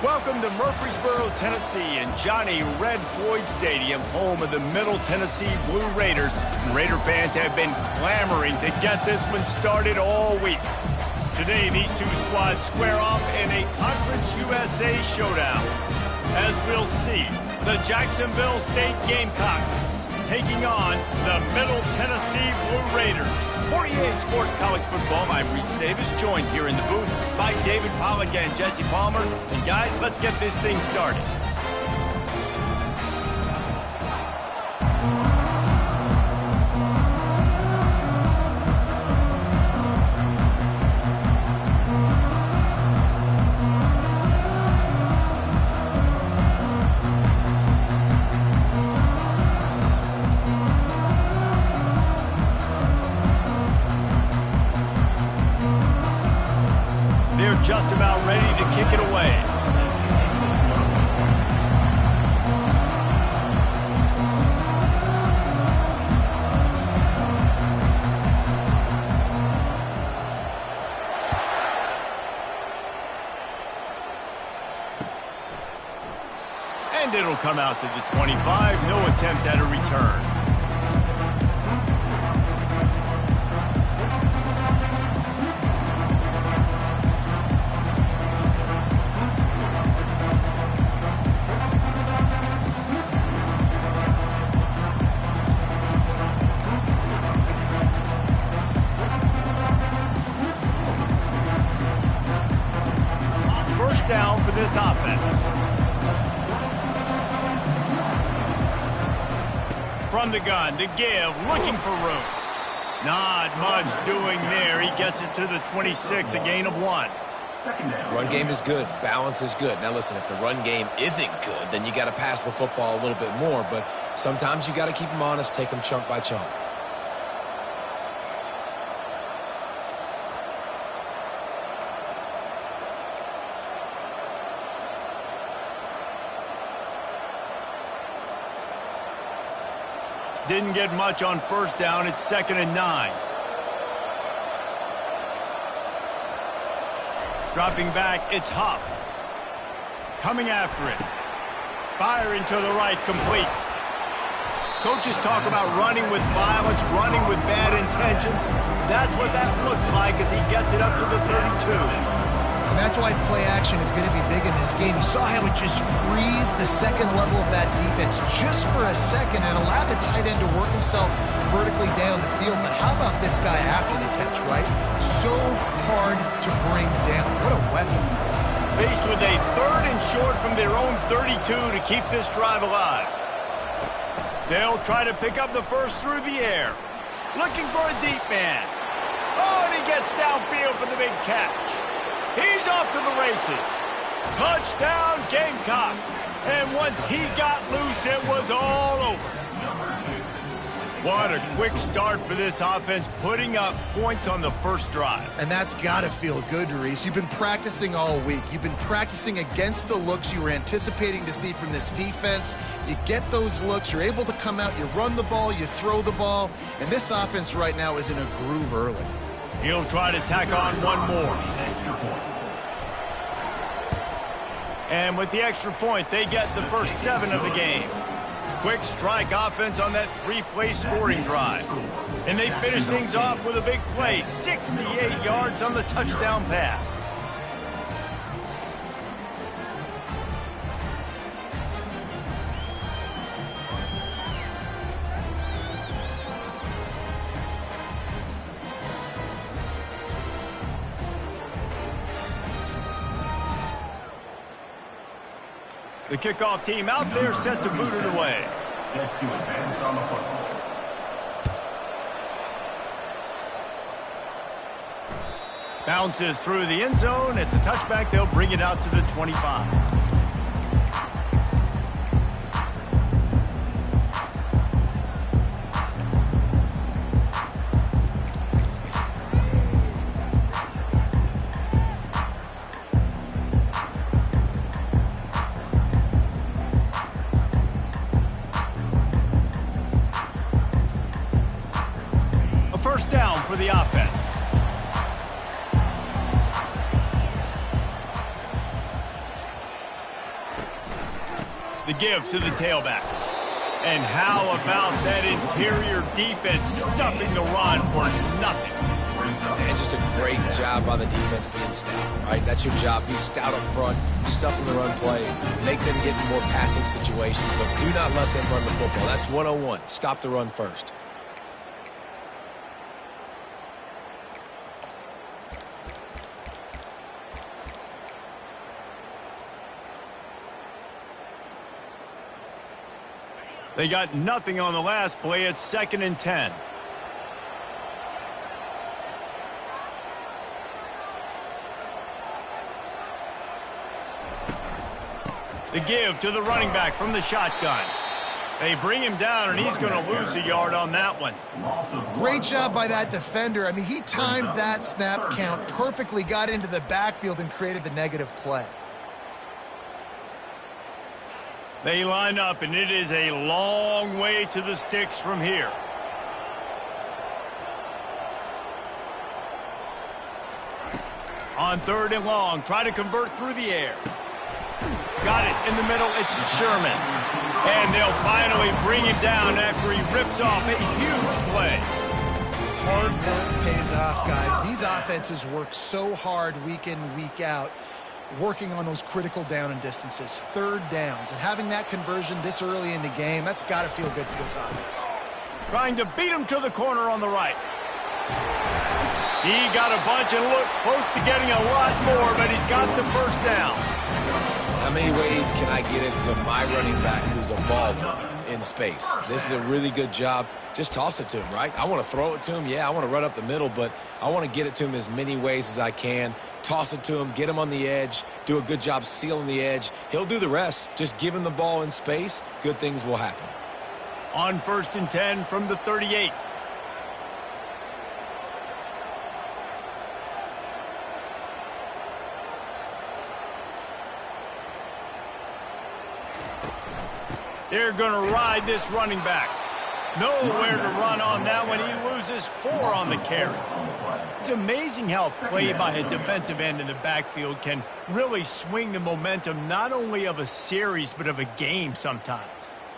Welcome to Murfreesboro, Tennessee, and Johnny Red Floyd Stadium, home of the Middle Tennessee Blue Raiders. And Raider fans have been clamoring to get this one started all week. Today, these two squads square off in a Conference USA showdown. As we'll see, the Jacksonville State Gamecocks taking on the Middle Tennessee Blue Raiders. For EA Sports College Football, I'm Reese Davis, joined here in the booth by David Pollack and Jesse Palmer. And guys, let's get this thing started. They're just about ready to kick it away. And it'll come out to the 25. No attempt at a return. Down for this offense. From the gun to give, looking for room. Not much doing there. He gets it to the 26, a gain of 1. Run game is good. Balance is good. Now listen, if the run game isn't good, then you got to pass the football a little bit more. But sometimes you got to keep them honest, take them chunk by chunk. Didn't get much on first down. It's 2nd and 9. Dropping back, it's Huff. Coming after it. Firing to the right, complete. Coaches talk about running with violence, running with bad intentions. That's what that looks like as he gets it up to the 32. And that's why play action is going to be big in this game. You saw how it just frees the second level of that defense just for a second and allowed the tight end to work himself vertically down the field. But how about this guy after the catch, right? So hard to bring down. What a weapon. Faced with a 3rd and short from their own 32 to keep this drive alive. They'll try to pick up the first through the air. Looking for a deep man. Oh, and he gets downfield for the big catch. He's off to the races. Touchdown, Gamecocks. And once he got loose, it was all over. What a quick start for this offense, putting up points on the first drive. And that's got to feel good, Reese. You've been practicing all week. You've been practicing against the looks you were anticipating to see from this defense. You get those looks, you're able to come out, you run the ball, you throw the ball, and this offense right now is in a groove early. He'll try to tack on one more. And with the extra point, they get the first 7 of the game. Quick strike offense on that 3-play scoring drive. And they finish things off with a big play, 68 yards on the touchdown pass. The kickoff team out there set to boot it away. Set to advance on the football. Bounces through the end zone. It's a touchback. They'll bring it out to the 25. First down for the offense. The give to the tailback. And how about that interior defense stuffing the run for nothing? And just a great job by the defense being stout, right? That's your job. Be stout up front, stuff in the run play, make them get in more passing situations, but do not let them run the football. That's 101. Stop the run first. They got nothing on the last play. It's 2nd and 10. The give to the running back from the shotgun. They bring him down, and he's going to lose a yard on that one. Great job by that defender. I mean, he timed that snap count perfectly, got into the backfield, and created the negative play. They line up, and it is a long way to the sticks from here. On 3rd and long, try to convert through the air. Got it in the middle. It's Sherman. And they'll finally bring him down after he rips off a huge play. Hard work pays off, guys. These offenses work so hard week in, week out, working on those critical down and distances, 3rd downs. And having that conversion this early in the game, that's got to feel good for this offense. Trying to beat him to the corner on the right. He got a bunch and looked close to getting a lot more, but he's got the first down. How many ways can I get it to my running back who's a baller in space? This is a really good job. Just toss it to him, right? I want to throw it to him. Yeah, I want to run up the middle, but I want to get it to him as many ways as I can. Toss it to him, get him on the edge, do a good job sealing the edge. He'll do the rest. Just give him the ball in space. Good things will happen. On 1st and 10 from the 38. They're going to ride this running back. Nowhere to run on that one. He loses 4 on the carry. It's amazing how play by a defensive end in the backfield can really swing the momentum not only of a series but of a game sometimes.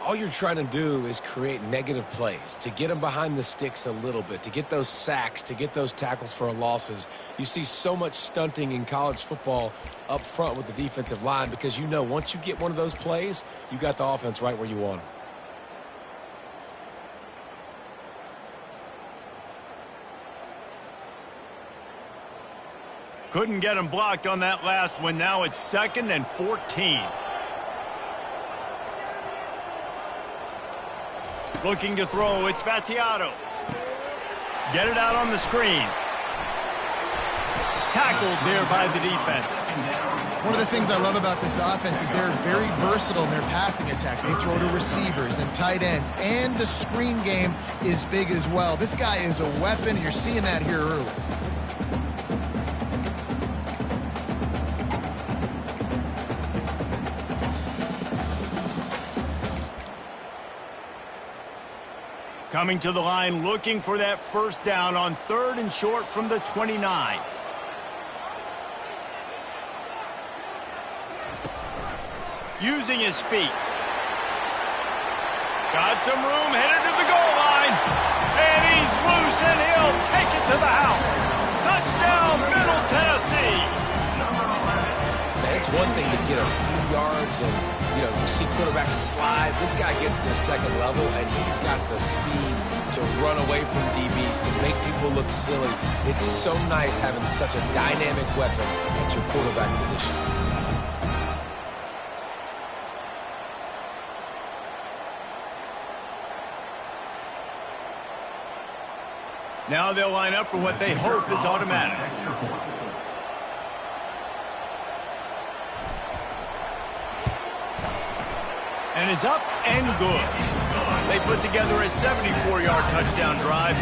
All you're trying to do is create negative plays, to get them behind the sticks a little bit, to get those sacks, to get those tackles for losses. You see so much stunting in college football up front with the defensive line because you know once you get one of those plays, you got the offense right where you want them. Couldn't get him blocked on that last one. Now it's 2nd and 14. Looking to throw, it's Battiato. Get it out on the screen. Tackled there by the defense. One of the things I love about this offense is they're very versatile in their passing attack. They throw to receivers and tight ends, and the screen game is big as well. This guy is a weapon. You're seeing that here early. Coming to the line, looking for that first down on 3rd and short from the 29. Using his feet. Got some room, headed to the goal line. And he's loose, and he'll take it to the house. Touchdown, Middle Tennessee. Man, it's one thing to get a few yards and, you see quarterbacks slide. This guy gets to the 2nd level, and he's got the speed to run away from DBs, to make people look silly. It's so nice having such a dynamic weapon at your quarterback position. Now they'll line up for what they hope is automatic. And it's up and good. They put together a 74-yard touchdown drive.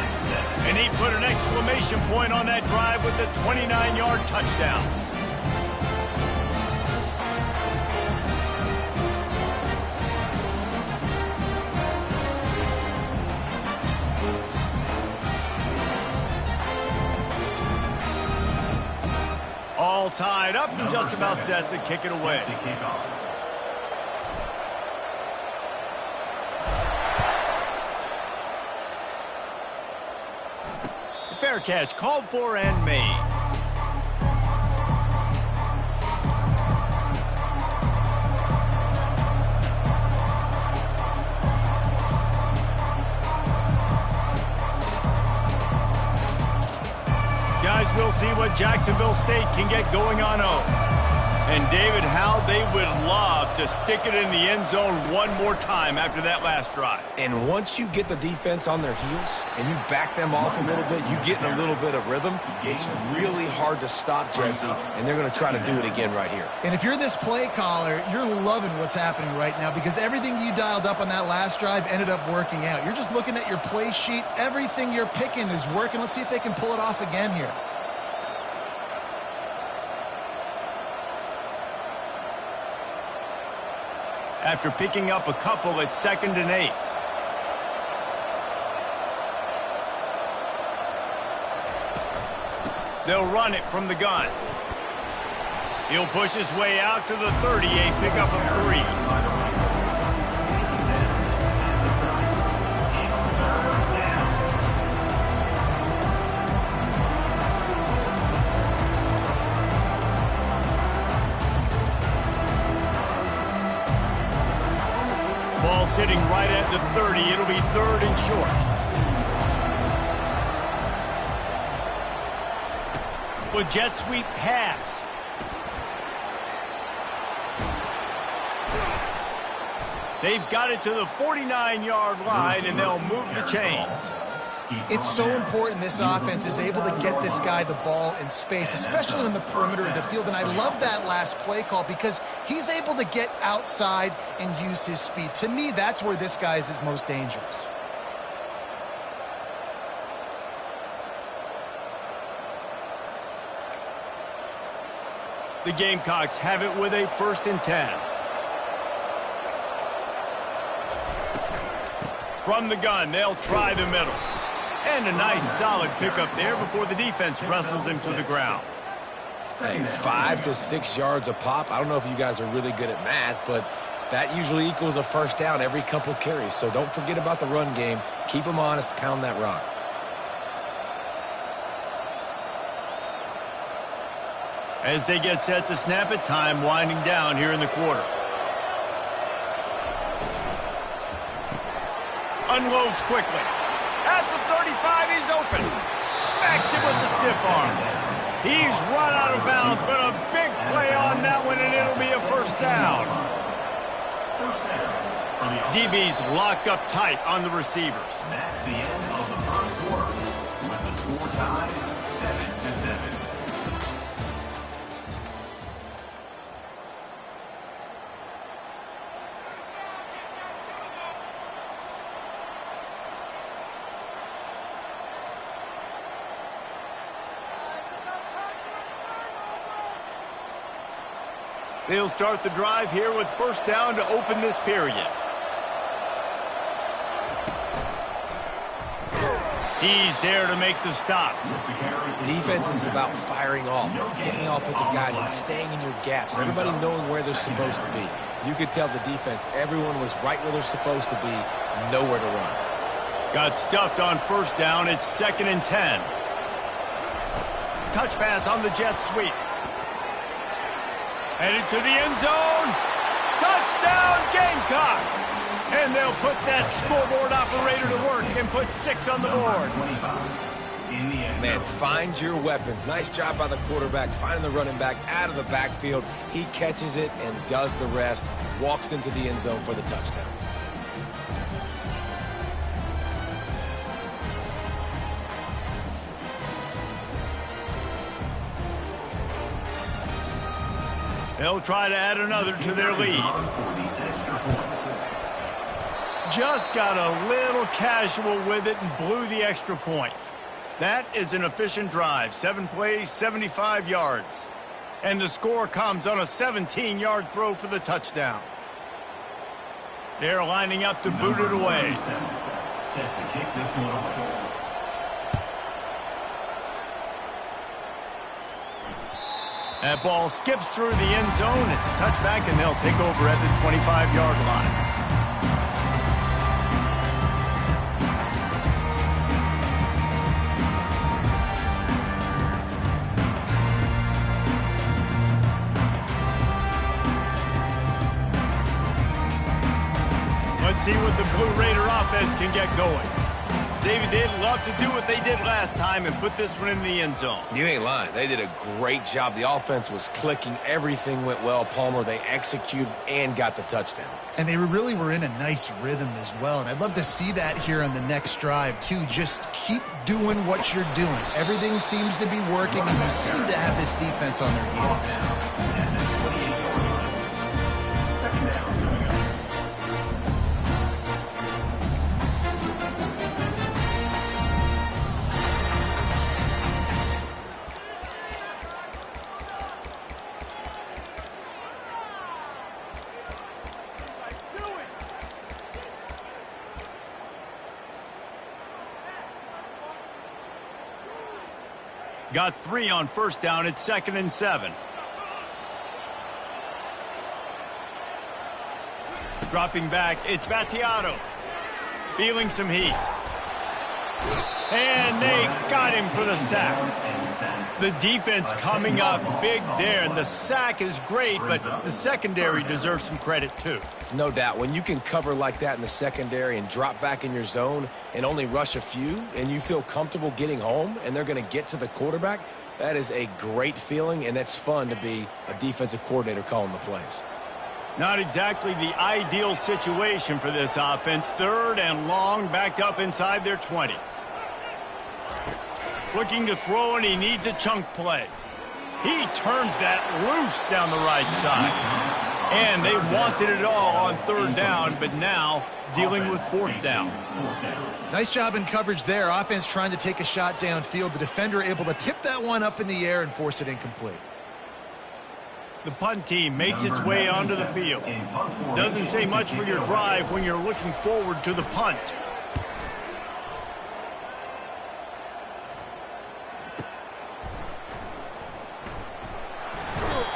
And he put an exclamation point on that drive with the 29-yard touchdown. All tied up and just about set to kick it away. Fair catch, called for and made. Guys, we'll see what Jacksonville State can get going on O. And David, how they would love to stick it in the end zone one more time after that last drive. And once you get the defense on their heels and you back them off a little bit, you get in a little bit of rhythm, it's really hard to stop, Jesse, and they're going to try to do it again right here. And if you're this play caller, you're loving what's happening right now because everything you dialed up on that last drive ended up working out. You're just looking at your play sheet. Everything you're picking is working. Let's see if they can pull it off again here. After picking up a couple at 2nd and 8. They'll run it from the gun. He'll push his way out to the 38, pickup of 3. Ball sitting right at the 30. It'll be 3rd and short. With jet sweep pass. They've got it to the 49-yard line, and they'll move the chains. It's so important this offense is able to get this guy the ball in space, especially on the perimeter of the field. And I love that last play call because he's able to get outside and use his speed. To me, that's where this guy is his most dangerous. The Gamecocks have it with a 1st and 10. From the gun, they'll try the middle. And a nice solid pickup there before the defense wrestles him to the ground. Hey, 5 to 6 yards a pop. I don't know if you guys are really good at math, but that usually equals a 1st down every couple carries. So don't forget about the run game. Keep them honest, pound that rock. As they get set to snap it, time winding down here in the quarter. Unloads quickly. At the 35, he's open. Smacks him with the stiff arm. He's run out of bounds, but a big play on that one, and it'll be a 1st down. DB's locked up tight on the receivers. That's the end of the 1st quarter with the score tied 7-7. They'll start the drive here with 1st down to open this period. He's there to make the stop. Defense is about firing off, hitting the offensive guys, and staying in your gaps. Everybody knowing where they're supposed to be. You could tell the defense, everyone was right where they're supposed to be, nowhere to run. Got stuffed on 1st down. It's 2nd and 10. Touch pass on the jet sweep. Headed to the end zone. Touchdown, Gamecocks! And they'll put that scoreboard operator to work and put 6 on the board. Man, find your weapons. Nice job by the quarterback, finding the running back out of the backfield. He catches it and does the rest. Walks into the end zone for the touchdown. They'll try to add another to their lead. Just got a little casual with it and blew the extra point. That is an efficient drive. 7 plays, 75 yards. And the score comes on a 17-yard throw for the touchdown. They're lining up to boot it away. Set to kick this one off. That ball skips through the end zone. It's a touchback, and they'll take over at the 25-yard line. see what the Blue Raider offense can get going. David, they'd love to do what they did last time and put this one in the end zone. You ain't lying. They did a great job. The offense was clicking. Everything went well, Palmer. They executed and got the touchdown. And they really were in a nice rhythm as well. And I'd love to see that here on the next drive, too. Just keep doing what you're doing. Everything seems to be working, and you seem to have this defense on their heels. Got 3 on first down. It's 2nd and 7. Dropping back, it's Battiato. Feeling some heat. And they got him for the sack. The defense coming up big there, and the sack is great, but the secondary deserves some credit too. No doubt. When you can cover like that in the secondary and drop back in your zone and only rush a few, and you feel comfortable getting home and they're going to get to the quarterback, that is a great feeling, and that's fun to be a defensive coordinator calling the plays. Not exactly the ideal situation for this offense. 3rd and long, backed up inside their 20. Looking to throw, and he needs a chunk play. He turns that loose down the right side. And they wanted it all on 3rd down, but now dealing with 4th down. Nice job in coverage there. Offense trying to take a shot downfield. The defender able to tip that one up in the air and force it incomplete. The punt team makes its way onto the field. Doesn't say much for your drive when you're looking forward to the punt.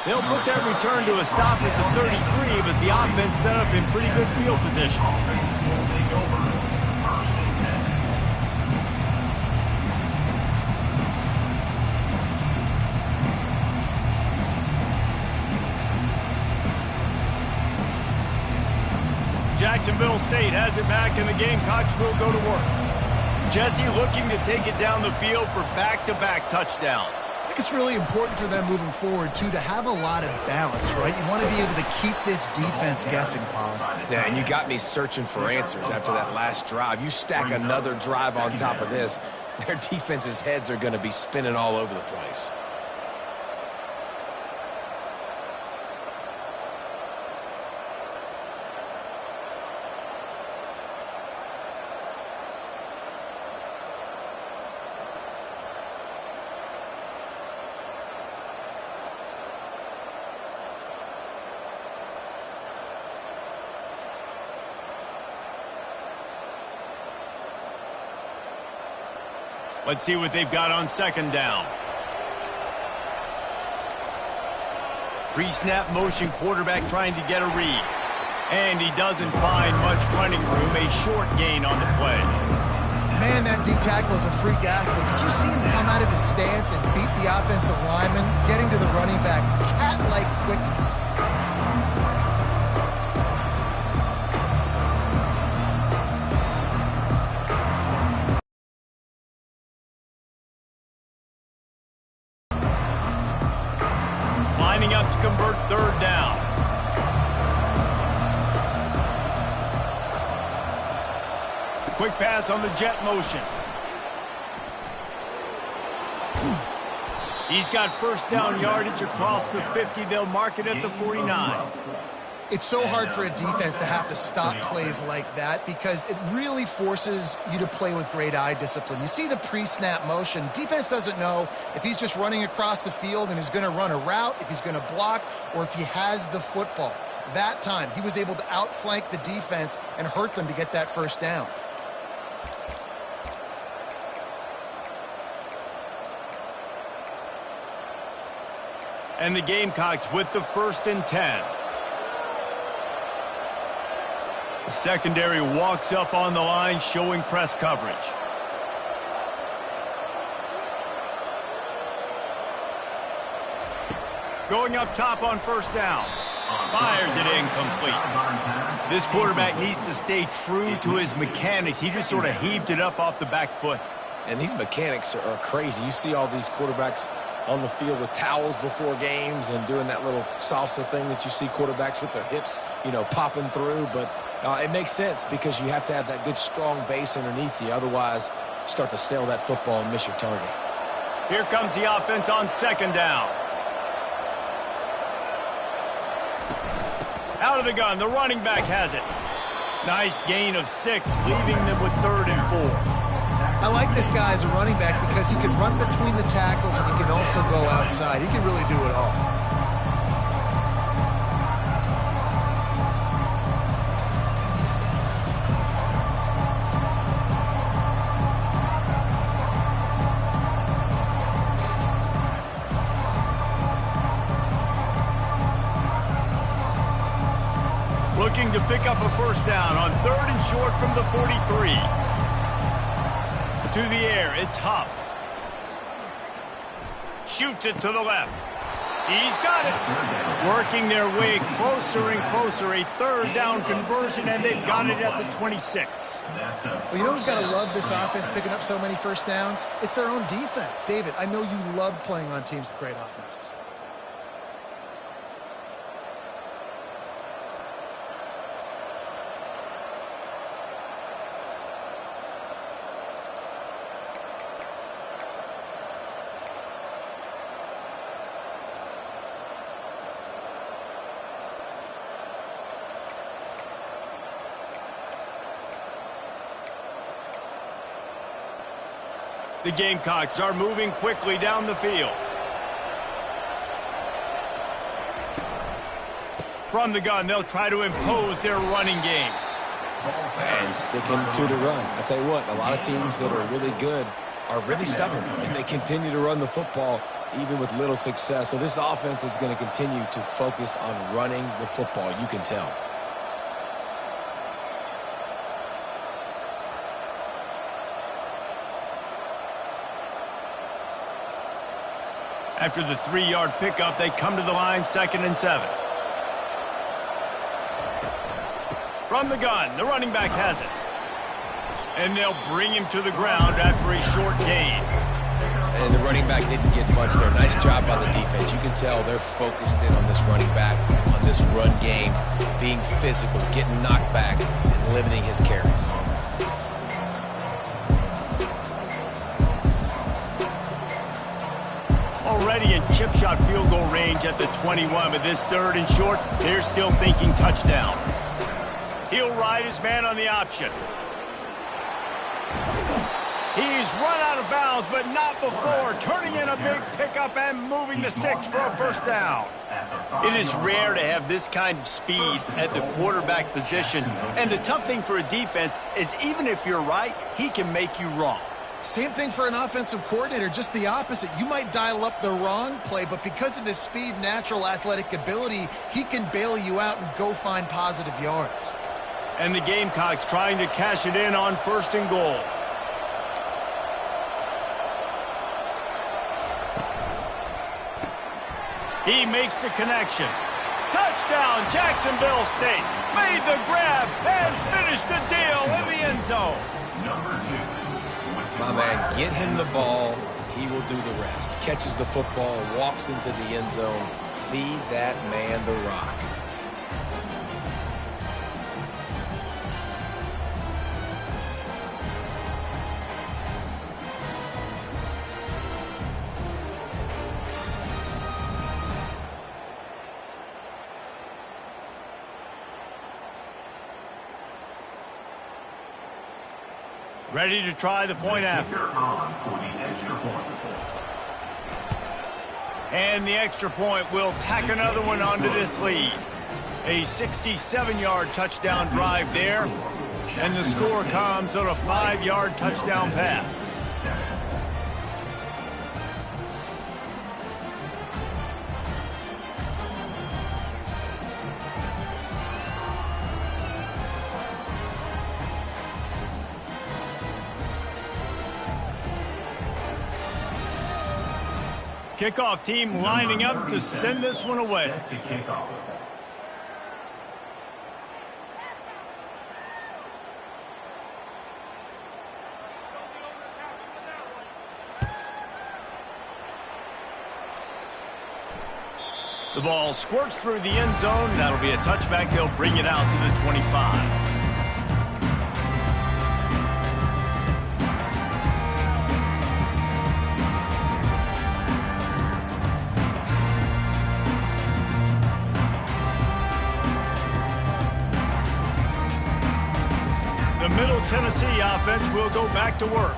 They'll put that return to a stop at the 33, but the offense set up in pretty good field position. Jacksonville State has it back, and the Gamecocks will go to work. Jesse looking to take it down the field for back-to-back touchdowns. I think it's really important for them moving forward, too, to have a lot of balance, right? You want to be able to keep this defense guessing, Pollard. Yeah, and you got me searching for answers after that last drive. You stack another drive on top of this, their defense's heads are going to be spinning all over the place. Let's see what they've got on 2nd down. Pre-snap motion, quarterback trying to get a read. And he doesn't find much running room, a short gain on the play. Man, that D tackle is a freak athlete. Did you see him come out of his stance and beat the offensive lineman, getting to the running back? Cat-like quickness. Lining up to convert 3rd down. Quick pass on the jet motion. He's got 1st down yardage across the 50. They'll mark it at the 49. It's so hard for a defense to have to stop plays like that because it really forces you to play with great eye discipline. You see the pre-snap motion. Defense doesn't know if he's just running across the field and is going to run a route, if he's going to block, or if he has the football. That time, he was able to outflank the defense and hurt them to get that 1st down. And the Gamecocks with the 1st and 10. The secondary walks up on the line, showing press coverage. Going up top on 1st down. Fires it incomplete. This quarterback needs to stay true to his mechanics. He just sort of heaved it up off the back foot. And these mechanics are crazy. You see all these quarterbacks on the field with towels before games and doing that little salsa thing that you see quarterbacks with their hips, popping through. But it makes sense because you have to have that good, strong base underneath you. Otherwise, you start to sail that football and miss your target. Here comes the offense on second down. Out of the gun, the running back has it. Nice gain of 6, leaving them with 3rd and 4. I like this guy as a running back because he can run between the tackles and he can also go outside. He can really do it all. Looking to pick up a first down on 3rd and short from the 43. To the air, it's Huff. Shoots it to the left. He's got it. Working their way closer and closer. A 3rd down conversion, and they've got it at the 26. Well, you know who's got to love this offense picking up so many first downs? It's their own defense. David, I know you love playing on teams with great offenses. The Gamecocks are moving quickly down the field. From the gun, they'll try to impose their running game. And sticking to the run. I tell you what, a lot of teams that are really good are really stubborn, and they continue to run the football even with little success. So this offense is going to continue to focus on running the football. You can tell. After the 3-yard pickup, they come to the line, 2nd and 7. From the gun, the running back has it. And they'll bring him to the ground after a short gain. And the running back didn't get much there. Nice job by the defense. You can tell they're focused in on this running back, on this run game, being physical, getting knockbacks, and limiting his carries. Already in chip shot field goal range at the 21, but this 3rd and short, they're still thinking touchdown. He'll ride his man on the option. He's run out of bounds, but not before turning in a big pickup and moving the sticks for a first down. It is rare to have this kind of speed at the quarterback position, and the tough thing for a defense is even if you're right, he can make you wrong. Same thing for an offensive coordinator, just the opposite. You might dial up the wrong play, but because of his speed, natural athletic ability, he can bail you out and go find positive yards. And the Gamecocks trying to cash it in on 1st and goal. He makes the connection. Touchdown, Jacksonville State. Made the grab and finished the deal in the end zone. Number 2. My man, get him the ball. He will do the rest. Catches the football, walks into the end zone. Feed that man the rock. Ready to try the point after. And the extra point will tack another one onto this lead. A 67-yard touchdown drive there. And the score comes on a 5-yard touchdown pass. Kickoff team lining up to send this one away. The ball squirts through the end zone. That'll be a touchback. They'll bring it out to the 25. The Middle Tennessee offense will go back to work.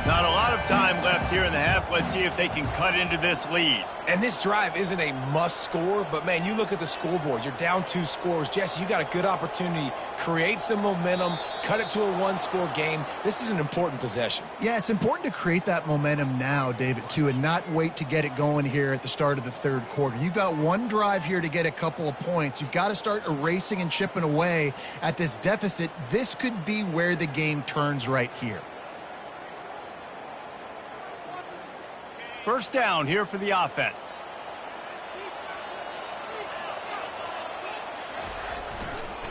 Not a lot of time left here in the half. Let's see if they can cut into this lead. And this drive isn't a must score, but, man, you look at the scoreboard. You're down 2 scores. Jesse, you got a good opportunity. Create some momentum. Cut it to a 1-score game. This is an important possession. Yeah, it's important to create that momentum now, David, too, and not wait to get it going here at the start of the third quarter. You've got one drive here to get a couple of points. You've got to start erasing and chipping away at this deficit. This could be where the game turns right here. First down here for the offense.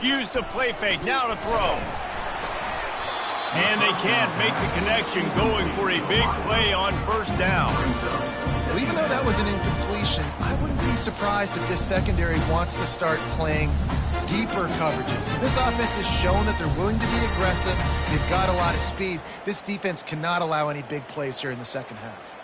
Use the play fake. Now to throw. And they can't make the connection, going for a big play on first down. Well, even though that was an incompletion, I wouldn't be surprised if this secondary wants to start playing deeper coverages, because this offense has shown that they're willing to be aggressive. They've got a lot of speed. This defense cannot allow any big plays here in the second half.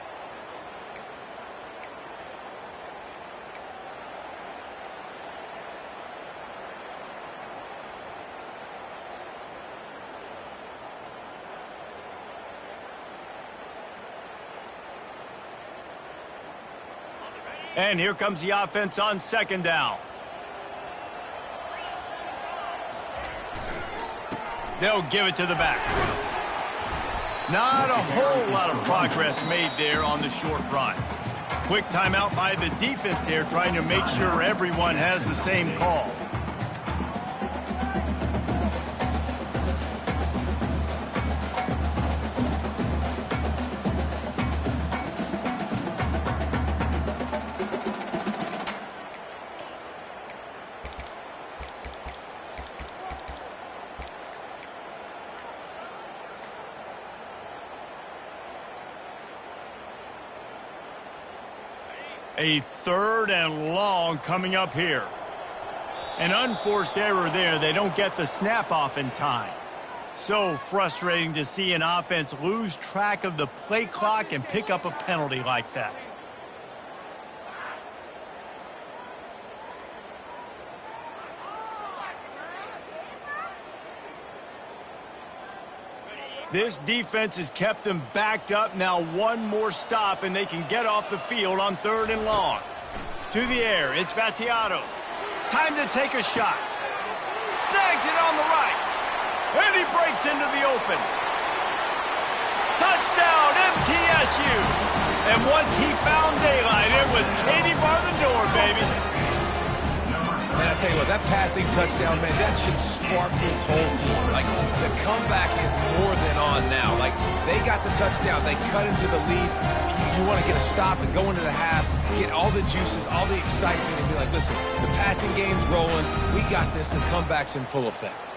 And here comes the offense on second down. They'll give it to the back. Not a whole lot of progress made there on the short run. Quick timeout by the defense there, trying to make sure everyone has the same call. A third and long coming up here. An unforced error there. They don't get the snap off in time. So frustrating to see an offense lose track of the play clock and pick up a penalty like that. This defense has kept them backed up. Now one more stop, and they can get off the field on third and long. To the air, it's Battiato. Time to take a shot. Snags it on the right. And he breaks into the open. Touchdown, MTSU. And once he found daylight, it was Katie bar the door, baby. Man, I tell you what, that passing touchdown, man, that should spark this whole team. Like, the comeback is more than on now. Like, they got the touchdown. They cut into the lead. You want to get a stop and go into the half, get all the juices, all the excitement, and be like, listen, the passing game's rolling. We got this. The comeback's in full effect.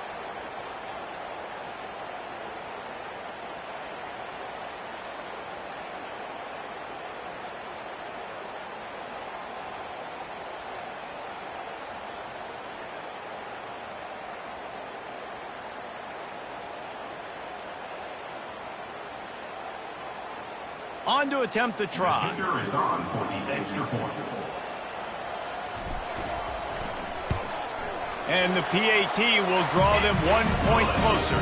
On to attempt the try. The kicker is on for the extra point. And the PAT will draw them 1 point closer.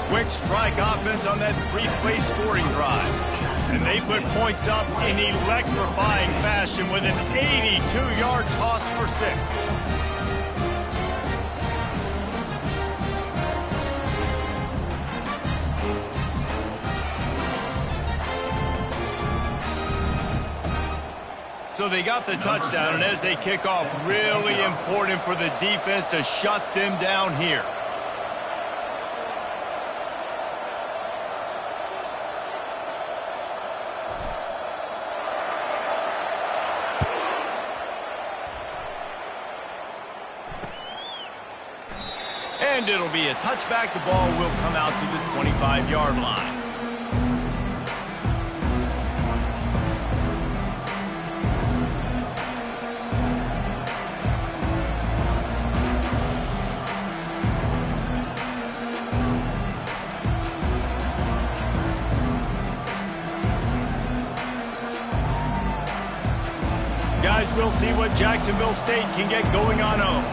Quick strike offense on that 3-play scoring drive. And they put points up in electrifying fashion with an 82-yard toss for 6. So they got the touchdown, and as they kick off, really important for the defense to shut them down here. And it'll be a touchback. The ball will come out to the 25-yard line. see what Jacksonville State can get going on home.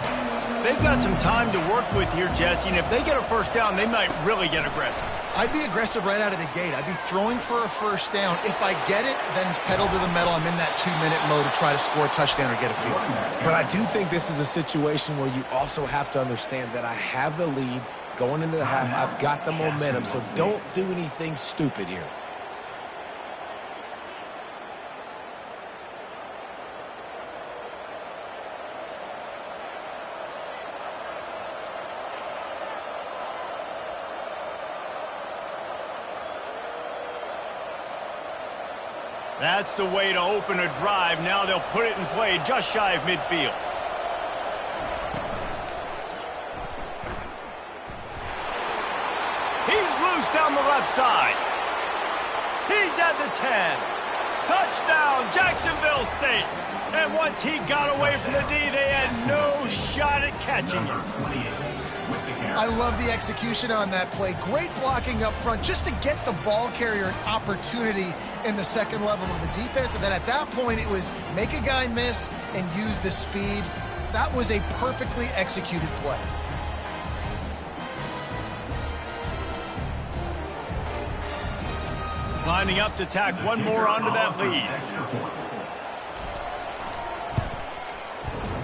They've got some time to work with here, Jesse, and if they get a first down, they might really get aggressive. I'd be aggressive right out of the gate. I'd be throwing for a first down. If I get it, then it's pedal to the metal. I'm in that 2-minute mode to try to score a touchdown or get a field. But I do think this is a situation where you also have to understand that I have the lead going into the half. I've got the momentum, so don't do anything stupid here. That's the way to open a drive. Now they'll put it in play just shy of midfield. He's loose down the left side. He's at the 10. Touchdown, Jacksonville State. And once he got away from the D, they had no shot at catching him. I love the execution on that play. Great blocking up front just to get the ball carrier an opportunity in the second level of the defense. And then at that point, it was make a guy miss and use the speed. That was a perfectly executed play. Lining up to tack one more onto that lead.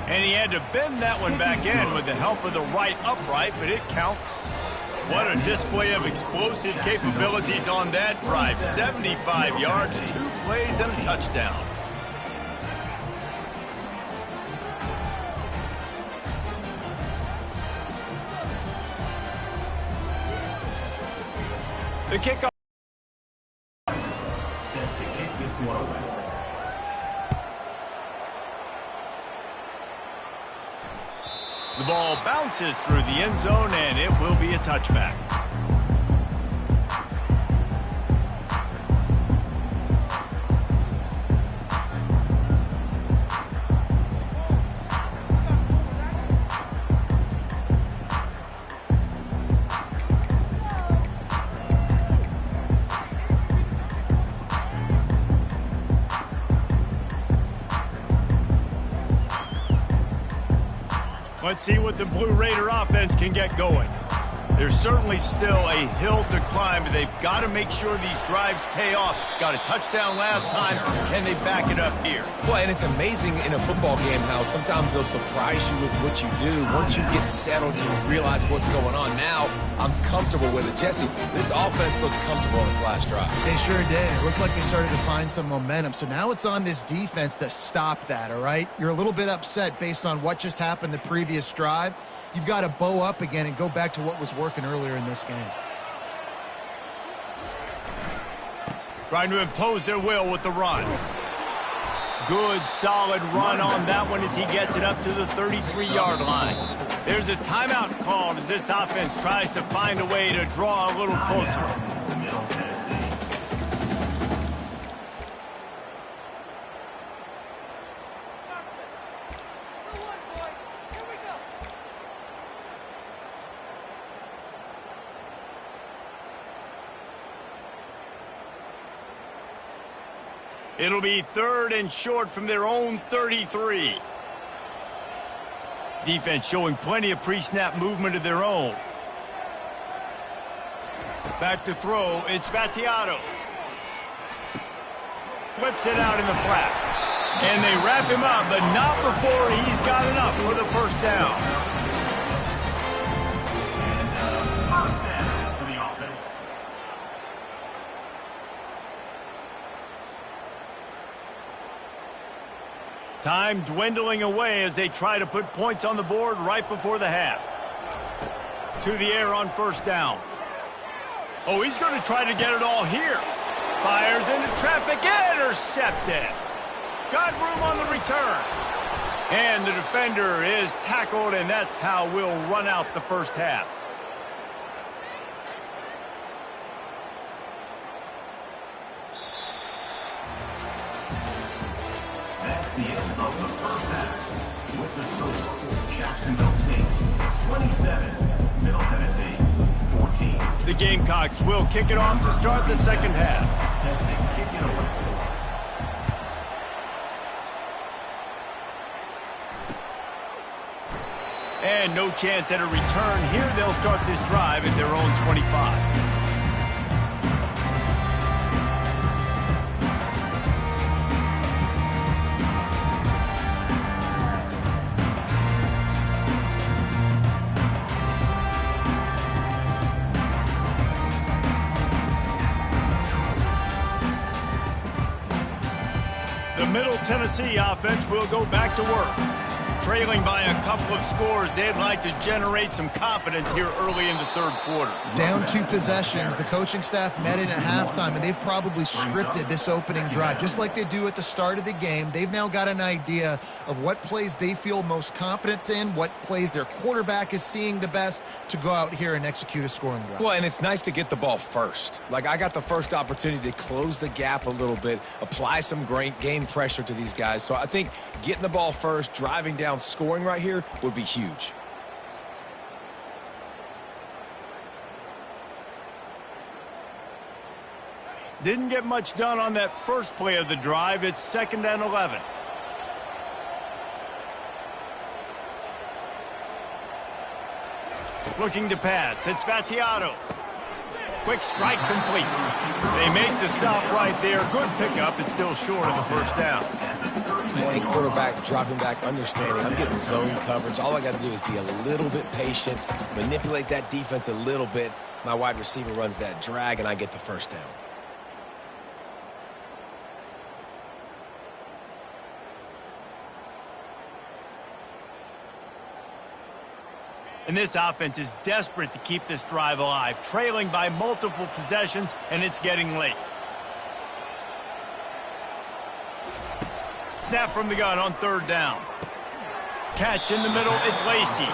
And he had to bend that one back in with the help of the right upright, but it counts. What a display of explosive capabilities on that drive. 75 yards, 2 plays, and a touchdown. The kickoff. Set to kick this one away. The ball bounces through the end zone, and it will be a touchback. Let's see what the Blue Raider offense can get going. There's certainly still a hill to climb, but they've got to make sure these drives pay off. Got a touchdown last time. Can they back it up here? Well, and it's amazing in a football game how sometimes they'll surprise you with what you do. Once you get settled and you realize what's going on, now I'm comfortable with it. Jesse, this offense looked comfortable in its last drive. They sure did. It looked like they started to find some momentum. So now it's on this defense to stop that, all right? You're a little bit upset based on what just happened the previous drive. You've got to bow up again and go back to what was working earlier in this game. Trying to impose their will with the run. Good, solid run on that one as he gets it up to the 33-yard line. There's a timeout called as this offense tries to find a way to draw a little closer. It'll be 3rd and short from their own 33. Defense showing plenty of pre-snap movement of their own. Back to throw, it's Battiato. Flips it out in the flat. And they wrap him up, but not before he's got enough for the first down. First down for the offense. Time dwindling away as they try to put points on the board right before the half. To the air on first down. Oh, he's going to try to get it all here. Fires into traffic, intercepted. Got room on the return. And the defender is tackled, and that's how we'll run out the first half. That's the end of the first half. With the score, Jacksonville State 27, Middle Tennessee 14. The Gamecocks will kick it off to start the second half. Set to kick it away. And no chance at a return here. They'll start this drive at their own 25. The Middle Tennessee offense will go back to work. Trailing by a couple of scores, they'd like to generate some confidence here early in the third quarter. Down 2 possessions, the coaching staff met in at halftime, and they've probably scripted this opening drive. Just like they do at the start of the game, they've now got an idea of what plays they feel most confident in, what plays their quarterback is seeing the best to go out here and execute a scoring drive. Well, and it's nice to get the ball first. Like, I got the first opportunity to close the gap a little bit, apply some great game pressure to these guys. So I think getting the ball first, driving down, scoring right here would be huge. Didn't get much done on that first play of the drive. It's 2nd and 11. Looking to pass. It's Vattiato. Quick strike complete. They make the stop right there. Good pickup. It's still short of the first down. Playing quarterback, dropping back, understanding. I'm getting zone coverage. All I got to do is be a little bit patient, manipulate that defense a little bit. My wide receiver runs that drag, and I get the first down. And this offense is desperate to keep this drive alive, trailing by multiple possessions, and it's getting late. Snap from the gun on 3rd down. Catch in the middle, it's Lacey.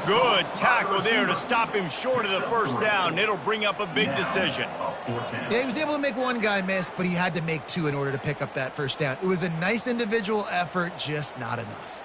Good tackle there to stop him short of the first down. It'll bring up a big decision. Yeah, he was able to make one guy miss, but he had to make 2 in order to pick up that first down. It was a nice individual effort, just not enough.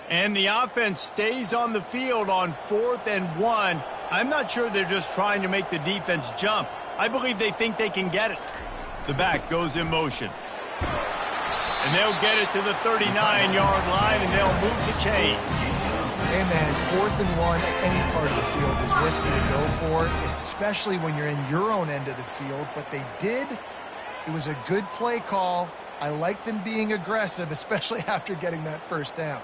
And the offense stays on the field on 4th and 1. I'm not sure they're just trying to make the defense jump. I believe they think they can get it. The back goes in motion. And they'll get it to the 39-yard line, and they'll move the chains. Hey, man, 4th and 1 at any part of the field is risky to go for, especially when you're in your own end of the field. But they did. It was a good play call. I like them being aggressive, especially after getting that first down.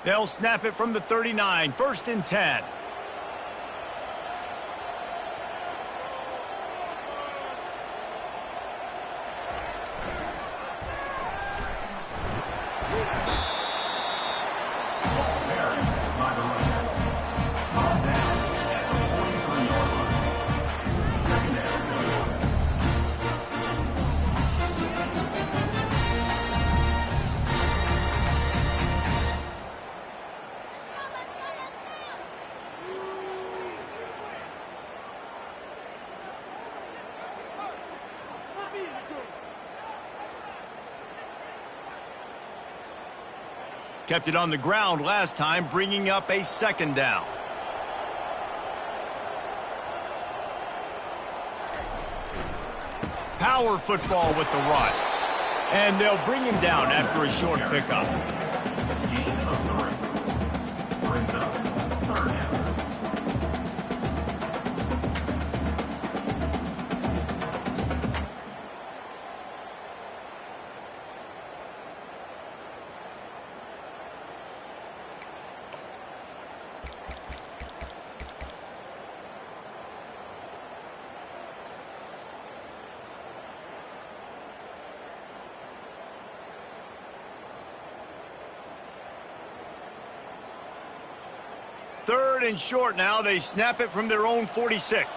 They'll snap it from the 39, 1st and 10. Kept it on the ground last time, bringing up a 2nd down. Power football with the run. And they'll bring him down after a short pickup. Gain of 3. Brings up 3rd down. Third and short now. They snap it from their own 46.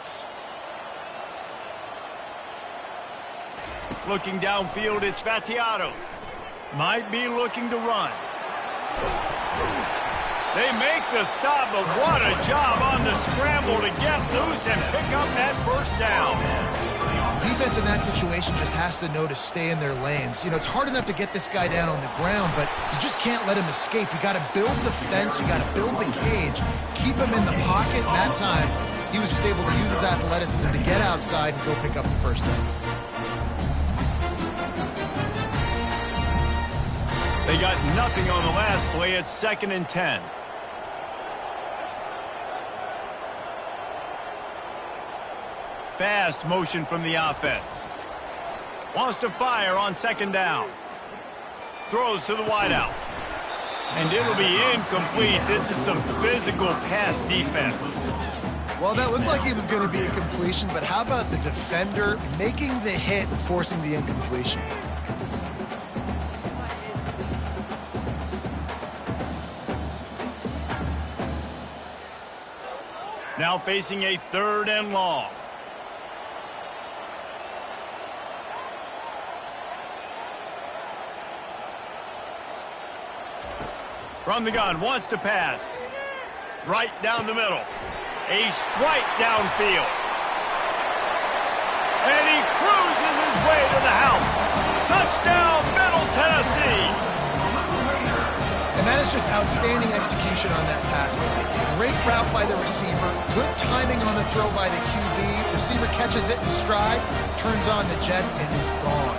Looking downfield, it's Vattiato. Might be looking to run. They make the stop, but what a job on the scramble to get loose and pick up that first down. Defense in that situation just has to know to stay in their lanes. You know, it's hard enough to get this guy down on the ground, but you just can't let him escape. You got to build the fence. You got to build the cage. Keep him in the pocket. And that time, he was just able to use his athleticism to get outside and go pick up the first down. They got nothing on the last play. It's 2nd and 10. Fast motion from the offense. Wants to fire on 2nd down. Throws to the wideout. And it'll be incomplete. This is some physical pass defense. Well, that looked like it was going to be a completion, but how about the defender making the hit and forcing the incompletion? Now facing a 3rd and long. From the gun, wants to pass. Right down the middle. A strike downfield. And he cruises his way to the house. Touchdown, Middle Tennessee. And that is just outstanding execution on that pass. Great route by the receiver. Good timing on the throw by the QB. Receiver catches it in stride, turns on the jets, and is gone.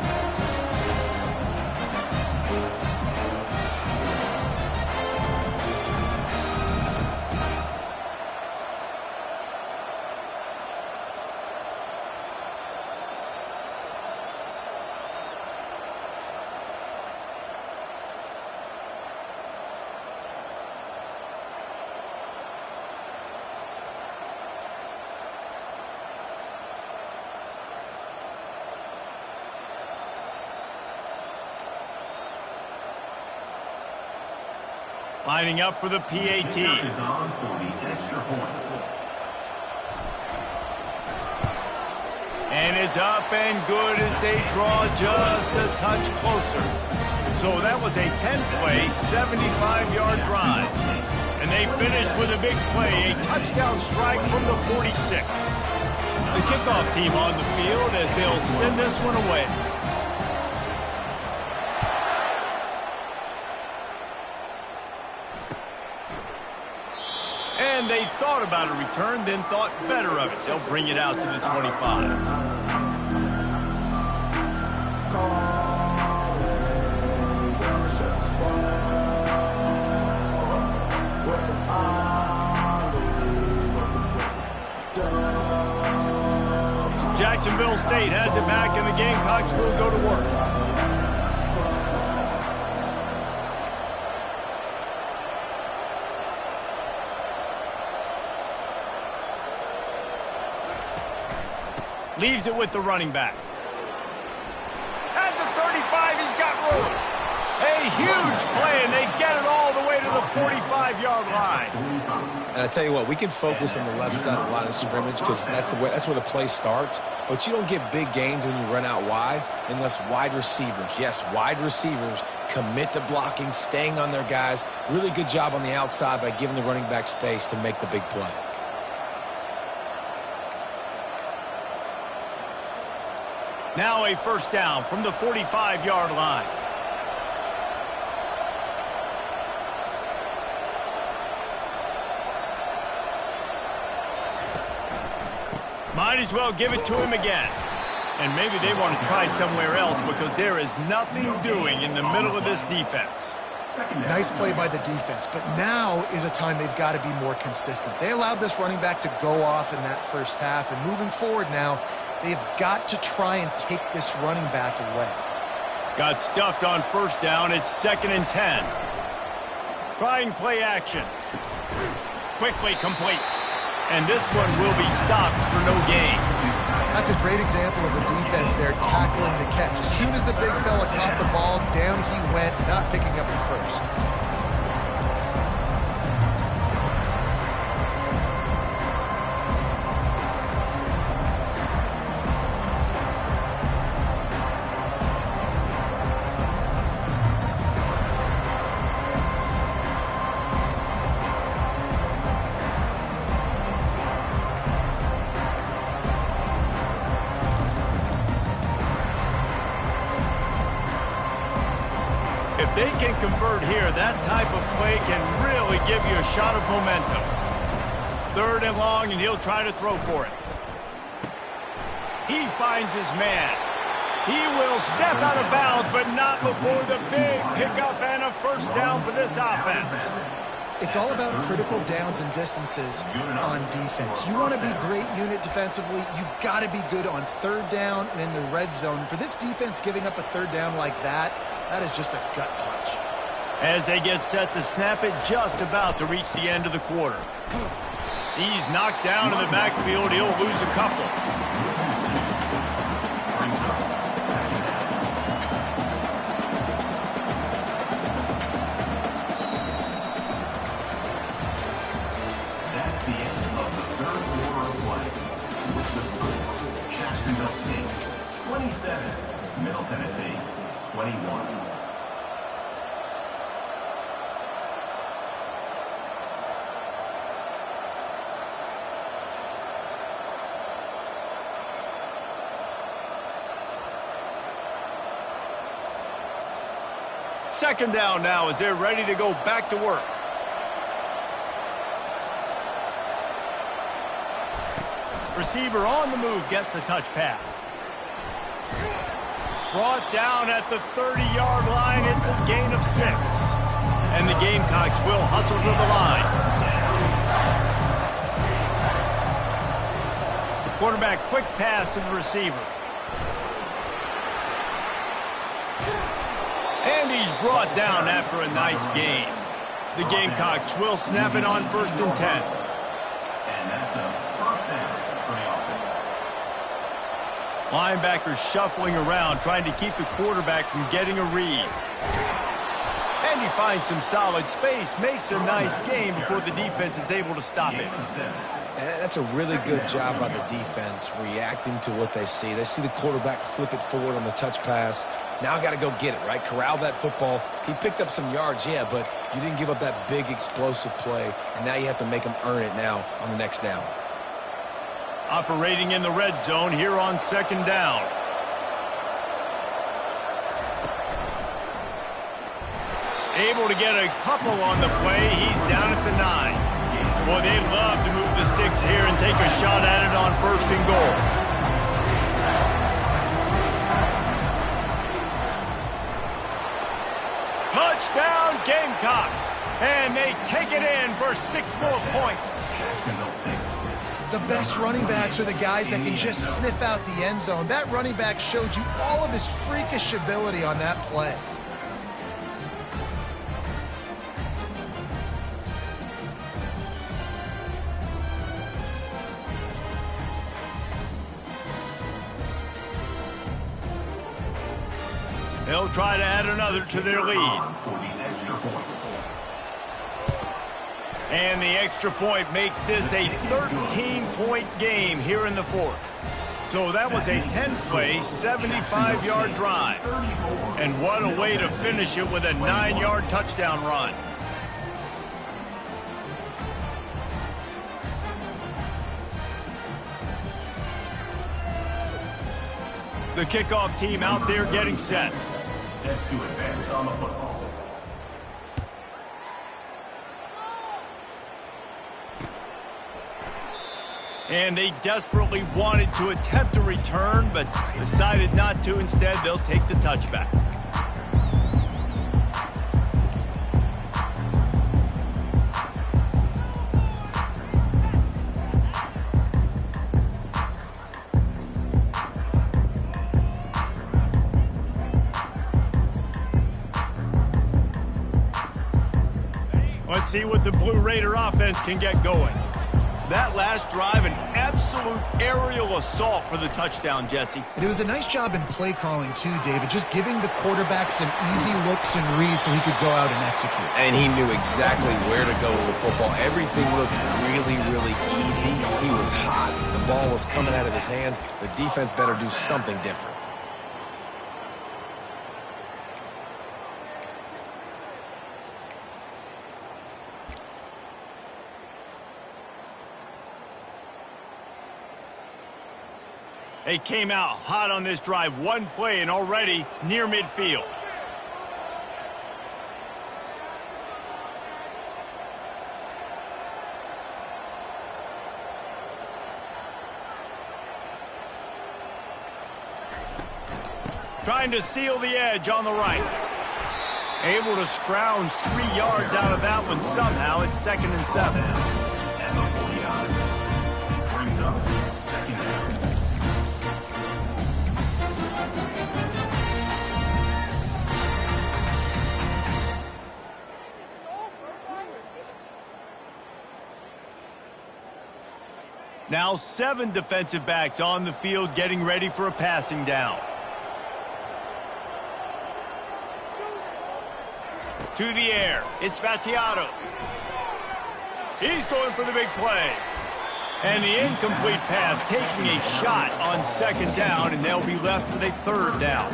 Lining up for the PAT. Is on for the extra point. And it's up and good as they draw just a touch closer. So that was a 10-play, 75-yard drive. And they finished with a big play, a touchdown strike from the 46. The kickoff team on the field as they'll send this one away. And they thought about a return, then thought better of it. They'll bring it out to the 25. Jacksonville State has it back, and the Gamecocks will go to work. Leaves it with the running back. At the 35, he's got room. A huge play, and they get it all the way to the 45-yard line. And I tell you what, we can focus on the left side of the line of scrimmage because that's where the play starts. But you don't get big gains when you run out wide unless wide receivers, yes, wide receivers, commit to blocking, staying on their guys. Really good job on the outside by giving the running back space to make the big play. Now a first down from the 45-yard line. Might as well give it to him again. And maybe they want to try somewhere else because there is nothing doing in the middle of this defense. Nice play by the defense, but now is a time they've got to be more consistent. They allowed this running back to go off in that first half, and moving forward now, they've got to try and take this running back away. Got stuffed on first down. It's 2nd and 10. Trying play action. Quickly complete. And this one will be stopped for no gain. That's a great example of the defense there tackling the catch. As soon as the big fella caught the ball, down he went, not picking up the first. If they can convert here, that type of play can really give you a shot of momentum. 3rd and long, and he'll try to throw for it. He finds his man. He will step out of bounds, but not before the big pickup and a first down for this offense. It's all about critical downs and distances on defense. You want to be great unit defensively. You've got to be good on 3rd down and in the red zone. For this defense, giving up a 3rd down like that, that is just a gut punch. As they get set to snap it, just about to reach the end of the quarter. He's knocked down in the backfield. He'll lose a couple. That's the end of the 3rd quarter of play. With the score, Jacksonville State 27, Middle Tennessee 21. Second down now as they're ready to go back to work. Receiver on the move gets the touch pass. Brought down at the 30-yard line. It's a gain of 6. And the Gamecocks will hustle to the line. Quarterback quick pass to the receiver. And he's brought down after a nice gain. The Gamecocks will snap it on 1st and 10. And that's a first down for the offense. Linebackers shuffling around, trying to keep the quarterback from getting a read. And he finds some solid space, makes a nice gain before the defense is able to stop it. And that's a really good job by the defense, reacting to what they see. They see the quarterback flip it forward on the touch pass. Now got to go get it, right? Corral that football. He picked up some yards, yeah, but you didn't give up that big explosive play, and now you have to make them earn it now on the next down. Operating in the red zone here on 2nd down. Able to get a couple on the play. He's down at the 9. Boy, they'd love to move the sticks here and take a shot at it on 1st and goal. Touchdown Gamecocks, and they take it in for 6 more points. The best running backs are the guys that can just sniff out the end zone. That running back showed you all of his freakish ability on that play. They'll try to add another to their lead. And the extra point makes this a 13-point game here in the 4th. So that was a 10-play, 75-yard drive. And what a way to finish it with a 9-yard touchdown run. The kickoff team out there getting set. Set to advance on the football. And they desperately wanted to attempt a return, but decided not to. Instead, they'll take the touchback. Let's see what the Blue Raider offense can get going. That last drive, an absolute aerial assault for the touchdown, Jesse. And it was a nice job in play calling too, David, just giving the quarterback some easy looks and reads so he could go out and execute. And he knew exactly where to go with the football. Everything looked really, really easy. He was hot. The ball was coming out of his hands. The defense better do something different. They came out hot on this drive. One play and already near midfield. Trying to seal the edge on the right. Able to scrounge 3 yards out of that one somehow. It's 2nd and 7. At the 40 yards. Brings up 2nd down. Now 7 defensive backs on the field getting ready for a passing down. To the air. It's Vattiato. He's going for the big play. And the incomplete pass taking a shot on 2nd down, and they'll be left with a 3rd down.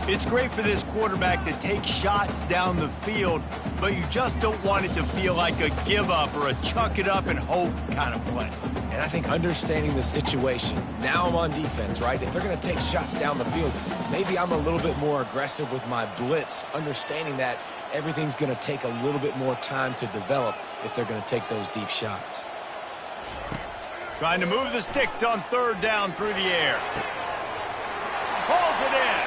It's great for this quarterback to take shots down the field, but you just don't want it to feel like a give-up or a chuck it up and hope kind of play. And I think understanding the situation, now I'm on defense, right? If they're going to take shots down the field, maybe I'm a little bit more aggressive with my blitz, understanding that everything's going to take a little bit more time to develop if they're going to take those deep shots. Trying to move the sticks on 3rd down through the air. Hauls it in.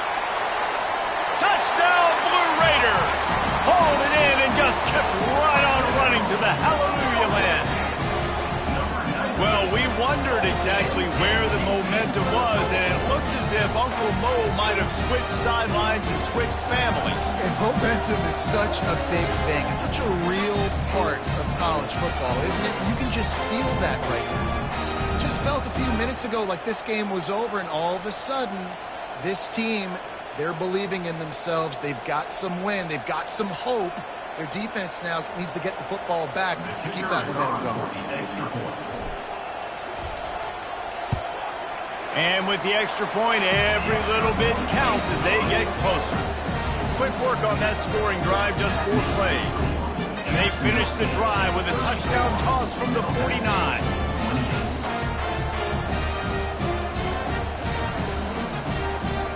Touchdown, Blue Raiders! Hauled it in and just kept right on running to the hallelujah land. Well, we wondered exactly where the momentum was, and it looks as if Uncle Mo might have switched sidelines and switched families. And momentum is such a big thing. It's such a real part of college football, isn't it? You can just feel that right now. It just felt a few minutes ago like this game was over, and all of a sudden, this team, they're believing in themselves. They've got some wind. They've got some hope. Their defense now needs to get the football back to keep that momentum going. And with the extra point, every little bit counts as they get closer. Quick work on that scoring drive, just 4 plays. And they finish the drive with a touchdown toss from the 49.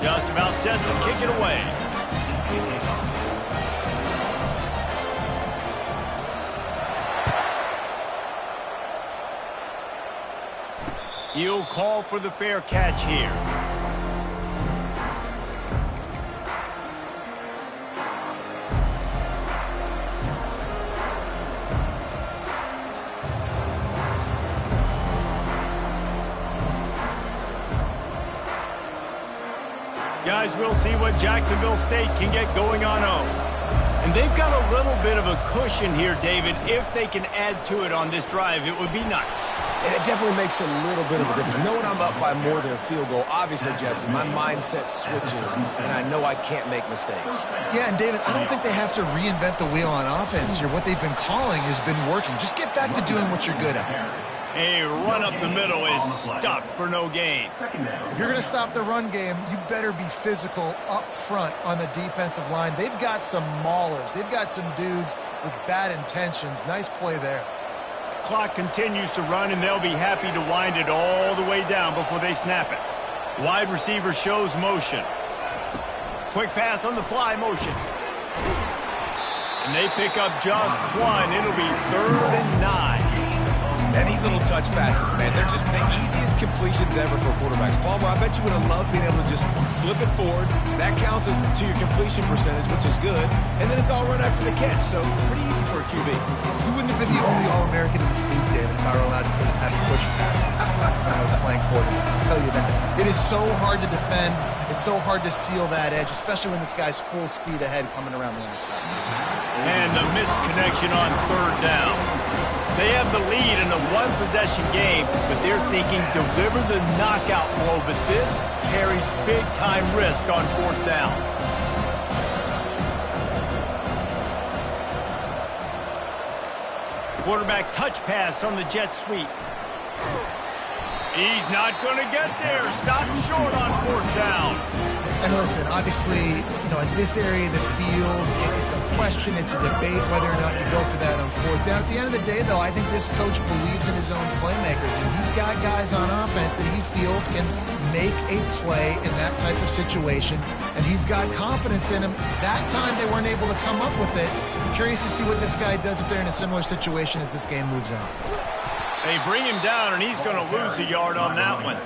Just about set to kick it away. He'll call for the fair catch here. Guys, we'll see what Jacksonville State can get going on home. And they've got a little bit of a cushion here, David. If they can add to it on this drive, it would be nice. And it definitely makes a little bit of a difference. Knowing I'm up by more than a field goal, obviously, Jesse, my mindset switches, and I know I can't make mistakes. Yeah, and David, I don't think they have to reinvent the wheel on offense here. What they've been calling has been working. Just get back to doing what you're good at. A run up the middle is stuffed for no gain. If you're going to stop the run game, you better be physical up front on the defensive line. They've got some maulers. They've got some dudes with bad intentions. Nice play there. Clock continues to run, and they'll be happy to wind it all the way down before they snap it. Wide receiver shows motion. Quick pass on the fly motion. And they pick up just one. It'll be 3rd and 9. And these little touch passes, man, they're just the easiest completions ever for quarterbacks. Palmer, I bet you would have loved being able to just flip it forward. That counts as to your completion percentage, which is good. And then it's all run after the catch, so pretty easy for a QB. You wouldn't have been the only All-American in this booth, David, if I were allowed to have push passes when I was playing quarterback. I'll tell you that. It is so hard to defend. It's so hard to seal that edge, especially when this guy's full speed ahead coming around the outside. And the misconnection on 3rd down. They have the lead in a one-possession game, but they're thinking deliver the knockout blow, but this carries big-time risk on 4th down. Quarterback touch pass on the jet sweep. He's not going to get there. Stop short on 4th down. And listen, obviously, in this area of the field, it's a question, it's a debate whether or not you go for that on 4th down. At the end of the day, though, I think this coach believes in his own playmakers, and he's got guys on offense that he feels can make a play in that type of situation, and he's got confidence in him. That time they weren't able to come up with it. I'm curious to see what this guy does if they're in a similar situation as this game moves on. They bring him down, and he's going to lose a yard on that one.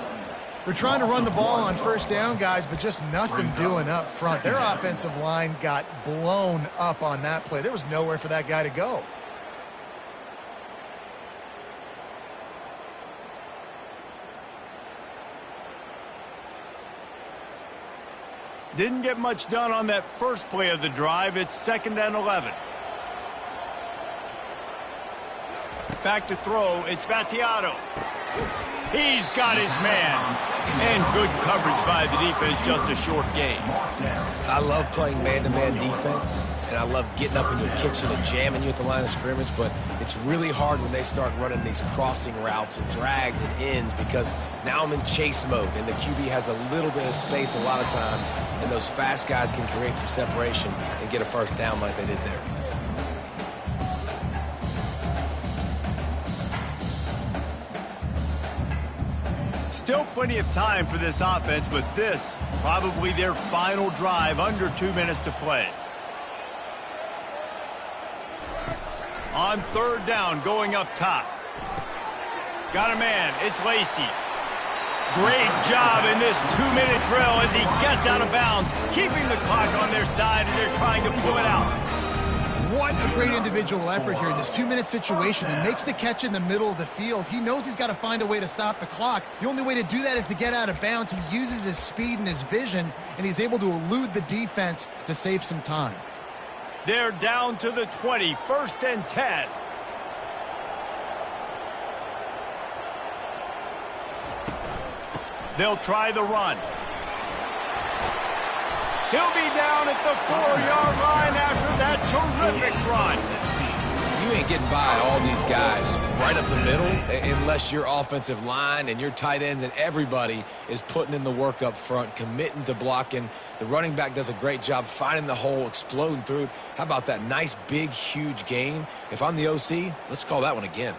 They're trying to run the ball on first down, guys, but just nothing doing up front. Their offensive line got blown up on that play. There was nowhere for that guy to go. Didn't get much done on that first play of the drive. It's 2nd and 11. Back to throw. It's Battiato. He's got his man. And good coverage by the defense, just a short gain. I love playing man-to-man defense, and I love getting up in your kitchen and jamming you at the line of scrimmage, but it's really hard when they start running these crossing routes and drags and ends because now I'm in chase mode, and the QB has a little bit of space a lot of times, and those fast guys can create some separation and get a first down like they did there. Still plenty of time for this offense, but this probably their final drive, under 2 minutes to play. On 3rd down, going up top. Got a man, it's Lacey. Great job in this 2-minute drill as he gets out of bounds, keeping the clock on their side as they're trying to pull it out. What a great individual effort here in this 2-minute situation. He makes the catch in the middle of the field. He knows he's got to find a way to stop the clock. The only way to do that is to get out of bounds. He uses his speed and his vision, and he's able to elude the defense to save some time. They're down to the 20, 1st and 10. They'll try the run. He'll be down at the 4-yard line after that terrific run. You ain't getting by all these guys right up the middle unless your offensive line and your tight ends and everybody is putting in the work up front, committing to blocking. The running back does a great job finding the hole, exploding through it. How about that nice, big, huge gain? If I'm the OC, let's call that one again.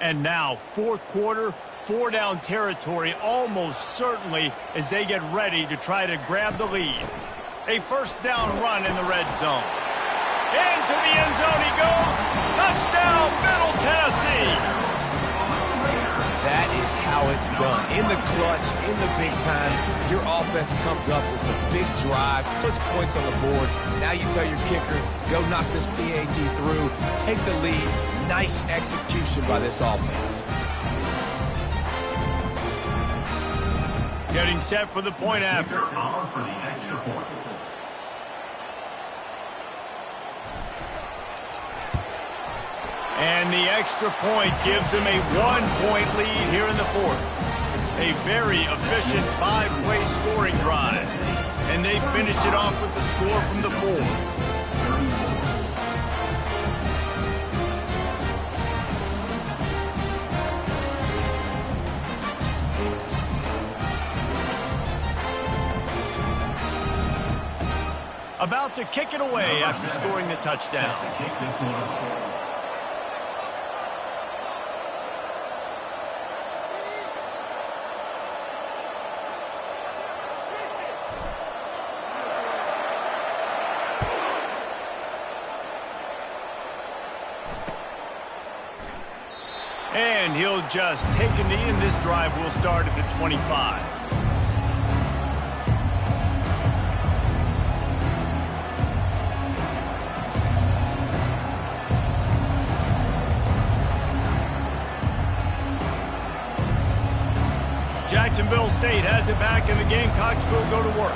And now, 4th quarter, 4-down territory almost certainly as they get ready to try to grab the lead. A 1st down run in the red zone. Into the end zone he goes. Touchdown, Middle Tennessee. That is how it's done. In the clutch, in the big time, your offense comes up with a big drive, puts points on the board. Now you tell your kicker, go knock this PAT through, take the lead. Nice execution by this offense. Getting set for the point after. On for the extra point. And the extra point gives them a 1-point lead here in the 4th. A very efficient 5-play scoring drive. And they finish it off with the score from the 4. About to kick it away after scoring the touchdown. And he'll just take a knee, and this drive will start at the 25. Jacksonville State has it back, and the Gamecocks will go to work.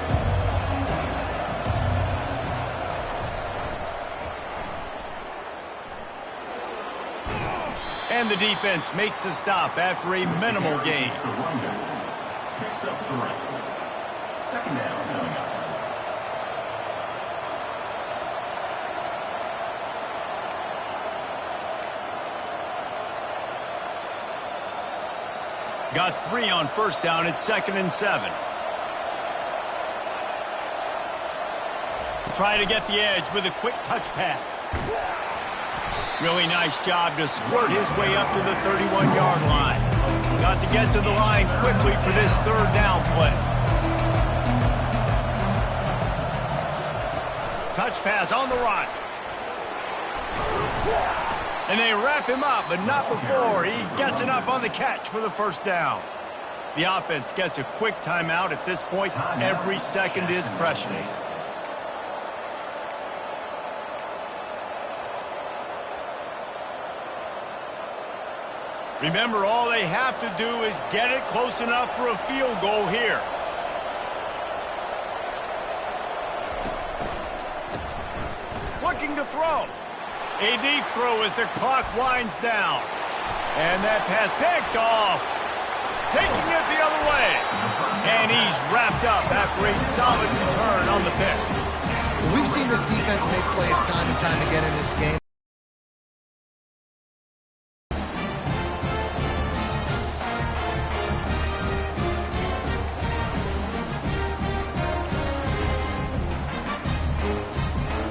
And the defense makes the stop after a minimal gain. Picks up 3. 2nd down coming up. Got 3 on 1st down. It's 2nd and 7. Try to get the edge with a quick touch pass. Really nice job to squirt his way up to the 31-yard line. Got to get to the line quickly for this 3rd down play. stretch pass on the run. And they wrap him up, but not before he gets enough on the catch for the first down. The offense gets a quick timeout at this point. Every second is precious. Remember, all they have to do is get it close enough for a field goal here. Looking to throw. A deep throw as the clock winds down. And that pass picked off. Taking it the other way. And he's wrapped up after a solid return on the pick. We've seen this defense make plays time and time again in this game.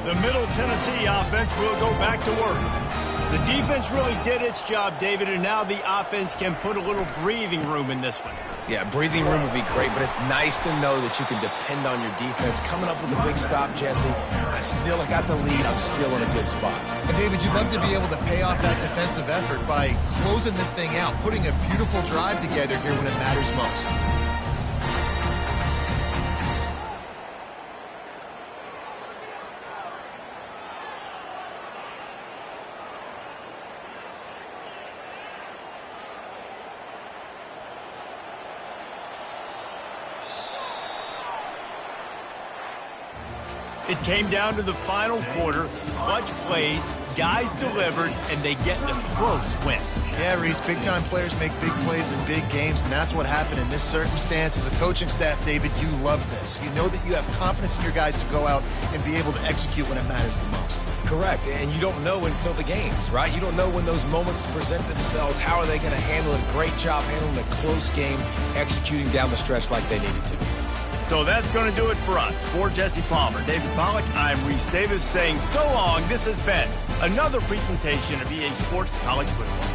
The Middle Tennessee offense will go back to work. The defense really did its job, David, and now the offense can put a little breathing room in this one. Yeah, breathing room would be great, but it's nice to know that you can depend on your defense. Coming up with a big stop, Jesse. I still got the lead. I'm still in a good spot. And David, you'd love to be able to pay off that defensive effort by closing this thing out, putting a beautiful drive together here when it matters most. It came down to the final quarter. Clutch plays, guys delivered, and they get a close win. Yeah, Reese, big-time players make big plays in big games, and that's what happened in this circumstance. As a coaching staff, David, you love this. You know that you have confidence in your guys to go out and be able to execute when it matters the most. Correct, and you don't know until the games, right? You don't know when those moments present themselves. How are they going to handle it? Great job handling a close game, executing down the stretch like they needed to. So that's going to do it for us. For Jesse Palmer, David Pollack, I'm Reese Davis saying so long. This has been another presentation of EA Sports College Football.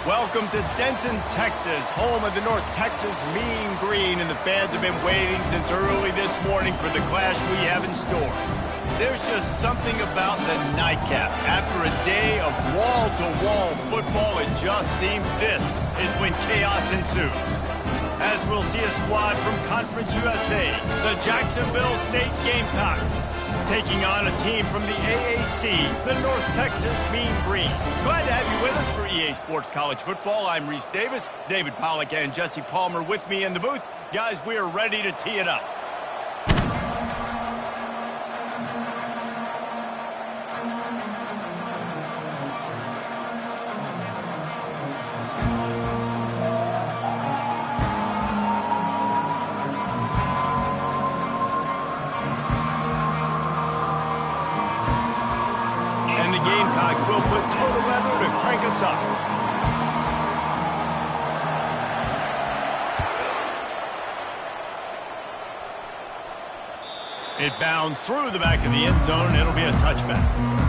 Welcome to Denton, Texas, home of the North Texas Mean Green, and the fans have been waiting since early this morning for the clash we have in store. There's just something about the nightcap. After a day of wall-to-wall football, it just seems this is when chaos ensues. As we'll see a squad from Conference USA, the Jacksonville State Gamecocks, taking on a team from the AAC, the North Texas Mean Green. Glad to have you with us for EA Sports College Football. I'm Reese Davis, David Pollack and Jesse Palmer with me in the booth. Guys, we are ready to tee it up. Will put total weather to crank us up. It bounds through the back of the end zone. It'll be a touchback.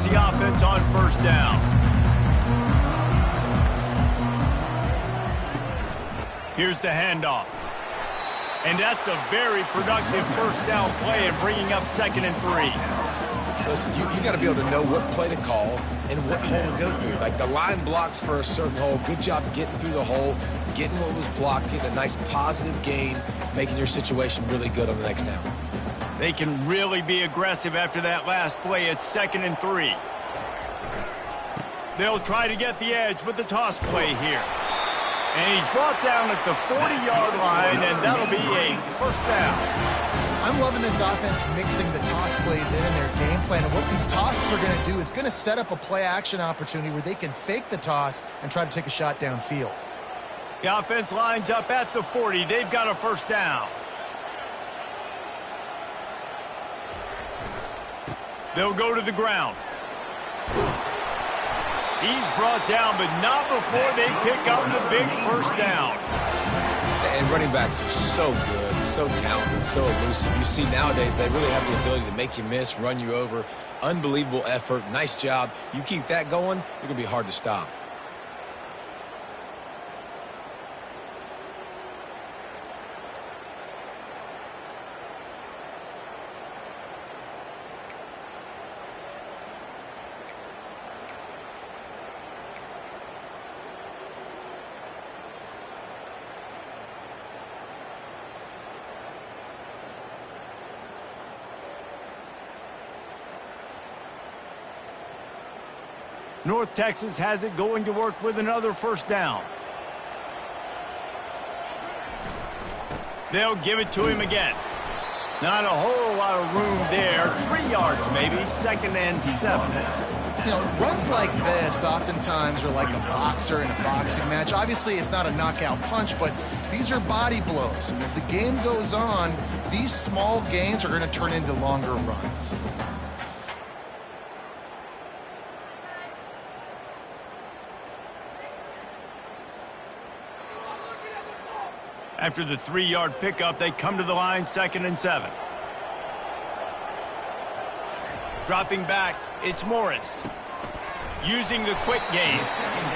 The offense on first down. Here's the handoff. And that's a very productive first down play and bringing up 2nd and 3. Listen, you got to be able to know what play to call and what hole to go through. Like the line blocks for a certain hole. Good job getting through the hole, getting what was blocked, getting a nice positive gain, making your situation really good on the next down. They can really be aggressive after that last play. It's 2nd and 3. They'll try to get the edge with the toss play here. And he's brought down at the 40-yard line, and that'll be a first down. I'm loving this offense mixing the toss plays in their game plan. And what these tosses are going to do is going to set up a play-action opportunity where they can fake the toss and try to take a shot downfield. The offense lines up at the 40. They've got a first down. They'll go to the ground. He's brought down, but not before they pick up the big first down. And running backs are so good, so talented, so elusive. You see nowadays they really have the ability to make you miss, run you over. Unbelievable effort. Nice job. You keep that going, you're going to be hard to stop. North Texas has it going to work with another first down. They'll give it to him again. Not a whole lot of room there. 3 yards maybe, 2nd and 7. You know, runs like this oftentimes are like a boxer in a boxing match. Obviously, it's not a knockout punch, but these are body blows. And as the game goes on, these small gains are going to turn into longer runs. After the 3-yard pickup, they come to the line, 2nd and 7. Dropping back, it's Morris. Using the quick game.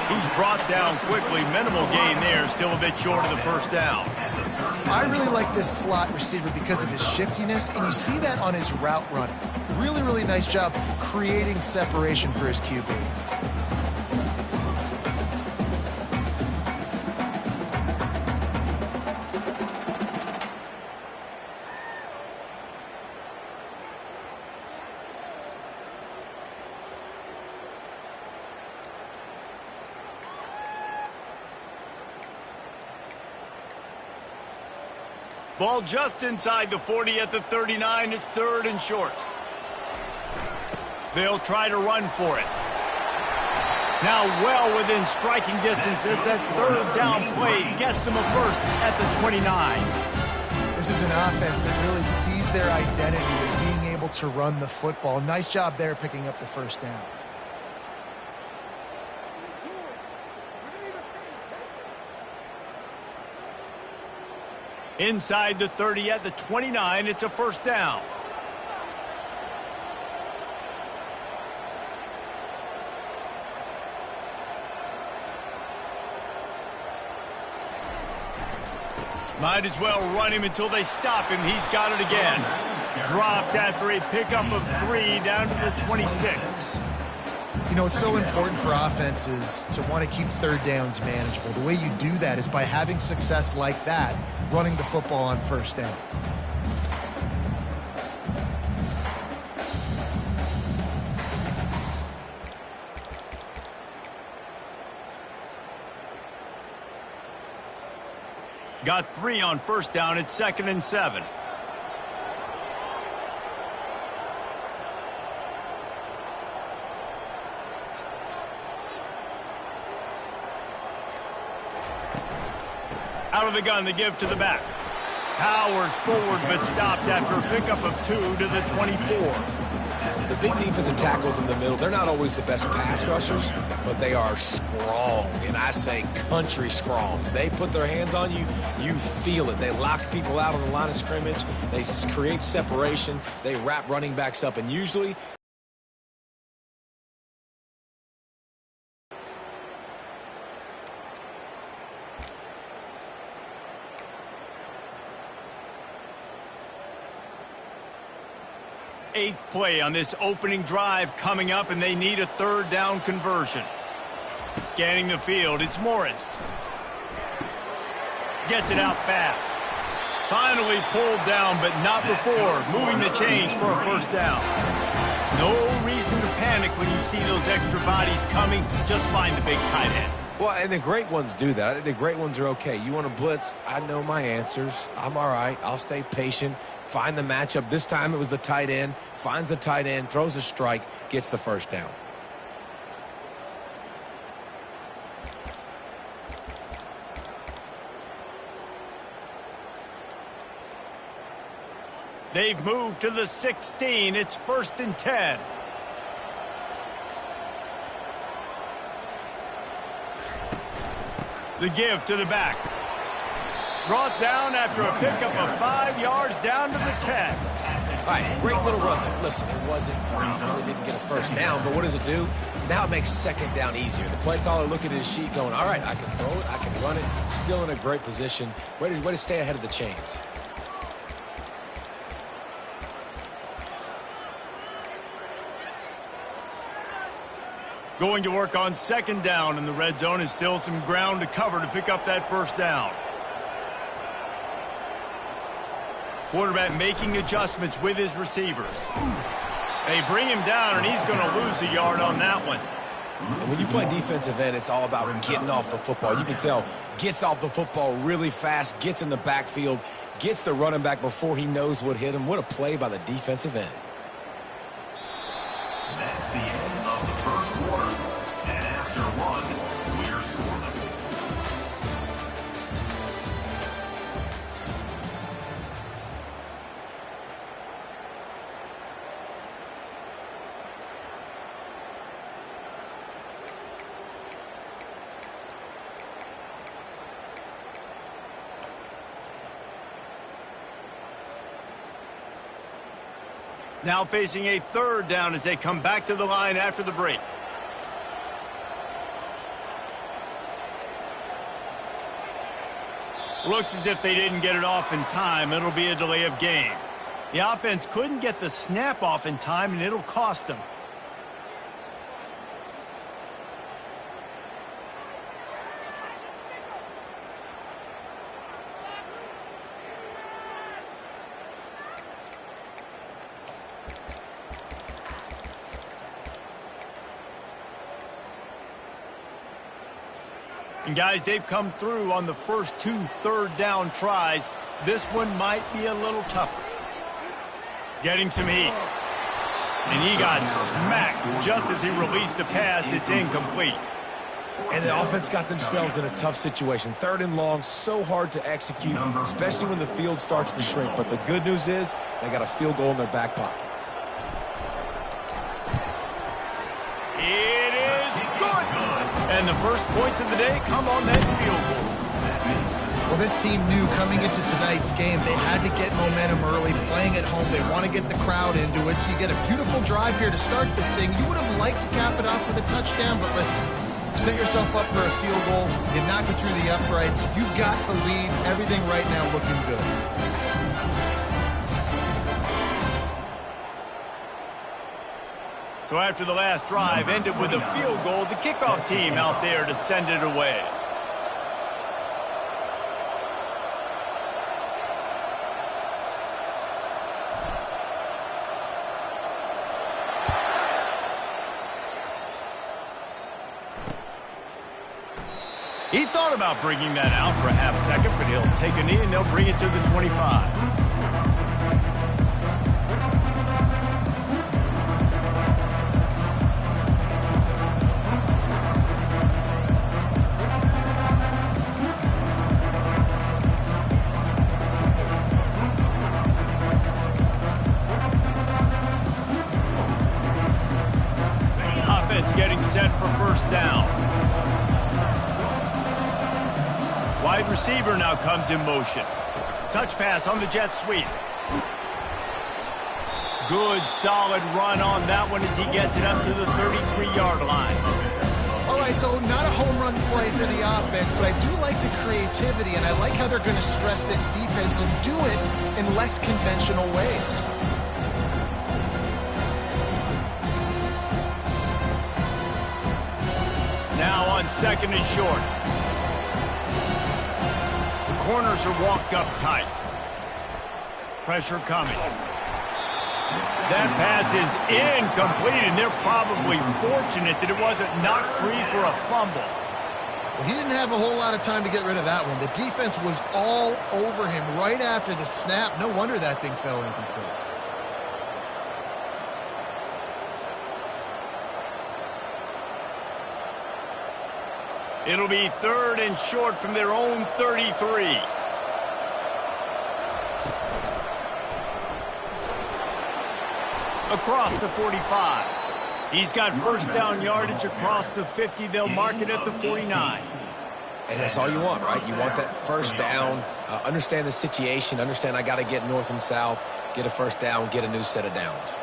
He's brought down quickly. Minimal gain there, still a bit short of the first down. I really like this slot receiver because of his shiftiness, and you see that on his route run. Really, really nice job creating separation for his QB. Ball just inside the 40 at the 39. It's 3rd and short. They'll try to run for it. Now well within striking distance as that 3rd down play gets them a first at the 29. This is an offense that really sees their identity as being able to run the football. Nice job there picking up the first down. Inside the 30 at the 29, it's a first down. Might as well run him until they stop him. He's got it again. Dropped after a pickup of 3 down to the 26. You know, it's so important for offenses to want to keep 3rd downs manageable. The way you do that is by having success like that, running the football on 1st down. Got 3 on 1st down. It's 2nd and 7. Out of the gun, the give to the back. Powers forward, but stopped after a pickup of 2 to the 24. The big defensive tackles in the middle, they're not always the best pass rushers, but they are strong, and I say country strong. They put their hands on you, you feel it. They lock people out on the line of scrimmage. They create separation. They wrap running backs up, and usually Eighth play on this opening drive coming up, and they need a 3rd down conversion. Scanning the field, it's Morris. Gets it out fast. Finally pulled down, but not before moving the chains for a 1st down. No reason to panic when you see those extra bodies coming. Just find the big tight end. Well, and the great ones do that. I think the great ones are okay. You want to blitz? I know my answers. I'm all right. I'll stay patient. Find the matchup. This time it was the tight end. Finds the tight end, throws a strike, gets the 1st down. They've moved to the 16. It's 1st and 10. The give to the back. Brought down after a pickup of 5 yards down to the 10. All right, great little run there. Listen, it wasn't phenomenal. They didn't get a 1st down, but what does it do? Now it makes 2nd down easier. The play caller looking at his sheet going, all right, I can throw it, I can run it, still in a great position. Way to stay ahead of the chains. Going to work on 2nd down in the red zone, and still some ground to cover to pick up that 1st down. Quarterback making adjustments with his receivers. They bring him down, and he's going to lose a yard on that one. And when you play defensive end, it's all about getting off the football. You can tell, gets off the football really fast, gets in the backfield, gets the running back before he knows what hit him. What a play by the defensive end. That's the end of the 1st quarter. And after 1, we're scoreless. Now facing a 3rd down as they come back to the line after the break. Looks as if they didn't get it off in time. It'll be a delay of game. The offense couldn't get the snap off in time, and it'll cost them. And guys, they've come through on the first 2 3rd down tries. this one might be a little tougher. Getting some heat. And he got smacked just as he released the pass. It's incomplete. And the offense got themselves in a tough situation. 3rd and long, so hard to execute, especially when the field starts to shrink. But the good news is they got a field goal in their back pocket. It is good. And the first points of the day come on that field goal. Well, this team knew coming into tonight's game they had to get momentum early, playing at home. They want to get the crowd into it, so you get a beautiful drive here to start this thing. You would have liked to cap it off with a touchdown, but listen, you set yourself up for a field goal. You knock it through the uprights. You got the lead. Everything right now looking good. So after the last drive ended with a field goal, the kickoff team out there to send it away. He thought about bringing that out for a half second, but he'll take a knee and they'll bring it to the 25. Offense getting set for first down. Wide receiver now comes in motion. Touch pass on the jet sweep. Good, solid run on that one as he gets it up to the 33-yard line. All right, so not a home run play for the offense, but I do like the creativity, and I like how they're going to stress this defense and do it in less conventional ways. Now on 2nd and short. Corners are walked up tight. Pressure coming. That pass is incomplete, and they're probably fortunate that it wasn't knocked free for a fumble. Well, he didn't have a whole lot of time to get rid of that one. The defense was all over him right after the snap. No wonder that thing fell incomplete. It'll be 3rd and short from their own 33. Across the 45. He's got first down yardage across the 50. They'll mark it at the 49. And that's all you want, right? You want that first down, understand the situation, understand I got to get north and south, get a first down, get a new set of downs.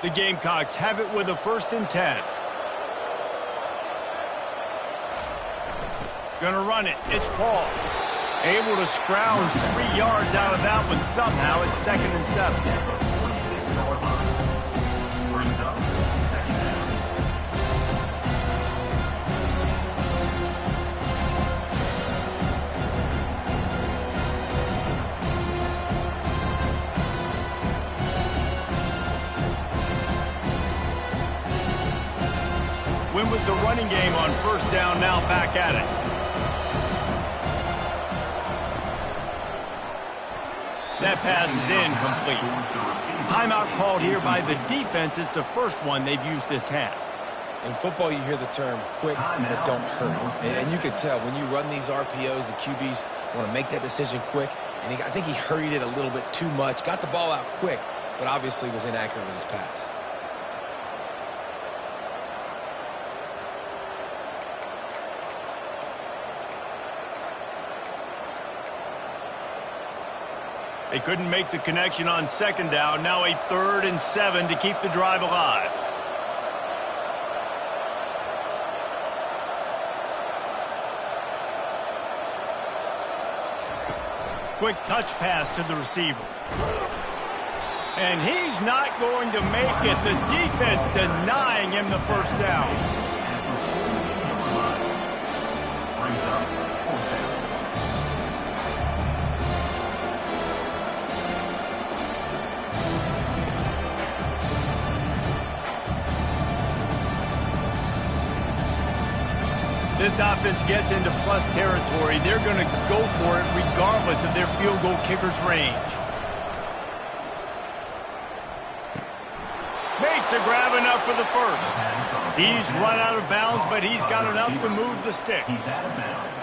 The Gamecocks have it with a 1st and 10. Gonna run it. It's Paul. Able to scrounge 3 yards out of that one somehow. It's 2nd and 7. Win with the running game on first down, now back at it. That pass is incomplete. Timeout called here by the defense. It's the first one they've used this half. In football, you hear the term quick but don't hurry. And you can tell when you run these RPOs, the QBs want to make that decision quick. And I think he hurried it a little bit too much. Got the ball out quick, but obviously was inaccurate with his pass. They couldn't make the connection on second down. Now a 3rd and 7 to keep the drive alive. Quick touch pass to the receiver. And he's not going to make it. The defense denying him the first down. Brings up 4th down. This offense gets into plus territory. They're going to go for it regardless of their field goal kicker's range. Makes a grab enough for the first. He's run out of bounds, but he's got enough to move the sticks.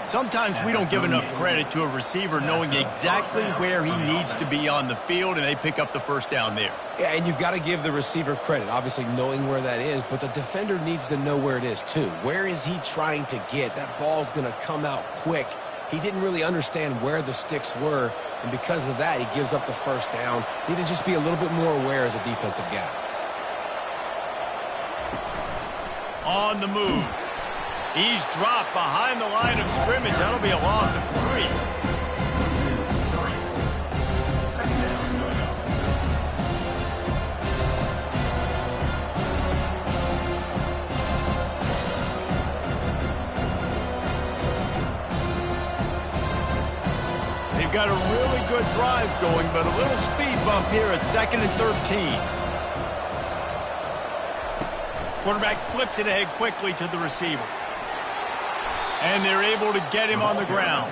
Sometimes we don't give enough credit to a receiver knowing exactly where he needs to be on the field, and they pick up the first down there. Yeah, and you've got to give the receiver credit, obviously knowing where that is, but the defender needs to know where it is too. Where is he trying to get? That ball's going to come out quick. He didn't really understand where the sticks were, and because of that, he gives up the first down. Need to just be a little bit more aware as a defensive guy. On the move. He's dropped behind the line of scrimmage. That'll be a loss of 3. They've got a really good drive going, but a little speed bump here at 2nd and 13. Quarterback flips it ahead quickly to the receiver. And they're able to get him on the ground.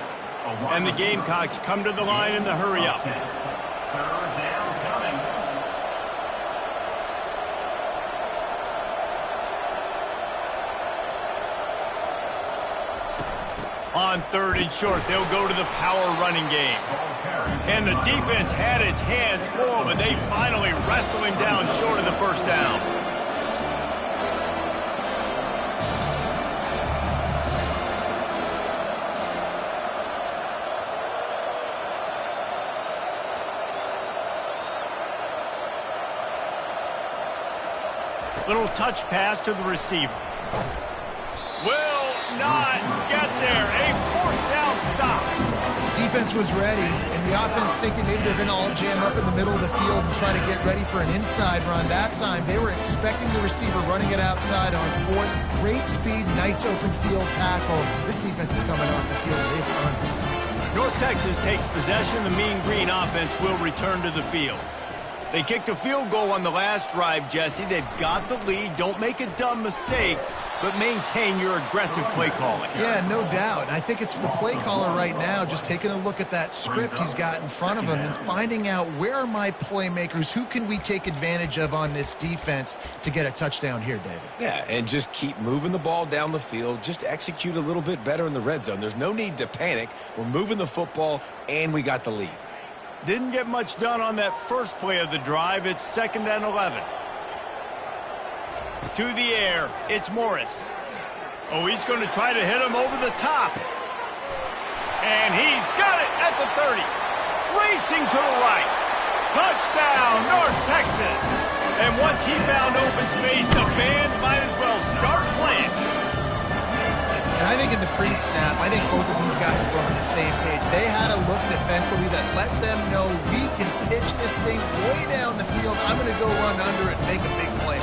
And the Gamecocks come to the line in the hurry-up. 3rd down coming. On 3rd and short, they'll go to the power running game. And the defense had its hands full, but they finally wrestle him down short of the first down. Little touch pass to the receiver. Will not get there. A 4th down stop. Defense was ready, and the offense thinking maybe they're going to all jam up in the middle of the field and try to get ready for an inside run. That time, they were expecting the receiver running it outside on 4th. Great speed, nice open field tackle. This defense is coming off the field. They've run. North Texas takes possession. The Mean Green offense will return to the field. They kicked a field goal on the last drive, Jesse. They've got the lead. Don't make a dumb mistake, but maintain your aggressive play calling. Yeah, no doubt. I think it's for the play caller right now, just taking a look at that script he's got in front of him and finding out where are my playmakers, who can we take advantage of on this defense to get a touchdown here, David. Yeah, and just keep moving the ball down the field. Just execute a little bit better in the red zone. There's no need to panic. We're moving the football, and we got the lead. Didn't get much done on that first play of the drive. It's 2nd and 11. To the air, it's Morris. Oh, he's going to try to hit him over the top. And he's got it at the 30. Racing to the right. Touchdown, North Texas. And once he found open space, the band might as well start playing. And I think in the pre-snap, I think both of these guys were on the same page. They had a look defensively that let them know we can pitch this thing way down the field. I'm going to go run under it and make a big play.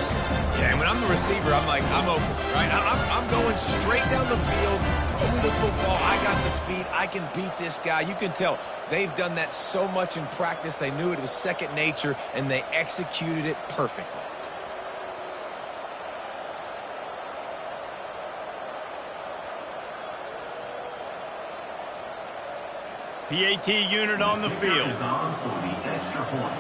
Yeah, and when I'm the receiver, I'm like, I'm open, right? I'm going straight down the field, throw me the football. I got the speed. I can beat this guy. You can tell they've done that so much in practice. They knew it was second nature, and they executed it perfectly. PAT unit on the field. Is on for the extra point.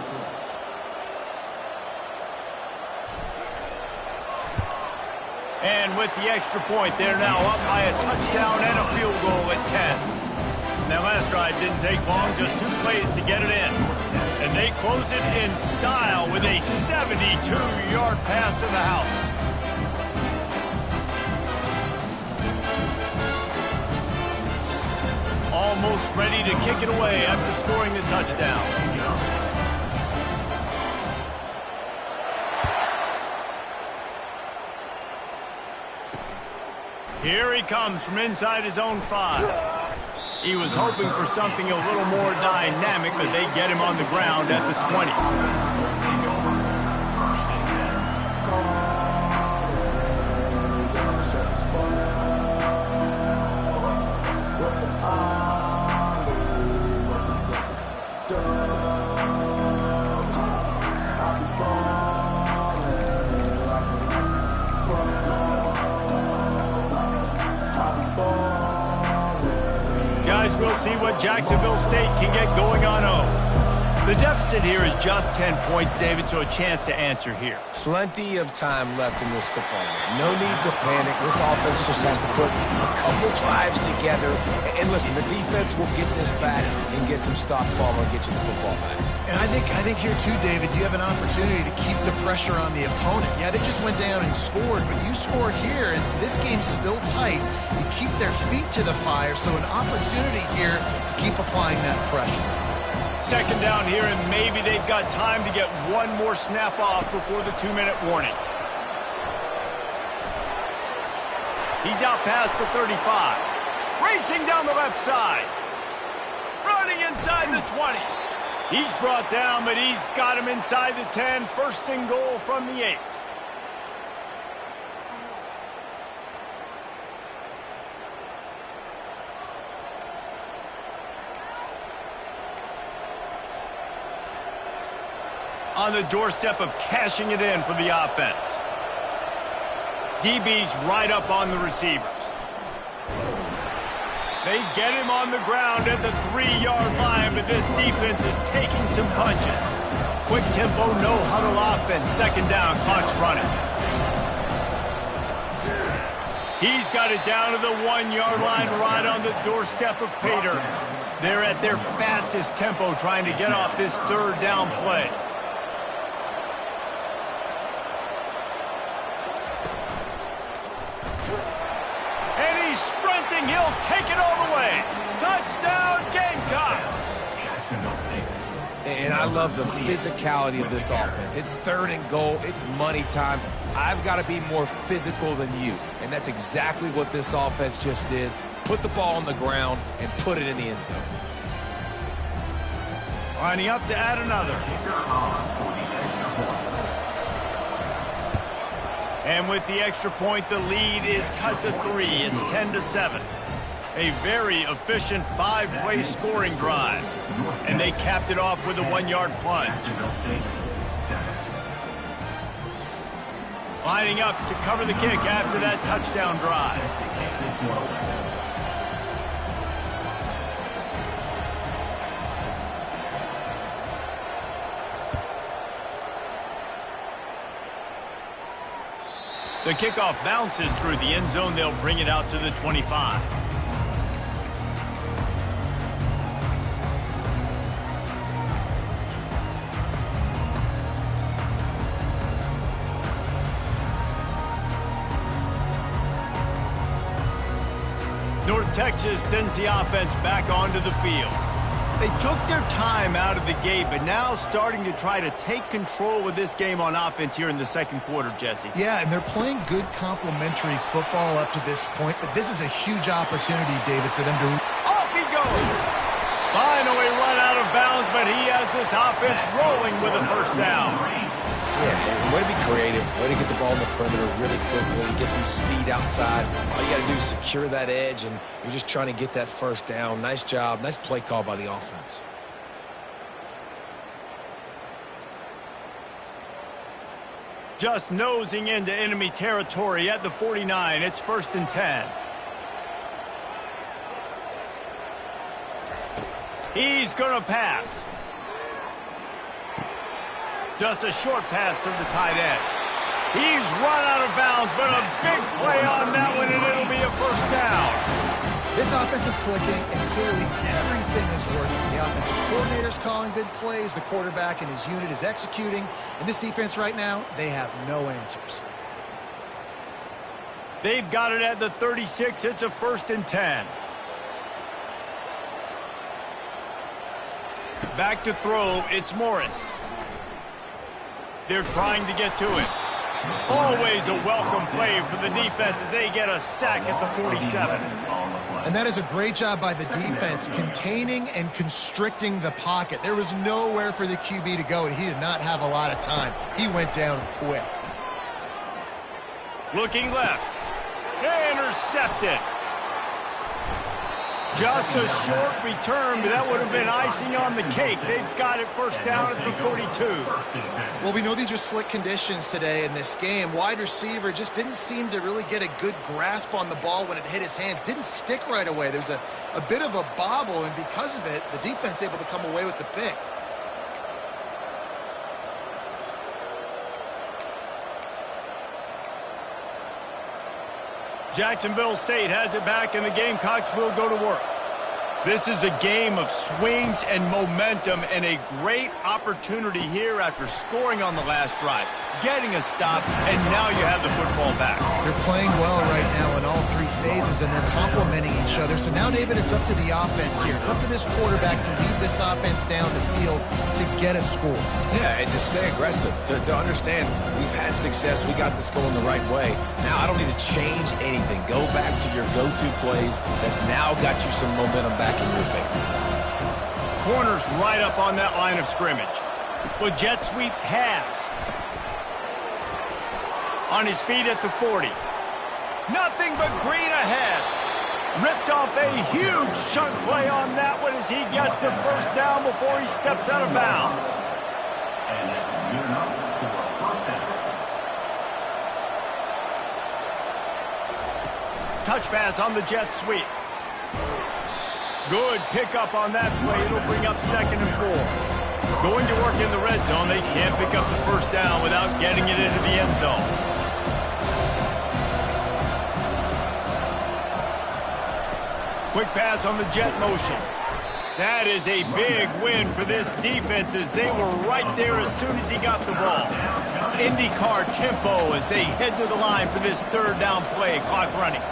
And with the extra point, they're now up by a touchdown and a field goal at 10. That last drive didn't take long, just 2 plays to get it in. And they close it in style with a 72-yard pass to the house. Almost ready to kick it away after scoring the touchdown. Here he comes from inside his own 5. He was hoping for something a little more dynamic, but they get him on the ground at the 20. Guys, we'll see what Jacksonville State can get going on home. The deficit here is just 10 points, David, so a chance to answer here. Plenty of time left in this football game. No need to panic. This offense just has to put a couple drives together. And listen, the defense will get this back and get some stop ball and get you the football back. And I think here too, David, you have an opportunity to keep the pressure on the opponent. Yeah, they just went down and scored, but you score here, and this game's still tight. You keep their feet to the fire, so an opportunity here to keep applying that pressure. Second down here, and maybe they've got time to get one more snap off before the 2-minute warning. He's out past the 35. Racing down the left side. Running inside the 20. He's brought down, but he's got him inside the 10. First and goal from the 8. On the doorstep of cashing it in for the offense. DB's right up on the receivers. They get him on the ground at the 3-yard line, but this defense is taking some punches. Quick tempo, no huddle offense. Second down, clock's running. He's got it down to the 1-yard line right on the doorstep of Pater. They're at their fastest tempo trying to get off this third down play. He'll take it all the way. Touchdown, Gamecocks. And I love the physicality of this offense. It's third and goal. It's money time. I've got to be more physical than you. And that's exactly what this offense just did. Put the ball on the ground and put it in the end zone. Lining up to add another. And with the extra point, the lead is cut to 3. It's 10-7. A very efficient 5-play scoring drive. And they capped it off with a 1-yard plunge. Lining up to cover the kick after that touchdown drive. The kickoff bounces through the end zone. They'll bring it out to the 25. North Texas sends the offense back onto the field. They took their time out of the gate, but now starting to try to take control of this game on offense here in the second quarter, Jesse. Yeah, and they're playing good complementary football up to this point, but this is a huge opportunity, David, for them to... Off he goes! Finally run out of bounds, but he has this offense rolling with a first down. Yeah, way to be creative, way to get the ball in the perimeter really quickly, get some speed outside. All you got to do is secure that edge, and you're just trying to get that first down. Nice job, nice play call by the offense. Just nosing into enemy territory at the 49. It's 1st and 10. He's going to pass. Just a short pass to the tight end. He's run out of bounds, but a big play on that one, and it'll be a first down. This offense is clicking, and clearly everything is working. The offensive coordinator's calling good plays. The quarterback and his unit is executing. And this defense right now, they have no answers. They've got it at the 36. It's a 1st and 10. Back to throw. It's Morris. They're trying to get to it. Always a welcome play for the defense as they get a sack at the 47. And that is a great job by the defense, containing and constricting the pocket. There was nowhere for the QB to go, and he did not have a lot of time. He went down quick. Looking left. Intercepted. Just a short return, but that would have been icing on the cake. They've got it first down at the 42. Well, we know these are slick conditions today in this game. Wide receiver just didn't seem to really get a good grasp on the ball when it hit his hands. Didn't stick right away. There's a bit of a bobble, and because of it, the defense able to come away with the pick. Jacksonville State has it back, and the Gamecocks will go to work. This is a game of swings and momentum, and a great opportunity here after scoring on the last drive, getting a stop, and now you have the football back. They're playing well right now in all three phases, and they're complementing each other. So now, David, it's up to the offense here. It's up to this quarterback to lead this offense down the field to get a score. Yeah, and to stay aggressive, to understand we've had success, we got this going the right way. Now I don't need to change anything. Go back to your go-to plays. That's now got you some momentum back in your favor. Corners right up on that line of scrimmage. With jet sweep pass. On his feet at the 40. Nothing but green ahead. Ripped off a huge chunk play on that one as he gets the first down before he steps out of bounds. And that's good enough for a first down. Touch pass on the jet sweep. Good pickup on that play. It'll bring up 2nd and 4. Going to work in the red zone. They can't pick up the first down without getting it into the end zone. Quick pass on the jet motion. That is a big win for this defense as they were right there as soon as he got the ball. IndyCar tempo as they head to the line for this 3rd down play. Clock running.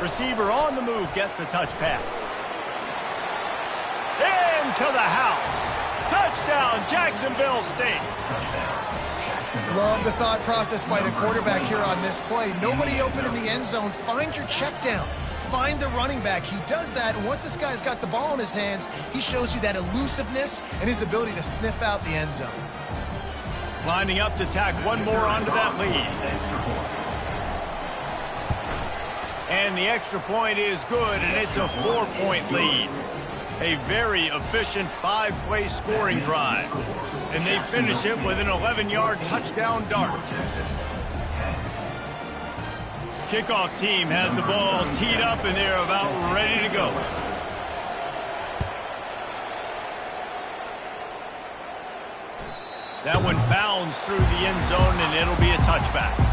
Receiver on the move gets the touch pass. Into the house. Touchdown, Jacksonville State. Love the thought process by the quarterback here on this play. Nobody open in the end zone. Find your check down. Find the running back. He does that, and once this guy's got the ball in his hands, he shows you that elusiveness and his ability to sniff out the end zone. Lining up to tack one more onto that lead. And the extra point is good, and it's a 4-point lead. A very efficient 5-play scoring drive. And they finish it with an 11-yard touchdown dart. Kickoff team has the ball teed up, and they're about ready to go. That one bounds through the end zone, and it'll be a touchback.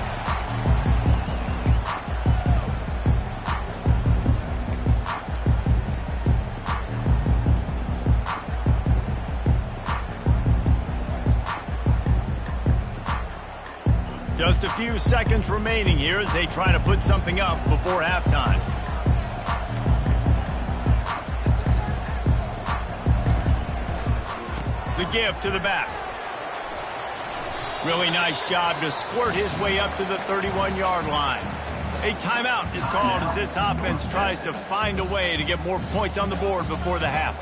Just a few seconds remaining here as they try to put something up before halftime. The give to the back. Really nice job to squirt his way up to the 31-yard line. A timeout is called as this offense tries to find a way to get more points on the board before the half.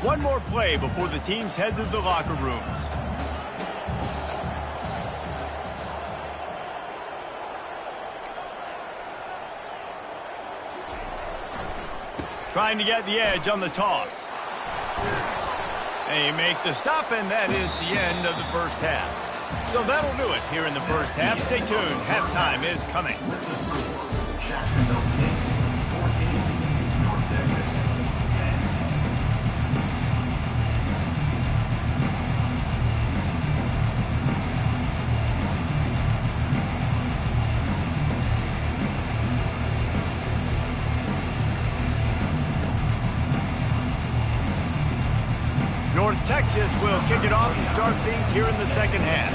One more play before the teams head to the locker rooms. Trying to get the edge on the toss. They make the stop, and that is the end of the first half. So that'll do it here in the first half. Stay tuned. Halftime is coming. Jacksonville State 14, North Texas 10. North Texas will kick it off to start things here in the second half.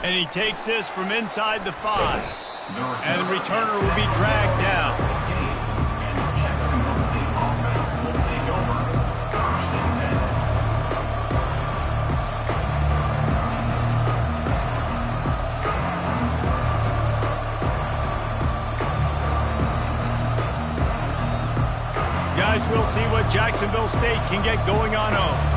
And he takes this from inside the 5. And the returner will be dragged down. Guys, we'll see what Jacksonville State can get going on home.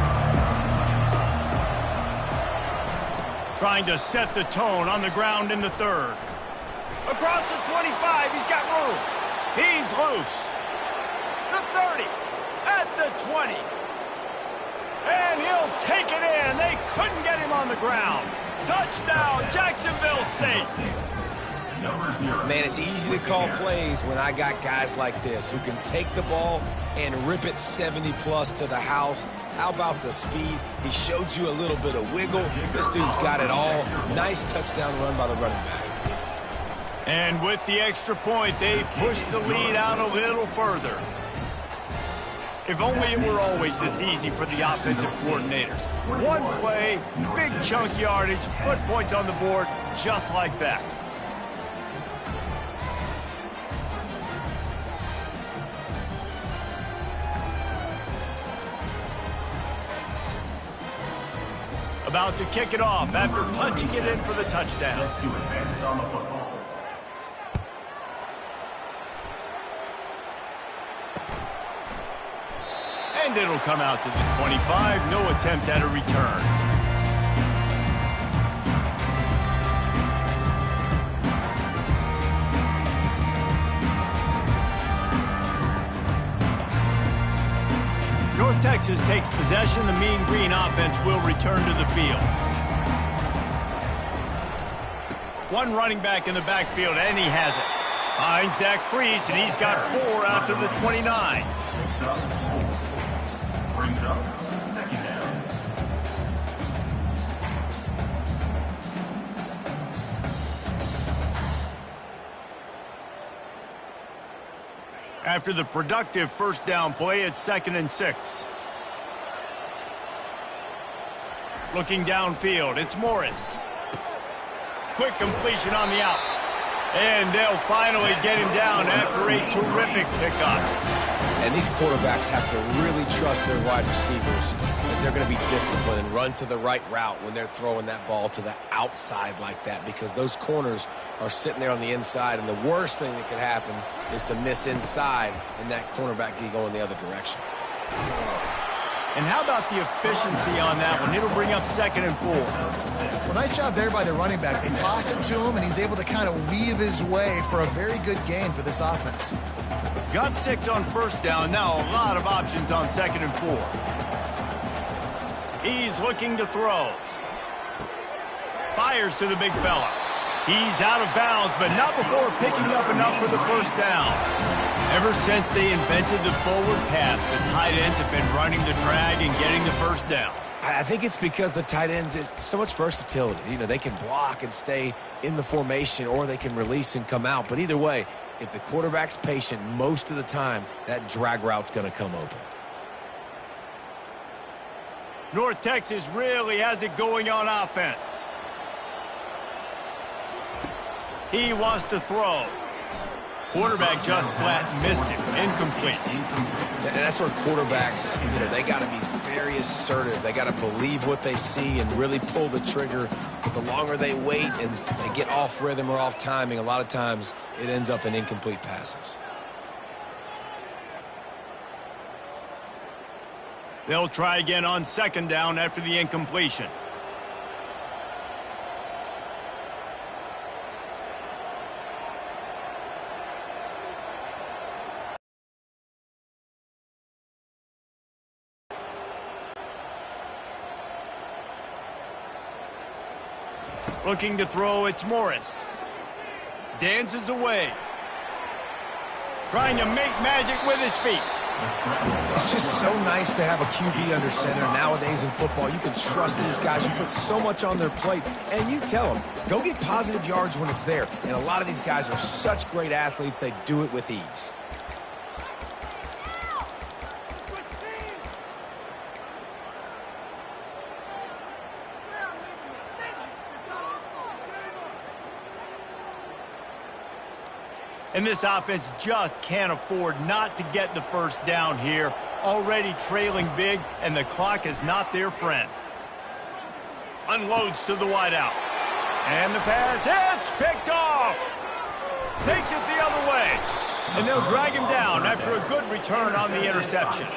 Trying to set the tone on the ground in the 3rd. Across the 25, he's got room. He's loose. The 30, at the 20. And he'll take it in. They couldn't get him on the ground. Touchdown, Jacksonville State. Man, it's easy to call plays when I got guys like this who can take the ball and rip it 70-plus to the house. How about the speed? He showed you a little bit of wiggle. This dude's got it all. Nice touchdown run by the running back. And with the extra point, they pushed the lead out a little further. If only it were always this easy for the offensive coordinators. One play, big chunk yardage, put points on the board just like that. About to kick it off after punching it in for the touchdown. Set to advance on the football. And it'll come out to the 25. No attempt at a return. North Texas takes possession. The Mean Green offense will return to the field. One running back in the backfield, and he has it. Finds that crease, and he's got 4 out to the 29. Brings up second down. After the productive first down play, it's 2nd and 6. Looking downfield, it's Morris. Quick completion on the out. And they'll finally get him down after a terrific pickup. And these quarterbacks have to really trust their wide receivers that they're going to be disciplined and run to the right route when they're throwing that ball to the outside like that, because those corners are sitting there on the inside, and the worst thing that could happen is to miss inside and that cornerback go in the other direction. And how about the efficiency on that one? It'll bring up 2nd and 4. Well, nice job there by the running back. They toss it to him, and he's able to kind of weave his way for a very good gain for this offense. Got 6 on first down. Now a lot of options on 2nd and 4. He's looking to throw. Fires to the big fella. He's out of bounds, but not before picking up enough for the first down. Ever since they invented the forward pass, the tight ends have been running the drag and getting the first downs. I think it's because the tight ends is so much versatility. You know, they can block and stay in the formation, or they can release and come out. But either way, if the quarterback's patient most of the time, that drag route's going to come open. North Texas really has it going on offense. He wants to throw. Quarterback just flat missed it. Incomplete. And that's where quarterbacks, you know, they got to be very assertive. They got to believe what they see and really pull the trigger. But the longer they wait and they get off rhythm or off timing, a lot of times it ends up in incomplete passes. They'll try again on 2nd down after the incompletion. Looking to throw, it's Morris. Dances away. Trying to make magic with his feet. It's just so nice to have a QB under center. Nowadays in football, you can trust these guys. You put so much on their plate, and you tell them, go get positive yards when it's there. And a lot of these guys are such great athletes, they do it with ease. And this offense just can't afford not to get the first down here. Already trailing big, and the clock is not their friend. Unloads to the wideout. And the pass hits, picked off. Takes it the other way. And they'll drag him down after a good return on the interception.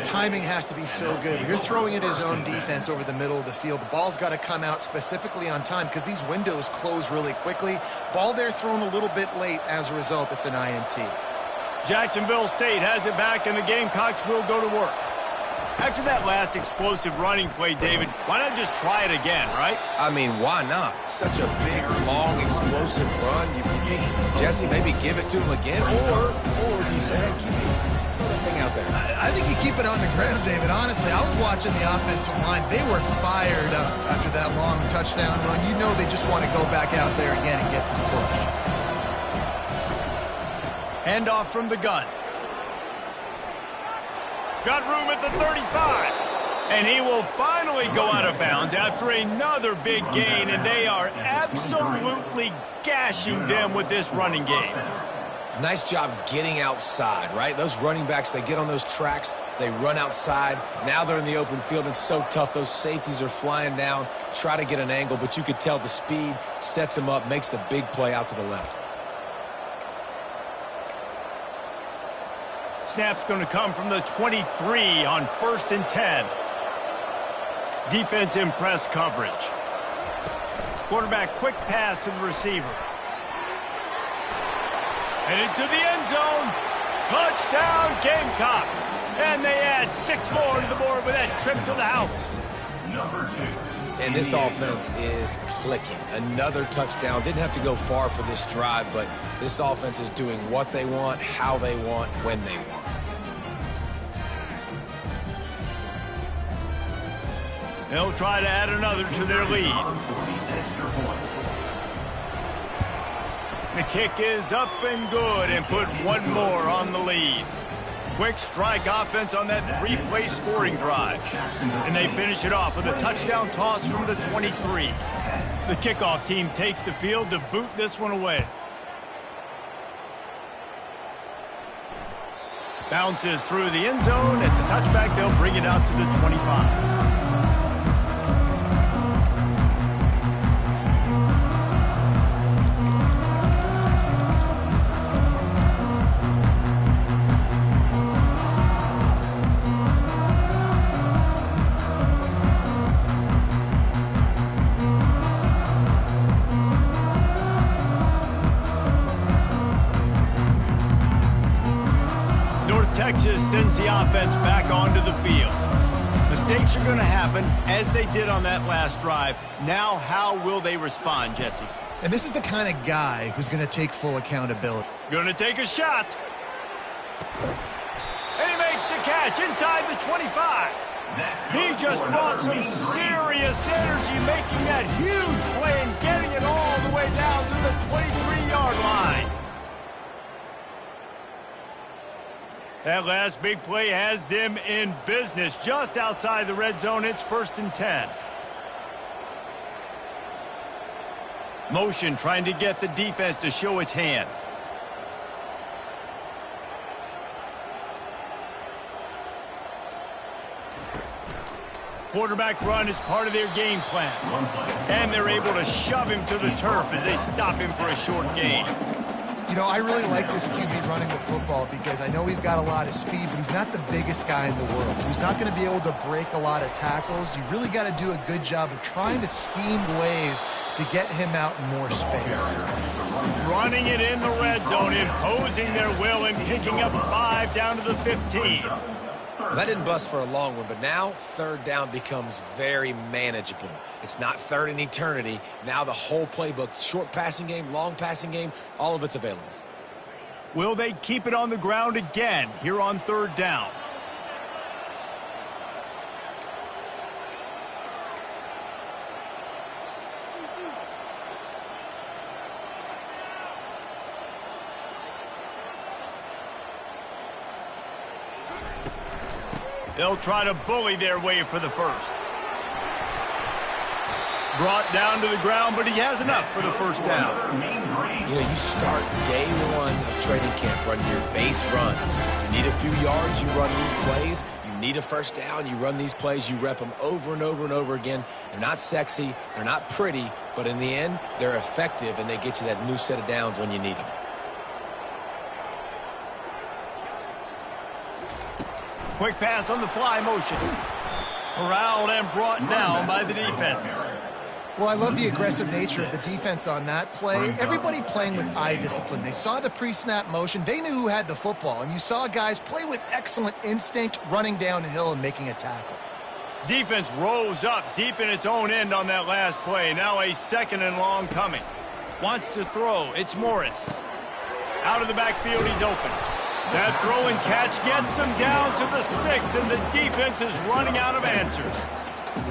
Timing has to be so good. When you're throwing at his own defense over the middle of the field, the ball's got to come out specifically on time because these windows close really quickly. Ball there thrown a little bit late. As a result, it's an INT. Jacksonville State has it back, and the Gamecocks will go to work. After that last explosive running play, David, why not just try it again, right? I mean, why not? Such a big, long, explosive run. You think, Jesse, maybe give it to him again? Or do you say, hey, keep that thing out there? I think you keep it on the ground, David. Honestly, I was watching the offensive line. They were fired up after that long touchdown run. You know they just want to go back out there again and get some push. Handoff from the gun. Got room at the 35. And he will finally go out of bounds after another big gain, and they are absolutely gashing them with this running game. Nice job getting outside, right? Those running backs, they get on those tracks, they run outside. Now they're in the open field. It's so tough. Those safeties are flying down, try to get an angle, but you could tell the speed sets them up, makes the big play out to the left. Snap's going to come from the 23 on 1st and 10. Defense in press coverage. Quarterback quick pass to the receiver. And into the end zone. Touchdown Gamecocks. And they add 6 more to the board with that trip to the house. Number 2. And this offense is clicking. Another touchdown. Didn't have to go far for this drive, but this offense is doing what they want, how they want, when they want. They'll try to add another to their lead. The kick is up and good and put one more on the lead. Quick strike offense on that replay scoring drive. And they finish it off with a touchdown toss from the 23. The kickoff team takes the field to boot this one away. Bounces through the end zone. It's a touchback. They'll bring it out to the 25. Texas sends the offense back onto the field. Mistakes are going to happen, as they did on that last drive. Now, how will they respond, Jesse? And this is the kind of guy who's going to take full accountability. Going to take a shot. And he makes the catch inside the 25. He just brought some serious energy, making that huge play and getting it all the way down to the 23-yard line. That last big play has them in business. Just outside the red zone, it's 1st and 10. Motion trying to get the defense to show its hand. Quarterback run is part of their game plan. And they're able to shove him to the turf as they stop him for a short gain. You know, I really like this QB running the football because I know he's got a lot of speed, but he's not the biggest guy in the world. So he's not going to be able to break a lot of tackles. You really got to do a good job of trying to scheme ways to get him out in more space. Running it in the red zone, imposing their will and picking up 5 down to the 15. That didn't bust for a long one, but now 3rd down becomes very manageable. It's not 3rd in eternity. Now the whole playbook, short passing game, long passing game, all of it's available. Will they keep it on the ground again here on 3rd down? They'll try to bully their way for the first. Brought down to the ground, but he has enough for the first down. You know, you start day one of training camp running your base runs. You need a few yards, you run these plays. You need a first down, you run these plays. You rep them over and over and over again. They're not sexy, they're not pretty, but in the end, they're effective, and they get you that new set of downs when you need them. Quick pass on the fly motion. Corralled and brought down by the defense. Well, I love the aggressive nature of the defense on that play. Everybody playing with eye discipline. They saw the pre-snap motion. They knew who had the football. And you saw guys play with excellent instinct, running downhill and making a tackle. Defense rose up deep in its own end on that last play. Now a 2nd and long coming. Wants to throw. It's Morris. Out of the backfield, he's open. That throw and catch gets him down to the 6, and the defense is running out of answers.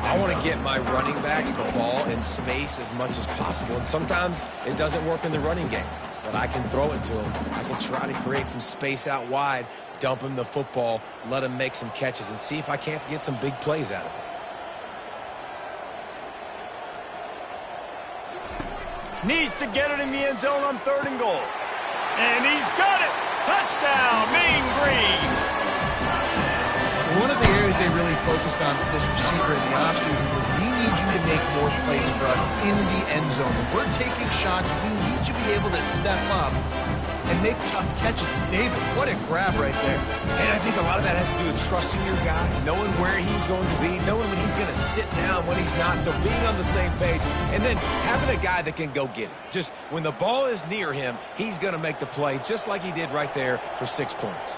I want to get my running backs the ball in space as much as possible, and sometimes it doesn't work in the running game, but I can throw it to them. I can try to create some space out wide, dump him the football, let him make some catches, and see if I can't get some big plays out of it. Needs to get it in the end zone on 3rd and goal. And he's got it! Touchdown, Mean Green! One of the areas they really focused on for this receiver in the offseason was we need you to make more plays for us in the end zone. When we're taking shots, we need you to be able to step up and make tough catches. David, what a grab right there. And I think a lot of that has to do with trusting your guy, knowing where he's going to be, knowing when he's going to sit down, when he's not, so being on the same page, and then having a guy that can go get it. Just when the ball is near him, he's going to make the play, just like he did right there for 6 points.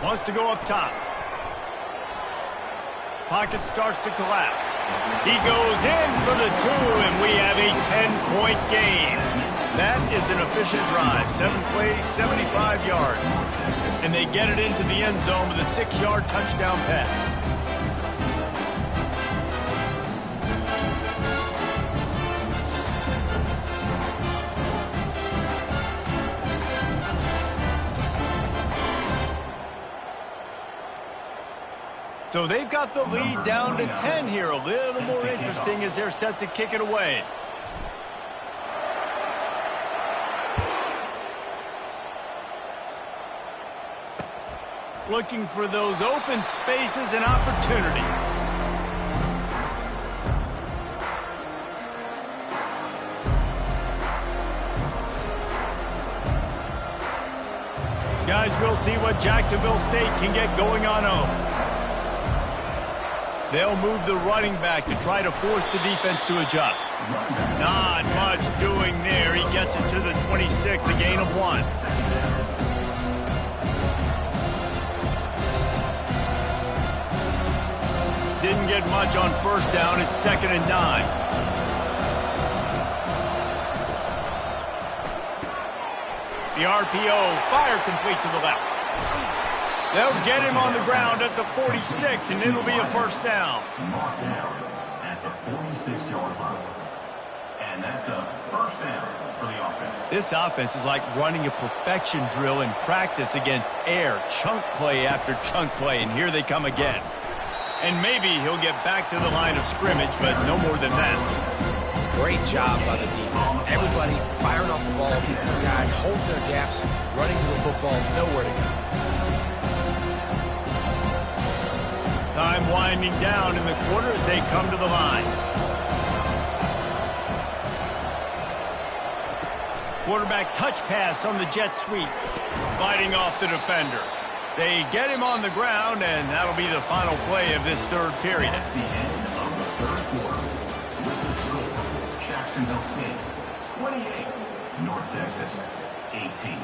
Wants to go up top. Pocket starts to collapse. He goes in for the 2, and we have a 10-point game. That is an efficient drive. 7 plays, 75 yards. And they get it into the end zone with a 6-yard touchdown pass. So they've got the lead down to 10 here. A little more interesting as they're set to kick it away. Looking for those open spaces and opportunity. Guys, we'll see what Jacksonville State can get going on home. They'll move the running back to try to force the defense to adjust. Not much doing there. He gets it to the 26, a gain of 1. Didn't get much on 1st down. It's 2nd and 9. The RPO, fire complete to the left. They'll get him on the ground at the 46, and it'll be a 1st down. Marked down at the 46-yard line. And that's a 1st down for the offense. This offense is like running a perfection drill in practice against air. Chunk play after chunk play, and here they come again. And maybe he'll get back to the line of scrimmage, but no more than that. Great job by the defense. Everybody firing off the ball, hitting the guys, holding their gaps, running to the football, nowhere to go. Time winding down in the quarter as they come to the line. Quarterback touch pass on the jet sweep. Fighting off the defender. They get him on the ground, and that'll be the final play of this 3rd period. At the end of the 3rd quarter, with the score, Jacksonville State 28, North Texas 18.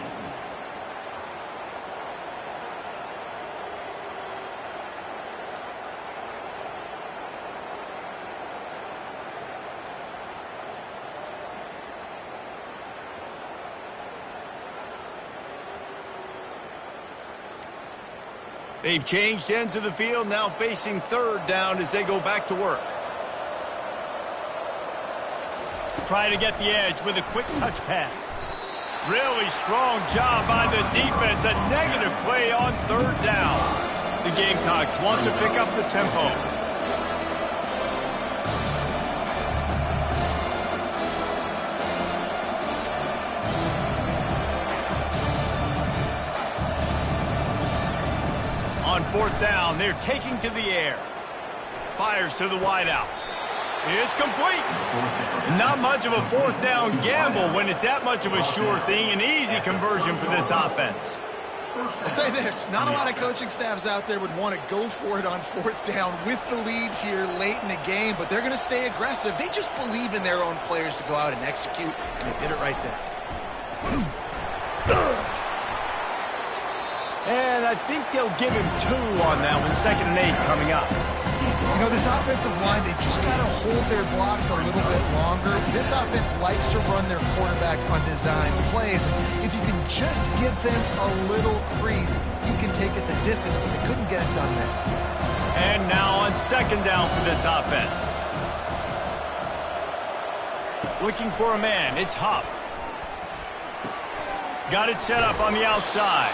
They've changed ends of the field, now facing 3rd down as they go back to work. Try to get the edge with a quick touch pass. Really strong job by the defense. A negative play on third down. The Gamecocks want to pick up the tempo. On fourth down, they're taking to the air. Fires to the wideout. It's complete. Not much of a fourth down gamble when it's that much of a sure thing. An easy conversion for this offense. I'll say this, not a lot of coaching staffs out there would want to go for it on fourth down with the lead here late in the game, but they're going to stay aggressive. They just believe in their own players to go out and execute, and they did it right there. And I think they'll give him 2 on that one. 2nd and 8 coming up. You know, this offensive line, they just got to hold their blocks a little bit longer. This offense likes to run their quarterback on design plays. If you can just give them a little crease, you can take it the distance, but they couldn't get it done there. And now on 2nd down for this offense. Looking for a man, it's Huff. Got it set up on the outside.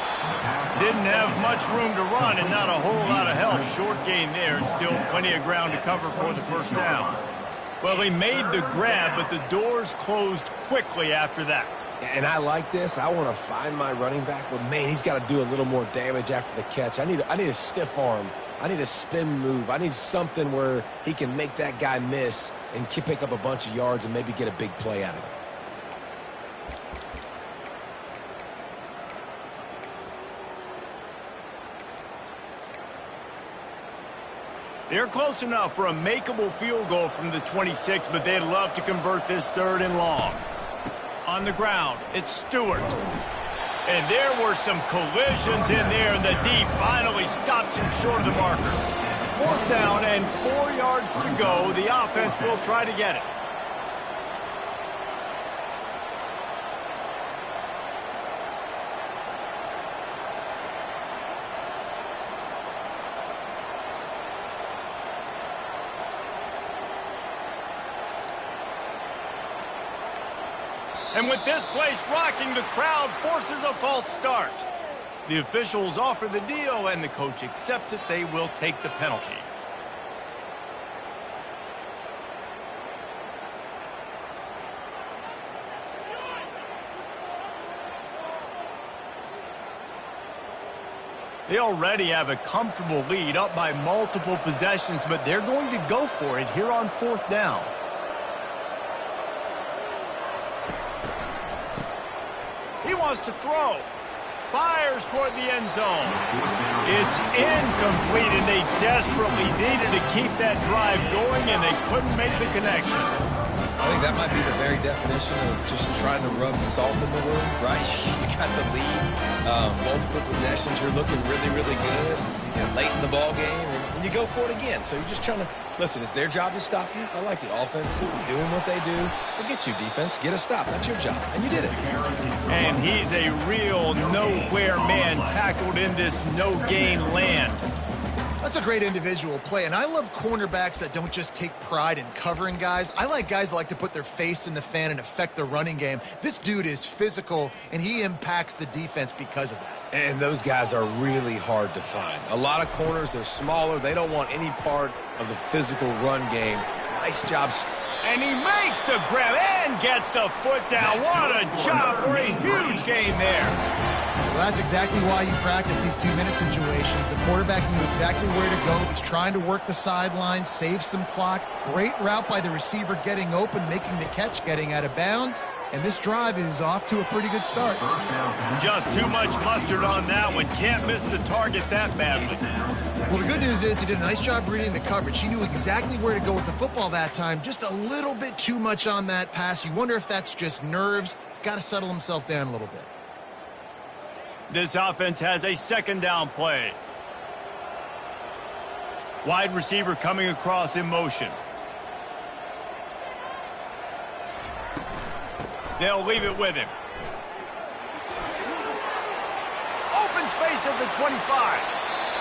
Didn't have much room to run and not a whole lot of help. Short gain there and still plenty of ground to cover for the first down. Well, he made the grab, but the doors closed quickly after that. And I like this. I want to find my running back, but, man, he's got to do a little more damage after the catch. I need a stiff arm. I need a spin move. I need something where he can make that guy miss and pick up a bunch of yards and maybe get a big play out of it. They're close enough for a makeable field goal from the 26, but they'd love to convert this 3rd and long. On the ground, it's Stewart. And there were some collisions in there, and the D finally stops him short of the marker. 4th down and 4 yards to go. The offense will try to get it. And with this place rocking, the crowd forces a false start. The officials offer the deal, and the coach accepts it. They will take the penalty. They already have a comfortable lead, up by multiple possessions, but they're going to go for it here on 4th down. He wants to throw. Fires toward the end zone. It's incomplete, and they desperately needed to keep that drive going, and they couldn't make the connection. I think that might be the very definition of just trying to rub salt in the wound, right? You got the lead, multiple possessions, you're looking really, really good. You get late in the ball game, and you go for it again. So you're just trying to, listen, it's their job to stop you. I like the offense doing what they do. Forget you, defense. Get a stop. That's your job, and you did it. And he's a real nowhere man tackled in this no-gain land. That's a great individual play, and I love cornerbacks that don't just take pride in covering guys. I like guys that like to put their face in the fan and affect the running game. This dude is physical, and he impacts the defense because of that. And those guys are really hard to find. A lot of corners, they're smaller. They don't want any part of the physical run game. Nice job. And he makes the grab and gets the foot down. What a job for a huge gain there. Well, that's exactly why you practice these 2-minute situations. The quarterback knew exactly where to go. He's trying to work the sideline, save some clock. Great route by the receiver getting open, making the catch, getting out of bounds. And this drive is off to a pretty good start. Just too much mustard on that one. Can't miss the target that badly. Well, the good news is he did a nice job reading the coverage. He knew exactly where to go with the football that time. Just a little bit too much on that pass. You wonder if that's just nerves. He's got to settle himself down a little bit. This offense has a 2nd down play. Wide receiver coming across in motion. They'll leave it with him. Open space at the 25.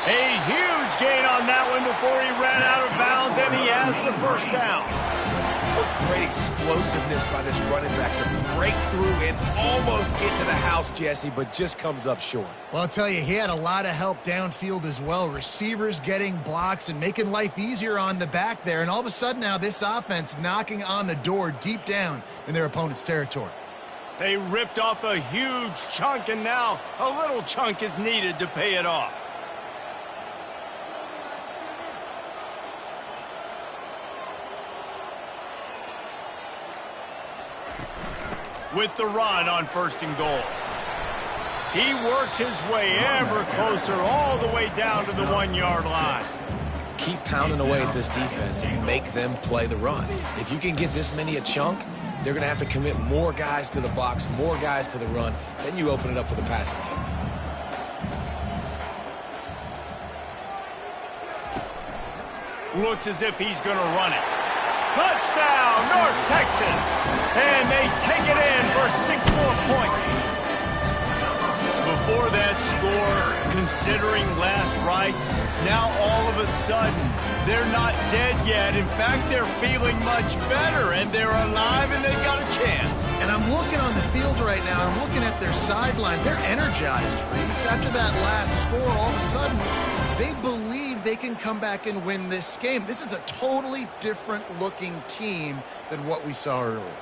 A huge gain on that one before he ran out of bounds, and he has the first down. What great explosiveness by this running back to break through and almost get to the house, Jesse, but just comes up short. Well, I'll tell you, he had a lot of help downfield as well. Receivers getting blocks and making life easier on the back there. And all of a sudden now this offense knocking on the door deep down in their opponent's territory. They ripped off a huge chunk, and now a little chunk is needed to pay it off. With the run on 1st and goal. He works his way ever closer all the way down to the 1-yard line. Keep pounding away at this defense and make them play the run. If you can get this many a chunk, they're going to have to commit more guys to the box, more guys to the run. Then you open it up for the passing game. Looks as if he's going to run it. Touchdown, North Texas! And they take it in for 6 more points. Before that score, considering last rites, now all of a sudden, they're not dead yet. In fact, they're feeling much better, and they're alive, and they've got a chance. And I'm looking on the field right now, I'm looking at their sideline. They're energized, Reese. After that last score, all of a sudden, they believe they can come back and win this game. This is a totally different-looking team than what we saw earlier.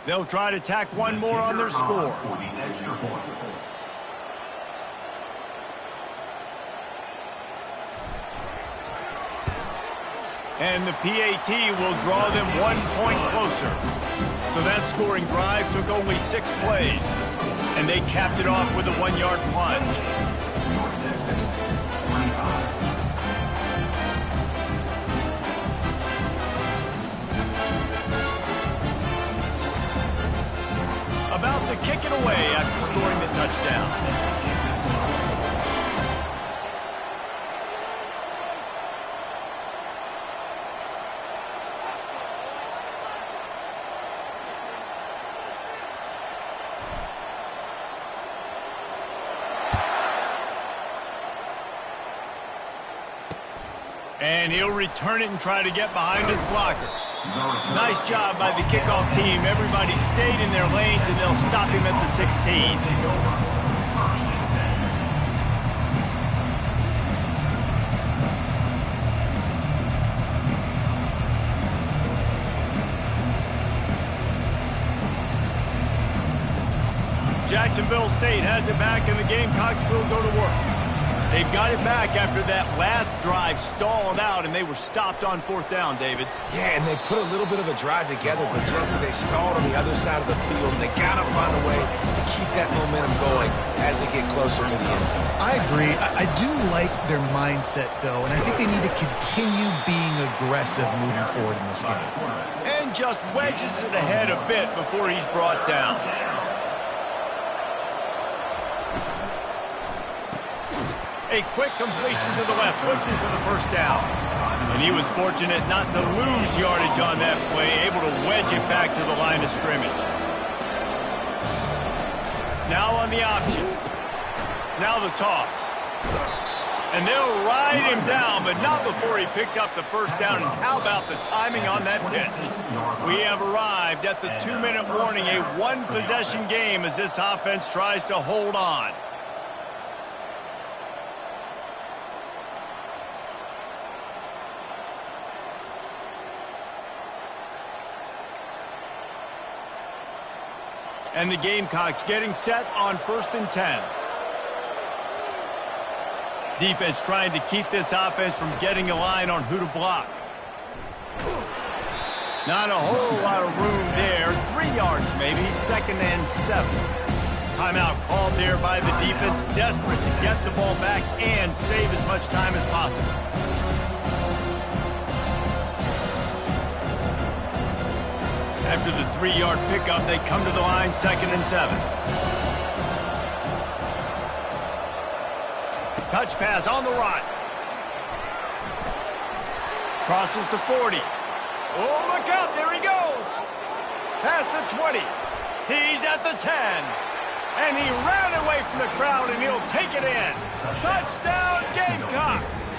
They'll try to tack one more on their score. And the PAT will draw them 1 point closer. So that scoring drive took only 6 plays. And they capped it off with a 1-yard plunge. About to kick it away after scoring the touchdown. And he'll return it and try to get behind his blockers. Nice job by the kickoff team. Everybody stayed in their lanes, and they'll stop him at the 16. Jacksonville State has it back, and the Gamecocks will go to work. They've got it back after that last drive stalled out, and they were stopped on 4th down, David. Yeah, and they put a little bit of a drive together, but Jesse, they stalled on the other side of the field, and they got to find a way to keep that momentum going as they get closer to the end zone. I agree. I do like their mindset, though, and I think they need to continue being aggressive moving forward in this game. And just wedges it ahead a bit before he's brought down. A quick completion to the left, looking for the 1st down. And he was fortunate not to lose yardage on that play, able to wedge it back to the line of scrimmage. Now on the option. Now the toss. And they'll ride him down, but not before he picks up the 1st down. And how about the timing on that pitch? We have arrived at the 2-minute warning, a 1-possession game as this offense tries to hold on. And the Gamecocks getting set on 1st and 10. Defense trying to keep this offense from getting a line on who to block. Not a whole lot of room there. 3 yards maybe, 2nd and 7. Timeout called there by the defense, desperate to get the ball back and save as much time as possible. After the 3-yard pickup, they come to the line, 2nd and 7. Touch pass on the run. Crosses to 40. Oh, look out. There he goes. Past the 20. He's at the 10. And he ran away from the crowd, and he'll take it in. Touchdown, Gamecocks.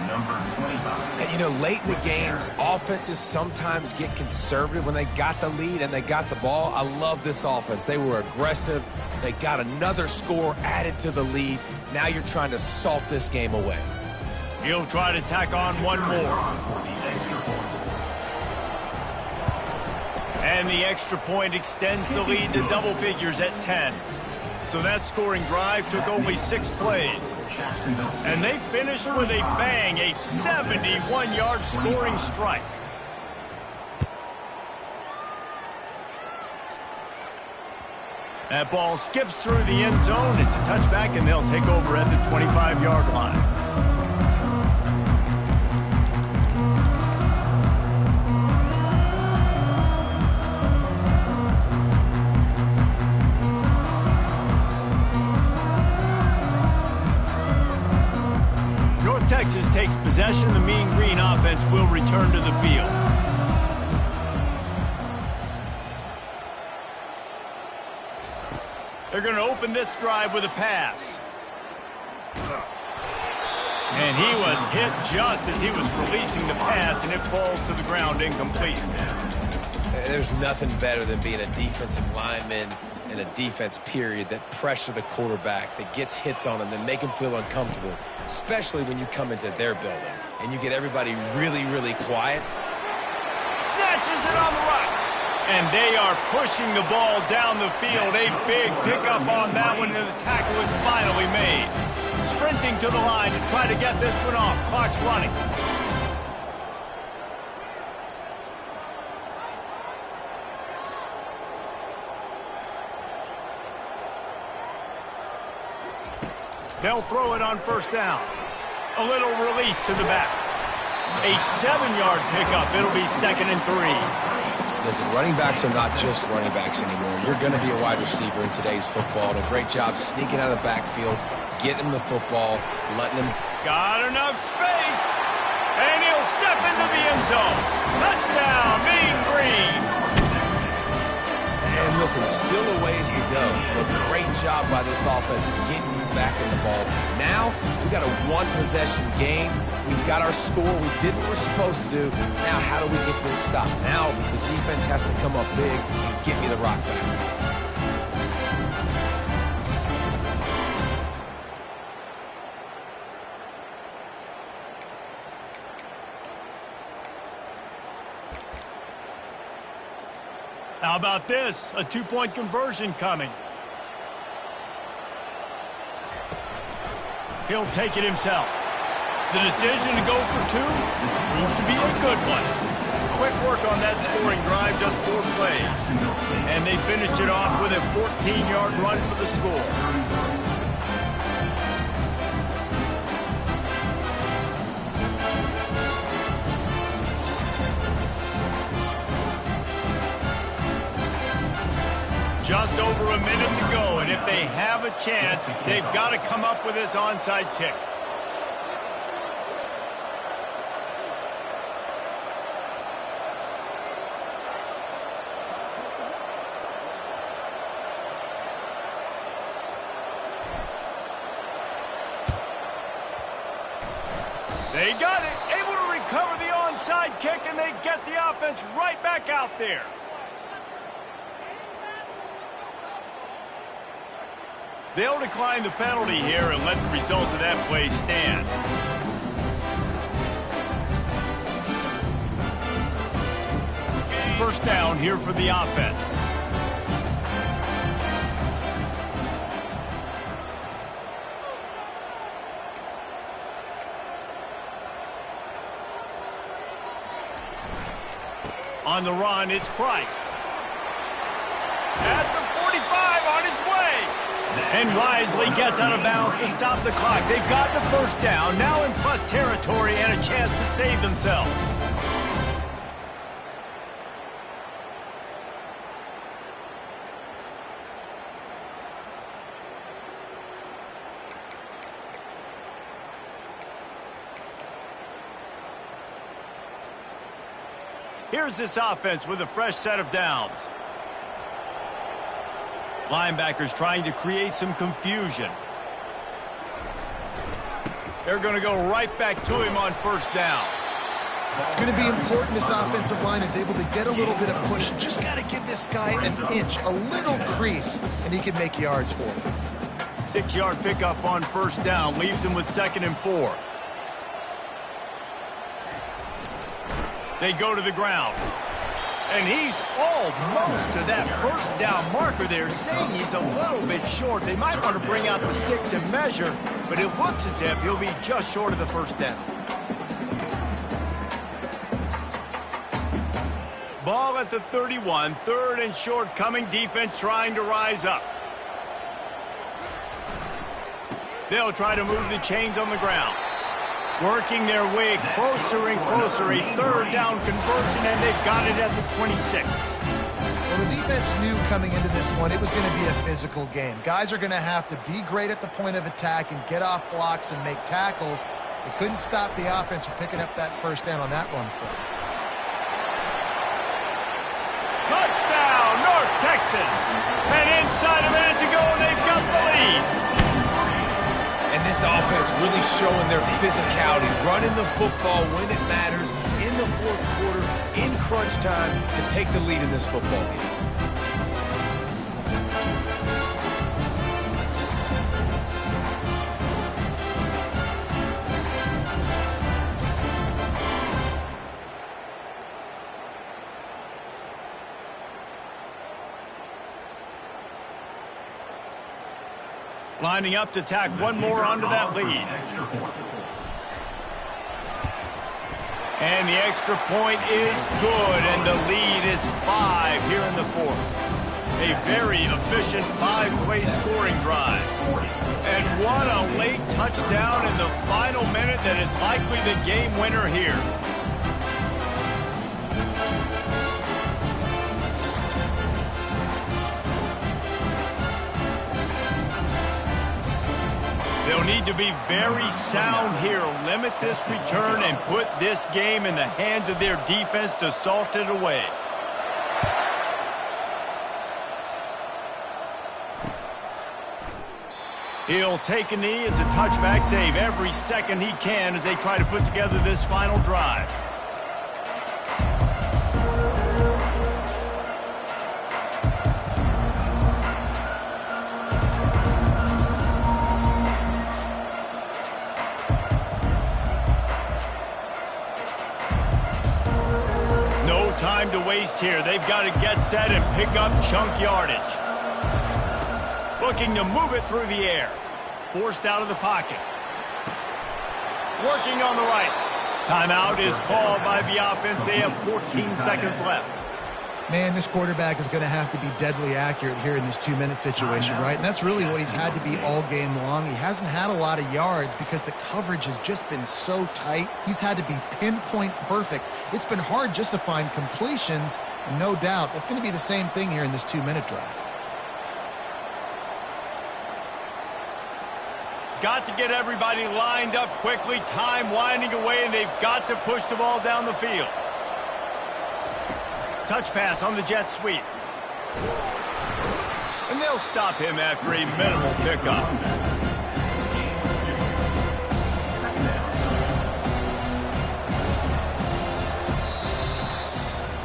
Number 25. And, you know, late in the games, offenses sometimes get conservative when they got the lead and they got the ball. I love this offense. They were aggressive. They got another score added to the lead. Now you're trying to salt this game away. He'll try to tack on one more. And the extra point extends the lead to double figures at 10. So that scoring drive took only 6 plays. And they finished with a bang, a 71-yard scoring strike. That ball skips through the end zone. It's a touchback, and they'll take over at the 25-yard line. Texas takes possession. The Mean Green offense will return to the field. They're going to open this drive with a pass. And he was hit just as he was releasing the pass, and it falls to the ground incomplete. There's nothing better than being a defensive lineman in a defense period that pressure the quarterback, that gets hits on him, that make him feel uncomfortable, especially when you come into their building and you get everybody really, really quiet. Snatches it on the right. And they are pushing the ball down the field. A big pickup on that one, and the tackle is finally made. Sprinting to the line to try to get this one off. Clock's running. They'll throw it on first down. A little release to the back. A 7-yard pickup. It'll be 2nd and 3. Listen, running backs are not just running backs anymore. You're going to be a wide receiver in today's football. And a great job sneaking out of the backfield, getting him the football, letting him. Got enough space. And he'll step into the end zone. Touchdown, Mean Green. And listen, still a ways to go, but great job by this offense getting you back in the ball. Now, we got a one-possession game. We've got our score. We did what we're supposed to do. Now, how do we get this stopped? Now, the defense has to come up big and get me the rock back. How about this? A 2-point conversion coming. He'll take it himself. The decision to go for 2 proves to be a good one. Quick work on that scoring drive, just 4 plays. And they finished it off with a 14-yard run for the score. Just over a minute to go, and if they have a chance, they've got to come up with this onside kick. They got it, able to recover the onside kick, and they get the offense right back out there. They'll decline the penalty here and let the result of that play stand. First down here for the offense. On the run, it's Price. At the 45, on his way. And wisely gets out of bounds to stop the clock. They got the first down, now in plus territory and a chance to save themselves. Here's this offense with a fresh set of downs. Linebackers trying to create some confusion. They're going to go right back to him on first down. It's going to be important this offensive line is able to get a little bit of push. Just got to give this guy an inch, a little crease, and he can make yards for him. 6-yard pickup on first down leaves him with 2nd and 4. They go to the ground. And he's almost to that first down marker there, saying he's a little bit short. They might want to bring out the sticks and measure, but it looks as if he'll be just short of the first down. Ball at the 31, 3rd and short coming, defense trying to rise up. They'll try to move the chains on the ground. Working their way closer and closer, a 3rd down conversion, and they've got it at the 26. Well, the defense knew coming into this one it was going to be a physical game. Guys are going to have to be great at the point of attack and get off blocks and make tackles. They couldn't stop the offense from picking up that first down on that run play. Touchdown, North Texas! And inside a minute to go, they've got the lead. And this offense really showing their physicality, running the football when it matters, in the 4th quarter, in crunch time, to take the lead in this football game. Lining up to tack one more onto that lead. And the extra point is good, and the lead is 5 here in the 4th. A very efficient 5-play scoring drive. And what a late touchdown in the final minute that is likely the game winner here. They'll need to be very sound here, limit this return, and put this game in the hands of their defense to salt it away. He'll take a knee. It's a touchback save every second he can as they try to put together this final drive. Time to waste here. They've got to get set and pick up chunk yardage. Looking to move it through the air. Forced out of the pocket. Working on the right. Timeout is called by the offense. They have 14 seconds left. Man, this quarterback is going to have to be deadly accurate here in this 2-minute situation, right? And that's really what he's had to be all game long. He hasn't had a lot of yards because the coverage has just been so tight. He's had to be pinpoint perfect. It's been hard just to find completions, no doubt. That's going to be the same thing here in this 2-minute drive. Got to get everybody lined up quickly. Time winding away, and they've got to push the ball down the field. Touch pass on the jet sweep. And they'll stop him after a minimal pickup.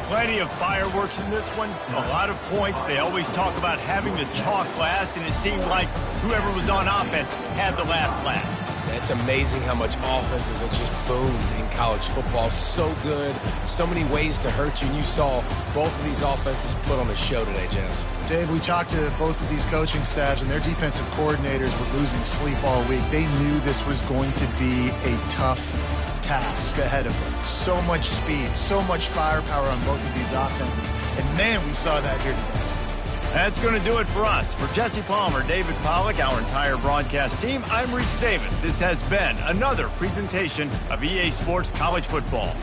Plenty of fireworks in this one. A lot of points. They always talk about having the chalk last, and it seemed like whoever was on offense had the last laugh. It's amazing how much offenses have just boomed in college football. So good. So many ways to hurt you. And you saw both of these offenses put on a show today, Jess. Dave, we talked to both of these coaching staffs, and their defensive coordinators were losing sleep all week. They knew this was going to be a tough task ahead of them. So much speed, so much firepower on both of these offenses. And, man, we saw that here today. That's going to do it for us. For Jesse Palmer, David Pollack, our entire broadcast team, I'm Reese Davis. This has been another presentation of EA Sports College Football.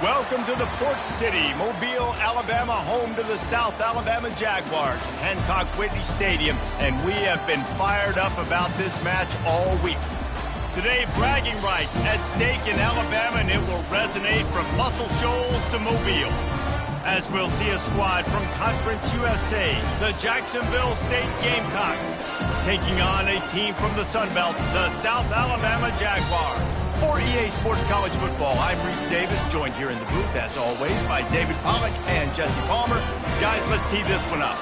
Welcome to the Port City, Mobile, Alabama, home to the South Alabama Jaguars, Hancock Whitney Stadium, and we have been fired up about this match all week. Today, bragging rights at stake in Alabama, and it will resonate from Muscle Shoals to Mobile. As we'll see a squad from Conference USA, the Jacksonville State Gamecocks, taking on a team from the Sun Belt, the South Alabama Jaguars. For EA Sports College Football, I'm Reese Davis, joined here in the booth, as always, by David Pollack and Jesse Palmer. Guys, let's tee this one up.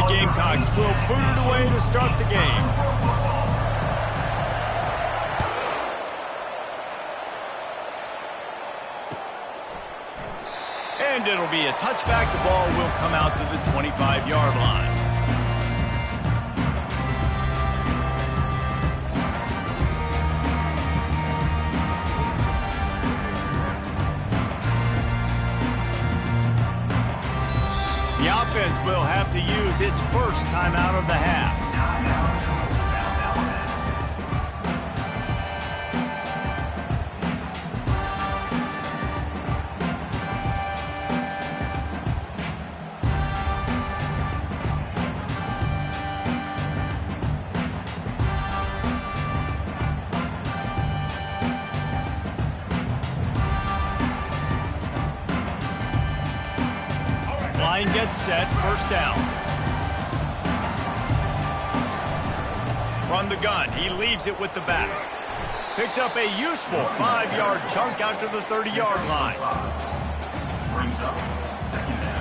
Gamecocks will boot it away to start the game. And it'll be a touchback. The ball will come out to the 25-yard line. The offense will have to use its first timeout of the half. Line gets set, first down. From the gun, he leaves it with the back. Picks up a useful 5-yard chunk out to the 30-yard line. Brings up second down.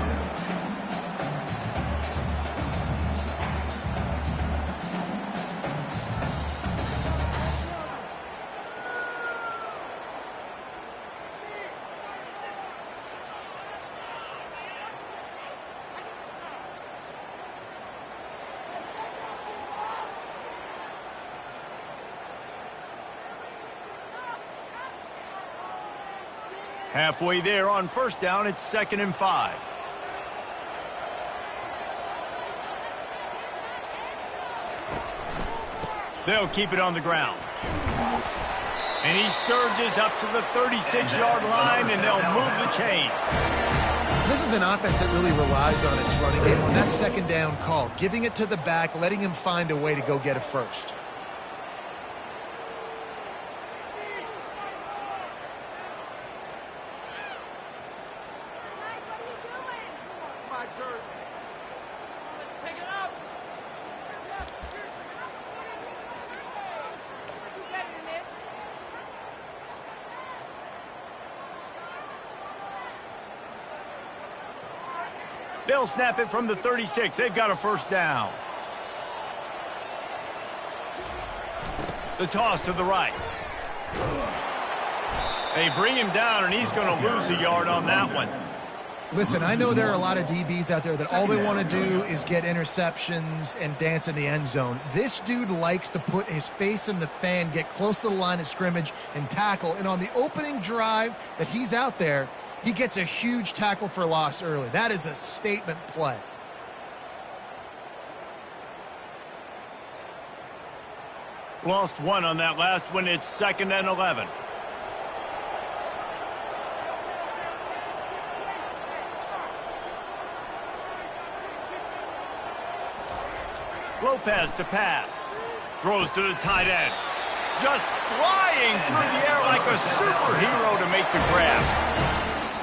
Halfway there on first down, it's 2nd and 5. They'll keep it on the ground. And he surges up to the 36-yard line, and they'll move the chain. This is an offense that really relies on its running game on that second down call, giving it to the back, letting him find a way to go get a first. They'll snap it from the 36. They've got a first down. The toss to the right. They bring him down, and he's going to lose a yard on that one. Listen, I know there are a lot of DBs out there that all they want to do is get interceptions and dance in the end zone. This dude likes to put his face in the fan, get close to the line of scrimmage, and tackle. And on the opening drive that he's out there, he gets a huge tackle for loss early. That is a statement play. Lost one on that last one. It's 2nd and 11. Lopez to pass. Throws to the tight end. Just flying through the air like a superhero to make the grab.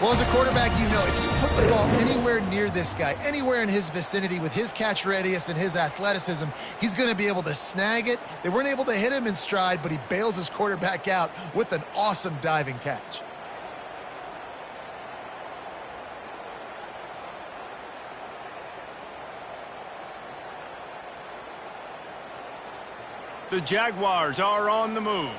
Well, as a quarterback, you know, if you put the ball anywhere near this guy, anywhere in his vicinity with his catch radius and his athleticism, he's going to be able to snag it. They weren't able to hit him in stride, but he bails his quarterback out with an awesome diving catch. The Jaguars are on the move.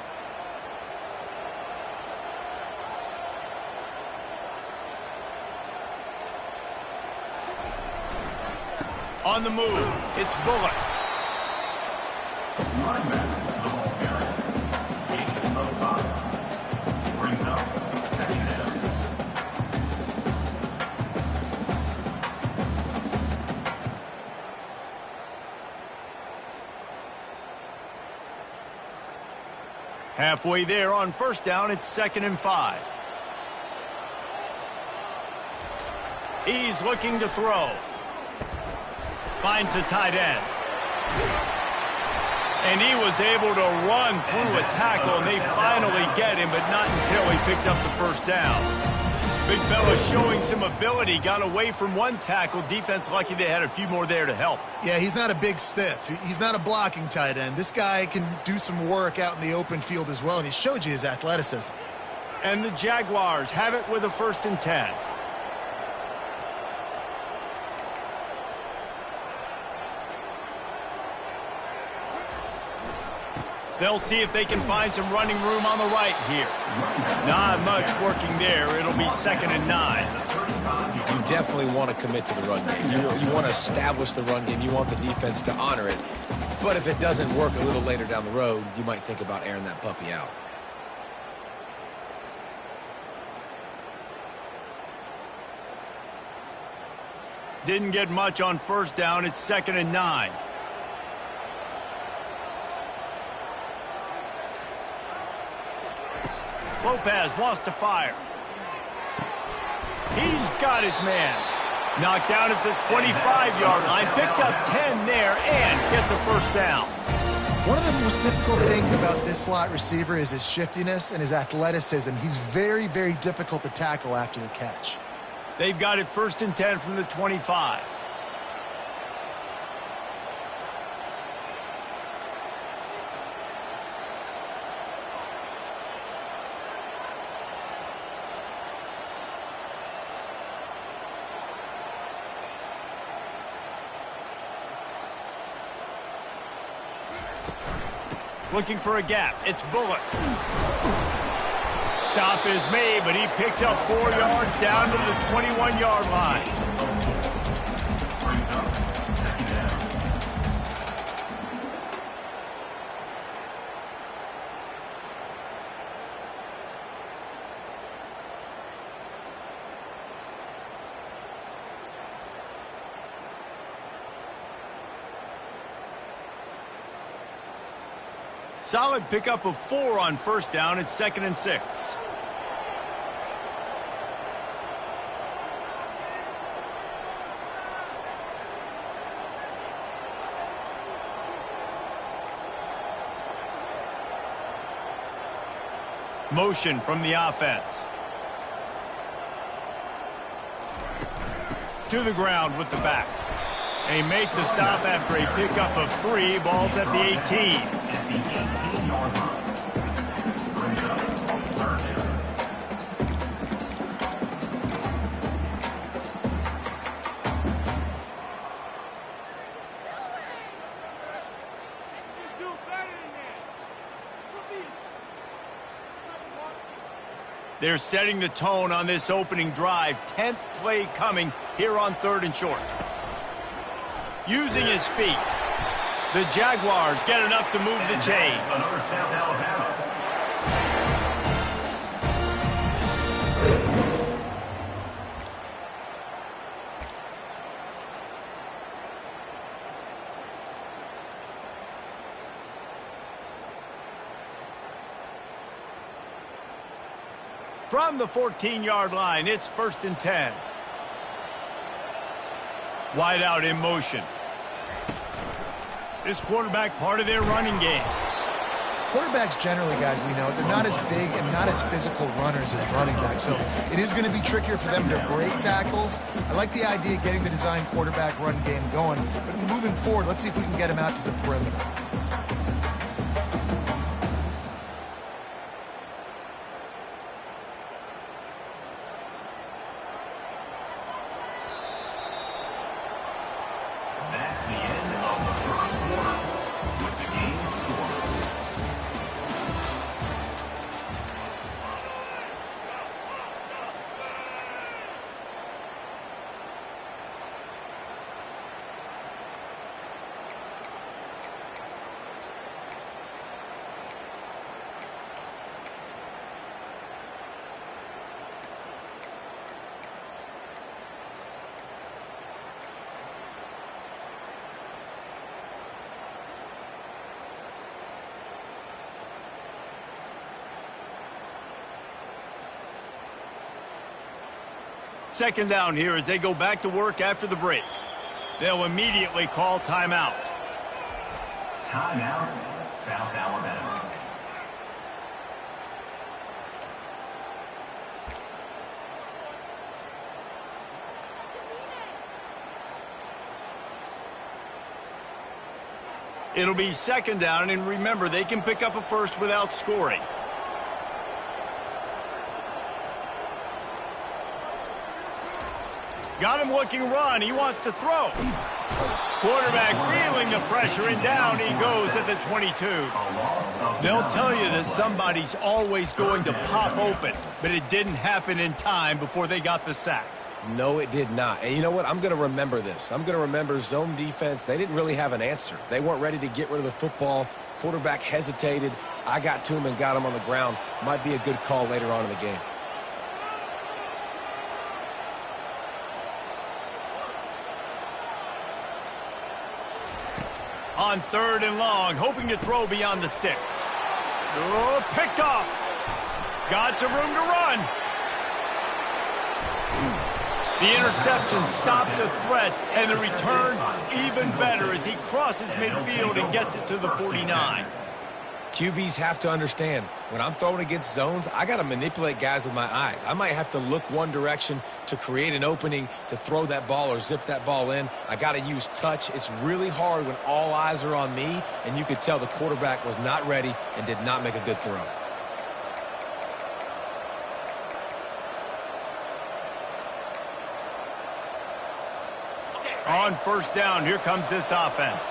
On the move, it's Bullock. Running back, the ball carrier. Gain of 5. Brings up second down. Halfway there on first down, it's 2nd and 5. He's looking to throw. Finds the tight end. And he was able to run through a tackle, and they finally get him, but not until he picks up the first down. Big fella showing some ability, got away from one tackle. Defense lucky they had a few more there to help. Yeah, he's not a big stiff. He's not a blocking tight end. This guy can do some work out in the open field as well, and he showed you his athleticism. And the Jaguars have it with a 1st and 10. They'll see if they can find some running room on the right here. Not much working there. It'll be 2nd and 9. You definitely want to commit to the run game. You want to establish the run game. You want the defense to honor it. But if it doesn't work a little later down the road, you might think about airing that puppy out. Didn't get much on first down. It's 2nd and 9. Lopez wants to fire. He's got his man. Knocked down at the 25-yard line. Picked up 10 there and gets a first down. One of the most difficult things about this slot receiver is his shiftiness and his athleticism. He's very, very difficult to tackle after the catch. They've got it 1st and 10 from the 25. Looking for a gap. It's Bullock. Stop is made, but he picks up 4 yards down to the 21-yard line. Brings up second down. Solid pickup of 4 on first down. It's 2nd and 6. Motion from the offense. To the ground with the back. They make the stop after a pickup of 3. Ball's at the 18. At the 18-yard line. Brings up third down. They're setting the tone on this opening drive. 10th play coming here on 3rd and short. Using his feet. The Jaguars get enough to move the chains. Another South Alabama. From the 14-yard line, it's 1st and 10. Wide out in motion. This quarterback part of their running game. Quarterbacks generally, guys, we know, they're not as big and not as physical runners as running backs, so it is going to be trickier for them to break tackles. I like the idea of getting the design quarterback run game going, but moving forward, let's see if we can get him out to the perimeter. That's the end of the first quarter with the game scored. Second down here as they go back to work after the break. They'll immediately call timeout. Timeout, South Alabama. It'll be second down, and remember, they can pick up a first without scoring. Got him looking run. He wants to throw. Quarterback feeling the pressure, and down he goes at the 22. They'll tell you that somebody's always going to pop open, but it didn't happen in time before they got the sack. No, it did not. And you know what? I'm going to remember this. I'm going to remember zone defense. They didn't really have an answer. They weren't ready to get rid of the football. Quarterback hesitated. I got to him and got him on the ground. Might be a good call later on in the game. On third and long, hoping to throw beyond the sticks. Oh, picked off. Got some room to run. The interception stopped the threat, and the return even better as he crosses midfield and gets it to the 49. QBs have to understand, when I'm throwing against zones, I got to manipulate guys with my eyes. I might have to look one direction to create an opening to throw that ball or zip that ball in. I got to use touch. It's really hard when all eyes are on me, and you could tell the quarterback was not ready and did not make a good throw. On first down, here comes this offense.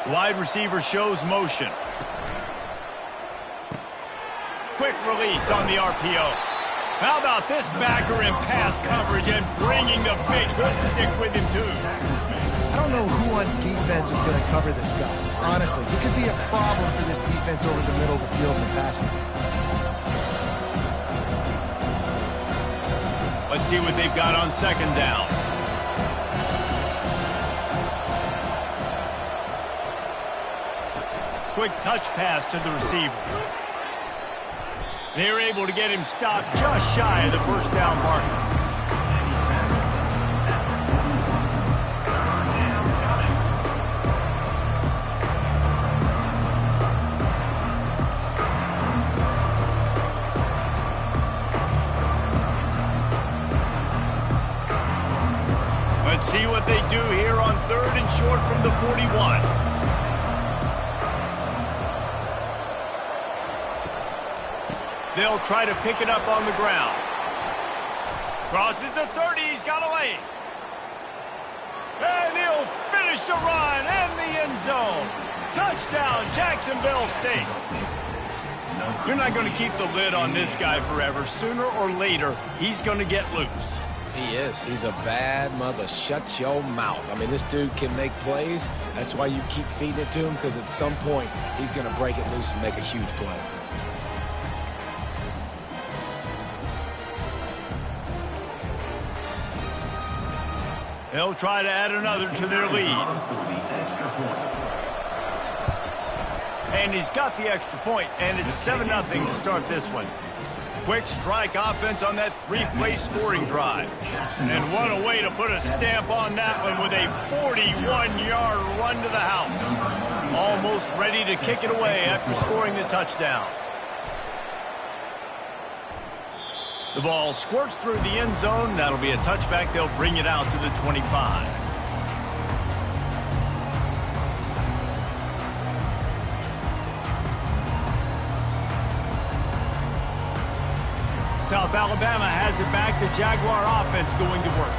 Wide receiver shows motion. Quick release on the RPO. How about this backer in pass coverage and bringing the big good stick with him too? I don't know who on defense is going to cover this guy. Honestly, he could be a problem for this defense over the middle of the field in the passing. Let's see what they've got on second down. Quick touch pass to the receiver. They're able to get him stopped just shy of the first down marker. Let's see what they do here on third and short from the 41. They'll try to pick it up on the ground. Crosses the 30. He's got a lane. And he'll finish the run and the end zone. Touchdown, Jacksonville State. You're not going to keep the lid on this guy forever. Sooner or later, he's going to get loose. He is. He's a bad mother. Shut your mouth. I mean, this dude can make plays. That's why you keep feeding it to him, because at some point, he's going to break it loose and make a huge play. They'll try to add another to their lead. And he's got the extra point, and it's 7-0 to start this one. Quick strike offense on that three-play scoring drive. And what a way to put a stamp on that one with a 41-yard run to the house. Almost ready to kick it away after scoring the touchdown. The ball squirts through the end zone. That'll be a touchback. They'll bring it out to the 25. South Alabama has it back. The Jaguar offense going to work.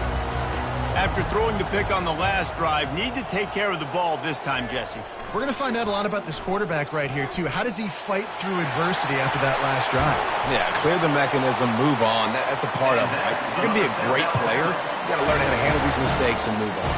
After throwing the pick on the last drive, need to take care of the ball this time, Jesse. We're going to find out a lot about this quarterback right here, too. How does he fight through adversity after that last drive? Yeah, clear the mechanism, move on. That's a part of it, right? If you're going to be a great player, you got to learn how to handle these mistakes and move on.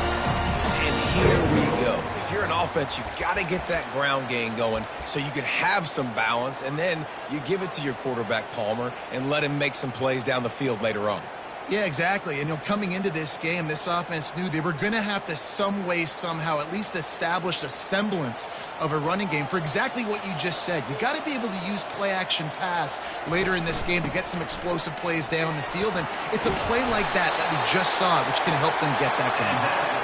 And here we go. If you're an offense, you got to get that ground game going so you can have some balance, and then you give it to your quarterback, Palmer, and let him make some plays down the field later on. Yeah, exactly. And coming into this game, this offense knew they were going to have to some way, somehow, at least establish a semblance of a running game for exactly what you just said. You got to be able to use play-action pass later in this game to get some explosive plays down the field. And it's a play like that we just saw, which can help them get that going.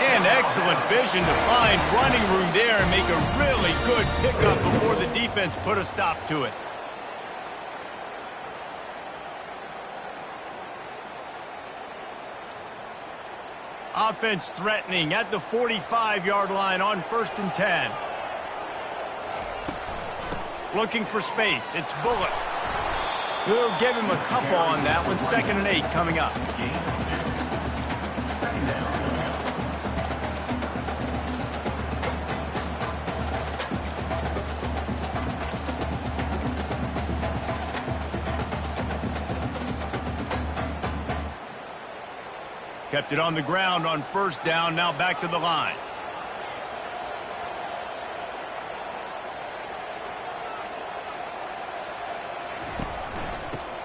And excellent vision to find running room there and make a really good pickup before the defense put a stop to it. Offense threatening at the 45-yard line on 1st and 10. Looking for space. It's Bullock. We'll give him a couple on that one. 2nd and 8 coming up. Kept it on the ground on 1st down, now back to the line.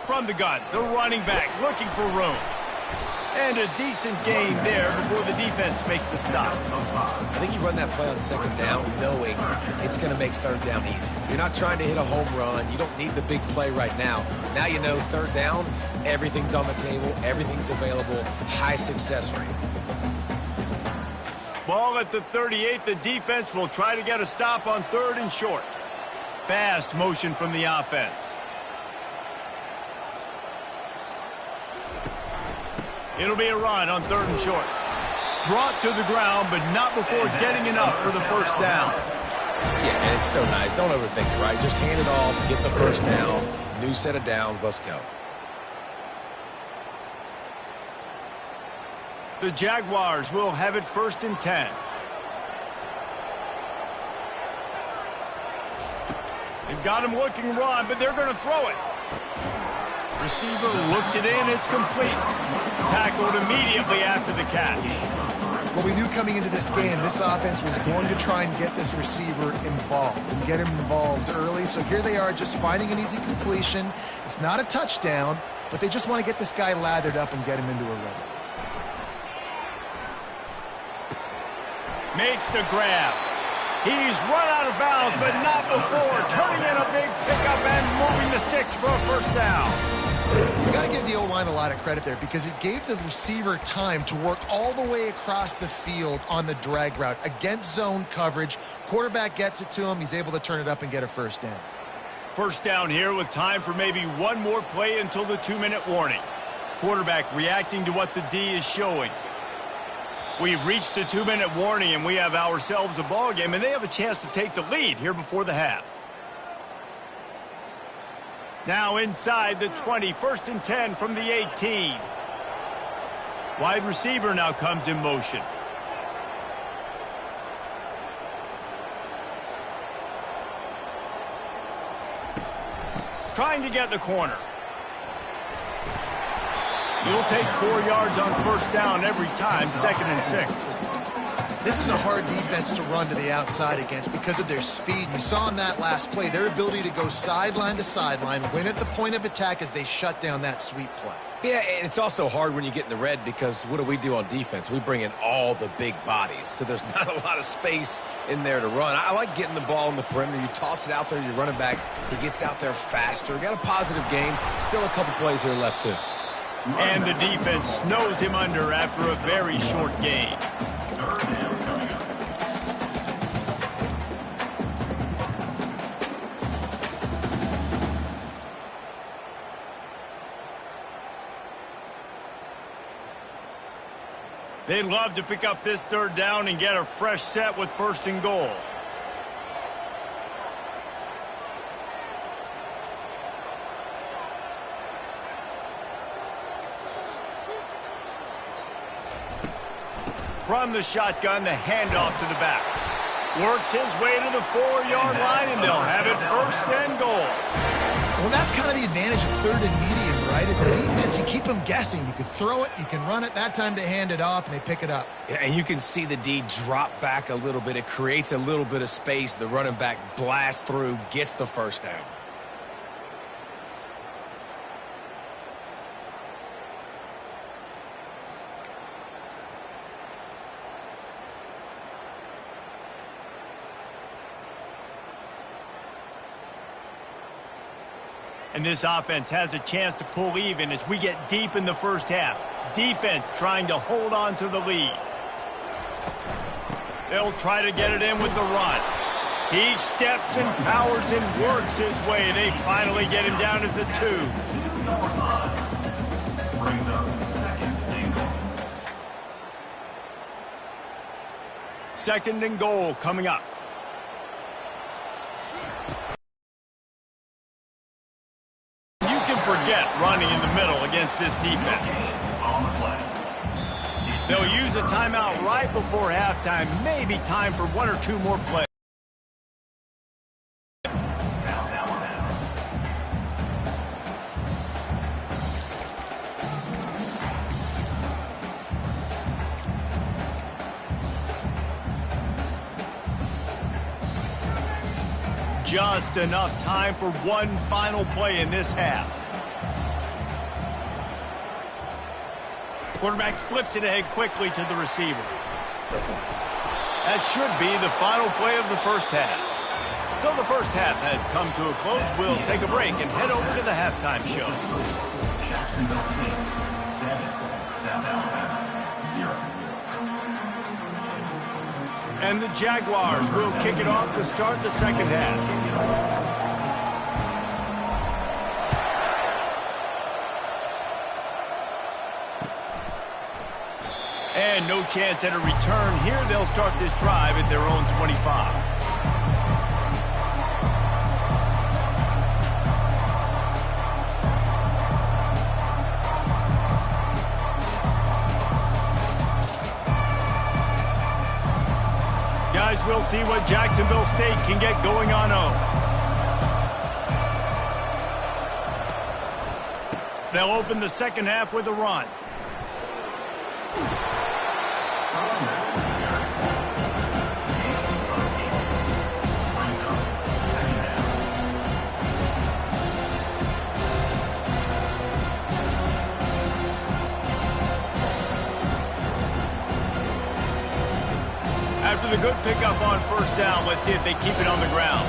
From the gun, the running back looking for room. And a decent gain there before the defense makes the stop. I think you run that play on 2nd down knowing it's going to make 3rd down easy. You're not trying to hit a home run. You don't need the big play right now. Now you know 3rd down, everything's on the table, everything's available, high success rate. Ball at the 38. The defense will try to get a stop on 3rd and short. Fast motion from the offense. It'll be a run on 3rd and short. Brought to the ground, but not before getting enough for the 1st down. Yeah, and it's so nice. Don't overthink it, right? Just hand it off, get the 1st down. New set of downs. Let's go. The Jaguars will have it 1st and 10. They've got him looking run, but they're going to throw it. Receiver looks it in. It's complete. Tackled immediately after the catch. Well, we knew coming into this game, this offense was going to try and get this receiver involved and get him involved early. So here they are just finding an easy completion. It's not a touchdown, but they just want to get this guy lathered up and get him into a rhythm. Makes the grab. He's run out of bounds, but not before turning in a big pickup and moving the sticks for a 1st down. You got to give the O-line a lot of credit there because it gave the receiver time to work all the way across the field on the drag route against zone coverage. Quarterback gets it to him. He's able to turn it up and get a 1st down. 1st down here with time for maybe one more play until the 2-minute warning. Quarterback reacting to what the D is showing. We've reached the 2-minute warning, and we have ourselves a ball game, and they have a chance to take the lead here before the half. Now inside the 20, 1st and 10 from the 18. Wide receiver now comes in motion. Trying to get the corner. You'll take 4 yards on 1st down every time, 2nd and 6. This is a hard defense to run to the outside against because of their speed. You saw in that last play their ability to go sideline to sideline, win at the point of attack as they shut down that sweep play. Yeah, and it's also hard when you get in the red because what do on defense? We bring in all the big bodies, so there's not a lot of space in there to run. I like getting the ball in the perimeter. You toss it out there, your running back, he gets out there faster. Got a positive game. Still a couple plays here left, too. And the defense snows him under after a very short game. They'd love to pick up this 3rd down and get a fresh set with 1st and goal. From the shotgun, the handoff to the back. Works his way to the 4-yard line, and they'll have it 1st and goal. Well, that's kind of the advantage of 3rd and medium, right? Is the defense, you keep them guessing. You can throw it, you can run it. That time they hand it off, and they pick it up. Yeah, and you can see the D drop back a little bit. It creates a little bit of space. The running back blasts through, gets the 1st down. And this offense has a chance to pull even as we get deep in the first half. Defense trying to hold on to the lead. They'll try to get it in with the run. He steps and powers and works his way. They finally get him down at the 2. Brings up second and goal. Second and goal coming up. You can forget running in the middle against this defense. On the play. They'll use a timeout right before halftime. Maybe time for 1 or 2 more plays. South Alabama. Just enough time for one final play in this half. Quarterback flips it ahead quickly to the receiver. That should be the final play of the first half. So the first half has come to a close. We'll take a break and head over to the halftime show. Jacksonville State, 7. South Alabama, 0. And the Jaguars will kick it off to start the second half. And no chance at a return here. They'll start this drive at their own 25. Guys, we'll see what Jacksonville State can get going on home. They'll open the second half with a run. After the good pickup on first down, let's see if they keep it on the ground.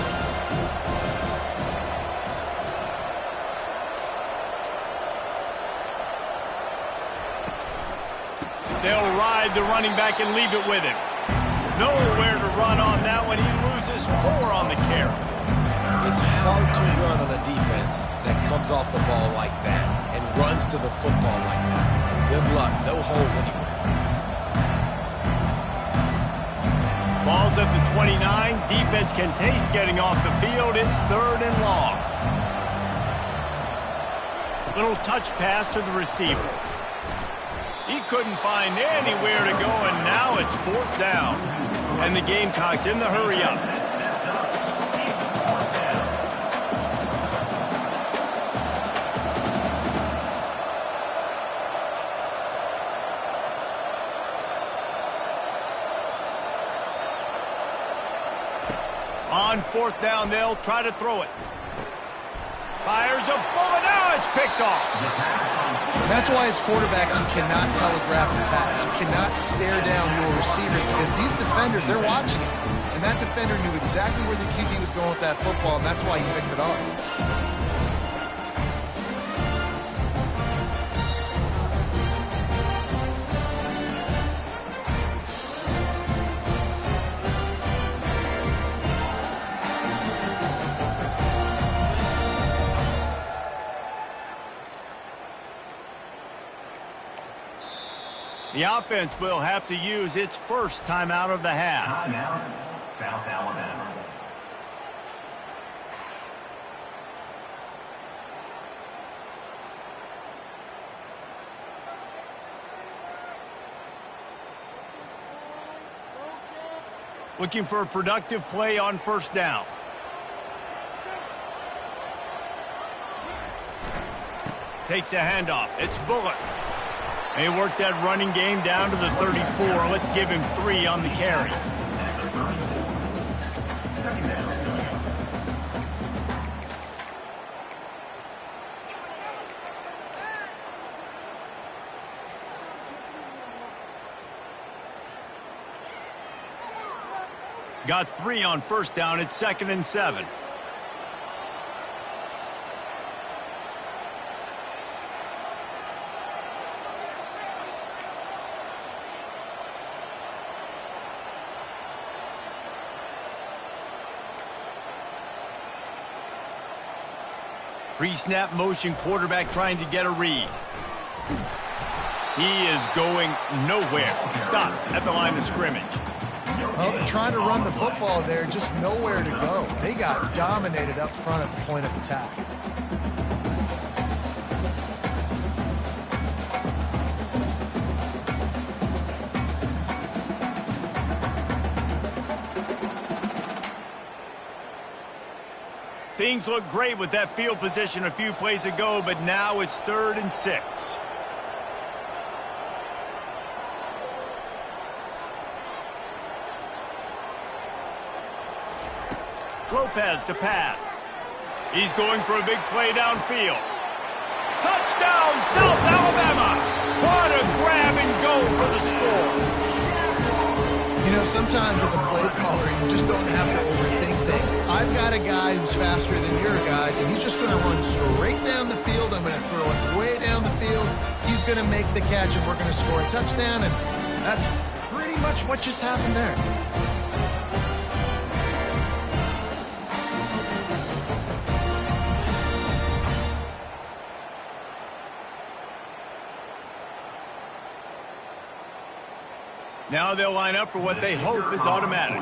They'll ride the running back and leave it with him. Nowhere to run on that one. He loses 4 on the carry. It's hard to run on a defense that comes off the ball like that and runs to the football like that. Good luck. No holes anywhere. Ball's at the 29. Defense can taste getting off the field. It's 3rd and long. Little touch pass to the receiver. He couldn't find anywhere to go, and now it's 4th down. And the Gamecocks in the hurry up. On 4th down, they'll try to throw it. Fires a bullet. Now it's picked off. That's why as quarterbacks you cannot telegraph the pass. You cannot stare down your receivers because these defenders, they're watching it. And that defender knew exactly where the QB was going with that football, and that's why he picked it off. The offense will have to use its first timeout of the half. Timeout, South Alabama. Looking for a productive play on first down. Takes a handoff. It's Bullock. They worked that running game down to the 34. Let's give him 3 on the carry. Second down. Got 3 on first down. It's 2nd and 7. Pre-snap motion quarterback trying to get a read. He is going nowhere. Stop at the line of scrimmage. Well, they're trying to run the football there, just nowhere to go. They got dominated up front at the point of attack. Things look great with that field position a few plays ago, but now it's 3rd and 6. Lopez to pass. He's going for a big play downfield. Touchdown, South Alabama! What a grab and go for the score. You know, sometimes as a play caller, you just don't have to overthink things. I've got a guy who's faster than your guys, and he's just going to run straight down the field. I'm going to throw it way down the field. He's going to make the catch, and we're going to score a touchdown, and that's pretty much what just happened there. Now they'll line up for what they hope is automatic.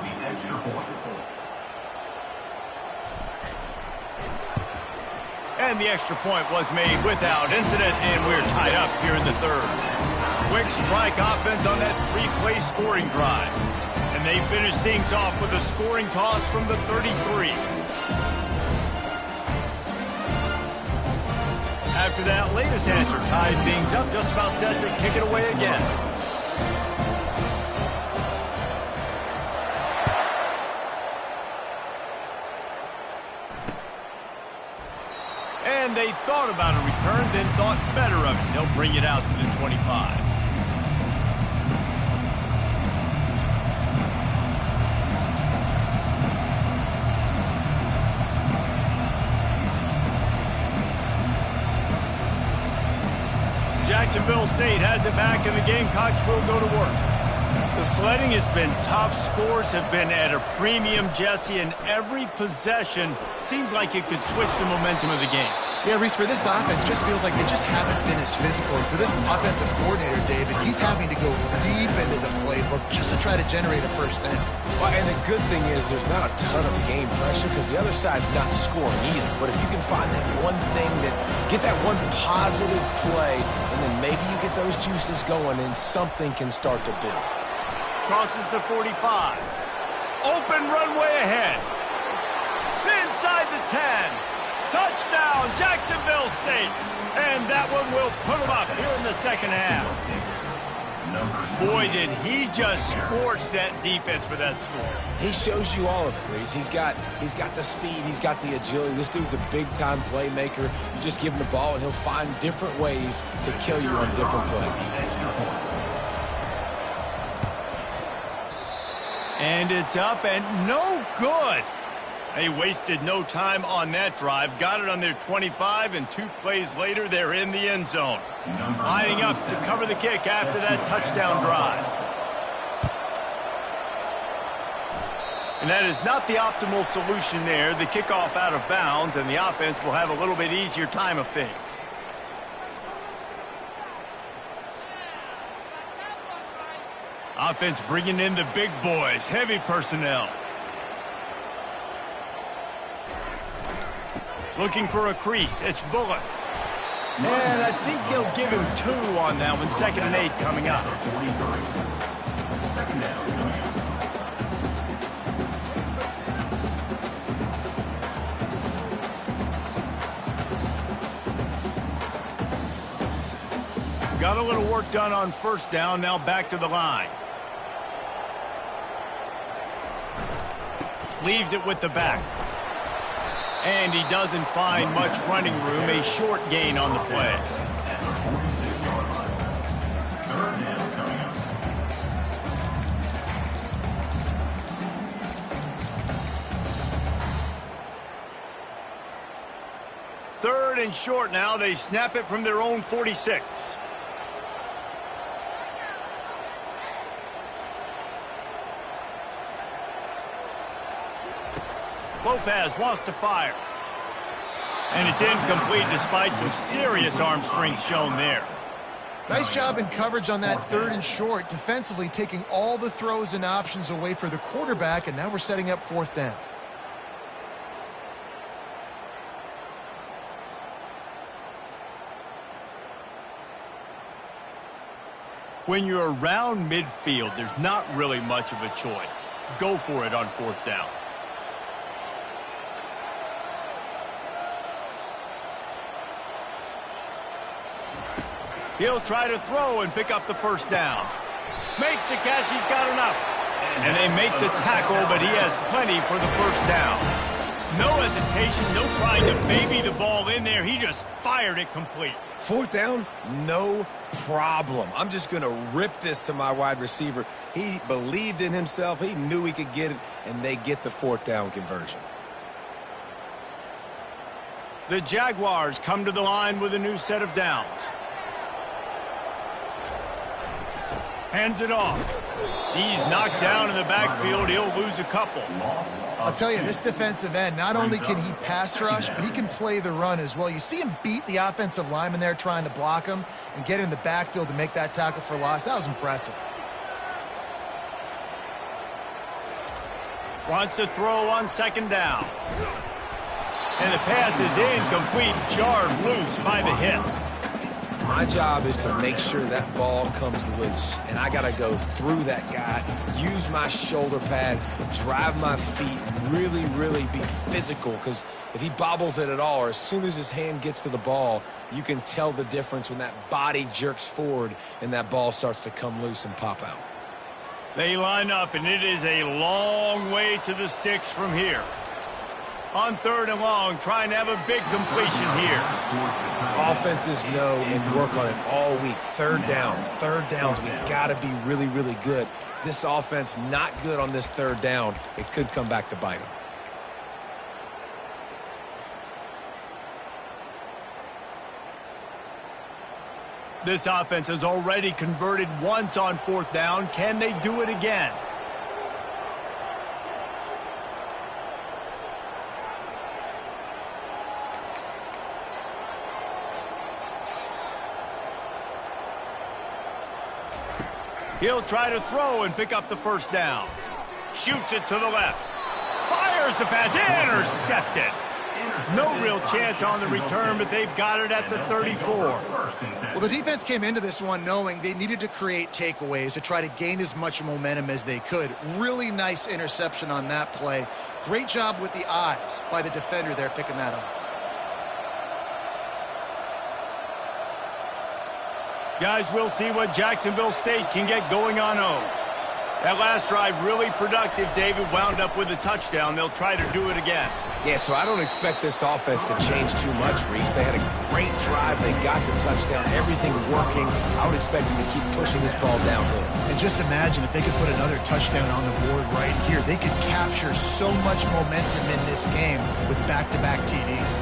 And the extra point was made without incident, and we're tied up here in the 3rd. Quick strike offense on that 3-play scoring drive. And they finish things off with a scoring toss from the 33. After that latest answer tied things up, just about set to kick it away again. And they thought about a return, then thought better of it. They'll bring it out to the 25. Jacksonville State has it back, and the Gamecocks will go to work. The sledding has been tough. Scores have been at a premium, Jesse, and every possession seems like it could switch the momentum of the game. Yeah, Reese, for this offense, just feels like they just haven't been as physical. And for this offensive coordinator, David, he's having to go deep into the playbook just to try to generate a first down. Well, and the good thing is there's not a ton of game pressure because the other side's not scoring either. But if you can find that one thing get that one positive play, and then maybe you get those juices going and something can start to build. Crosses the 45. Open runway ahead. Inside the 10. Touchdown, Jacksonville State. And that one will put them up here in the second half. Boy, did he just scorch that defense for that score. He shows you all of it, Reese. He's got the speed. He's got the agility. This dude's a big-time playmaker. You just give him the ball, and he'll find different ways to kill you on different plays. And it's up and no good. They wasted no time on that drive. Got it on their 25, and 2 plays later, they're in the end zone. Lining up to cover the kick after that touchdown drive. And that is not the optimal solution there. The kickoff out of bounds, and the offense will have a little bit easier time of things. Offense bringing in the big boys, heavy personnel. Looking for a crease. It's Bullock. And I think they'll give him 2 on that one. 2nd and 8 coming up. Got a little work done on first down. Now back to the line. Leaves it with the back. And he doesn't find much running room. A short gain on the play. Third and short now. They snap it from their own 46. Lopez wants to fire. And it's incomplete despite some serious arm strength shown there. Nice job in coverage on that 3rd and short, defensively taking all the throws and options away for the quarterback, and now we're setting up 4th down. When you're around midfield, there's not really much of a choice. Go for it on 4th down. He'll try to throw and pick up the 1st down. Makes the catch, he's got enough. And they make the tackle, but he has plenty for the 1st down. No hesitation, no trying to baby the ball in there. He just fired it complete. 4th down, no problem. I'm just going to rip this to my wide receiver. He believed in himself. He knew he could get it, and they get the 4th down conversion. The Jaguars come to the line with a new set of downs. Hands it off. He's knocked down in the backfield. He'll lose a couple. I'll tell you, this defensive end, not only can he pass rush, but he can play the run as well. You see him beat the offensive lineman there trying to block him and get in the backfield to make that tackle for loss. That was impressive. Wants to throw on 2nd down. And the pass is incomplete, jarred loose by the hip. My job is to make sure that ball comes loose, and I got to go through that guy, use my shoulder pad, drive my feet, really, really be physical, because if he bobbles it at all, or as soon as his hand gets to the ball, you can tell the difference when that body jerks forward and that ball starts to come loose and pop out. They line up, and it is a long way to the sticks from here. On 3rd and long, trying to have a big completion here. Offenses know and work on it all week. 3rd downs, we got to be really, really good. This offense not good on this 3rd down. It could come back to bite them. This offense has already converted once on 4th down. Can they do it again? He'll try to throw and pick up the 1st down. Shoots it to the left. Fires the pass. Intercepted. No real chance on the return, but they've got it at the 34. Well, the defense came into this one knowing they needed to create takeaways to try to gain as much momentum as they could. Really nice interception on that play. Great job with the eyes by the defender there picking that off. Guys, we'll see what Jacksonville State can get going on home. That last drive really productive. David wound up with a touchdown. They'll try to do it again. Yeah, so I don't expect this offense to change too much, Reese. They had a great drive. They got the touchdown. Everything working. I would expect them to keep pushing this ball downhill. And just imagine if they could put another touchdown on the board right here. They could capture so much momentum in this game with back-to-back TDs.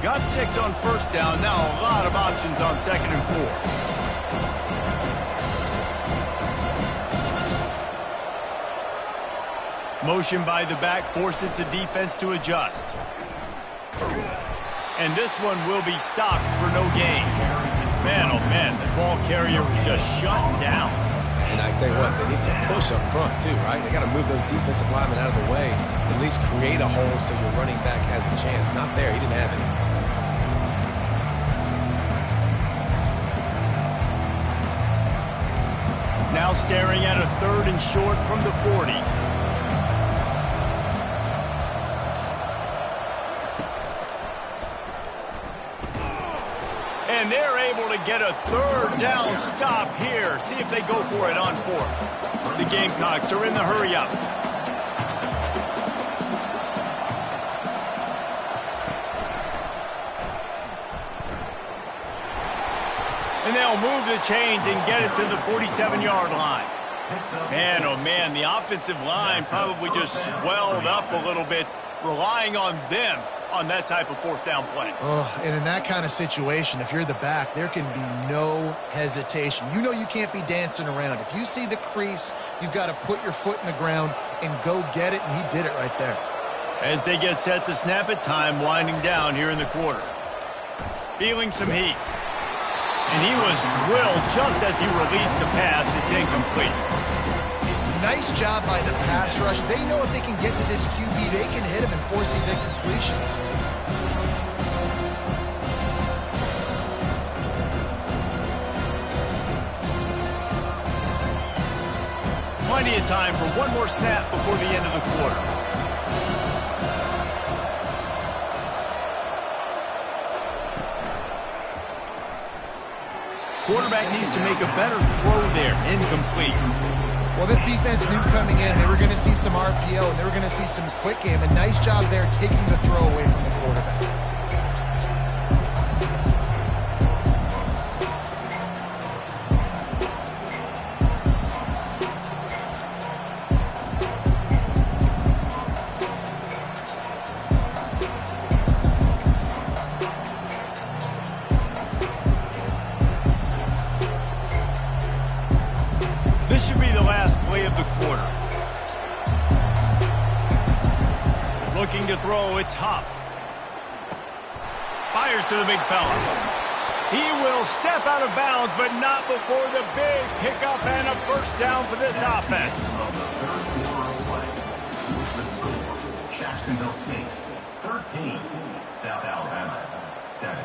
Got 6 on 1st down. Now a lot of options on 2nd and 4. Motion by the back forces the defense to adjust. And this one will be stopped for no gain. Man, oh man, the ball carrier was just shut down. And I tell you what, they need some push up front too, right? They got to move those defensive linemen out of the way. At least create a hole so your running back has a chance. Not there. He didn't have any. Now staring at a 3rd and short from the 40. And they're able to get a 3rd down stop here. See if they go for it on 4th. The Gamecocks are in the hurry up. And they'll move the chains and get it to the 47-yard line. Man, oh man, the offensive line probably just swelled up a little bit, relying on them on that type of fourth down play. And in that kind of situation, if you're the back, there can be no hesitation. You know you can't be dancing around. If you see the crease, you've got to put your foot in the ground and go get it, and he did it right there. As they get set to snap it, time winding down here in the quarter. Feeling some heat. And he was drilled just as he released the pass. It's incomplete. Nice job by the pass rush. They know if they can get to this QB, they can hit him and force these incompletions. Plenty of time for one more snap before the end of the quarter. Quarterback needs to make a better throw there. Incomplete. Well, this defense knew coming in they were going to see some RPO and they were going to see some quick game. A nice job there taking the throw away from the quarterback. This should be the last play of the quarter. Looking to throw, it's Huff. Fires to the big fella. He will step out of bounds, but not before the big pickup and a first down for this offense. Of the third quarter of play, with the score, Jacksonville State 13, South Alabama 7.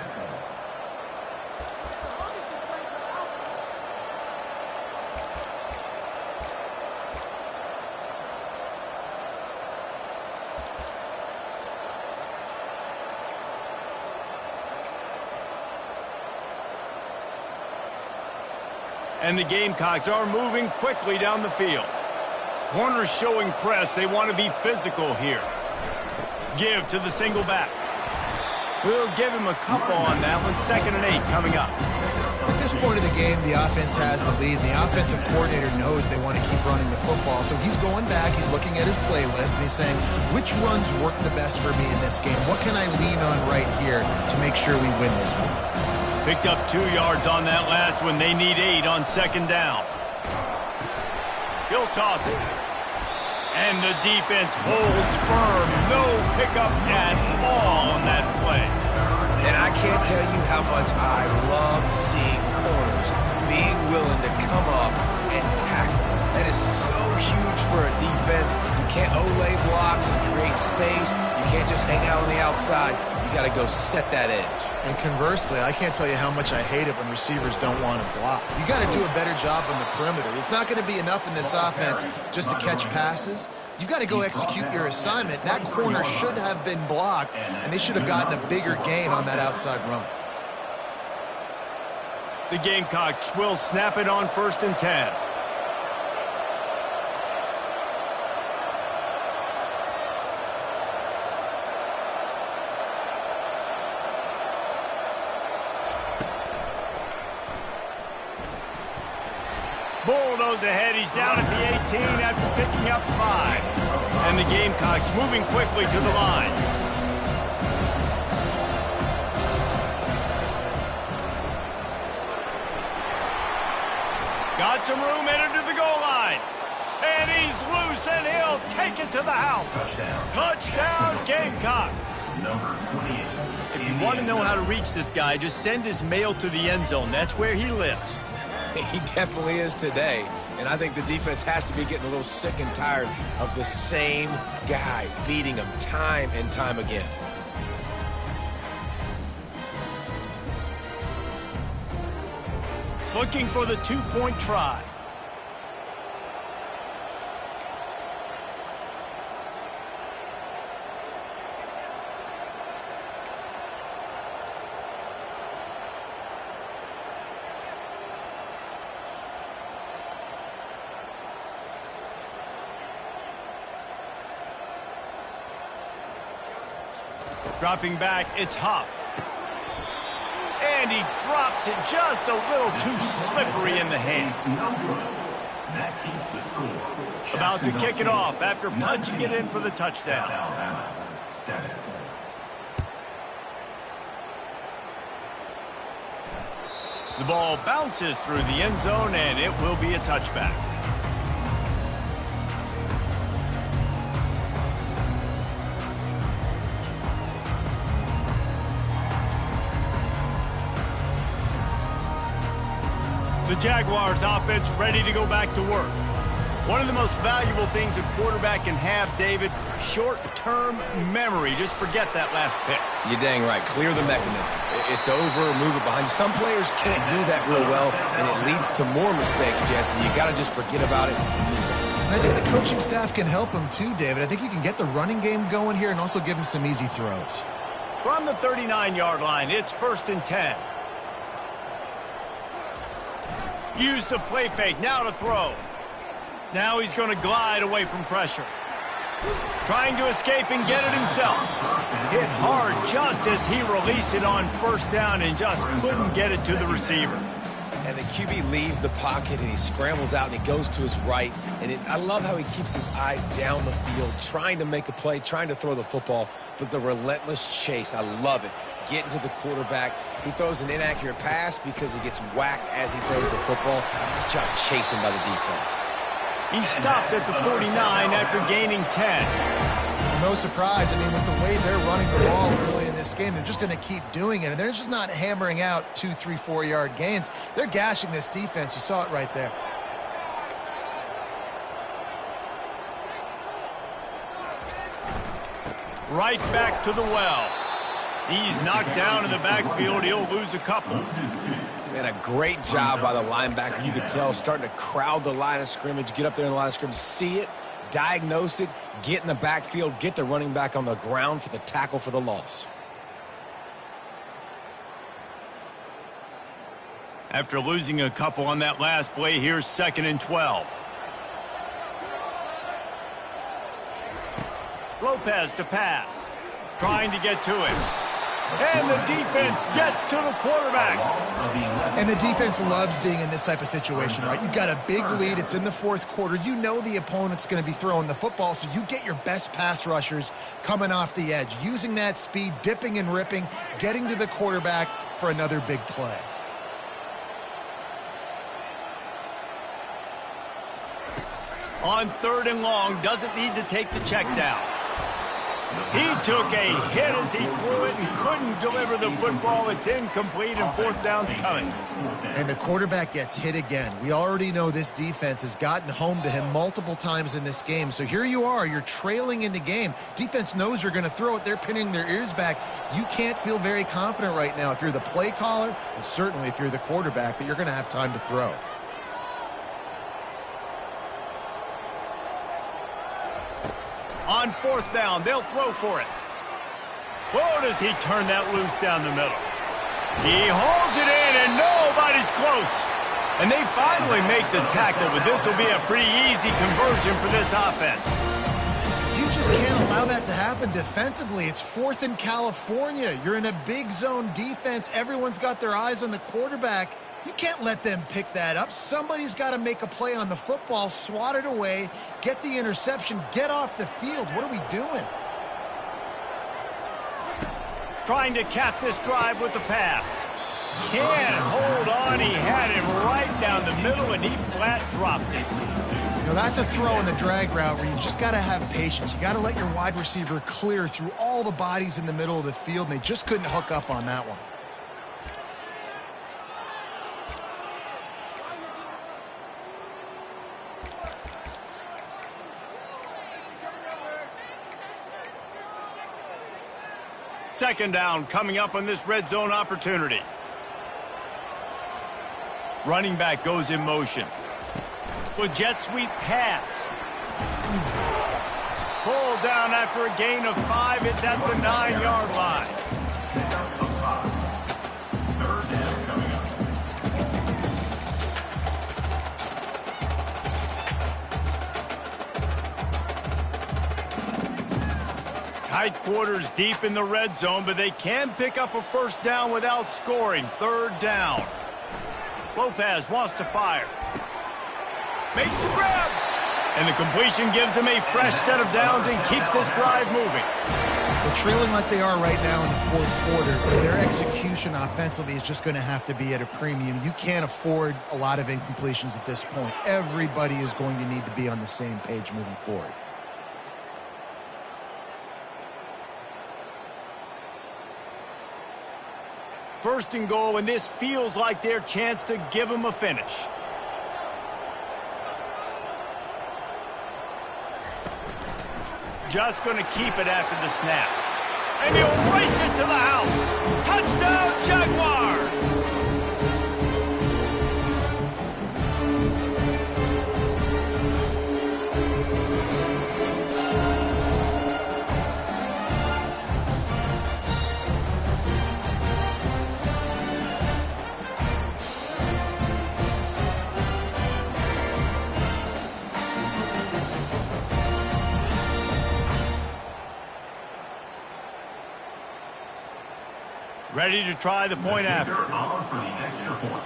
And the Gamecocks are moving quickly down the field. Corners showing press. They want to be physical here. Give to the single back. We'll give him a couple on that one. 2nd and 8 coming up. At this point of the game, the offense has the lead. The offensive coordinator knows they want to keep running the football. So he's going back. He's looking at his playlist, and he's saying, which runs work the best for me in this game? What can I lean on right here to make sure we win this one? Picked up 2 yards on that last one. They need 8 on 2nd down. He'll toss it. And the defense holds firm. No pickup at all on that play. And I can't tell you how much I love seeing corners being willing to come up and tackle. That is so huge for a defense. You can't olay blocks and create space. You can't just hang out on the outside. You got to go set that edge. And conversely, I can't tell you how much I hate it when receivers don't want to block. You got to do a better job on the perimeter. It's not going to be enough in this offense just to catch passes. You've got to go execute your assignment. That corner should have been blocked, and they should have gotten a bigger gain on that outside run. The Gamecocks will snap it on 1st and 10. Bulldoze ahead. He's down at the 18 after picking up 5. And the Gamecocks moving quickly to the line. Got some room, entered to the goal line. And he's loose, and he'll take it to the house. Touchdown, Gamecocks. Number 28. If you want to know how to reach this guy, just send his mail to the end zone. That's where he lives. He definitely is today. And I think the defense has to be getting a little sick and tired of the same guy beating them time and time again. Looking for the 2-point try. Dropping back, it's Huff. And he drops it just a little too slippery in the hand. No good. That keeps the score. About to kick it off after punching it in for the touchdown. Alabama 7. The ball bounces through the end zone, and it will be a touchback. The Jaguars offense ready to go back to work. One of the most valuable things a quarterback can have, David, short-term memory. Just forget that last pick. You're dang right. Clear the mechanism. It's over, move it behind you. Some players can't do that real well, and it leads to more mistakes, Jesse. You got to just forget about it and move it. And I think the coaching staff can help him too, David. I think you can get the running game going here and also give him some easy throws. From the 39-yard line, it's 1st and 10. Use the play fake, now to throw. Now he's going to glide away from pressure. Trying to escape and get it himself. Hit hard just as he released it on 1st down and just couldn't get it to the receiver. And the QB leaves the pocket and he scrambles out and he goes to his right. And I love how he keeps his eyes down the field, trying to make a play, trying to throw the football, but the relentless chase, I love it. Getting to the quarterback. He throws an inaccurate pass because he gets whacked as he throws the football. Nice job chasing by the defense. He stopped at the 49 after gaining 10. No surprise. I mean, with the way they're running the ball early in this game, they're just going to keep doing it. And they're just not hammering out 2, 3, 4-yard gains. They're gashing this defense. You saw it right there. Right back to the well. He's knocked down in the backfield. He'll lose a couple. Man, a great job by the linebacker. You could tell, starting to crowd the line of scrimmage, get up there in the line of scrimmage, see it, diagnose it, get in the backfield, get the running back on the ground for the tackle for the loss. After losing a couple on that last play, here's 2nd and 12. Lopez to pass. Trying to get to him. And the defense gets to the quarterback. And the defense loves being in this type of situation, right? You've got a big lead. It's in the 4th quarter. You know the opponent's going to be throwing the football, so you get your best pass rushers coming off the edge, using that speed, dipping and ripping, getting to the quarterback for another big play. On 3rd and long, doesn't need to take the check down. He took a hit as he threw it and couldn't deliver the football. It's incomplete and 4th down's coming. And the quarterback gets hit again. We already know this defense has gotten home to him multiple times in this game. So here you are, you're trailing in the game. Defense knows you're going to throw it. They're pinning their ears back. You can't feel very confident right now if you're the play caller, and certainly if you're the quarterback, that you're going to have time to throw. On 4th down, they'll throw for it. Whoa, does he turn that loose down the middle. He holds it in, and nobody's close. And they finally make the tackle, but this will be a pretty easy conversion for this offense. You just can't allow that to happen defensively. It's 4th in California. You're in a big zone defense. Everyone's got their eyes on the quarterback. You can't let them pick that up. Somebody's got to make a play on the football, swat it away, get the interception, get off the field. What are we doing? Trying to cap this drive with the pass. Can't hold on. He had him right down the middle, and he flat dropped it. You know, that's a throw in the drag route where you just got to have patience. You got to let your wide receiver clear through all the bodies in the middle of the field, and they just couldn't hook up on that one. Second down coming up on this red zone opportunity. Running back goes in motion. With jet sweep pass. Pulled down after a gain of 5. It's at the 9-yard line. Tight quarters deep in the red zone, but they can pick up a 1st down without scoring. 3rd down. Lopez wants to fire. Makes the grab. And the completion gives him a fresh set of downs and keeps this drive moving. But trailing like they are right now in the fourth quarter, their execution offensively is just going to have to be at a premium. You can't afford a lot of incompletions at this point. Everybody is going to need to be on the same page moving forward. First and goal, and this feels like their chance to give them a finish. Just going to keep it after the snap. And he'll race it to the house. Touchdown, Jaguars! Ready to try the point after. On for the extra point.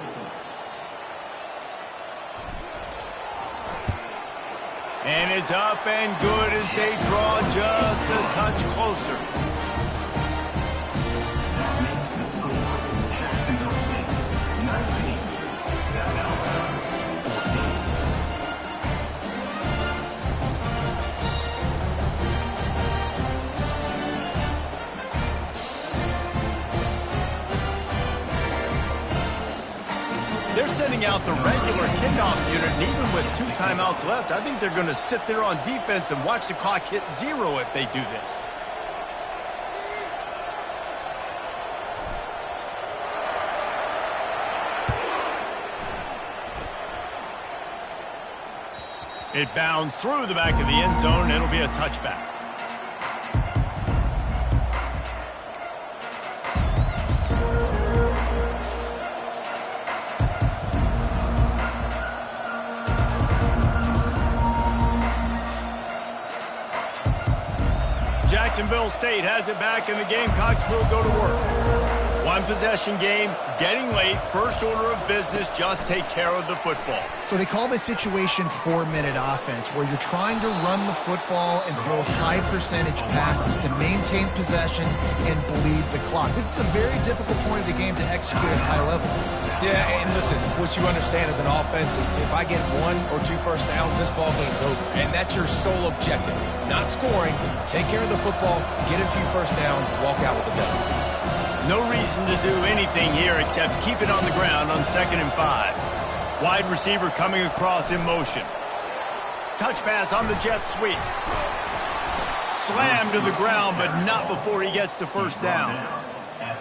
And it's up and good as they draw just a touch closer. That makes the score Jacksonville State 19, South Alabama 14. They're sending out the regular kickoff unit, and even with 2 timeouts left, I think they're going to sit there on defense and watch the clock hit 0 if they do this. It bounds through the back of the end zone. It'll be a touchback. Jacksonville State has it back, and the Gamecocks will go to work. 1 possession game, getting late, first order of business, just take care of the football. So they call this situation 4-minute offense, where you're trying to run the football and throw high percentage passes to maintain possession and bleed the clock. This is a very difficult point of the game to execute at a high level. Yeah, and listen, what you understand as an offense is if I get 1 or 2 first downs, this ball game's over. And that's your sole objective. Not scoring, take care of the football, get a few first downs, walk out with the dub. No reason to do anything here except keep it on the ground on 2nd and 5. Wide receiver coming across in motion. Touch pass on the jet sweep. Slammed to the ground, but not before he gets the first down.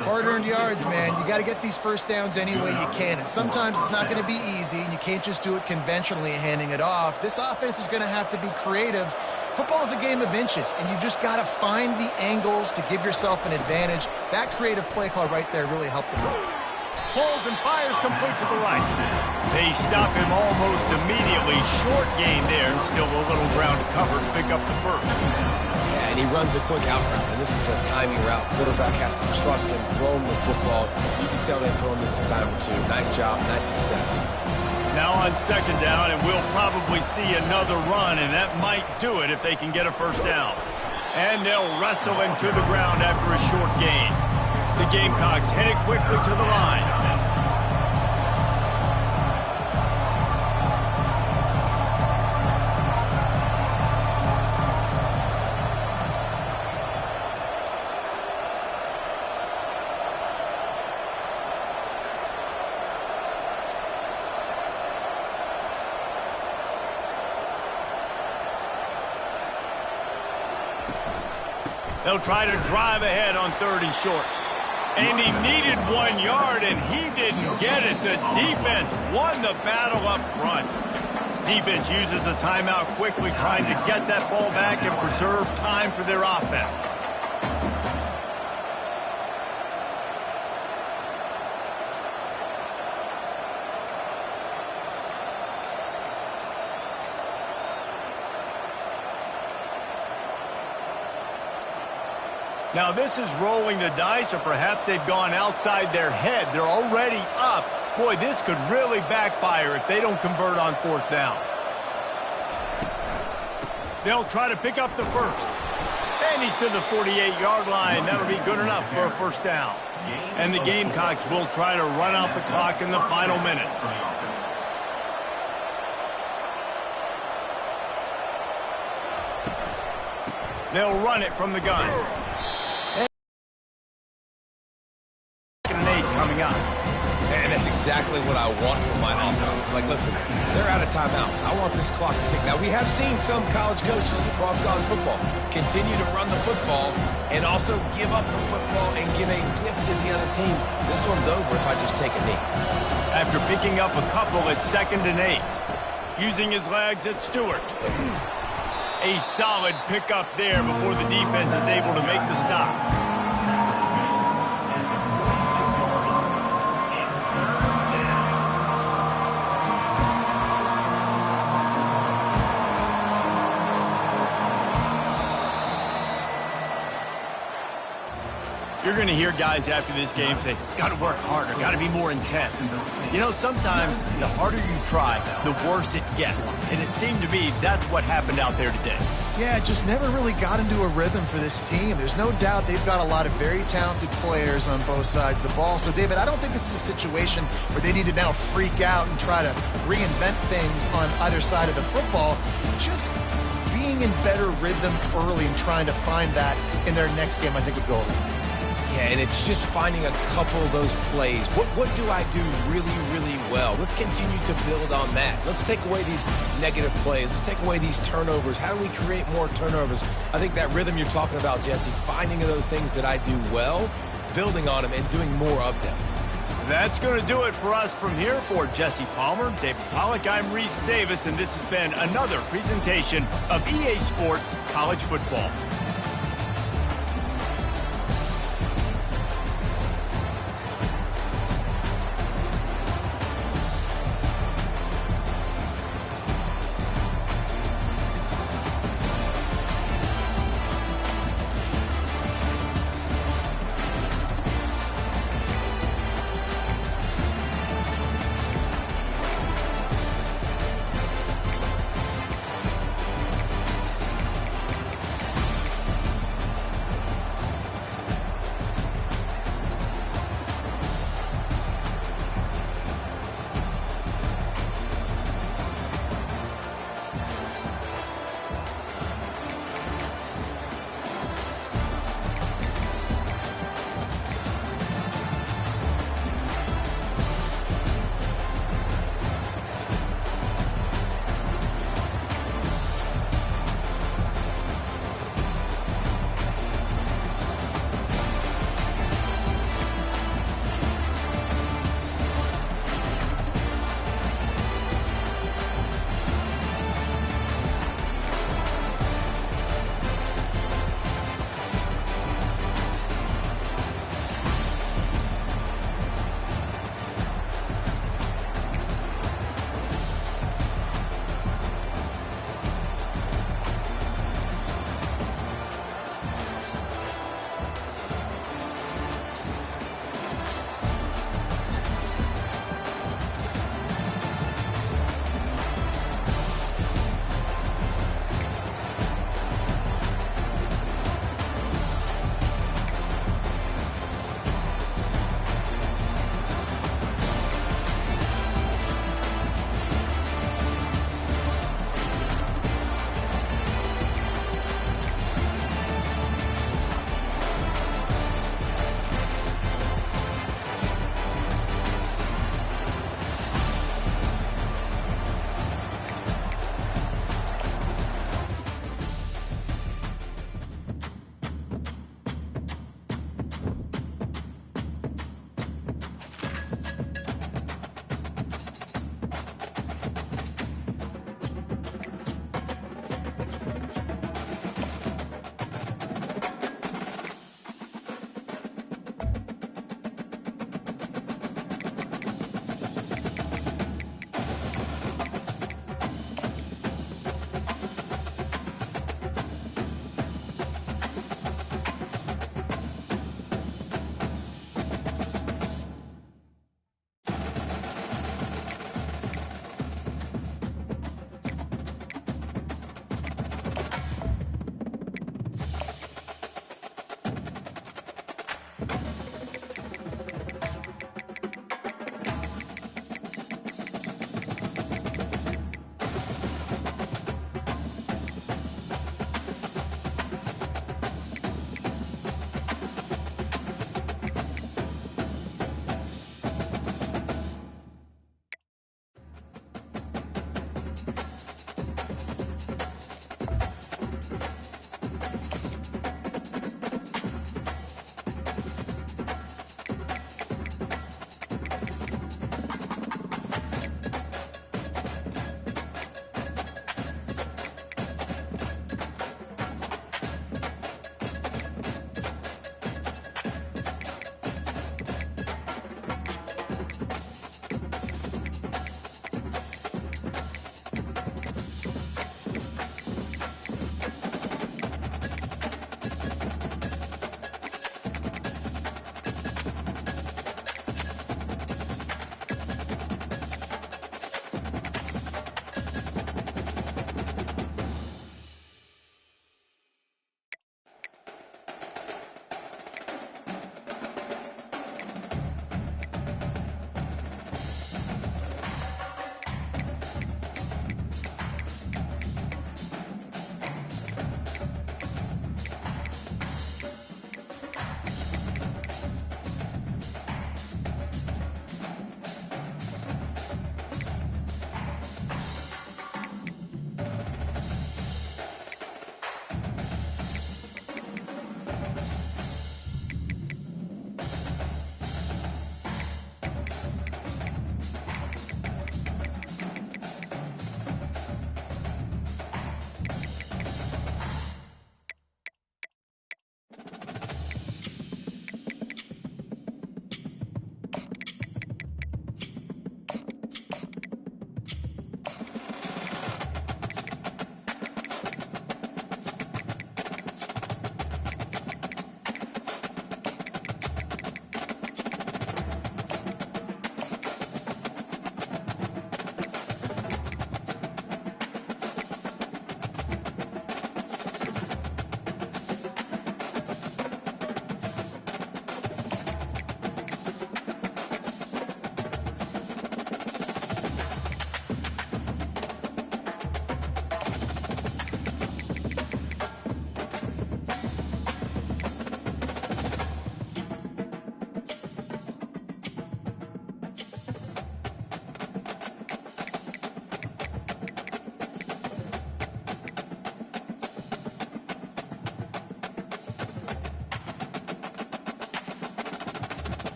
Hard-earned yards, man. You got to get these first downs any way you can. And sometimes it's not going to be easy, and you can't just do it conventionally handing it off. This offense is going to have to be creative. Football is a game of inches, and you've just got to find the angles to give yourself an advantage. That creative play call right there really helped them out. Holds and fires complete to the right. They stop him almost immediately. Short gain there, and still a little ground to cover to pick up the first. Yeah, and he runs a quick out route, and this is a timing route. Quarterback has to trust him, throw him the football. You can tell they've thrown this a time or 2. Nice job, nice success. Now on 2nd down, and we'll probably see another run, and that might do it if they can get a first down. And they'll wrestle him to the ground after a short gain. The Gamecocks headed quickly to the line. They'll try to drive ahead on 3rd and short. And he needed 1 yard, and he didn't get it. The defense won the battle up front. Defense uses a timeout quickly, trying to get that ball back and preserve time for their offense. Now, this is rolling the dice, or perhaps they've gone outside their head. They're already up. Boy, this could really backfire if they don't convert on 4th down. They'll try to pick up the first. And he's to the 48-yard line. That'll be good enough for a first down. And the Gamecocks will try to run out the clock in the final minute. They'll run it from the gun. And 8 coming up. And that's exactly what I want from my offense. Like, listen, they're out of timeouts. I want this clock to tick. Now, we have seen some college coaches across college football continue to run the football and also give up the football and give a gift to the other team. This one's over if I just take a knee. After picking up a couple, it's 2nd and 8. Using his legs, it's Stewart. A solid pickup there before the defense is able to make the stop. You're going to hear guys after this game say, got to work harder, got to be more intense. You know, sometimes the harder you try, the worse it gets. And it seemed to me that's what happened out there today. Yeah, it just never really got into a rhythm for this team. There's no doubt they've got a lot of very talented players on both sides of the ball. So, David, I don't think this is a situation where they need to now freak out and try to reinvent things on either side of the football. Just being in better rhythm early and trying to find that in their next game, I think, would go over. Yeah, and it's just finding a couple of those plays. What do I do really, really well? Let's continue to build on that. Let's take away these negative plays. Let's take away these turnovers. How do we create more turnovers? I think that rhythm you're talking about, Jesse, finding those things that I do well, building on them, and doing more of them. That's going to do it for us from here. For Jesse Palmer, David Pollack, I'm Reese Davis, and this has been another presentation of EA Sports College Football.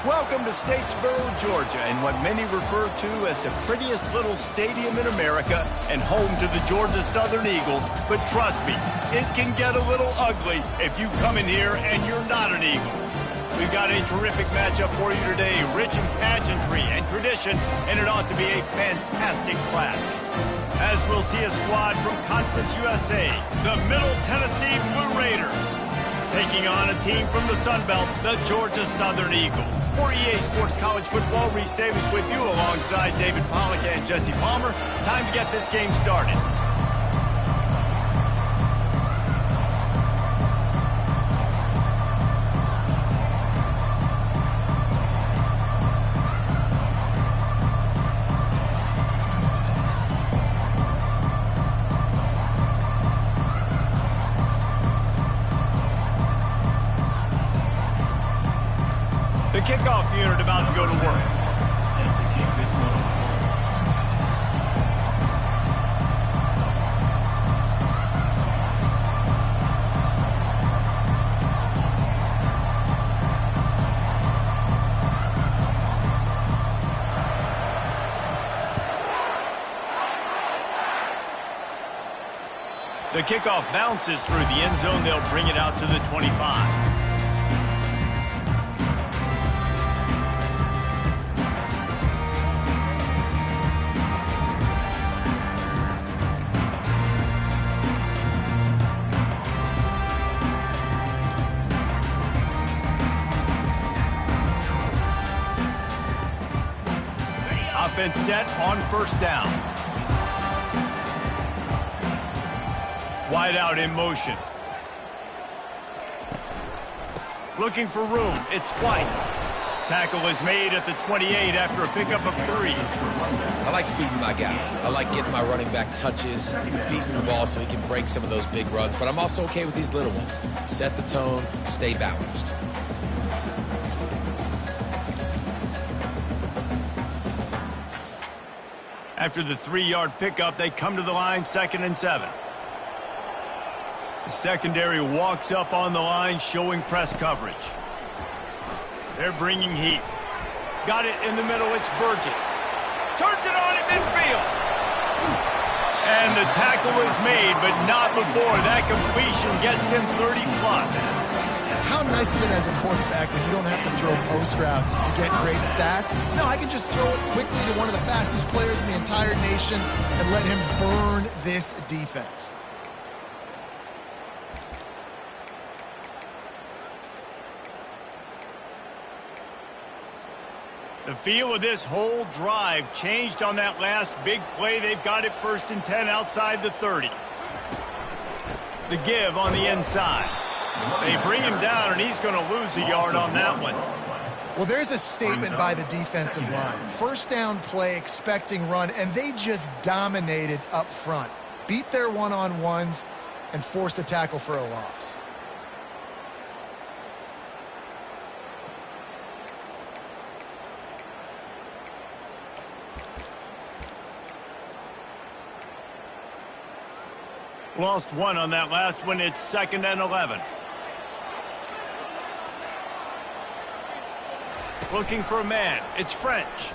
Welcome to Statesboro, Georgia, and what many refer to as the prettiest little stadium in America and home to the Georgia Southern Eagles. But trust me, it can get a little ugly if you come in here and you're not an Eagle. We've got a terrific matchup for you today, rich in pageantry and tradition, and it ought to be a fantastic clash. As we'll see a squad from Conference USA, the Middle Tennessee Blue Raiders, taking on a team from the Sun Belt, the Georgia Southern Eagles. For EA Sports College Football, Reese Davis with you alongside David Pollack and Jesse Palmer. Time to get this game started. The kickoff unit about to go to work. Set to kick this one off. The kickoff bounces through the end zone. They'll bring it out to the 25. Offense set on first down. Wide out in motion. Looking for room. It's White. Tackle is made at the 28 after a pickup of 3. I like feeding my guy. I like getting my running back touches, feeding the ball so he can break some of those big runs. But I'm also okay with these little ones. Set the tone, stay balanced. After the 3-yard pickup, they come to the line, 2nd and 7. The secondary walks up on the line, showing press coverage. They're bringing heat. Got it in the middle, it's Burgess. Turns it on at midfield. And the tackle is made, but not before. That completion gets them 30+. How nice is it as a quarterback when you don't have to throw post routes to get great stats? No, I can just throw it quickly to one of the fastest players in the entire nation and let him burn this defense. The feel of this whole drive changed on that last big play. They've got it 1st and 10 outside the 30. The give on the inside. They bring him down, and he's going to lose a yard on that one. Well, there's a statement by the defensive line. First down play, expecting run, and they just dominated up front. Beat their one-on-ones and forced a tackle for a loss. Lost 1 on that last one. It's 2nd and 11. Looking for a man. It's French.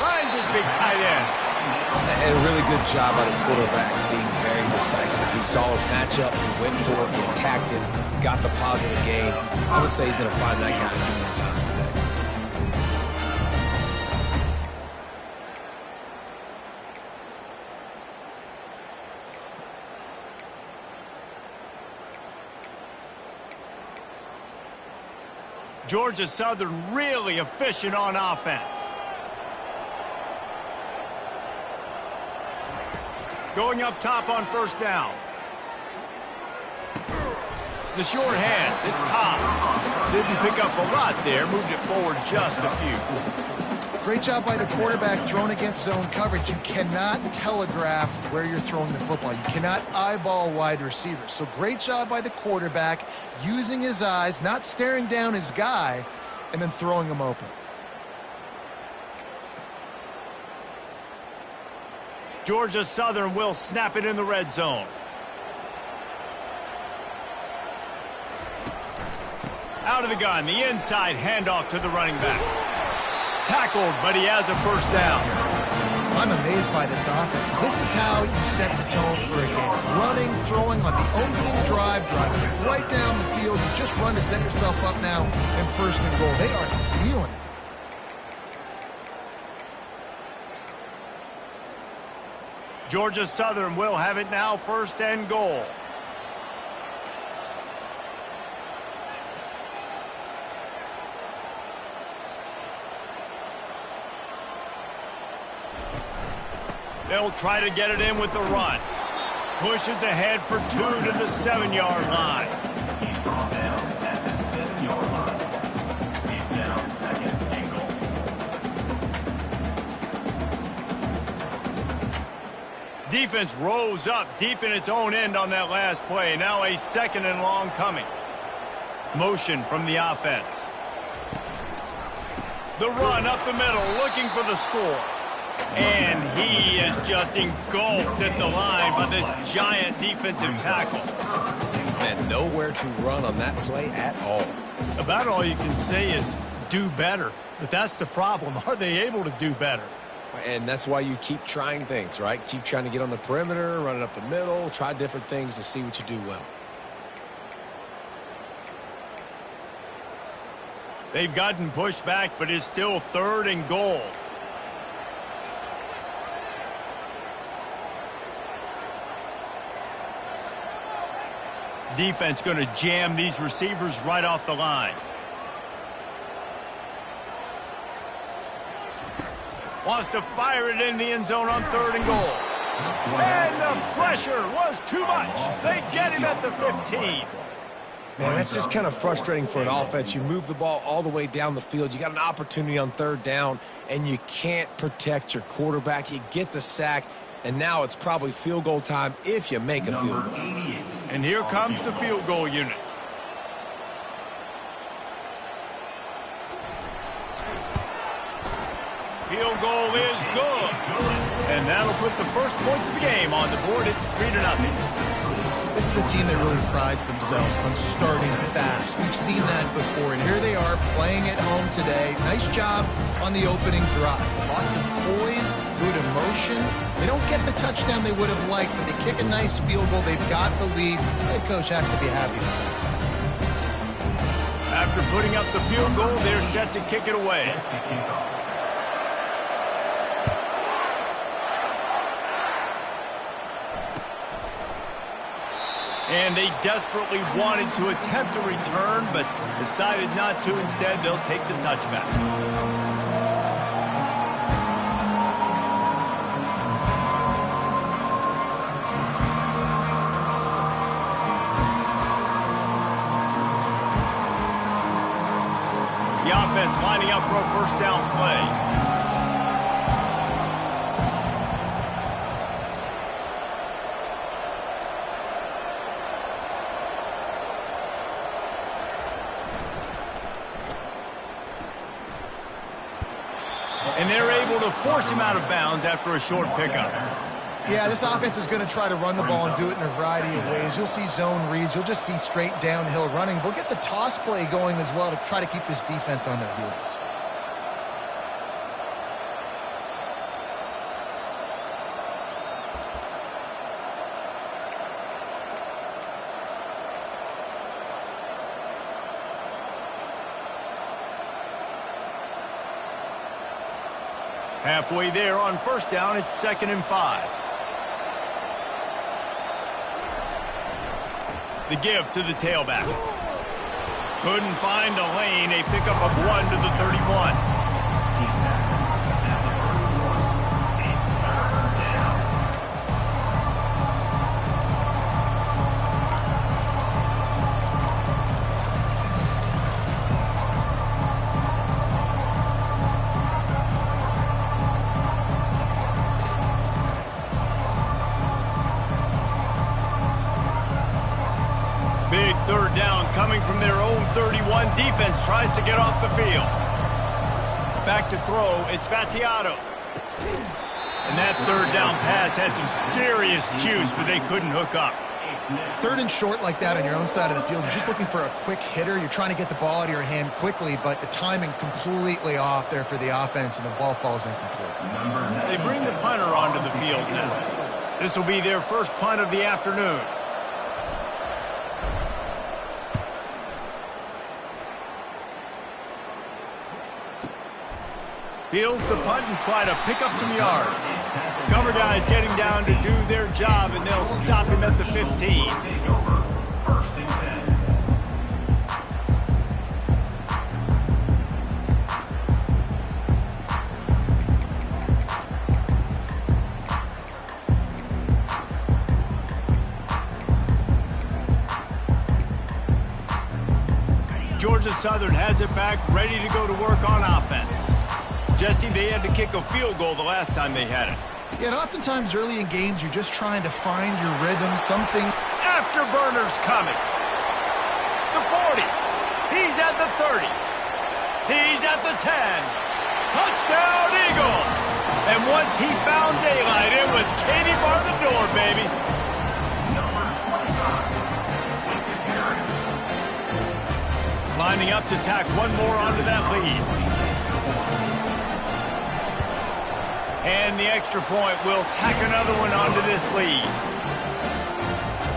Finds his big tight end. And a really good job by the quarterback being very decisive. He saw his matchup, he went for it, he attacked it, got the positive gain. I would say he's going to find that guy a few more times today. Georgia Southern really efficient on offense. Going up top on first down. The short hands, it's Cobb. Didn't pick up a lot there, moved it forward just a few. Great job by the quarterback thrown against zone coverage. You cannot telegraph where you're throwing the football. You cannot eyeball wide receivers. So great job by the quarterback using his eyes, not staring down his guy, and then throwing him open. Georgia Southern will snap it in the red zone. Out of the gun, the inside handoff to the running back. Tackled, but he has a first down. I'm amazed by this offense. This is how you set the tone for a game. Running, throwing on the opening drive, driving right down the field. You just run to set yourself up now in first and goal. They are feeling it. Georgia Southern will have it now, first and goal. They'll try to get it in with the run. Pushes ahead for 2 to the 7-yard line. He's brought down at the 7-yard line. He's down second and goal. Defense rose up deep in its own end on that last play. Now a second and long coming. Motion from the offense. The run up the middle, looking for the score. And he is just engulfed at the line by this giant defensive tackle. And nowhere to run on that play at all. About all you can say is do better. But that's the problem. Are they able to do better? And that's why you keep trying things, right? Keep trying to get on the perimeter, run it up the middle, try different things to see what you do well. They've gotten pushed back, but it's still third and goal. Defense going to jam these receivers right off the line. Wants to fire it in the end zone on third and goal. And the pressure was too much. They get him at the 15. Man, that's just kind of frustrating for an offense. You move the ball all the way down the field. You got an opportunity on third down, and you can't protect your quarterback. You get the sack, and now it's probably field goal time if you make a field goal. And here comes the field goal unit. Field goal is good. And that'll put the first points of the game on the board. It's 3-0. This is a team that really prides themselves on starting fast. We've seen that before, and here they are playing at home today. Nice job on the opening drive. Lots of poise, good emotion. They don't get the touchdown they would have liked, but they kick a nice field goal. They've got the lead. The head coach has to be happy. After putting up the field goal, they're set to kick it away. And they desperately wanted to attempt a return, but decided not to. Instead, they'll take the touchback. The offense lining up for a first down play. And they're able to force him out of bounds after a short pickup. Yeah, this offense is going to try to run the ball and do it in a variety of ways. You'll see zone reads. You'll just see straight downhill running. We'll get the toss play going as well to try to keep this defense on their heels. Halfway there on first down, it's 2nd and 5. The give to the tailback. Couldn't find a lane. A pickup of 1 to the 31. Big third down coming from their own 31. Defense tries to get off the field. Back to throw, it's Vattiato. And that third down pass had some serious juice, but they couldn't hook up. Third and short like that on your own side of the field, you're just looking for a quick hitter. You're trying to get the ball out of your hand quickly, but the timing completely off there for the offense, and the ball falls incomplete. They bring the punter onto the field now. This will be their first punt of the afternoon. Fields the punt and try to pick up some yards. Cover guys getting down to do their job, and they'll stop him at the 15. Georgia Southern has it back, ready to go to work on offense. Jesse, they had to kick a field goal the last time they had it. Yeah, and oftentimes early in games, you're just trying to find your rhythm, something. Afterburners coming. The 40. He's at the 30. He's at the 10. Touchdown, Eagles. And once he found daylight, it was Katie bar the door, baby. Lining up to tack one more onto that lead. And the extra point will tack another one onto this lead.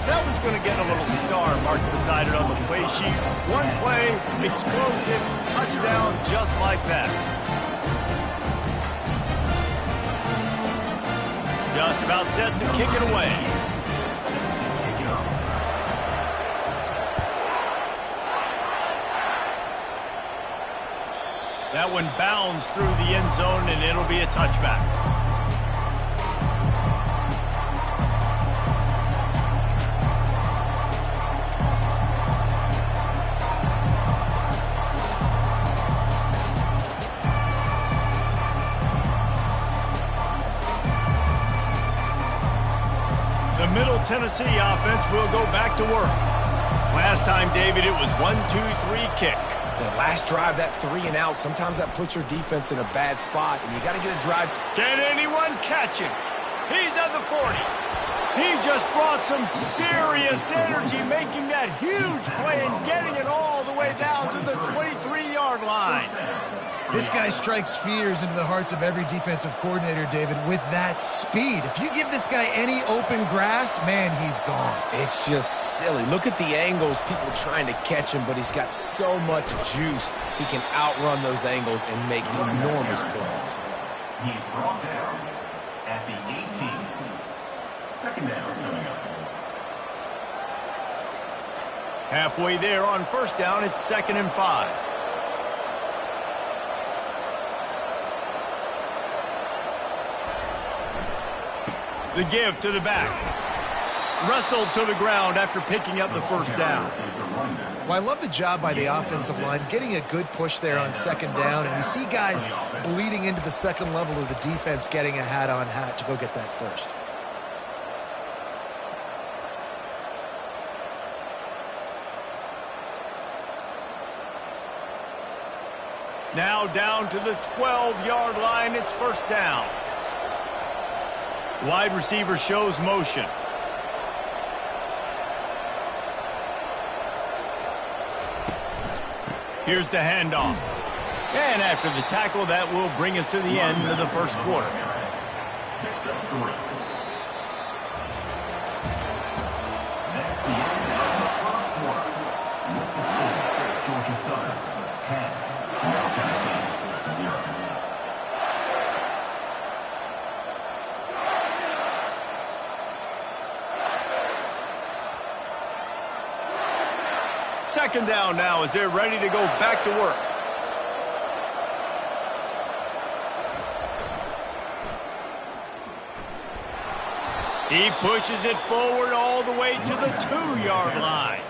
That one's going to get a little star marked beside it on the play sheet. One play, explosive, touchdown, just like that. Just about set to kick it away. That one bounds through the end zone, and it'll be a touchback. The Middle Tennessee offense will go back to work. Last time, David, it was 1-2-3 kick. The last drive, that 3 and out, sometimes that puts your defense in a bad spot, and you got to get a drive. Can anyone catch him? He's at the 40. He just brought some serious energy, making that huge play and getting it all the way down to the 23-yard line. This guy strikes fears into the hearts of every defensive coordinator, David, with that speed. If you give this guy any open grass, man, he's gone. It's just silly. Look at the angles, people trying to catch him, but he's got so much juice. He can outrun those angles and make enormous plays. He's brought down at the 18. Second down coming up. Halfway there on first down, it's 2nd and 5. The give to the back. Wrestled to the ground after picking up the first down. Well, I love the job by the offensive line, getting a good push there on 2nd down, and you see guys bleeding into the second level of the defense getting a hat-on-hat to go get that first. Now down to the 12-yard line, it's first down. Wide receiver shows motion. Here's the handoff. And after the tackle, that will bring us to the end of the first quarter. Picks up 3. That's the end of the first quarter. With the score, Georgia Southern 10, Middle Tennessee 0. Second down now as they're ready to go back to work. He pushes it forward all the way to the 2-yard line.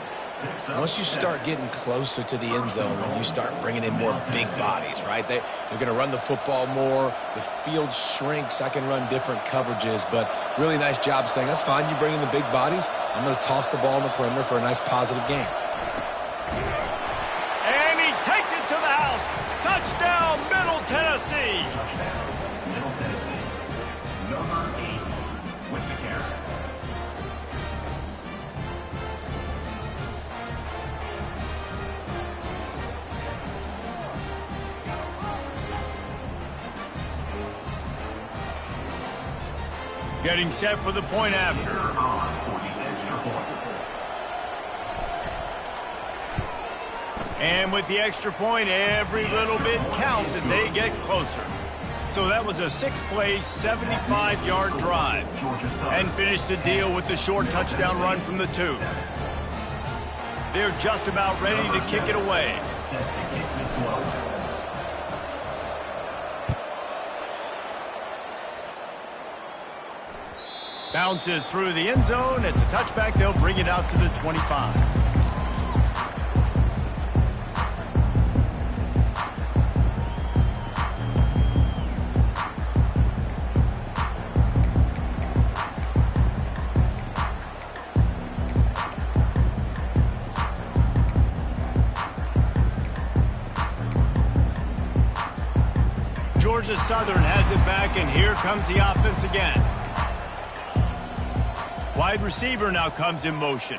Once you start getting closer to the end zone, you start bringing in more big bodies, right? They're going to run the football more. The field shrinks. I can run different coverages, but really nice job saying, that's fine. You bring in the big bodies. I'm going to toss the ball in the perimeter for a nice positive gain. And he takes it to the house. Touchdown, Middle Tennessee. Middle Tennessee, number 8 with the carry. Getting set for the point after. They're on for the extra point. And with the extra point, every little bit counts as they get closer. So that was a 6-play, 75-yard drive. And finished the deal with the short touchdown run from the 2. They're just about ready to kick it away. Set to kick this one away. Bounces through the end zone. It's a touchback. They'll bring it out to the 25. Georgia Southern has it back, and here comes the offense again. Wide receiver now comes in motion.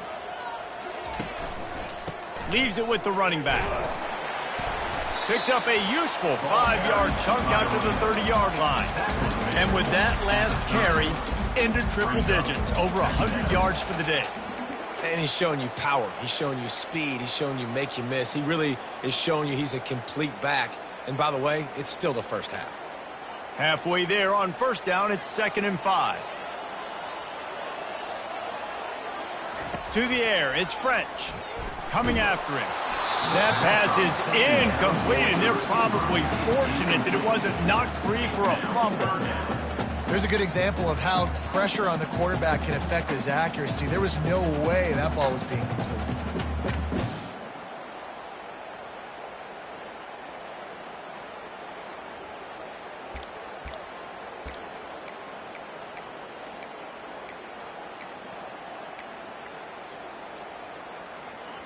Leaves it with the running back. Picks up a useful 5-yard chunk out to the 30-yard line. And with that last carry, into triple digits, over 100 yards for the day. And he's showing you power. He's showing you speed. He's showing you make you miss. He really is showing you he's a complete back. And by the way, it's still the first half. Halfway there on first down, it's 2nd and 5. To the air, it's French. Coming after him. That pass is incomplete, and they're probably fortunate that it wasn't knocked free for a fumble. There's a good example of how pressure on the quarterback can affect his accuracy. There was no way that ball was being completed.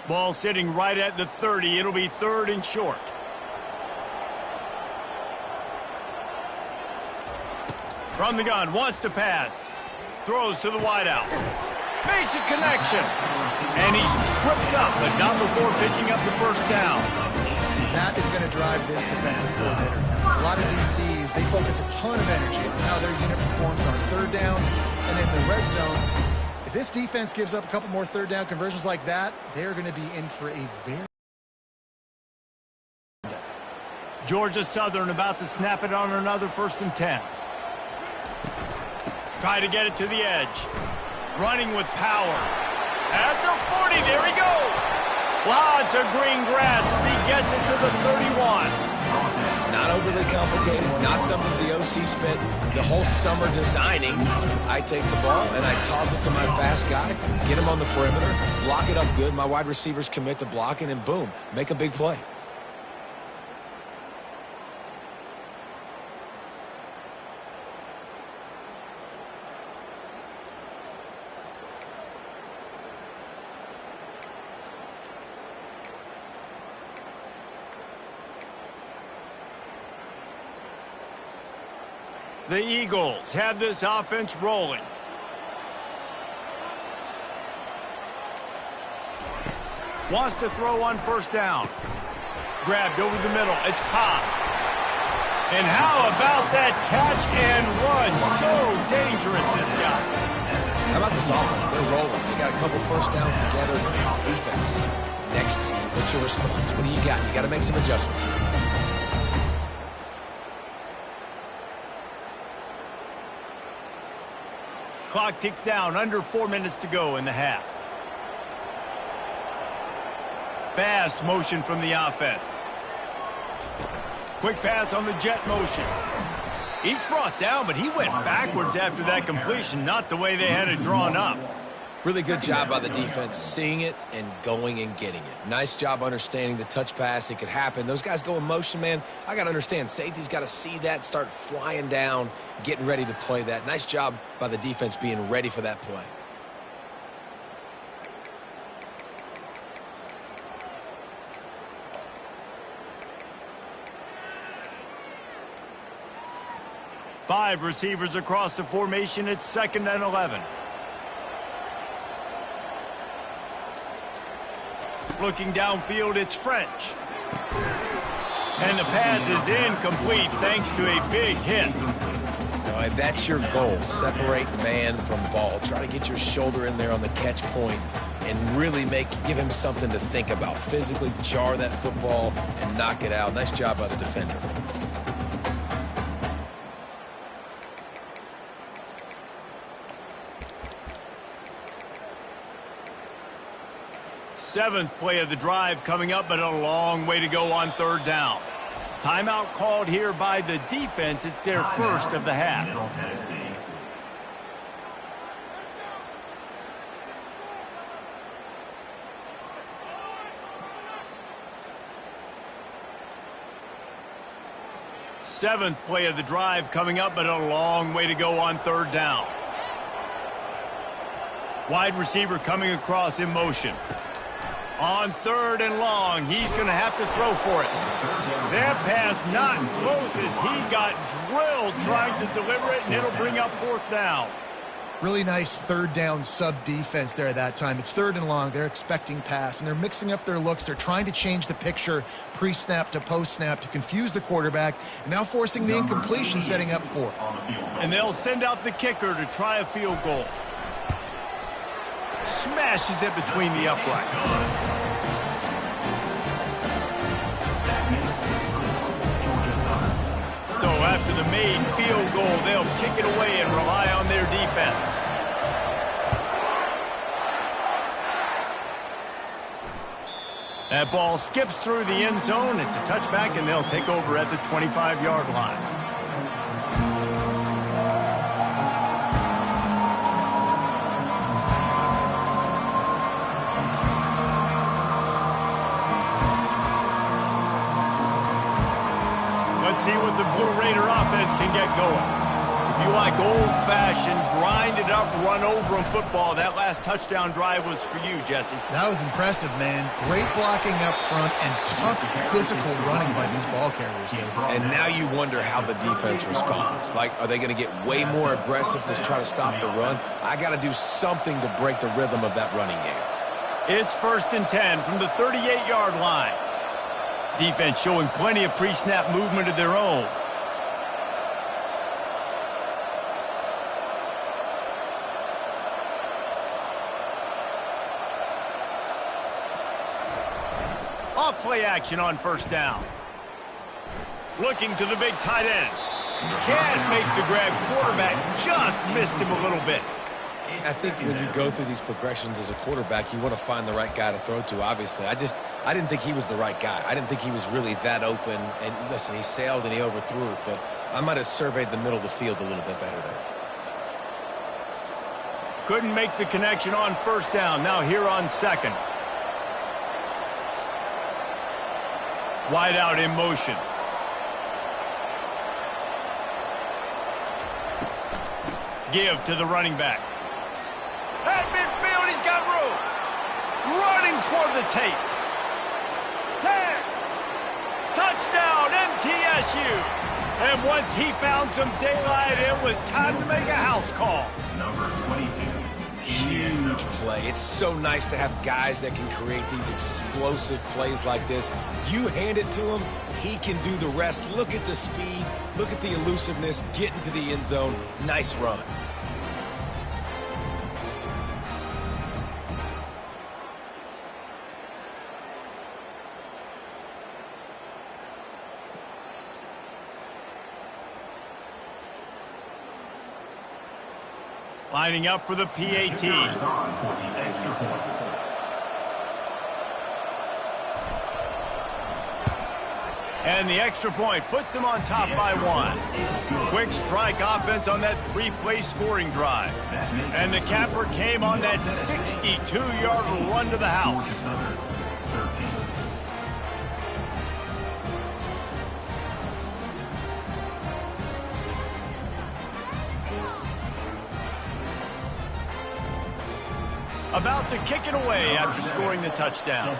Ball sitting right at the 30. It'll be 3rd and short. From the gun, wants to pass. Throws to the wideout. Makes a connection. And he's tripped up, but not before picking up the first down. That is going to drive this defensive coordinator. It's a lot of DCs. They focus a ton of energy on how their unit performs on 3rd down and in the red zone. If this defense gives up a couple more 3rd down conversions like that, they're going to be in for a very... Georgia Southern about to snap it on another 1st and 10. Try to get it to the edge. Running with power. At the 40, there he goes. Lots of green grass as he gets it to the 31. Not overly complicated, not something the OC spent the whole summer designing. I take the ball and I toss it to my fast guy, get him on the perimeter, block it up good. My wide receivers commit to blocking, and boom, make a big play. The Eagles have this offense rolling. Wants to throw on 1st down. Grabbed over the middle. It's Cobb. And how about that catch and run? So dangerous, this guy. How about this offense? They're rolling. They got a couple 1st downs together. Defense. Next, what's your response? What do you got? You got to make some adjustments here. Clock ticks down, under 4 minutes to go in the half. Fast motion from the offense. Quick pass on the jet motion. He's brought down, but he went backwards after that completion, not the way they had it drawn up. Really good job by the defense, seeing it and going and getting it. Nice job understanding the touch pass. It could happen. Those guys go in motion, man. I got to understand, safety's got to see that, start flying down, getting ready to play that. Nice job by the defense being ready for that play. Five receivers across the formation. It's 2nd and 11. Looking downfield, it's French. And the pass is incomplete thanks to a big hit. and that's your goal. Separate man from ball. Try to get your shoulder in there on the catch point and really give him something to think about. Physically jar that football and knock it out. Nice job by the defender. Seventh play of the drive coming up, but a long way to go on third down. Timeout called here by the defense. It's their first of the half. Middle Tennessee. Seventh play of the drive coming up, but a long way to go on third down. Wide receiver coming across in motion. On third and long, he's going to have to throw for it. That pass not close as he got drilled trying to deliver it, and it'll bring up fourth down. Really nice third down sub-defense there that time. It's third and long. They're expecting pass, and they're mixing up their looks. They're trying to change the picture pre-snap to post-snap to confuse the quarterback, and now forcing the incompletion, setting up fourth. And they'll send out the kicker to try a field goal. Smashes it between the uprights. So after the made field goal, they'll kick it away and rely on their defense. That ball skips through the end zone. It's a touchback, and they'll take over at the 25-yard line. Let's see what the Blue Raider offense can get going. If you like old-fashioned, grinded-up, run-over-'em football, that last touchdown drive was for you, Jesse. That was impressive, man. Great blocking up front and tough physical running by these ball carriers. And now you wonder how the defense responds. Like, are they going to get way more aggressive to try to stop the run? I got to do something to break the rhythm of that running game. It's 1st and 10 from the 38-yard line. Defense showing plenty of pre-snap movement of their own. Off play action on 1st down. Looking to the big tight end. Can't make the grab. Quarterback just missed him a little bit. I think when you go through these progressions as a quarterback, you want to find the right guy to throw to, obviously. I didn't think he was the right guy. I didn't think he was really that open. And listen, he sailed and he overthrew it, but I might have surveyed the middle of the field a little bit better there. Couldn't make the connection on 1st down. Now here on 2nd. Wide out in motion. Give to the running back. At midfield, he's got room. Running toward the tape. 10. Touchdown, MTSU. And once he found some daylight, it was time to make a house call. Number 22. Huge play. It's so nice to have guys that can create these explosive plays like this. You hand it to him, he can do the rest. Look at the speed. Look at the elusiveness. Get into the end zone. Nice run. Lining up for the PAT. And the extra point puts them on top by 1. Quick strike offense on that 3-play scoring drive. And the capper came on that 62-yard run to the house. About to kick it away after scoring the touchdown.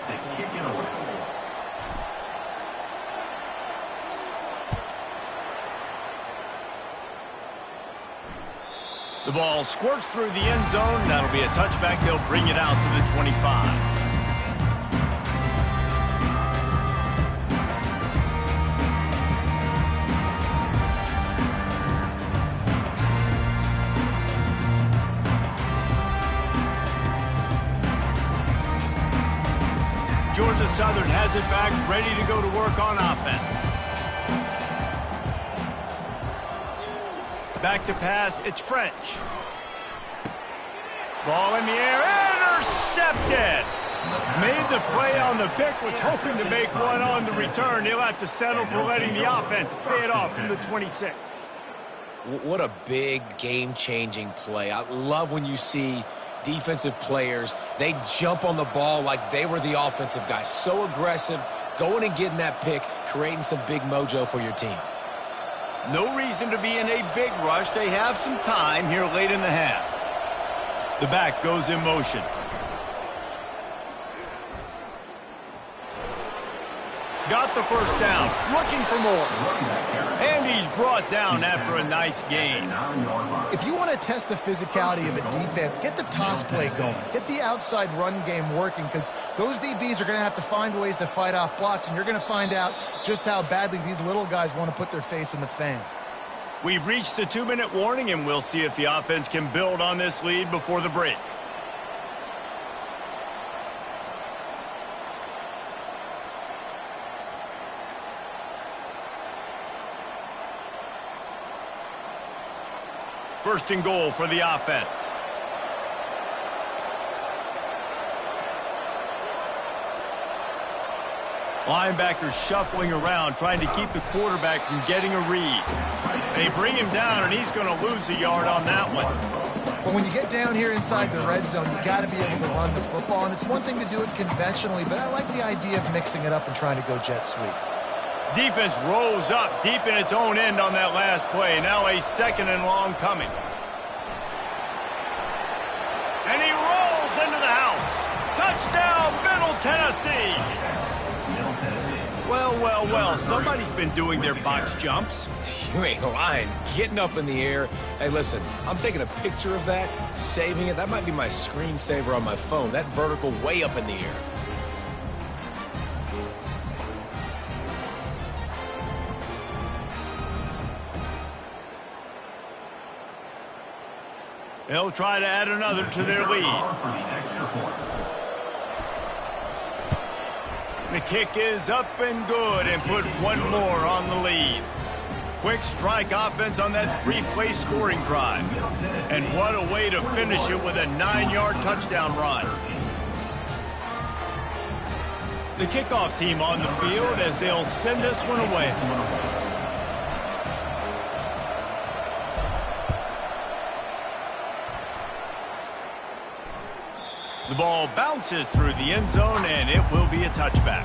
The ball squirts through the end zone. That'll be a touchback. They'll bring it out to the 25. Georgia Southern has it back, ready to go to work on offense. Back to pass, it's French. Ball in the air, intercepted! Made the play on the pick, was hoping to make one on the return. He'll have to settle for letting the offense pay it off from the 26. What a big game-changing play. I love when you see defensive players, they jump on the ball like they were the offensive guy. So aggressive, going and getting that pick, creating some big mojo for your team. No reason to be in a big rush. They have some time here late in the half. The back goes in motion. Got the first down, looking for more. And he's brought down after a nice gain. If you want to test the physicality of a defense, get the toss play going. Get the outside run game working, because those DBs are going to have to find ways to fight off blocks, and you're going to find out just how badly these little guys want to put their face in the fan. We've reached the 2-minute warning, and we'll see if the offense can build on this lead before the break. First and goal for the offense. Linebackers shuffling around, trying to keep the quarterback from getting a read. They bring him down, and he's going to lose a yard on that one. But when you get down here inside the red zone, you got to be able to run the football. And it's one thing to do it conventionally, but I like the idea of mixing it up and trying to go jet sweep. Defense rose up deep in its own end on that last play. Now a second and long coming. And he rolls into the house. Touchdown, Middle Tennessee. Well, somebody's been doing their box jumps. You ain't lying. Getting up in the air. Hey, listen, I'm taking a picture of that, saving it. That might be my screensaver on my phone. That vertical way up in the air. They'll try to add another to their lead. The kick is up and good, and put one more on the lead. Quick strike offense on that 3-play scoring drive. And what a way to finish it with a 9-yard touchdown run. The kickoff team on the field as they'll send this one away. The ball bounces through the end zone, and it will be a touchback.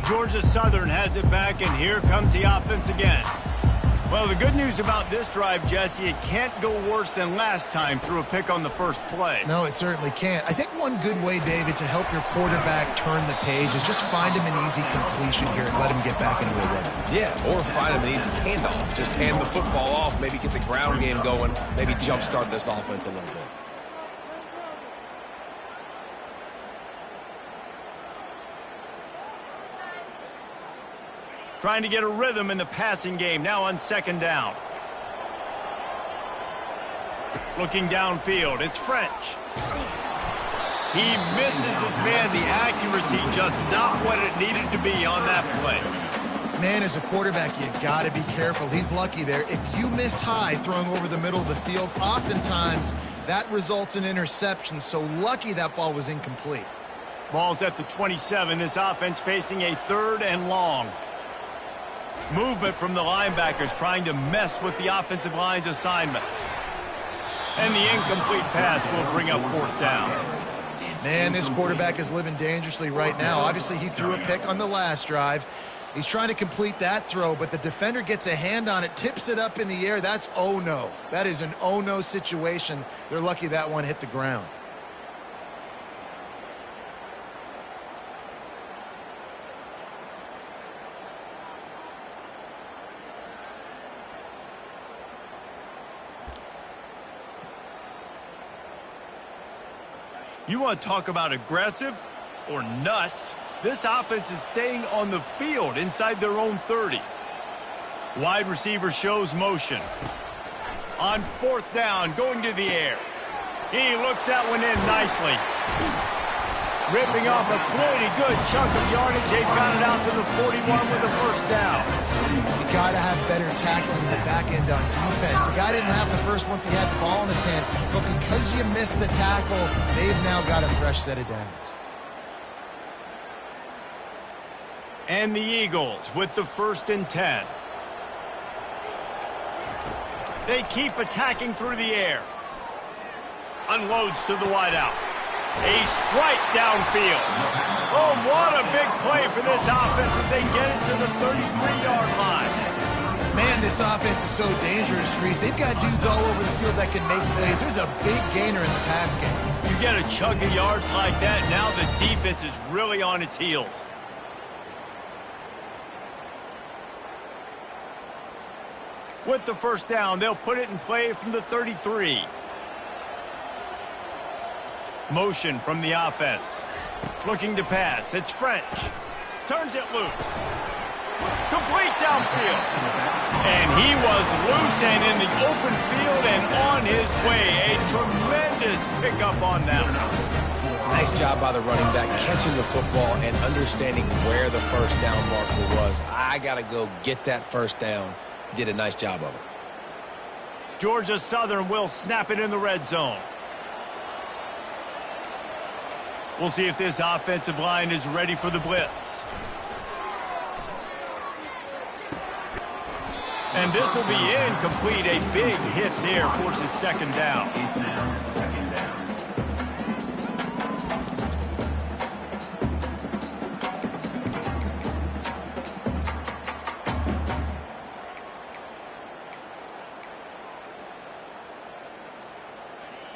Georgia Southern has it back, and here comes the offense again. Well, the good news about this drive, Jesse, it can't go worse than last time through a pick on the first play. No, it certainly can't. I think one good way, David, to help your quarterback turn the page is just find him an easy completion here and let him get back into a rhythm. Yeah, or find him an easy handoff. Just hand the football off, maybe get the ground game going, maybe jumpstart this offense a little bit. Trying to get a rhythm in the passing game, now on second down. Looking downfield, it's French. He misses his man. The accuracy just not what it needed to be on that play. Man, as a quarterback, you got to be careful. He's lucky there. If you miss high throwing over the middle of the field, oftentimes that results in interception. So lucky that ball was incomplete. Ball's at the 27. This offense facing a 3rd and long. Movement from the linebackers trying to mess with the offensive line's assignments. And the incomplete pass will bring up 4th down. Man, this quarterback is living dangerously right now. Obviously, he threw a pick on the last drive. He's trying to complete that throw, but the defender gets a hand on it, tips it up in the air. That's oh-no. That is an oh-no situation. They're lucky that one hit the ground. You want to talk about aggressive or nuts? This offense is staying on the field inside their own 30. Wide receiver shows motion. On 4th down, going to the air. He looks that one in nicely. Ripping off a pretty good chunk of yardage. They've got it out to the 41 with a 1st down. You got to have better tackling in the back end on defense. The guy didn't have the first once he had the ball in his hand, but because you missed the tackle, they've now got a fresh set of downs. And the Eagles with the 1st and 10. They keep attacking through the air. Unloads to the wideout. A strike downfield. Oh, what a big play for this offense as they get it to the 33-yard line. Man, this offense is so dangerous, Reese. They've got dudes all over the field that can make plays. There's a big gainer in the pass game. You get a chunk of yards like that, now the defense is really on its heels. With the 1st down, they'll put it in play from the 33. Motion from the offense. Looking to pass. It's French. Turns it loose. Complete downfield. And he was loose and in the open field and on his way. A tremendous pickup on that one. Nice job by the running back, catching the football and understanding where the 1st down marker was. I got to go get that 1st down. He did a nice job of it. Georgia Southern will snap it in the red zone. We'll see if this offensive line is ready for the blitz. And this will be incomplete. A big hit there forces 2nd down. It's now 2nd down.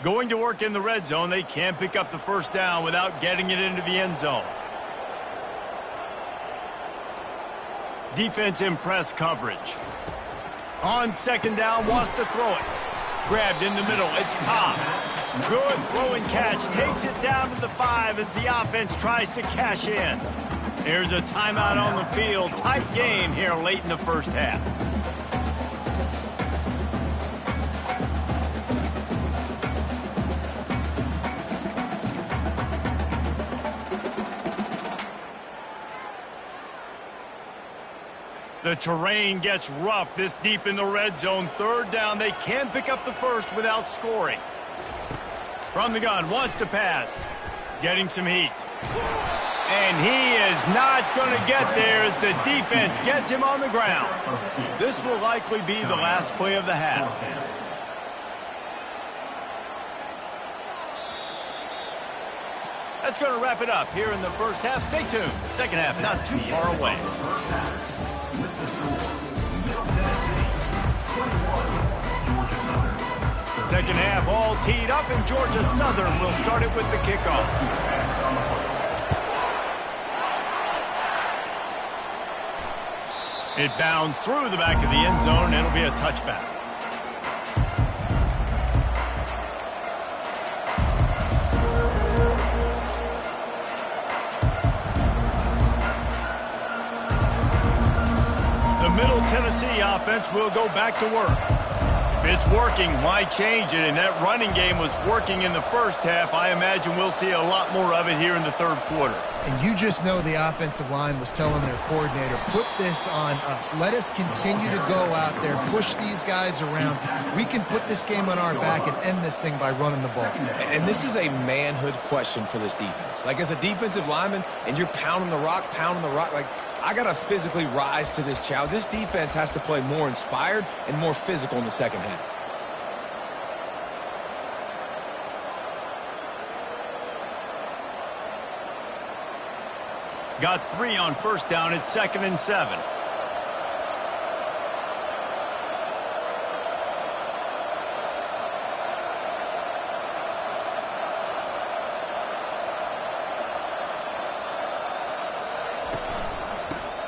Going to work in the red zone. They can't pick up the 1st down without getting it into the end zone. Defense in press coverage. On 2nd down, wants to throw it. Grabbed in the middle. It's Cobb. Good throwing catch. Takes it down to the 5 as the offense tries to cash in. There's a timeout on the field. Tight game here late in the 1st half. The terrain gets rough this deep in the red zone. 3rd down. They can pick up the 1st without scoring. From the gun, wants to pass. Getting some heat. And he is not going to get there as the defense gets him on the ground. This will likely be the last play of the half. That's going to wrap it up here in the 1st half. Stay tuned. 2nd half not too far away. With the score, Middle Tennessee, 21, Georgia Southern. 2nd half all teed up, and Georgia Southern will start it with the kickoff. It bounds through the back of the end zone, and it'll be a touchback. Middle Tennessee offense will go back to work. If it's working, why change it? And that running game was working in the 1st half. I imagine we'll see a lot more of it here in the 3rd quarter. And you just know the offensive line was telling their coordinator, put this on us. Let us continue to go out there, push these guys around. We can put this game on our back and end this thing by running the ball. And this is a manhood question for this defense. Like, as a defensive lineman, and you're pounding the rock, like, I got to physically rise to this challenge. This defense has to play more inspired and more physical in the 2nd half. Got 3 on 1st down. It's 2nd and 7.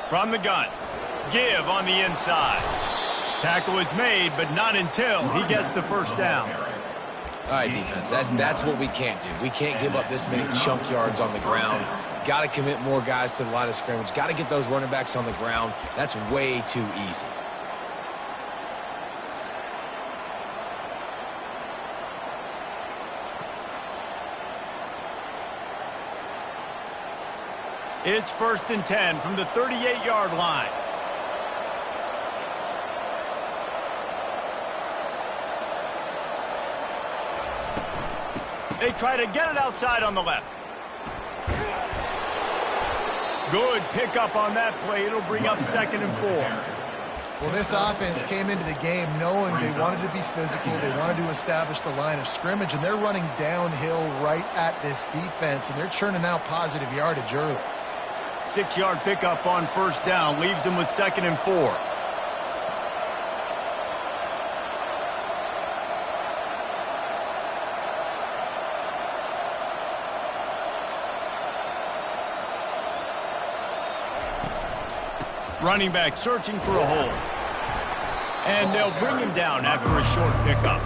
From the gun. Give on the inside. Tackle is made, but not until he gets the 1st down. All right, defense, that's what we can't do. We can't give up this many chunk yards on the ground. Got to commit more guys to the line of scrimmage. Got to get those running backs on the ground. That's way too easy. It's 1st and 10 from the 38-yard line. They try to get it outside on the left. Good pickup on that play. It'll bring up 2nd and 4. Well, this offense came into the game knowing they wanted to be physical. They wanted to establish the line of scrimmage, and they're running downhill right at this defense, and they're churning out positive yardage early. 6-yard pickup on 1st down leaves them with 2nd and 4. Running back searching for a hole. And they'll bring him down after a short pickup.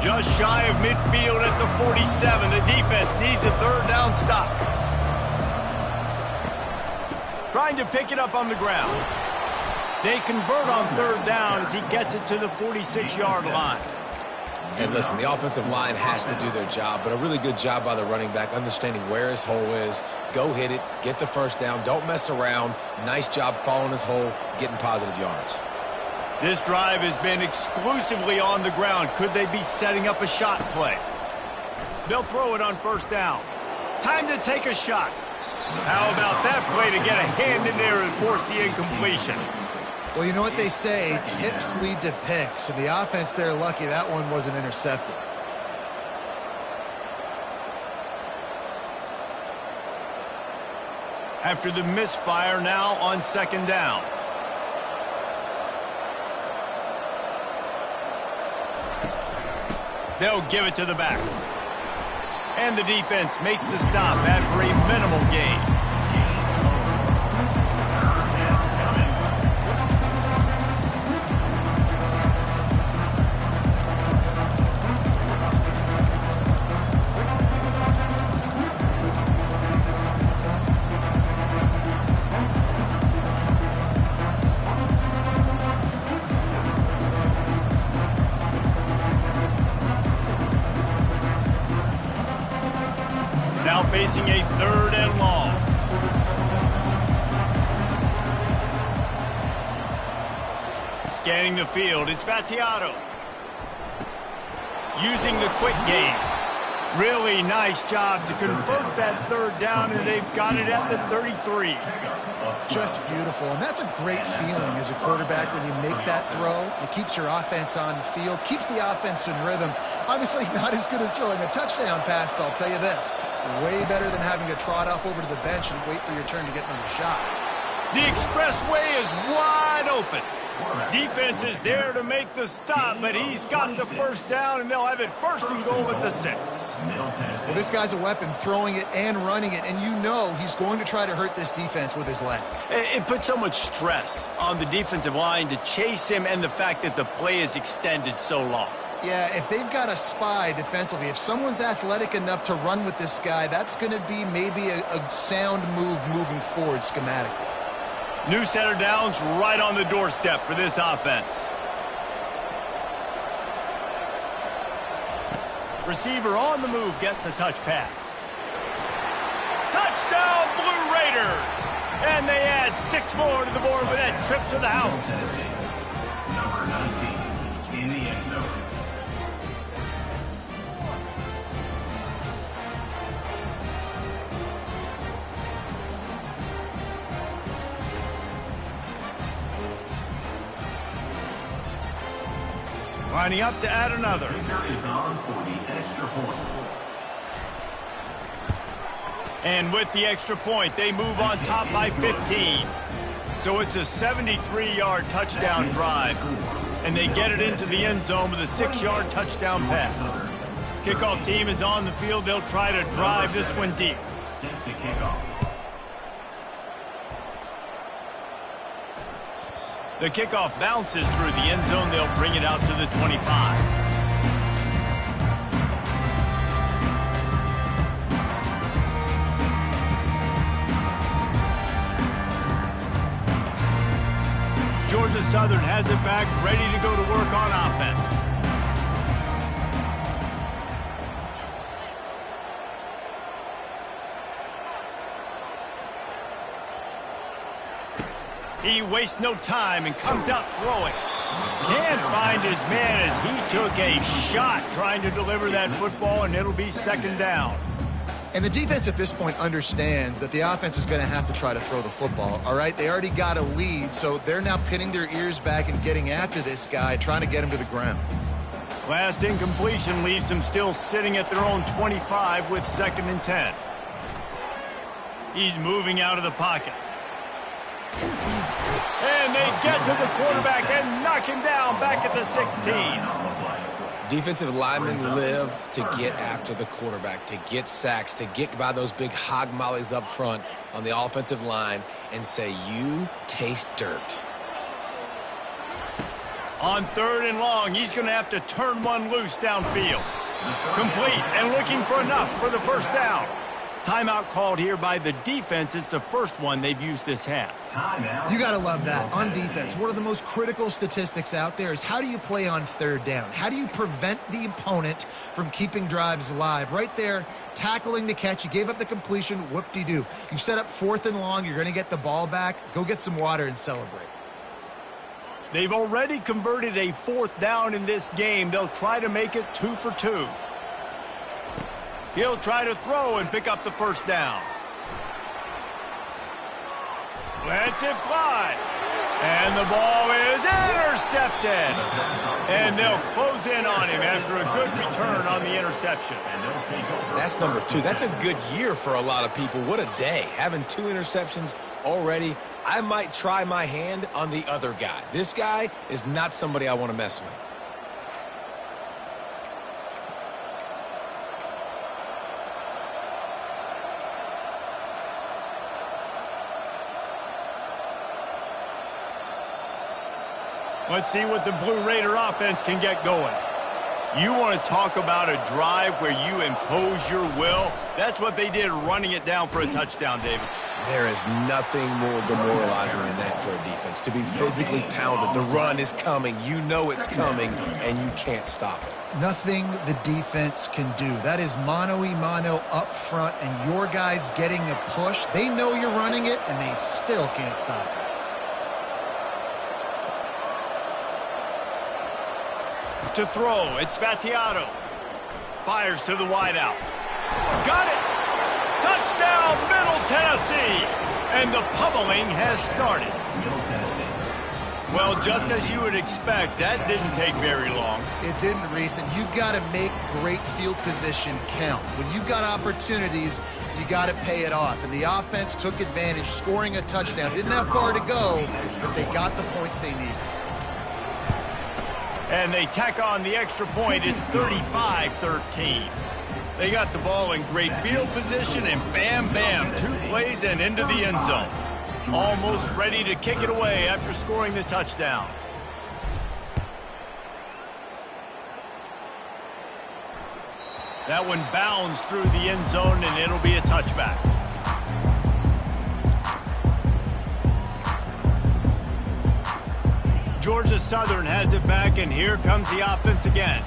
Just shy of midfield at the 47. The defense needs a 3rd down stop. Trying to pick it up on the ground. They convert on 3rd down as he gets it to the 46-yard line. And listen, the offensive line has to do their job, but a really good job by the running back understanding where his hole is. Go hit it, get the 1st down, don't mess around. Nice job following his hole, getting positive yards. This drive has been exclusively on the ground. Could they be setting up a shot play? They'll throw it on 1st down. Time to take a shot. How about that play to get a hand in there and force the incompletion? Well, you know what they say, tips lead to picks, and the offense there lucky that one wasn't intercepted. After the misfire, now on 2nd down. They'll give it to the back. And the defense makes the stop after a minimal gain. Now facing a 3rd and long. Scanning the field, it's Vattiato. Using the quick game. Really nice job to convert that 3rd down, and they've got it at the 33. Just beautiful, and that's a great feeling as a quarterback when you make that throw. It keeps your offense on the field, keeps the offense in rhythm. Obviously not as good as throwing a touchdown pass, but I'll tell you this, way better than having to trot up over to the bench and wait for your turn to get another shot. The expressway is wide open. Defense is there to make the stop, but he's got the 1st down, and they'll have it 1st and goal at the 6. Well, this guy's a weapon, throwing it and running it, and you know he's going to try to hurt this defense with his legs. It puts so much stress on the defensive line to chase him, and the fact that the play is extended so long. Yeah, if they've got a spy defensively, if someone's athletic enough to run with this guy, that's going to be maybe a sound move moving forward schematically. New set of downs right on the doorstep for this offense. Receiver on the move gets the touch pass. Touchdown, Blue Raiders! And they add 6 more to the board with that trip to the house. Number 19 in the end zone. Lining up to add another. Kicker is on for the extra point. And with the extra point, they move on top by 15. So it's a 73-yard touchdown drive. And they get it into the end zone with a 6-yard touchdown pass. Kickoff team is on the field. They'll try to drive this one deep. Set to kickoff. The kickoff bounces through the end zone. They'll bring it out to the 25. Southern has it back, ready to go to work on offense. He wastes no time and comes out throwing. Can't find his man as he took a shot trying to deliver that football, and it'll be second down. And the defense at this point understands that the offense is going to have to try to throw the football, all right? They already got a lead, so they're now pinning their ears back and getting after this guy, trying to get him to the ground. Last incompletion leaves them still sitting at their own 25 with 2nd and 10. He's moving out of the pocket. And they get to the quarterback and knock him down back at the 16. Defensive linemen live to get after the quarterback, to get sacks, to get by those big hog mollies up front on the offensive line and say, you taste dirt. On 3rd and long, he's going to have to turn one loose downfield. Complete and looking for enough for the first down. Timeout called here by the defense. It's the first one they've used this half. You got to love that. On defense, one of the most critical statistics out there is how do you play on 3rd down? How do you prevent the opponent from keeping drives alive? Right there, tackling the catch. You gave up the completion. Whoop-de-doo. You set up 4th and long. You're going to get the ball back. Go get some water and celebrate. They've already converted a 4th down in this game. They'll try to make it 2 for 2. He'll try to throw and pick up the first down. Lets it fly. And the ball is intercepted. And they'll close in on him after a good return on the interception. That's number 2. That's a good year for a lot of people. What a day. Having 2 interceptions already. I might try my hand on the other guy. This guy is not somebody I want to mess with. Let's see what the Blue Raider offense can get going. You want to talk about a drive where you impose your will? That's what they did running it down for a touchdown, David. There is nothing more demoralizing than that for a defense. To be physically pounded. The run is coming. You know it's coming, and you can't stop it. Nothing the defense can do. That is mano-a-mano up front, and your guys getting a push. They know you're running it, and they still can't stop it. To throw, it's Spatiato. Fires to the wideout. Got it! Touchdown, Middle Tennessee! And the pummeling has started. Well, just as you would expect, that didn't take very long. It didn't, Reese, and you've got to make great field position count. When you've got opportunities, you got to pay it off. And the offense took advantage, scoring a touchdown. Didn't have far to go, but they got the points they needed. And they tack on the extra point. It's 35-13. They got the ball in great field position, and bam, bam, 2 plays and into the end zone. Almost ready to kick it away after scoring the touchdown. That one bounds through the end zone, and it'll be a touchback. Georgia Southern has it back, and here comes the offense again.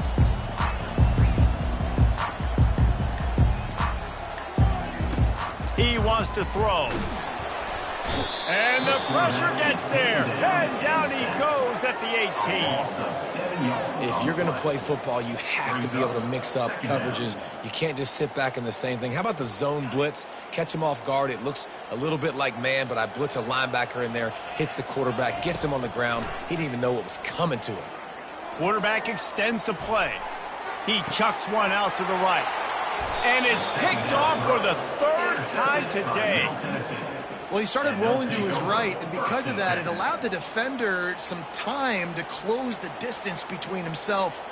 He wants to throw. And the pressure gets there. And down he goes at the 18. If you're going to play football, you have to be able to mix up coverages. You can't just sit back in the same thing. How about the zone blitz? Catch him off guard. It looks a little bit like man, but I blitz a linebacker in there, hits the quarterback, gets him on the ground. He didn't even know what was coming to him. Quarterback extends the play. He chucks one out to the right. And it's picked off for the 3rd time today. Well, he started rolling to his right, and because of that, it allowed the defender some time to close the distance between himself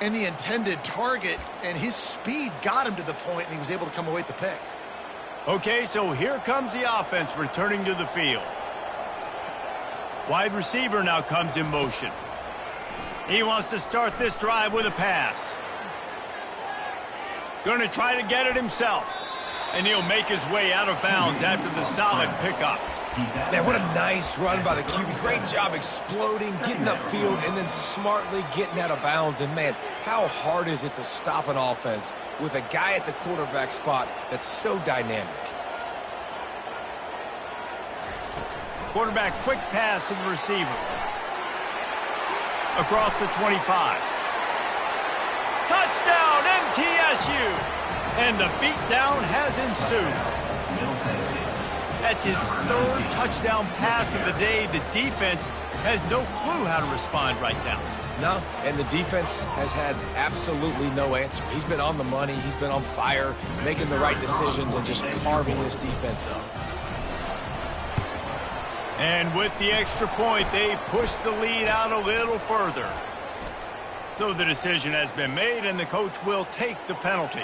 and the intended target, and his speed got him to the point, and he was able to come away with the pick. Okay, so here comes the offense returning to the field. Wide receiver now comes in motion. He wants to start this drive with a pass. Going to try to get it himself. And he'll make his way out of bounds after the solid pickup. Man, what a nice run by the QB. Great job exploding, getting upfield, and then smartly getting out of bounds. And, man, how hard is it to stop an offense with a guy at the quarterback spot that's so dynamic? Quarterback quick pass to the receiver. Across the 25. Touchdown, MTSU! And the beatdown has ensued. That's his third touchdown pass of the day. The defense has no clue how to respond right now. No, and the defense has had absolutely no answer. He's been on the money. He's been on fire, making the right decisions and just carving this defense up. And with the extra point, they push the lead out a little further. So the decision has been made, and the coach will take the penalty.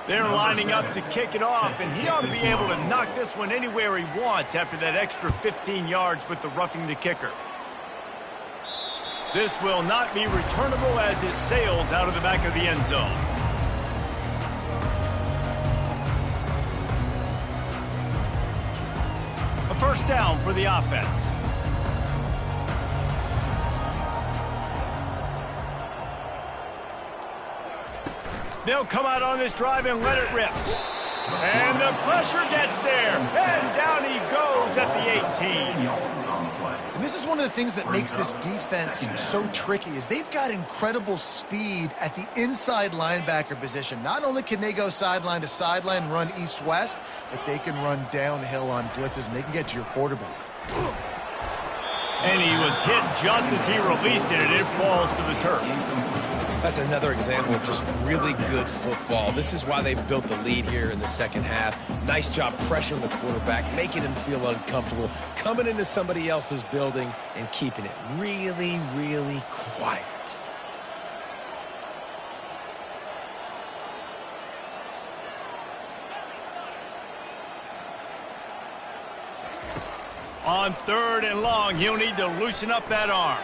They're lining up to kick it off, and he ought to be able to knock this one anywhere he wants after that extra 15 yards with the roughing the kicker. This will not be returnable as it sails out of the back of the end zone. A first down for the offense. They'll come out on this drive and let it rip. And the pressure gets there. And down he goes at the 18. And this is one of the things that makes this defense so tricky is they've got incredible speed at the inside linebacker position. Not only can they go sideline to sideline, run east-west, but they can run downhill on blitzes, and they can get to your quarterback. And he was hit just as he released it, and it falls to the turf. That's another example of just really good football. This is why they've built the lead here in the second half. Nice job pressuring the quarterback, making him feel uncomfortable, coming into somebody else's building and keeping it really, really quiet. On third and long, he'll need to loosen up that arm.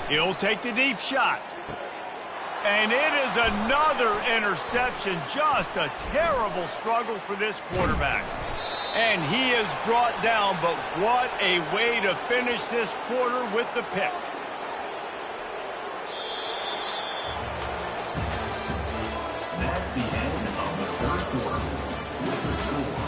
He'll take the deep shot. And it is another interception. Just a terrible struggle for this quarterback. And he is brought down, but what a way to finish this quarter with the pick. That's the end of the third quarter with the score.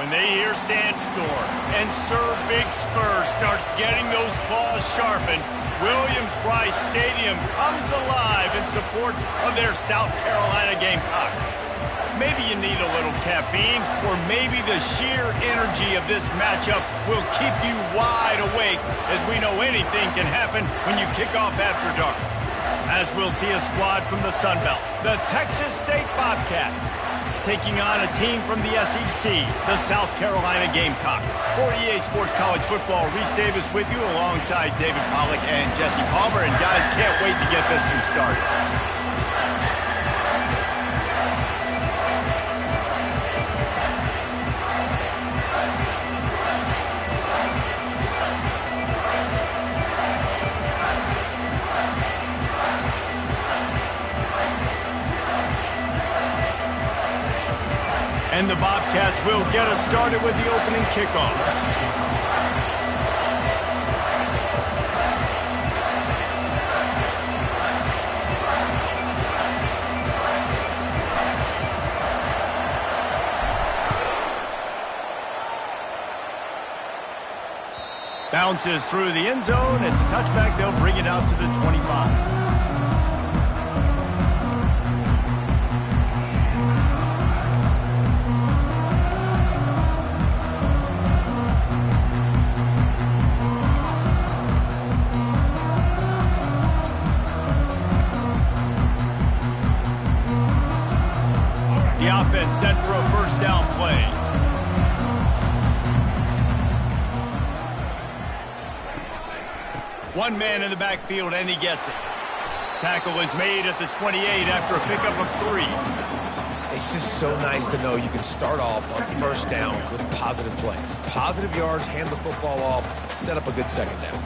When they hear Sandstorm and Sir Big Spur starts getting those claws sharpened, Williams-Brice Stadium comes alive in support of their South Carolina Gamecocks. Maybe you need a little caffeine, or maybe the sheer energy of this matchup will keep you wide awake, as we know anything can happen when you kick off after dark. As we'll see a squad from the Sun Belt, the Texas State Bobcats, taking on a team from the SEC, the South Carolina Gamecocks. For EA Sports College Football, Reese Davis with you alongside David Pollack and Jesse Palmer. And guys, can't wait to get this one started. And the Bobcats will get us started with the opening kickoff. Bounces through the end zone. It's a touchback. They'll bring it out to the 25. The offense set for a first down play. One man in the backfield, and he gets it. Tackle is made at the 28 after a pickup of 3. It's just so nice to know you can start off on first down with positive plays. Positive yards, hand the football off, set up a good second down.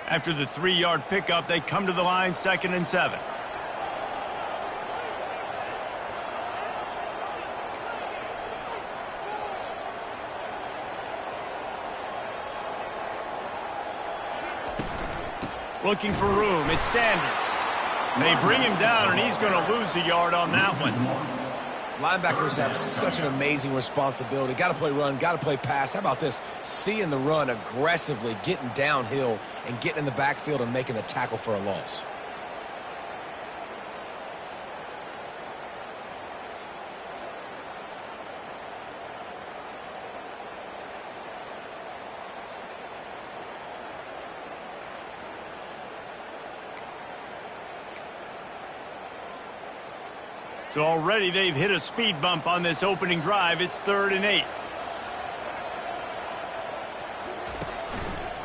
After the 3-yard pickup, they come to the line, 2nd and 7. Looking for room, it's Sanders. They bring him down, and he's going to lose a yard on that one. Linebackers have such an amazing responsibility. Got to play run, got to play pass. How about this? Seeing the run aggressively, getting downhill, and getting in the backfield and making the tackle for a loss. So already they've hit a speed bump on this opening drive. It's 3rd and 8.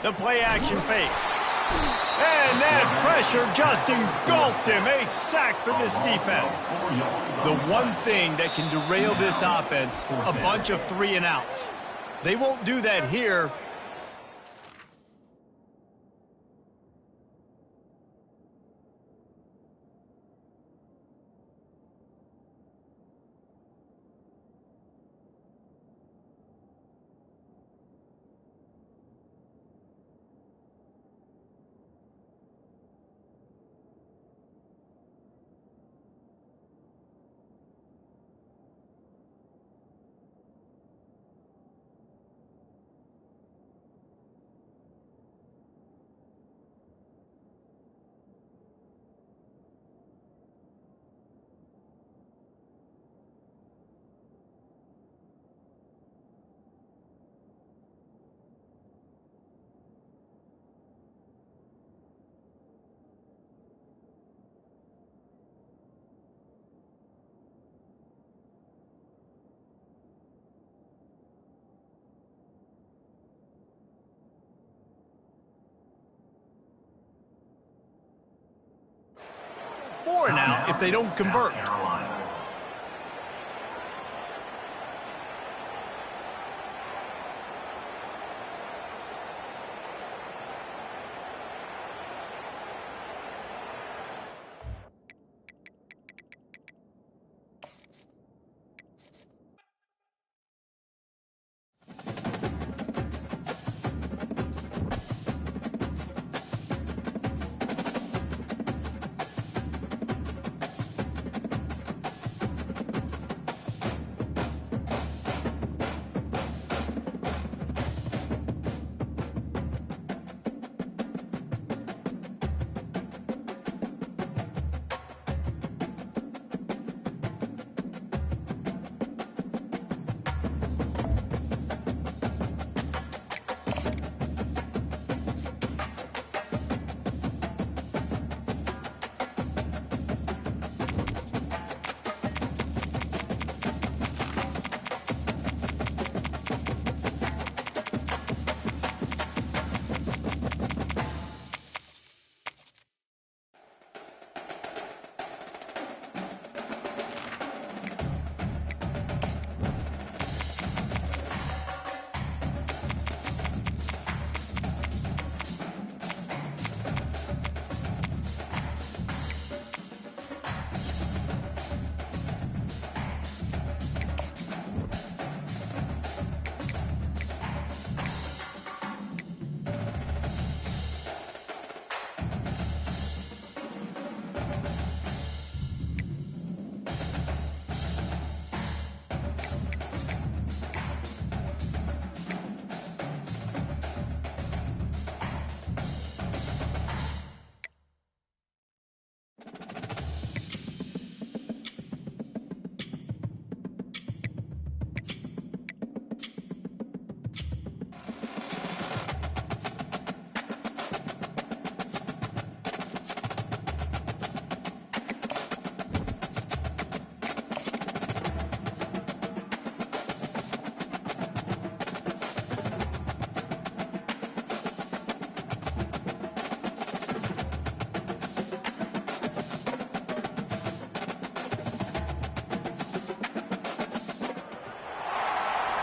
The play action fake. And that pressure just engulfed him. A sack for this defense. The one thing that can derail this offense, a bunch of 3 and outs. They won't do that here. Four now if they don't convert.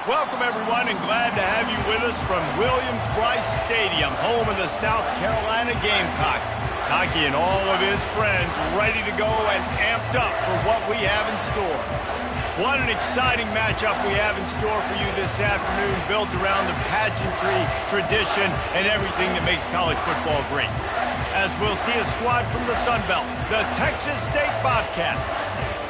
Welcome, everyone, and glad to have you with us from Williams-Brice Stadium, home of the South Carolina Gamecocks. Cocky and all of his friends ready to go and amped up for what we have in store. What an exciting matchup we have in store for you this afternoon, built around the pageantry, tradition, and everything that makes college football great. As we'll see a squad from the Sun Belt, the Texas State Bobcats,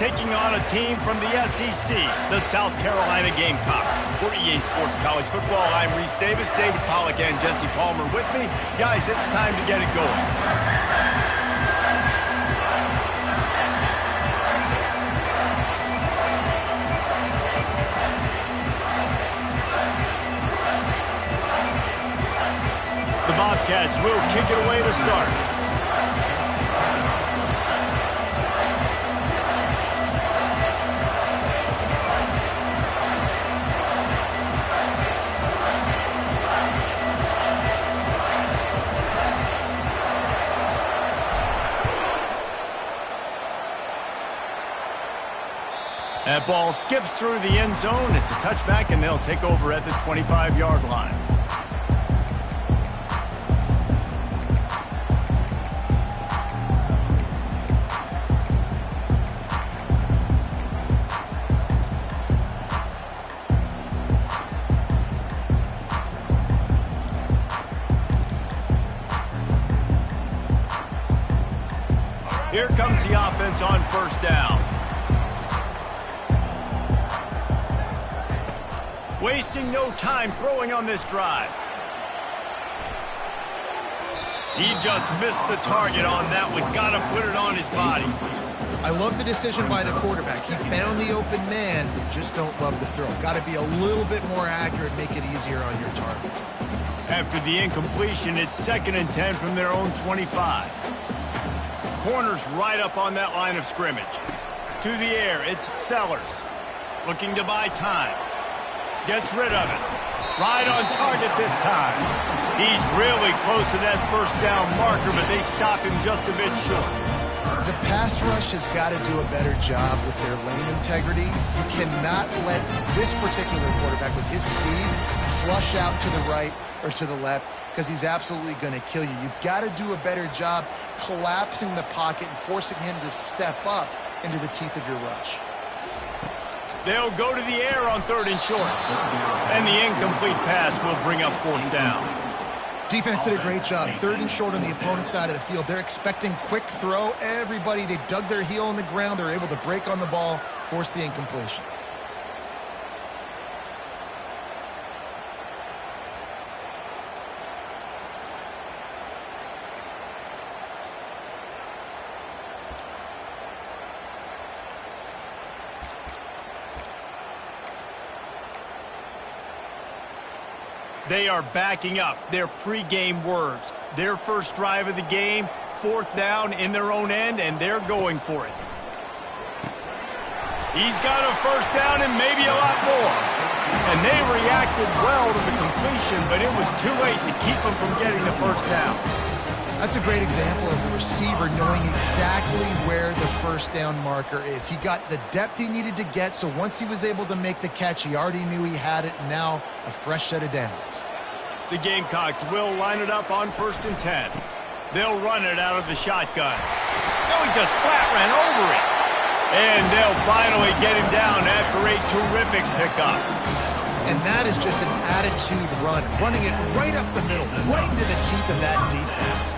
taking on a team from the SEC, the South Carolina Gamecocks. For EA Sports College Football, I'm Reese Davis, David Pollack, and Jesse Palmer with me. Guys, it's time to get it going. The Bobcats will kick it away to start. That ball skips through the end zone. It's a touchback, and they'll take over at the 25-yard line. Here comes the offense on first down. Wasting no time throwing on this drive. He just missed the target on that one. Got to put it on his body. I love the decision by the quarterback. He found the open man, but just don't love the throw. Got to be a little bit more accurate, make it easier on your target. After the incompletion, it's 2nd and 10 from their own 25. Corners right up on that line of scrimmage. To the air, it's Sellers. Looking to buy time. Gets rid of it. Right on target this time. He's really close to that first down marker, but they stop him just a bit short. The pass rush has got to do a better job with their lane integrity. You cannot let this particular quarterback with his speed flush out to the right or to the left, because he's absolutely going to kill you. You've got to do a better job collapsing the pocket and forcing him to step up into the teeth of your rush. They'll go to the air on 3rd and short. And the incomplete pass will bring up 4th down. Defense did a great job. 3rd and short on the opponent's side of the field. They're expecting quick throw. Everybody, they dug their heel in the ground. They're able to break on the ball, force the incompletion. They are backing up their pregame words. Their first drive of the game, 4th down in their own end, and they're going for it. He's got a first down and maybe a lot more. And they reacted well to the completion, but it was too late to keep them from getting the first down. That's a great example of the receiver knowing exactly where the first down marker is. He got the depth he needed to get, so once he was able to make the catch, he already knew he had it, and now a fresh set of downs. The Gamecocks will line it up on 1st and 10. They'll run it out of the shotgun. No, he just flat ran over it. And they'll finally get him down after a terrific pickup. And that is just an attitude run, running it right up the middle, right into the teeth of that defense.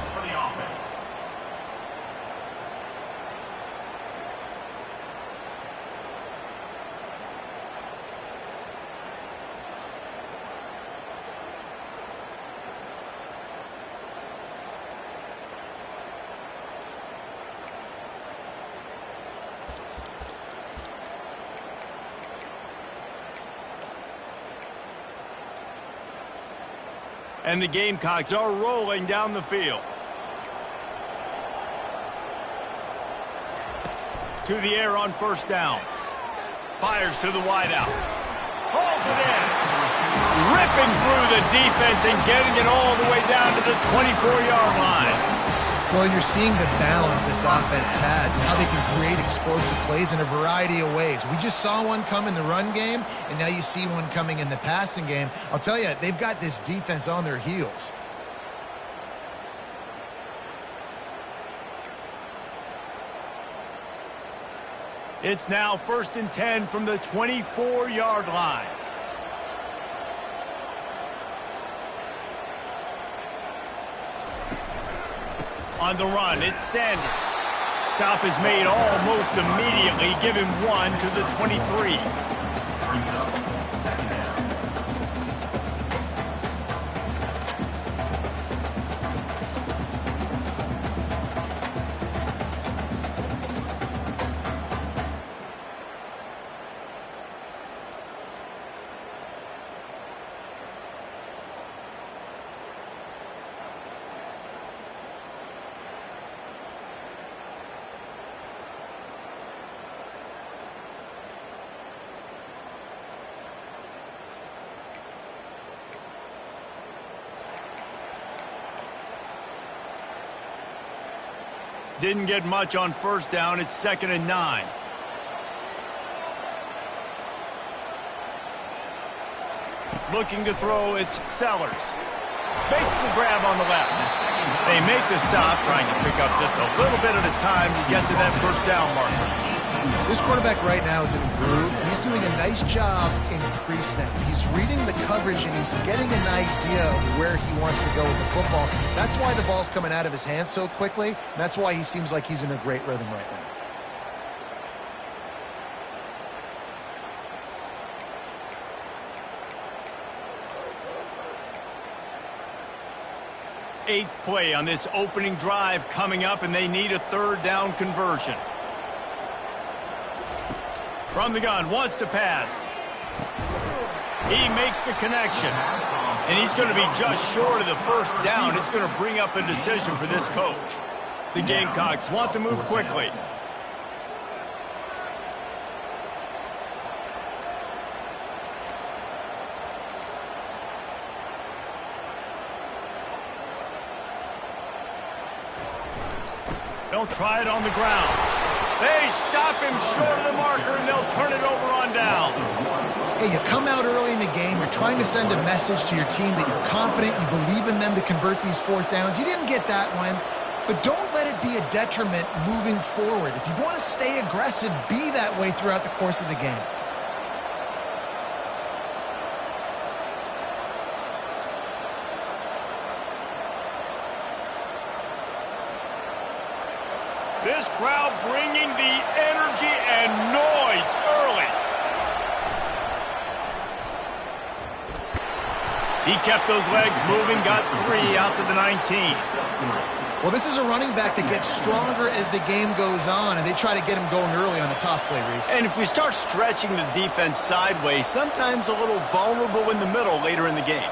And the Gamecocks are rolling down the field. To the air on 1st down. Fires to the wideout. Hauls it in. Ripping through the defense and getting it all the way down to the 24-yard line. Well, and you're seeing the balance this offense has and how they can create explosive plays in a variety of ways. We just saw one come in the run game, and now you see one coming in the passing game. I'll tell you, they've got this defense on their heels. It's now 1st and 10 from the 24-yard line. On the run, it's Sanders. Stop is made almost immediately. Give him 1 to the 23. Brings up second down. Didn't get much on 1st down. It's 2nd and 9. Looking to throw, it's Sellers. Makes the grab on the left. They make the stop, trying to pick up just a little bit at a time to get to that 1st down marker. This quarterback right now is improved. He's doing a nice job in pre-snap. He's reading the coverage, and he's getting an idea of where he wants to go with the football. That's why the ball's coming out of his hands so quickly, and that's why he seems like he's in a great rhythm right now. Eighth play on this opening drive coming up, and they need a 3rd down conversion. From the gun, wants to pass. He makes the connection. And he's going to be just short of the 1st down. It's going to bring up a decision for this coach. The Gamecocks want to move quickly. They'll try it on the ground. They stop him short of the marker, and they'll turn it over on down. Hey, you come out early in the game, you're trying to send a message to your team that you're confident, you believe in them to convert these 4th downs. You didn't get that one, but don't let it be a detriment moving forward. If you want to stay aggressive, be that way throughout the course of the game. This crowd bringing the energy and noise early. He kept those legs moving, got 3 out to the 19. Well, this is a running back that gets stronger as the game goes on, and they try to get him going early on a toss play, Reese. And if we start stretching the defense sideways, sometimes a little vulnerable in the middle later in the game.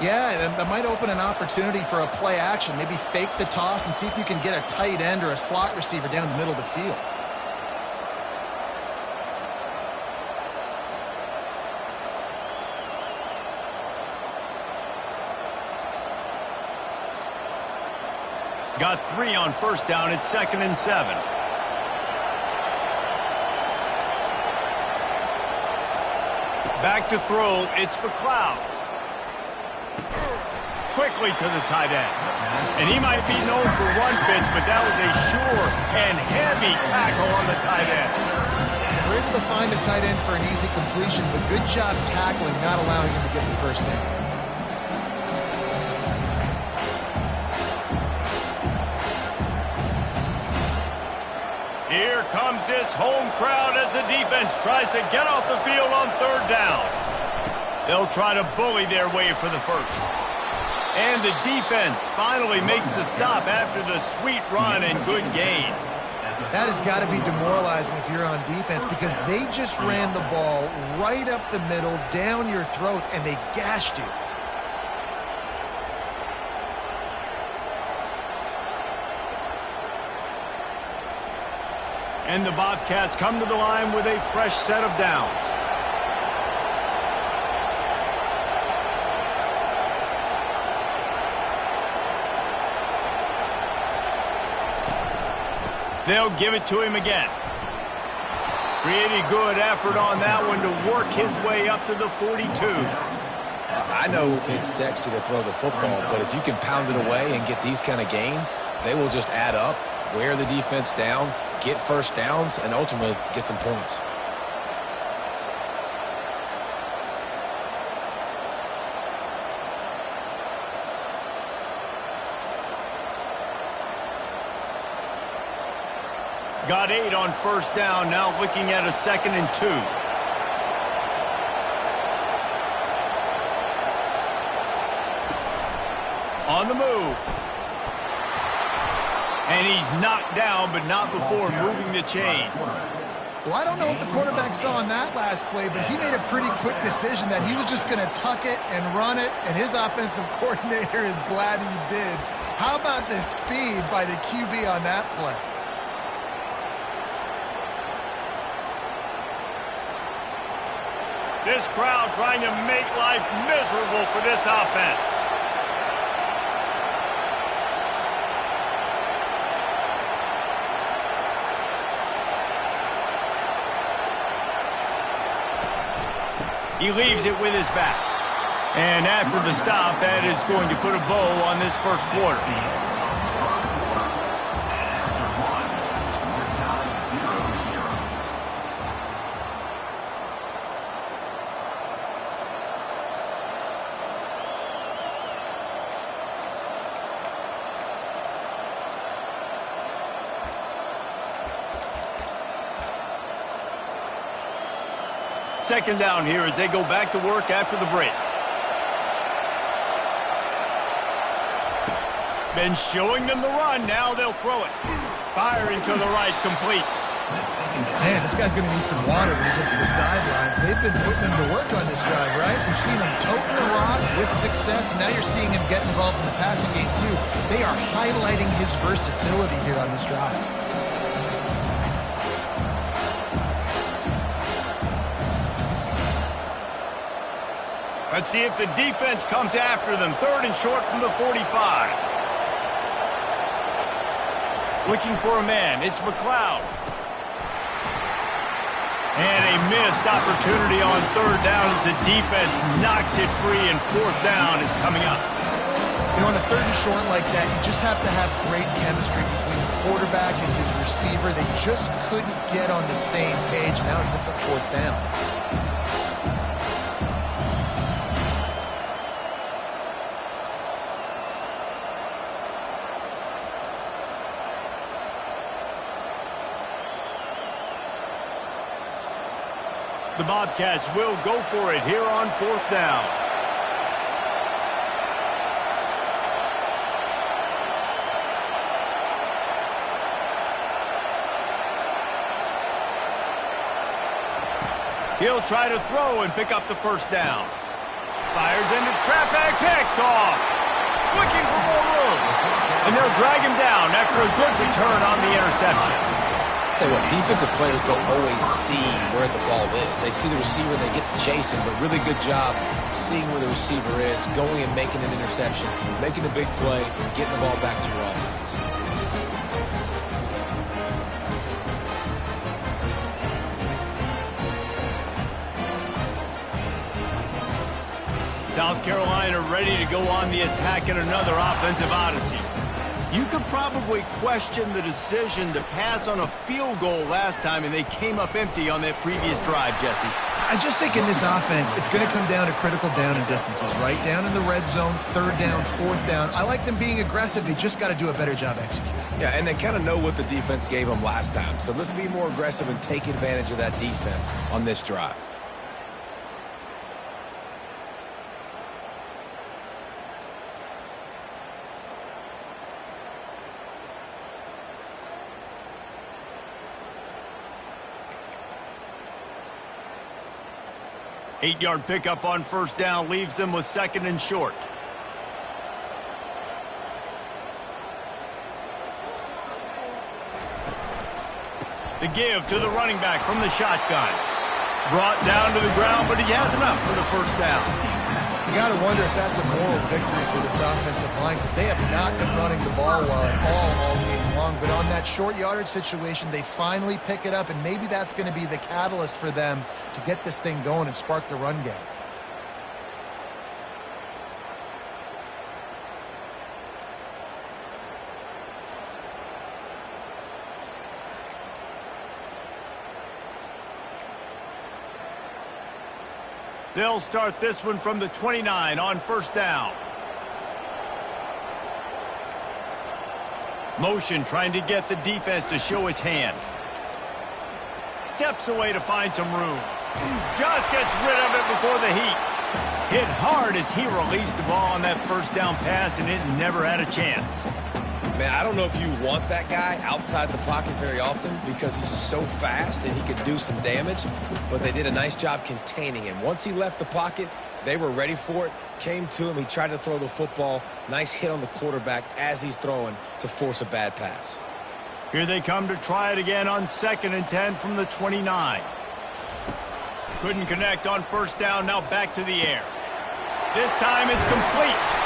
Yeah, that might open an opportunity for a play action. Maybe fake the toss and see if you can get a tight end or a slot receiver down the middle of the field. Got 3 on 1st down. It's 2nd and 7. Back to throw. It's McLeod. Quickly to the tight end. And he might be known for run fits, but that was a sure and heavy tackle on the tight end. We're able to find the tight end for an easy completion, but good job tackling, not allowing him to get the 1st down. Here comes this home crowd as the defense tries to get off the field on 3rd down. They'll try to bully their way for the 1st. And the defense finally makes the stop after the sweet run and good gain. That has got to be demoralizing if you're on defense, because they just ran the ball right up the middle, down your throats, and they gashed you. And the Bobcats come to the line with a fresh set of downs. They'll give it to him again. Pretty good effort on that one to work his way up to the 42. I know it's sexy to throw the football, but if you can pound it away and get these kind of gains, they will just add up, wear the defense down, get first downs, and ultimately get some points. Got 8 on first down, now looking at a 2nd and 2. On the move. And he's knocked down, but not before moving the chains. Well, I don't know what the quarterback saw on that last play, but he made a pretty quick decision that he was just going to tuck it and run it, and his offensive coordinator is glad he did. How about the speed by the QB on that play? This crowd trying to make life miserable for this offense. He leaves it with his back. And after the stop, that is going to put a bow on this first quarter. Second down here as they go back to work after the break. Been showing them the run. Now they'll throw it. Firing to the right, complete. Man, this guy's going to need some water when he gets to the sidelines. They've been putting him to work on this drive, right? You've seen him toting the rock with success. Now you're seeing him get involved in the passing game, too. They are highlighting his versatility here on this drive. Let's see if the defense comes after them. 3rd and short from the 45. Looking for a man. It's McLeod. And a missed opportunity on 3rd down as the defense knocks it free, and 4th down is coming up. You know, on a 3rd and short like that, you just have to have great chemistry between the quarterback and his receiver. They just couldn't get on the same page. Now it sets up 4th down. The Bobcats will go for it here on 4th down. He'll try to throw and pick up the 1st down. Fires into traffic, picked off. Looking for more room. And they'll drag him down after a good return on the interception. Tell you what, defensive players don't always see where the ball is. They see the receiver, they get to chase him, but really good job seeing where the receiver is, going and making an interception, making a big play, and getting the ball back to your offense. South Carolina ready to go on the attack in another offensive odyssey. You could probably question the decision to pass on a field goal last time, and they came up empty on that previous drive, Jesse. I just think in this offense, it's going to come down to critical down and distances, right? Down in the red zone, 3rd down, 4th down. I like them being aggressive. They just got to do a better job executing. Yeah, and they kind of know what the defense gave them last time. So let's be more aggressive and take advantage of that defense on this drive. Eight-yard pickup on 1st down leaves them with 2nd and short. The give to the running back from the shotgun. Brought down to the ground, but he has enough for the 1st down. You got to wonder if that's a moral victory for this offensive line, because they have not been running the ball well at all game long. But on that short yardage situation, they finally pick it up, and maybe that's going to be the catalyst for them to get this thing going and spark the run game. They'll start this one from the 29 on first down. Motion trying to get the defense to show its hand. Steps away to find some room. Just gets rid of it before the heat. Hit hard as he released the ball on that first down pass, and it never had a chance. Man, I don't know if you want that guy outside the pocket very often because he's so fast and he could do some damage, but they did a nice job containing him. Once he left the pocket, they were ready for it, came to him, he tried to throw the football. Nice hit on the quarterback as he's throwing to force a bad pass. Here they come to try it again on 2nd and 10 from the 29. Couldn't connect on first down, now back to the air. This time it's complete.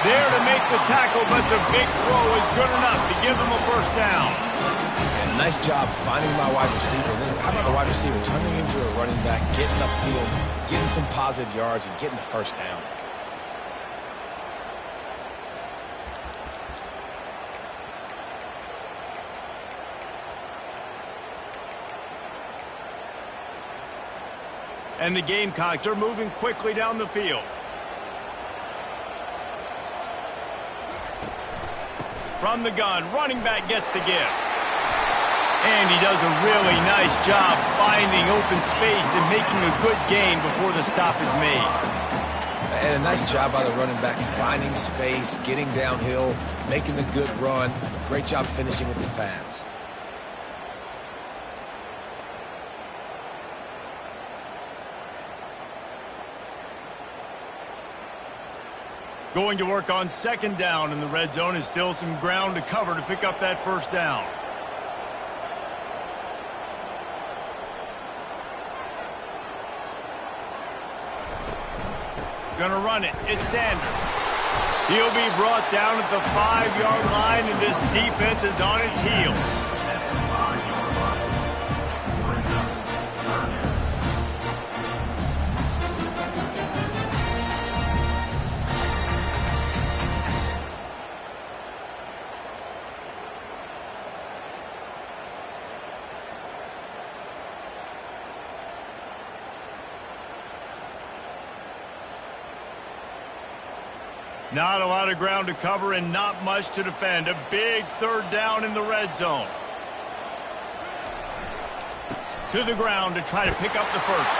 There to make the tackle, but the big throw is good enough to give them a first down. And nice job finding my wide receiver. Then how about the wide receiver turning into a running back, getting upfield, getting some positive yards, and getting the first down. And the Gamecocks are moving quickly down the field. From the gun, running back gets to give. And he does a really nice job finding open space and making a good gain before the stop is made. And a nice job by the running back, finding space, getting downhill, making the good run. Great job finishing with his pads. Going to work on 2nd down in the red zone, is still some ground to cover to pick up that first down. Gonna run it. It's Sanders. He'll be brought down at the 5-yard line, and this defense is on its heels. Not a lot of ground to cover and not much to defend. A big 3rd down in the red zone. To the ground to try to pick up the first.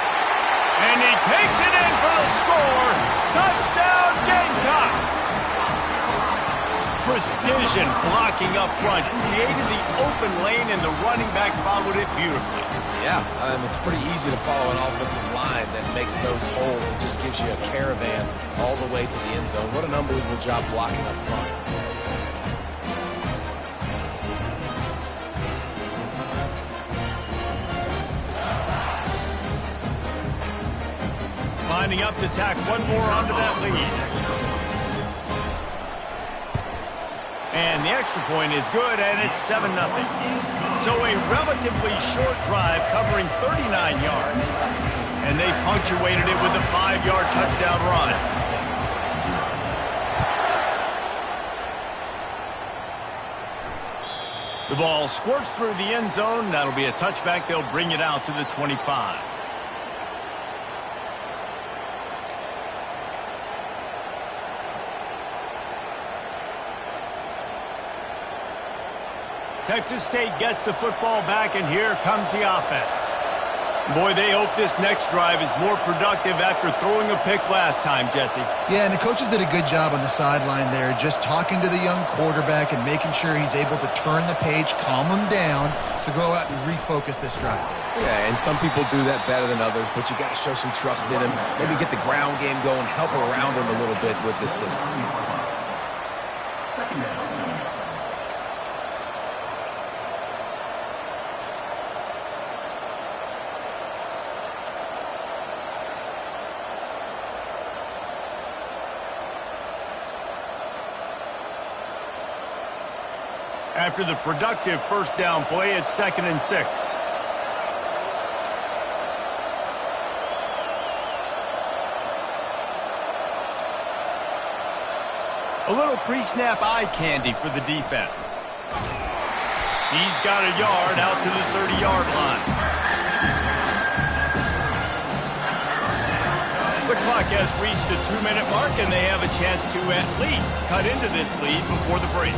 And he takes it in for the score. Touchdown Gamecocks! Precision blocking up front. Created the open lane and the running back followed it beautifully. Yeah, it's pretty easy to follow an offensive line that makes those holes and just gives you a caravan all the way to the end zone. What an unbelievable job blocking up front. Lining up to tack one more onto that lead. And the extra point is good, and it's 7-0. So a relatively short drive covering 39 yards. And they punctuated it with a 5-yard touchdown run. The ball squirts through the end zone. That'll be a touchback. They'll bring it out to the 25. Texas State gets the football back, and here comes the offense. Boy, they hope this next drive is more productive after throwing a pick last time, Jesse. Yeah, and the coaches did a good job on the sideline there, just talking to the young quarterback and making sure he's able to turn the page, calm him down, to go out and refocus this drive. Yeah, and some people do that better than others, but you got to show some trust in him. Maybe get the ground game going, help around him a little bit with this system. 2nd down. After the productive first down play, it's 2nd and 6. A little pre-snap eye candy for the defense. He's got a yard out to the 30-yard line. The clock has reached the 2-minute mark, and they have a chance to at least cut into this lead before the break.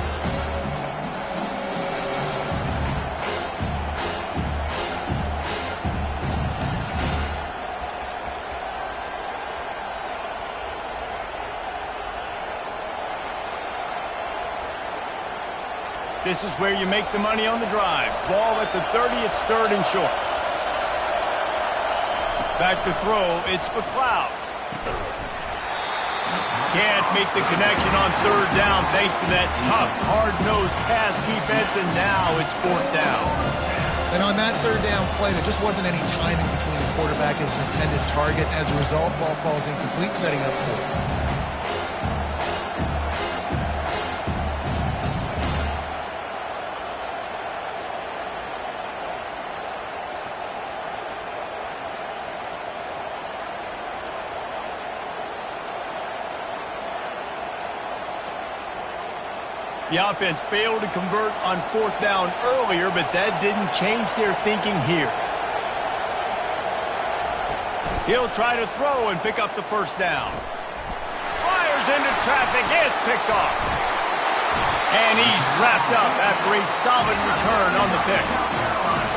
This is where you make the money on the drive. Ball at the 30, it's 3rd and short. Back to throw, it's McLeod. Can't make the connection on 3rd down thanks to that tough, hard-nosed pass defense, and now it's 4th down. And on that 3rd down play, there just wasn't any timing between the quarterback and his intended target. As a result, ball falls incomplete, setting up 4th. The offense failed to convert on 4th down earlier, but that didn't change their thinking here. He'll try to throw and pick up the 1st down. Fires into traffic, it's picked off. And he's wrapped up after a solid return on the pick.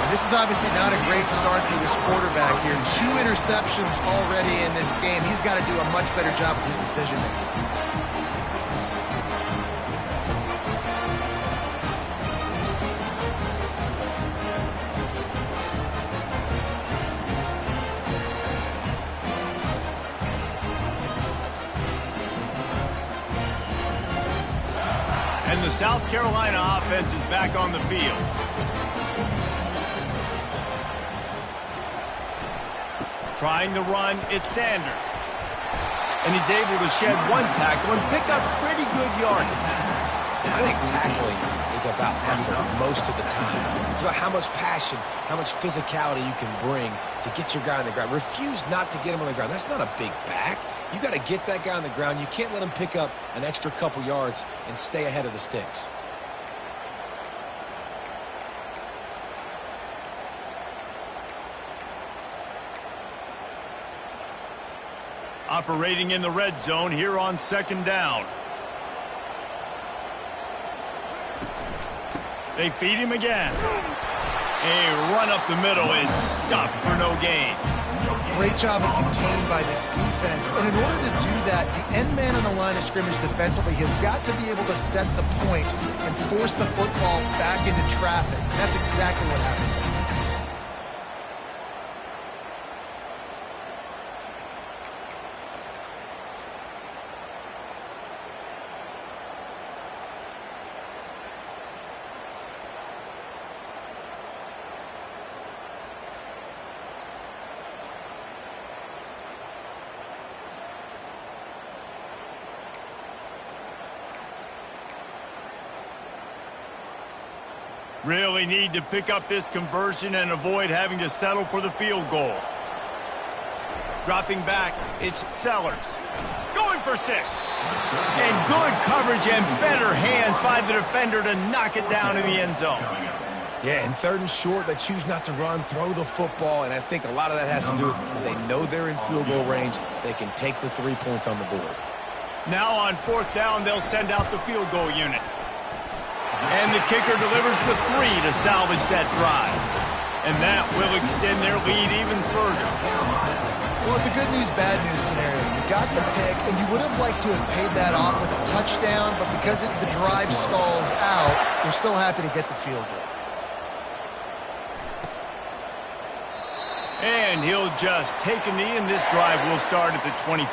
This is obviously not a great start for this quarterback here. 2 interceptions already in this game. He's got to do a much better job with his decision-making. And the South Carolina offense is back on the field. Trying to run, it's Sanders. And he's able to shed 1 tackle and pick up pretty good yardage. I think tackling is about effort most of the time. It's about how much passion, how much physicality you can bring to get your guy on the ground. Refuse not to get him on the ground. That's not a big back. You got to get that guy on the ground. You can't let him pick up an extra couple yards and stay ahead of the sticks. Operating in the red zone here on 2nd down. They feed him again. A run up the middle is stopped for no gain. Great job of contained by this defense. And in order to do that, the end man on the line of scrimmage defensively has got to be able to set the point and force the football back into traffic. That's exactly what happened. Really need to pick up this conversion and avoid having to settle for the field goal. Dropping back, it's Sellers. Going for 6. And good coverage and better hands by the defender to knock it down in the end zone. Yeah, in 3rd and short, they choose not to run, throw the football, and I think a lot of that has to do with they know they're in field goal range. They can take the 3 points on the board. Now on 4th down, they'll send out the field goal unit. And the kicker delivers the 3 to salvage that drive. And that will extend their lead even further. Well, it's a good news, bad news scenario. You got the pick, and you would have liked to have paid that off with a touchdown, but because the drive stalls out, you're still happy to get the field goal. And he'll just take a knee, and this drive will start at the 25.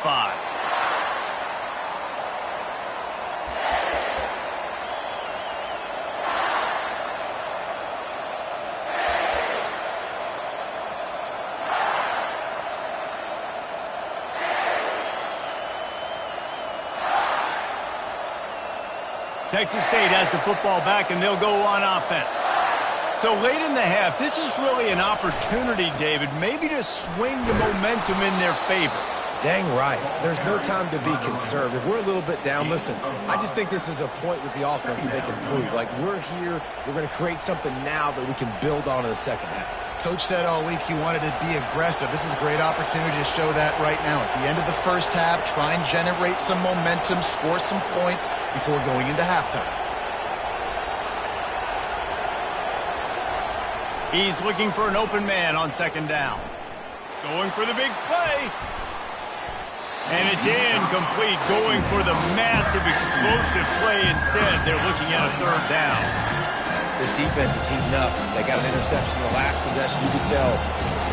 Texas State has the football back, and they'll go on offense. So late in the half, this is really an opportunity, David, maybe to swing the momentum in their favor. Dang right. There's no time to be concerned. If we're a little bit down, listen, I just think this is a point with the offense that they can prove. Like, we're here, we're going to create something now that we can build on in the second half. Coach said all week he wanted to be aggressive. This is a great opportunity to show that right now. At the end of the first half, try and generate some momentum, score some points before going into halftime. He's looking for an open man on second down. Going for the big play. And it's incomplete, going for the massive, explosive play instead. They're looking at a third down. This defense is heating up. They got an interception in the last possession. You could tell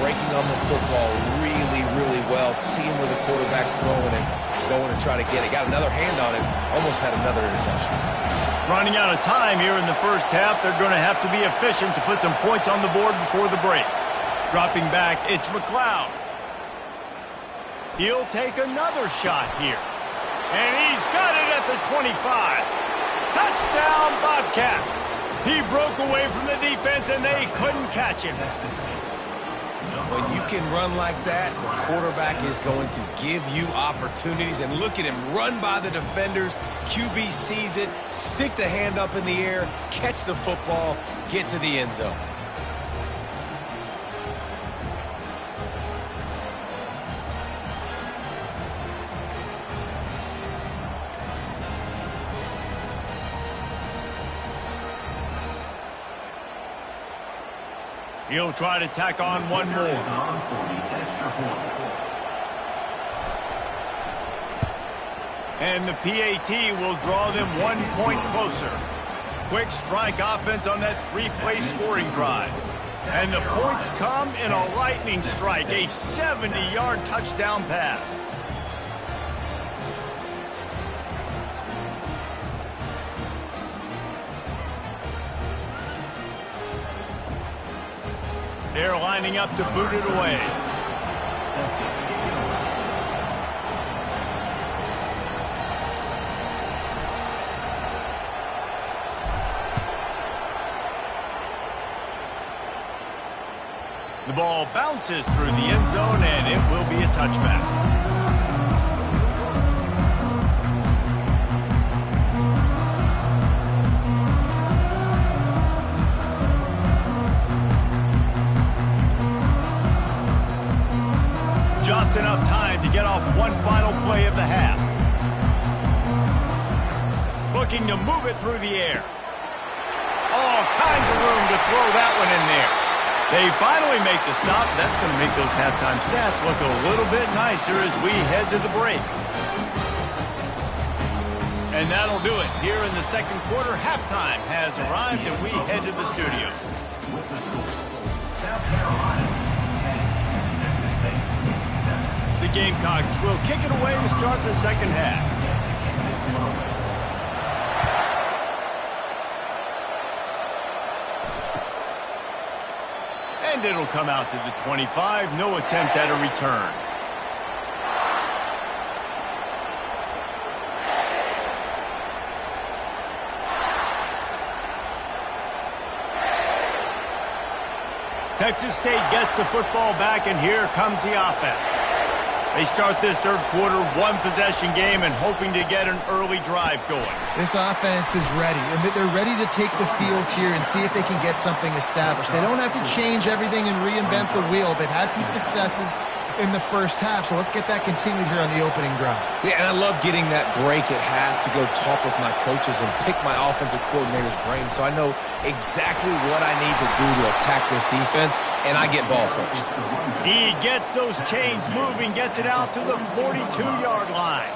breaking on the football really, really well, seeing where the quarterback's throwing it, going to try to get it. Got another hand on it, almost had another interception. Running out of time here in the first half. They're going to have to be efficient to put some points on the board before the break. Dropping back, it's McLeod. He'll take another shot here. And he's got it at the 25. Touchdown, Bobcats. He broke away from the defense, and they couldn't catch him. When you can run like that, the quarterback is going to give you opportunities. And look at him run by the defenders. QB sees it, stick the hand up in the air, catch the football, get to the end zone. He'll try to tack on one more. And the PAT will draw them 1 point closer. Quick strike offense on that three-play scoring drive. And the points come in a lightning strike, a 70-yard touchdown pass. They're lining up to boot it away. The ball bounces through the end zone, and it will be a touchback. Just enough time to get off one final play of the half. Looking to move it through the air. All kinds of room to throw that one in there. They finally make the stop. That's going to make those halftime stats look a little bit nicer as we head to the break. And that'll do it. Here in the second quarter, halftime has arrived, and we head to the studio. With the score, South Carolina 10, Texas State 7. The Gamecocks will kick it away to start the second half. And it'll come out to the 25. No attempt at a return. Texas State gets the football back, and here comes the offense. They start this third quarter, one-possession game, and hoping to get an early drive going. This offense is ready, and they're ready to take the field here and see if they can get something established. They don't have to change everything and reinvent the wheel. They've had some successes in the first half, so let's get that continued here on the opening drive. Yeah, and I love getting that break at half to go talk with my coaches and pick my offensive coordinator's brain so I know exactly what I need to do to attack this defense, and I get ball first. He gets those chains moving, gets it out to the 42-yard line.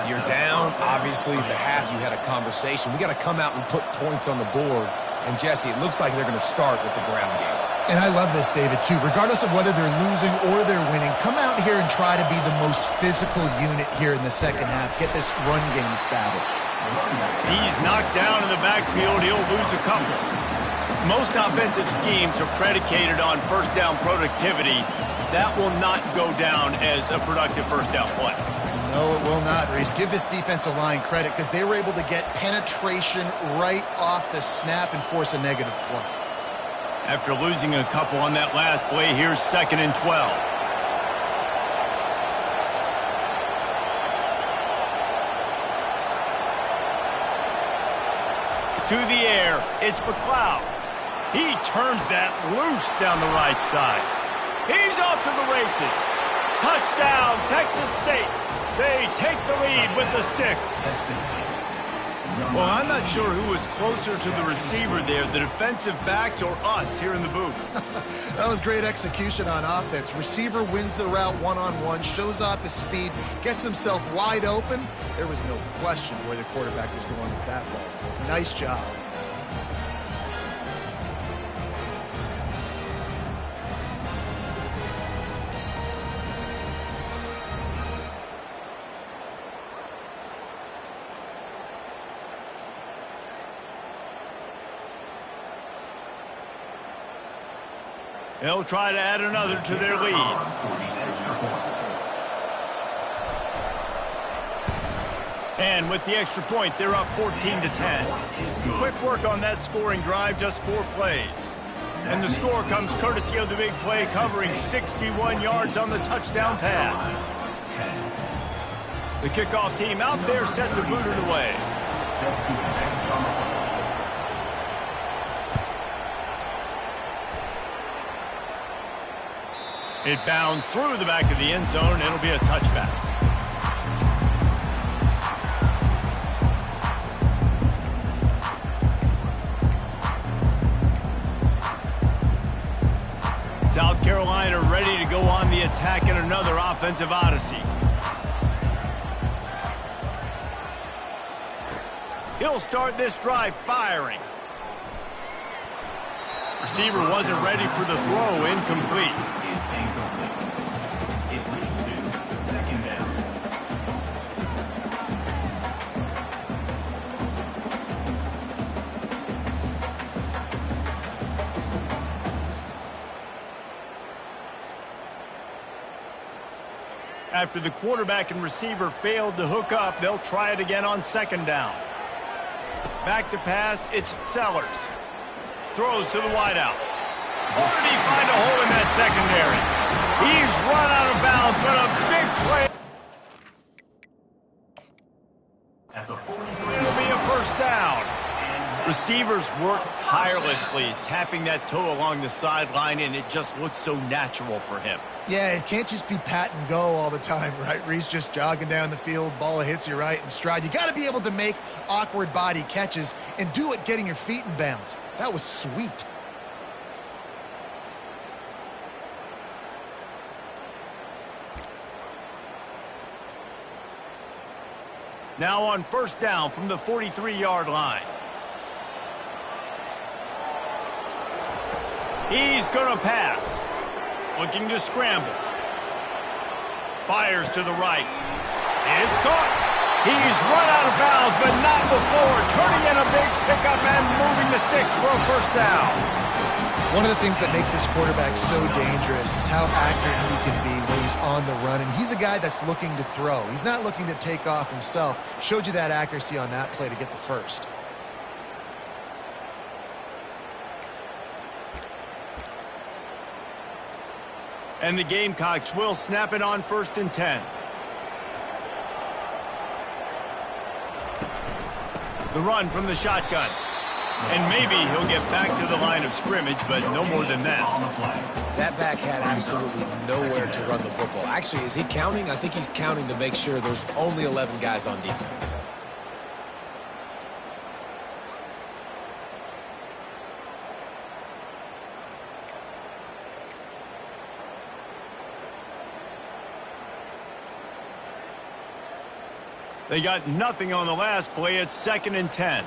You're down. Obviously, at the half, you had a conversation. We got to come out and put points on the board. And, Jesse, it looks like they're going to start with the ground game. And I love this, David, too. Regardless of whether they're losing or they're winning, come out here and try to be the most physical unit here in the second half. Get this run game established. He's knocked down in the backfield. He'll lose a couple. Most offensive schemes are predicated on first down productivity. That will not go down as a productive first down play. No, it will not, Reese. Give this defensive line credit because they were able to get penetration right off the snap and force a negative play. After losing a couple on that last play, here's 2nd and 12. To the air, it's McLeod. He turns that loose down the right side. He's off to the races. Touchdown, Texas State. They take the lead with the 6. Well, I'm not sure who was closer to the receiver there, the defensive backs or us here in the booth. That was great execution on offense. Receiver wins the route one-on-one, shows off his speed, gets himself wide open. There was no question where the quarterback was going with that ball. Nice job. They'll try to add another to their lead. And with the extra point, they're up 14-10. Quick work on that scoring drive, just 4 plays. And the score comes courtesy of the big play, covering 61 yards on the touchdown pass. The kickoff team out there set to boot it away. It bounds through the back of the end zone. It'll be a touchback. South Carolina ready to go on the attack in another offensive odyssey. He'll start this drive firing. Receiver wasn't ready for the throw, incomplete. It leads to 2nd down. After the quarterback and receiver failed to hook up, they'll try it again on 2nd down. Back to pass, it's Sellers. Throws to the wideout. Or did he find a hole in that secondary? He's run out of bounds, but a big play. At the 43. It'll be a 1st down. Receivers work tirelessly, tapping that toe along the sideline, and it just looks so natural for him. Yeah, it can't just be pat and go all the time, right? Reese just jogging down the field, ball hits you right in stride. You got to be able to make awkward body catches and do it getting your feet in bounds. That was sweet. Now on 1st down from the 43-yard line. He's going to pass. Looking to scramble. Fires to the right. It's caught. He's run out of bounds, but not before. Turning in a big pickup and moving the sticks for a 1st down. One of the things that makes this quarterback so dangerous is how accurate he can be when he's on the run. And he's a guy that's looking to throw. He's not looking to take off himself. Showed you that accuracy on that play to get the 1st. And the Gamecocks will snap it on 1st and 10. The run from the shotgun. And maybe he'll get back to the line of scrimmage, but no more than that. That back had absolutely nowhere to run the football. Actually, is he counting? I think he's counting to make sure there's only 11 guys on defense. They got nothing on the last play. It's 2nd and 10.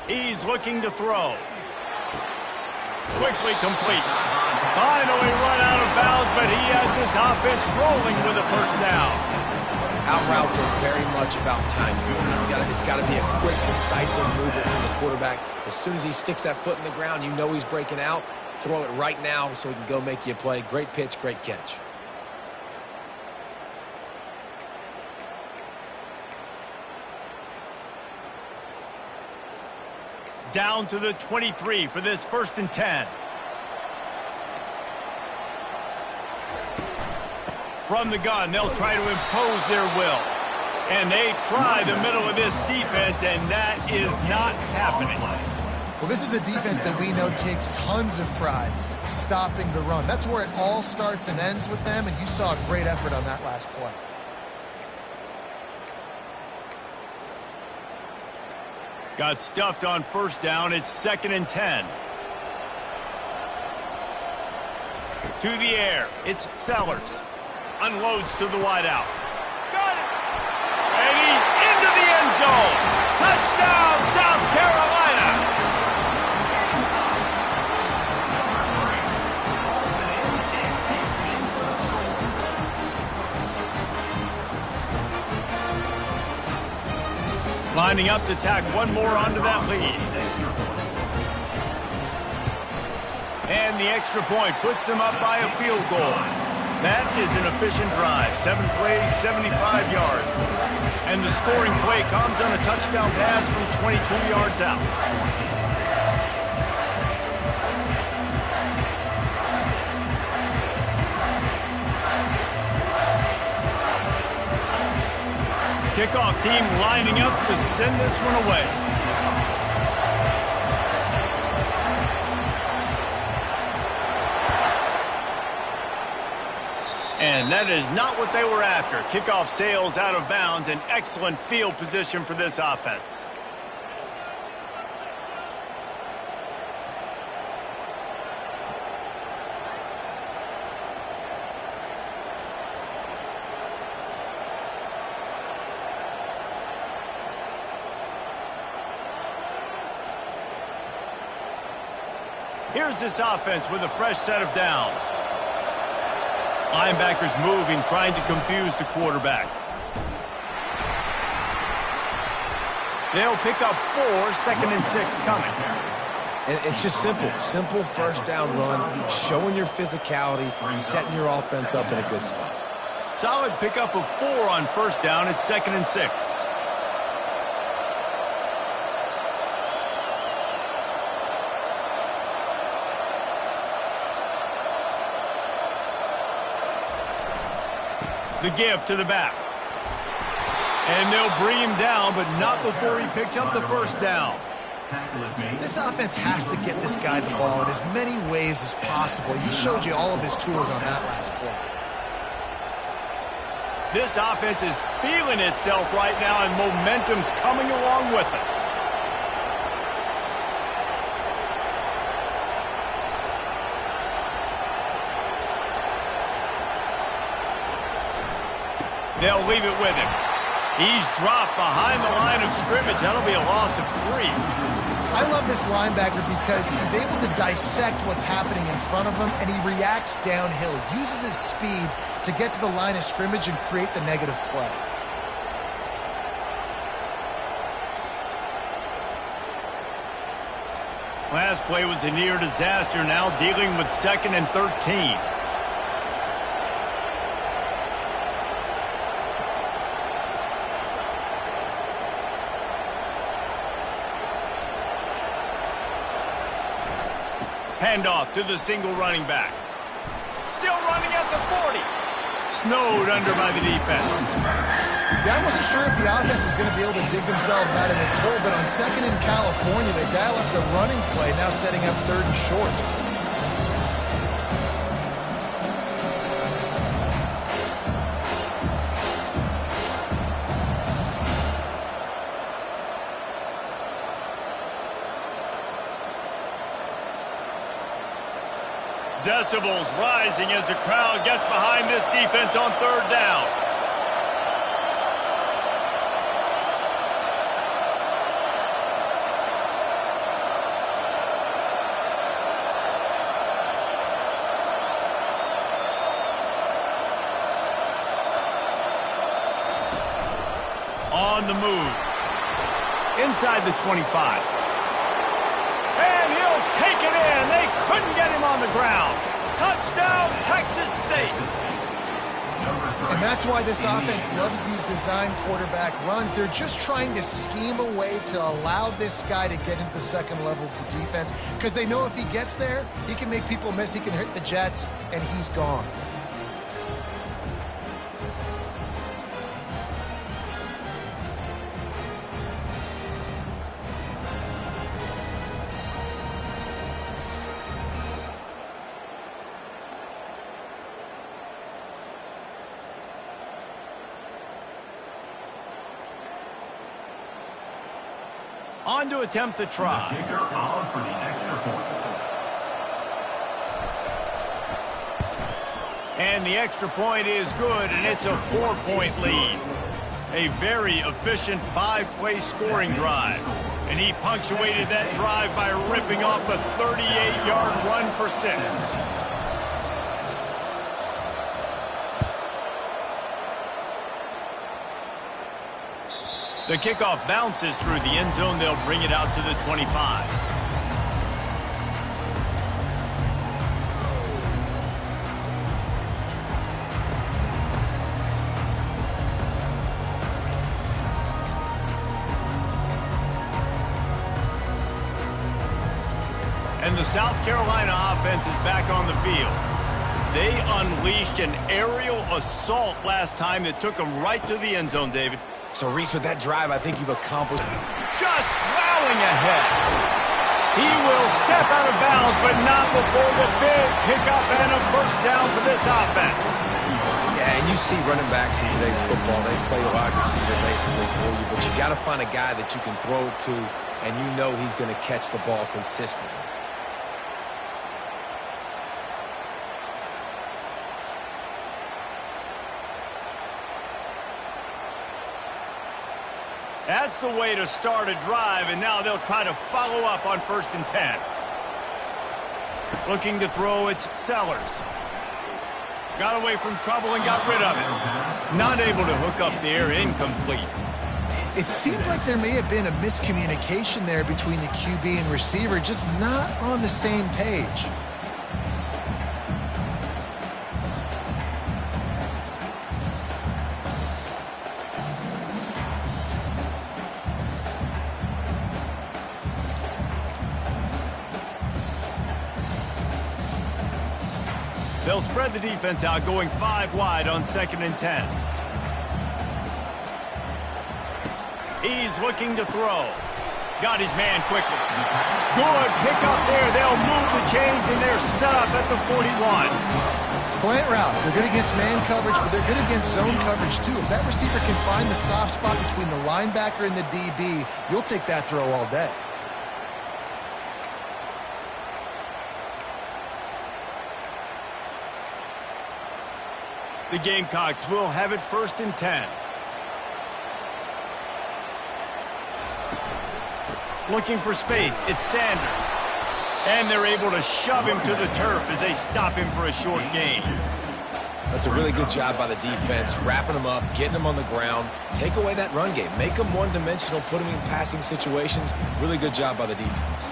He's looking to throw. Quickly complete. Finally run out of bounds, but he has this offense rolling with a 1st down. Out routes are very much about timing. It's got to be a quick, decisive movement from the quarterback. As soon as he sticks that foot in the ground, you know he's breaking out. Throw it right now so he can go make you a play. Great pitch, great catch. down to the 23 for this 1st and 10. From the gun, they'll try to impose their will. And they try the middle of this defense, and that is not happening. Well, this is a defense that we know takes tons of pride stopping the run. That's where it all starts and ends with them, and you saw a great effort on that last play. Got stuffed on 1st down. It's 2nd and 10. To the air. It's Sellers. Unloads to the wideout. Got it! And he's into the end zone. Touchdown, South Carolina! Lining up to tack one more onto that lead. And the extra point puts them up by a field goal. That is an efficient drive. 7 plays, 75 yards. And the scoring play comes on a touchdown pass from 22 yards out. Kickoff team lining up to send this one away. And that is not what they were after. Kickoff sails out of bounds, and excellent field position for this offense. Here's this offense with a fresh set of downs. Linebackers moving, trying to confuse the quarterback. They'll pick up 4, 2nd and 6 coming. And it's just simple. Simple 1st down run, showing your physicality, setting your offense up in a good spot. Solid pickup of 4 on 1st down. It's 2nd and 6. The give to the back. And they'll bring him down, but not before he picks up the 1st down. This offense has to get this guy the ball in as many ways as possible. He showed you all of his tools on that last play. This offense is feeling itself right now, and momentum's coming along with it. They'll leave it with him. He's dropped behind the line of scrimmage. That'll be a loss of 3. I love this linebacker because he's able to dissect what's happening in front of him, and he reacts downhill, uses his speed to get to the line of scrimmage and create the negative play. Last play was a near disaster, now dealing with 2nd and 13. Handoff to the single running back. Still running at the 40. Snowed under by the defense. Yeah, I wasn't sure if the offense was going to be able to dig themselves out of this hole, but on 2nd in California, they dial up the running play, now setting up 3rd and short. Decibels rising as the crowd gets behind this defense on 3rd down. On the move. Inside the 25. And he'll take it in. They couldn't get him on the ground. Touchdown, Texas State. And And that's why this offense loves these design quarterback runs. They're just trying to scheme a way to allow this guy to get into the second level of the defense because they know if he gets there, he can make people miss, he can hit the Jets, and he's gone. On to attempt the try. The kicker on for the extra point. And the extra point is good, and it's a 4-point lead. A very efficient 5-play scoring drive. And he punctuated that drive by ripping off a 38-yard run for 6. The kickoff bounces through the end zone. They'll bring it out to the 25. And the South Carolina offense is back on the field. They unleashed an aerial assault last time that took them right to the end zone, David. So, Reese, with that drive, I think you've accomplished. Just plowing ahead. He will step out of bounds, but not before the big pickup and a first down for this offense. Yeah, and you see running backs in today's football, they play wide receiver basically for you, but you got to find a guy that you can throw it to, and you know he's going to catch the ball consistently. That's the way to start a drive, and now they'll try to follow up on 1st and 10. Looking to throw, it's Sellers. Got away from trouble and got rid of it. Not able to hook up there, incomplete. It seemed like there may have been a miscommunication there between the QB and receiver, just not on the same page. They'll spread the defense out, going 5 wide on 2nd and 10. He's looking to throw. Got his man quickly. Good pick up there. They'll move the chains, and they're set up at the 41. Slant routes, they're good against man coverage, but they're good against zone coverage too. If that receiver can find the soft spot between the linebacker and the DB, you'll take that throw all day. The Gamecocks will have it 1st and 10. Looking for space, it's Sanders. And they're able to shove him to the turf as they stop him for a short gain. That's a really good job by the defense, wrapping them up, getting them on the ground, take away that run game, make them one-dimensional, put them in passing situations. Really good job by the defense.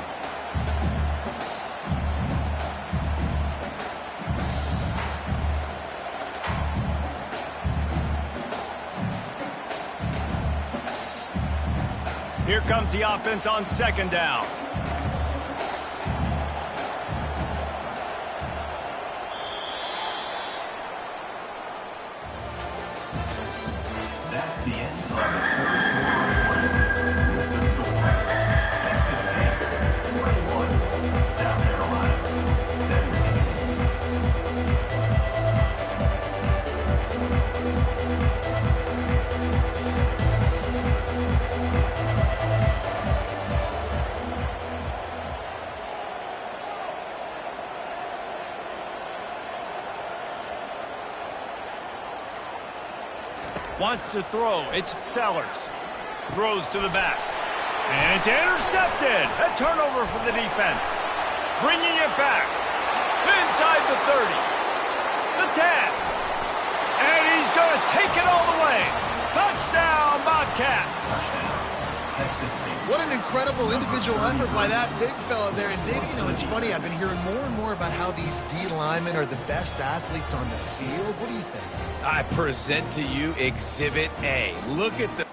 Here comes the offense on 2nd down. That's the end of the third quarter. With the score, Texas State 41, South Carolina 17. Wants to throw. It's Sellers. Throws to the back. And it's intercepted. A turnover for the defense. Bringing it back. Inside the 30. The 10. And he's going to take it all the way. Touchdown, Bobcats. Touchdown, Texas State. What an incredible individual effort by that big fella there. And Dave, you know, it's funny, I've been hearing more and more about how these D linemen are the best athletes on the field. What do you think? I present to you Exhibit A. Look at the...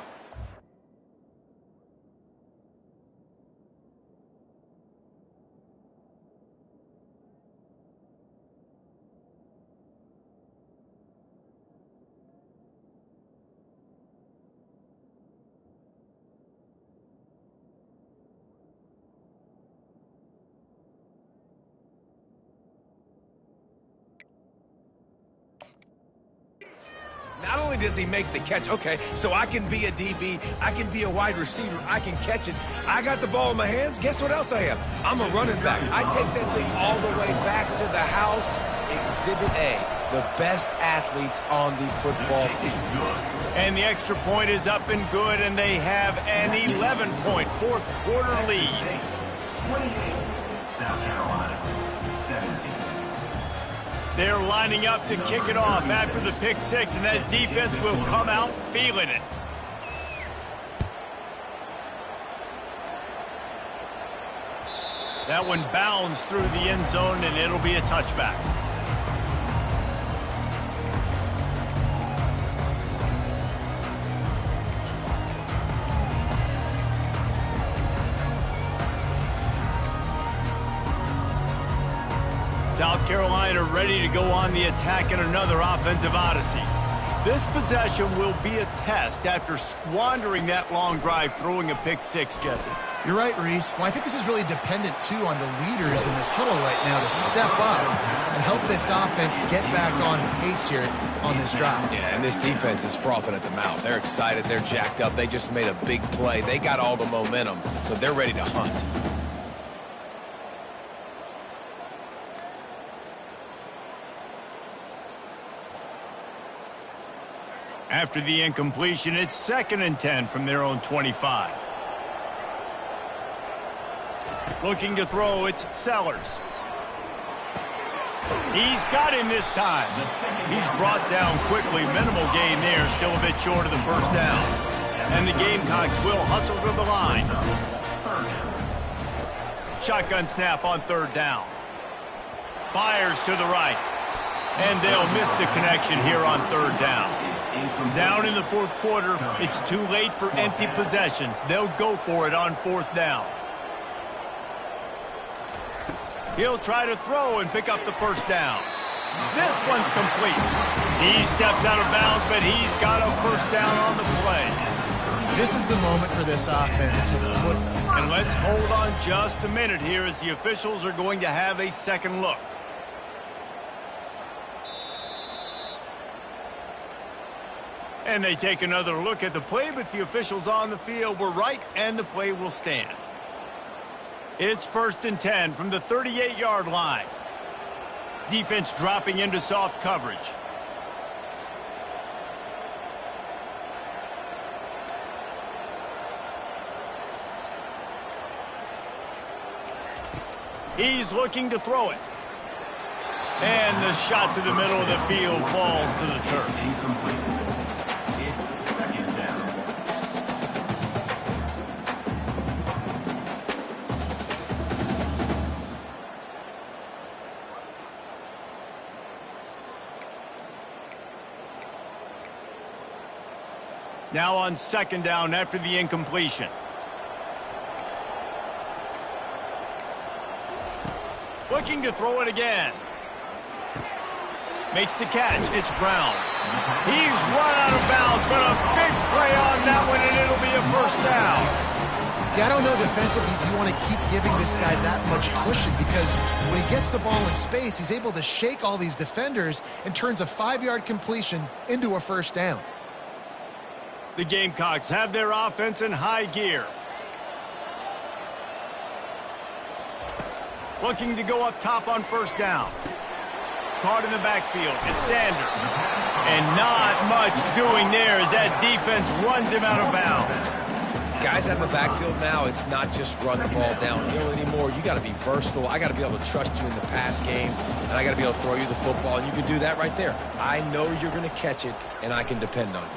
Not only does he make the catch, okay, so I can be a DB, I can be a wide receiver, I can catch it. I got the ball in my hands. Guess what else I am? I'm a running back. I take that thing all the way back to the house. Exhibit A, the best athletes on the football field. And the extra point is up and good, and they have an 11-point fourth-quarter lead. 28, South Carolina, 17. They're lining up to kick it off after the pick six, and that defense will come out feeling it. That one bounds through the end zone, and it'll be a touchback. South Carolina ready to go on the attack in another offensive odyssey. This possession will be a test after squandering that long drive throwing a pick six, Jesse. You're right, Reese. Well, I think this is really dependent, too, on the leaders in this huddle right now to step up and help this offense get back on pace here on this drive. Yeah, and this defense is frothing at the mouth. They're excited. They're jacked up. They just made a big play. They got all the momentum, so they're ready to hunt. After the incompletion, it's 2nd and 10 from their own 25. Looking to throw, it's Sellers. He's got him this time. He's brought down quickly. Minimal gain there, still a bit short of the first down. And the Gamecocks will hustle to the line. Shotgun snap on 3rd down. Fires to the right. And they'll miss the connection here on 3rd down. Down in the 4th quarter, it's too late for empty possessions. They'll go for it on 4th down. He'll try to throw and pick up the 1st down. This one's complete. He steps out of bounds, but he's got a 1st down on the play. This is the moment for this offense to put... And let's hold on just a minute here as the officials are going to have a second look. And they take another look at the play, but the officials on the field were right, and the play will stand. It's 1st and 10 from the 38-yard line. Defense dropping into soft coverage. He's looking to throw it. And the shot to the middle of the field falls to the turf. Incomplete. It's 2nd down. Now on 2nd down after the incompletion. Looking to throw it again. Makes the catch. It's Brown. He's run out of bounds, but a big play on that one, and it'll be a 1st down. Yeah, I don't know defensively if you want to keep giving this guy that much cushion, because when he gets the ball in space, he's able to shake all these defenders and turns a 5-yard completion into a 1st down. The Gamecocks have their offense in high gear. Looking to go up top on 1st down. Caught in the backfield. It's Sanders. And not much doing there as that defense runs him out of bounds. Guys out in the backfield now, it's not just run the ball downhill anymore. You got to be versatile. I got to be able to trust you in the pass game, and I got to be able to throw you the football, and you can do that right there. I know you're going to catch it, and I can depend on you.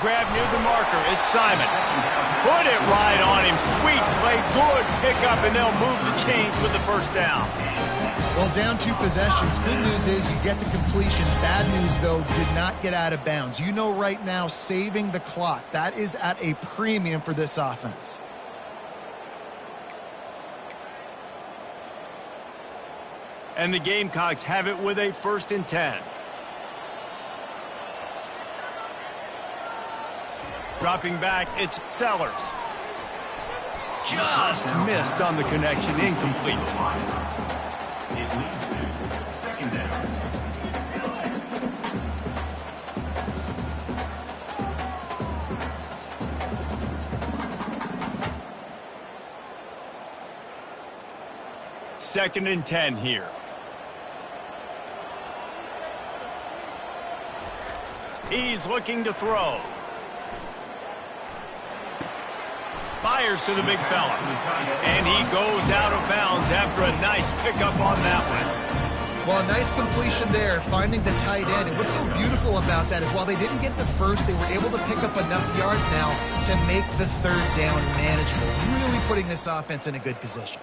grab near the marker. It's Simon. Put it right on him. Sweet play. Good pickup, and they'll move the chains with the first down. Well, down 2 possessions. Good news is you get the completion. Bad news, though, did not get out of bounds. You know right now, saving the clock, that is at a premium for this offense. And the Gamecocks have it with a 1st and 10. Dropping back, it's Sellers. Just missed on the connection, incomplete. It leads to 2nd down. Second and 10 here. He's looking to throw. Fires to the big fella. And he goes out of bounds after a nice pickup on that one. Well, a nice completion there, finding the tight end. And what's so beautiful about that is while they didn't get the first, they were able to pick up enough yards now to make the 3rd down manageable. Really putting this offense in a good position.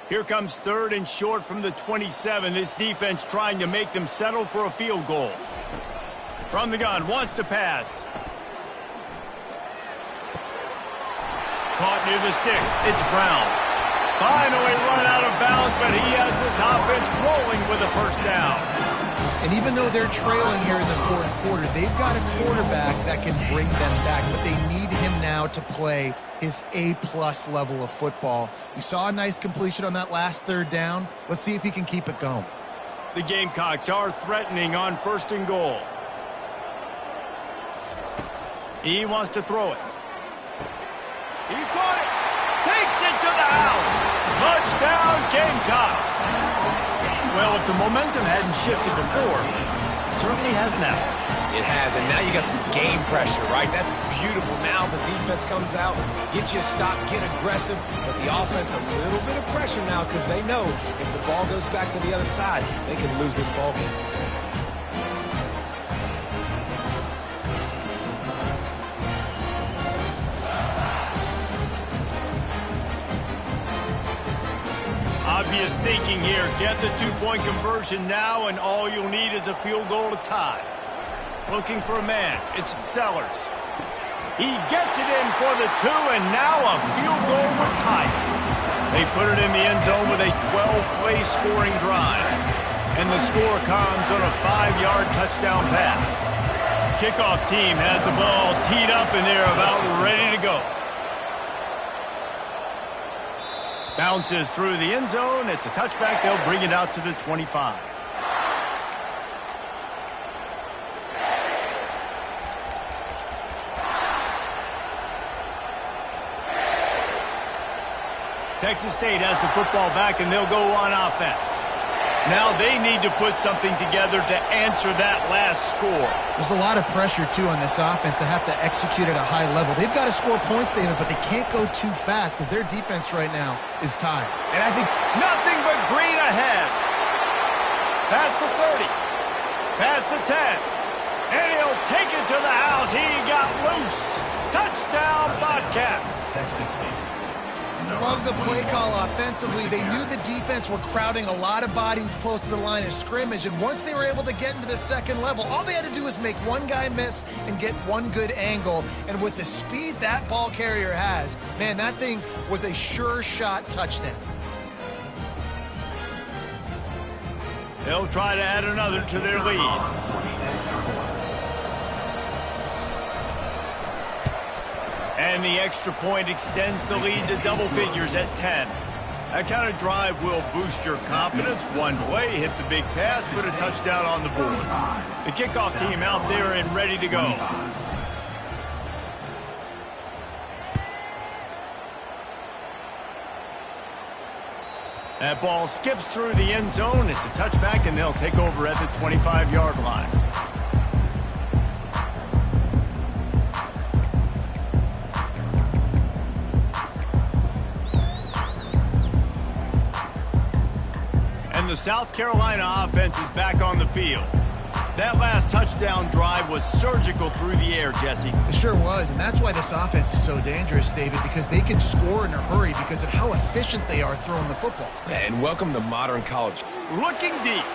Here comes 3rd and short from the 27. This defense trying to make them settle for a field goal. From the gun, wants to pass. Caught near the sticks. It's Brown. Finally run out of bounds, but he has this offense rolling with a 1st down. And even though they're trailing here in the 4th quarter, they've got a quarterback that can bring them back, but they need him now to play his A-plus level of football. We saw a nice completion on that last 3rd down. Let's see if he can keep it going. The Gamecocks are threatening on 1st and goal. He wants to throw it. He caught it. Takes it to the house. Touchdown, Gamecocks. Well, if the momentum hadn't shifted before, it certainly has now. It has, and now you got some game pressure, right? That's beautiful. Now the defense comes out, get you a stop, get aggressive, but the offense a little bit of pressure now because they know if the ball goes back to the other side, they can lose this ball game. Obvious thinking here. Get the 2-point conversion now, and all you'll need is a field goal to tie. Looking for a man. It's Sellers. He gets it in for the 2, and now a field goal would tie it. They put it in the end zone with a 12-play scoring drive. And the score comes on a 5-yard touchdown pass. Kickoff team has the ball teed up, and they're about ready to go. Bounces through the end zone. It's a touchback. They'll bring it out to the 25. Texas State has the football back, and they'll go on offense. Now they need to put something together to answer that last score. There's a lot of pressure, too, on this offense to have to execute at a high level. They've got to score points, David, but they can't go too fast because their defense right now is tired. And I think nothing but green ahead. Past the 30. Past the 10. And he'll take it to the house. He got loose. Touchdown, Bobcats. Love the play call offensively. They knew the defense were crowding a lot of bodies close to the line of scrimmage, and once they were able to get into the 2nd level, all they had to do was make one guy miss and get one good angle. And with the speed that ball carrier has, man, that thing was a sure shot touchdown. They'll try to add another to their lead. And the extra point extends the lead to double figures at 10. That kind of drive will boost your confidence. One play, hit the big pass, put a touchdown on the board. The kickoff team out there and ready to go. That ball skips through the end zone. It's a touchback, and they'll take over at the 25-yard line. And the South Carolina offense is back on the field. That last touchdown drive was surgical through the air, Jesse. It sure was, and that's why this offense is so dangerous, David, because they can score in a hurry because of how efficient they are throwing the football. And welcome to modern college. Looking deep.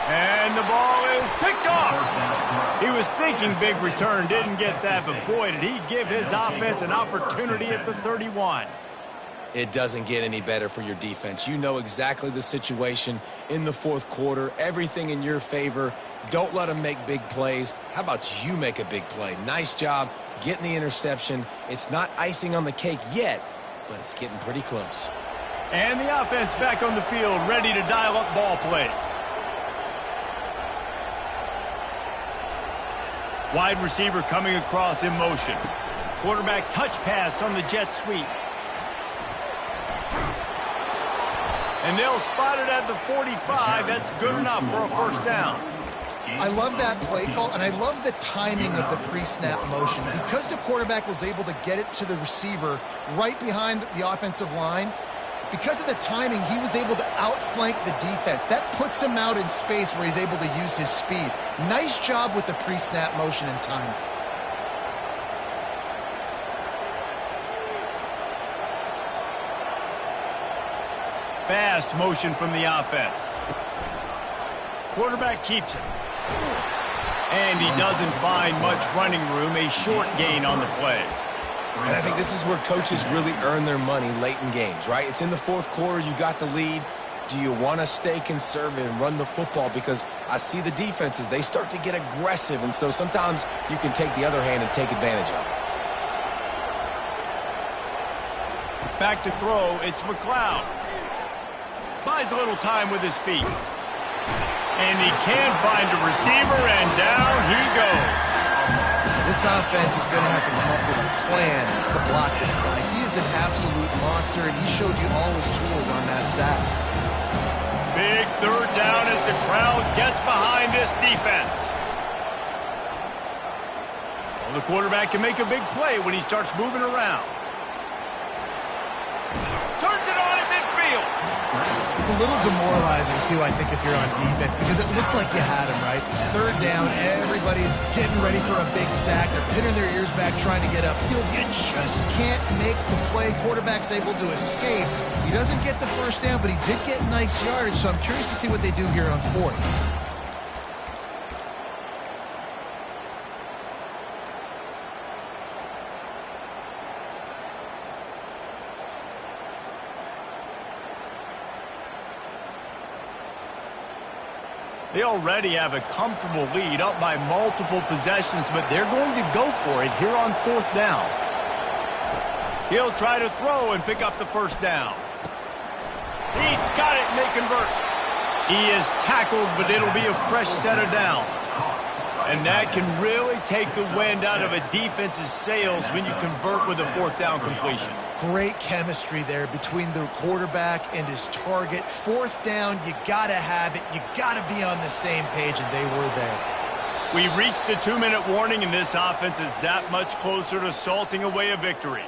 And the ball is picked off. He was thinking big return, didn't get that, but boy, did he give his offense an opportunity at the 31. It doesn't get any better for your defense. You know exactly the situation in the fourth quarter, everything in your favor. Don't let them make big plays. How about you make a big play? Nice job getting the interception. It's not icing on the cake yet, but it's getting pretty close. And the offense back on the field, ready to dial up ball plays. Wide receiver coming across in motion. Quarterback touch pass on the jet sweep. And they'll spot it at the 45. That's good enough for a first down. I love that play call, and I love the timing of the pre-snap motion. Because the quarterback was able to get it to the receiver right behind the offensive line, because of the timing, he was able to outflank the defense. That puts him out in space where he's able to use his speed. Nice job with the pre-snap motion and timing. Fast motion from the offense. Quarterback keeps it. And he doesn't find much running room. A short gain on the play. And I think this is where coaches really earn their money late in games, right? It's in the fourth quarter. You got the lead. Do you want to stay conservative and run the football? Because I see the defenses, they start to get aggressive. And so sometimes you can take the other hand and take advantage of it. Back to throw. It's McLeod. Buys a little time with his feet. And he can find a receiver, and down he goes. This offense is going to have to come up with a plan to block this guy. He is an absolute monster, and he showed you all his tools on that sack. Big third down as the crowd gets behind this defense. Well, the quarterback can make a big play when he starts moving around. Turns it on at midfield. It's a little demoralizing, too, I think, if you're on defense, because it looked like you had him, right? It's third down. Everybody's getting ready for a big sack. They're pinning their ears back, trying to get upfield. You just can't make the play. Quarterback's able to escape. He doesn't get the first down, but he did get nice yardage, so I'm curious to see what they do here on fourth. They already have a comfortable lead, up by multiple possessions, but they're going to go for it here on fourth down. He'll try to throw and pick up the first down. He's got it, and they convert. He is tackled, but it'll be a fresh set of downs. And that can really take the wind out of a defense's sails when you convert with a fourth down completion. Great chemistry there between the quarterback and his target. Fourth down, you got to have it. You got to be on the same page, and they were there. We've reached the 2-minute warning, and this offense is that much closer to salting away a victory.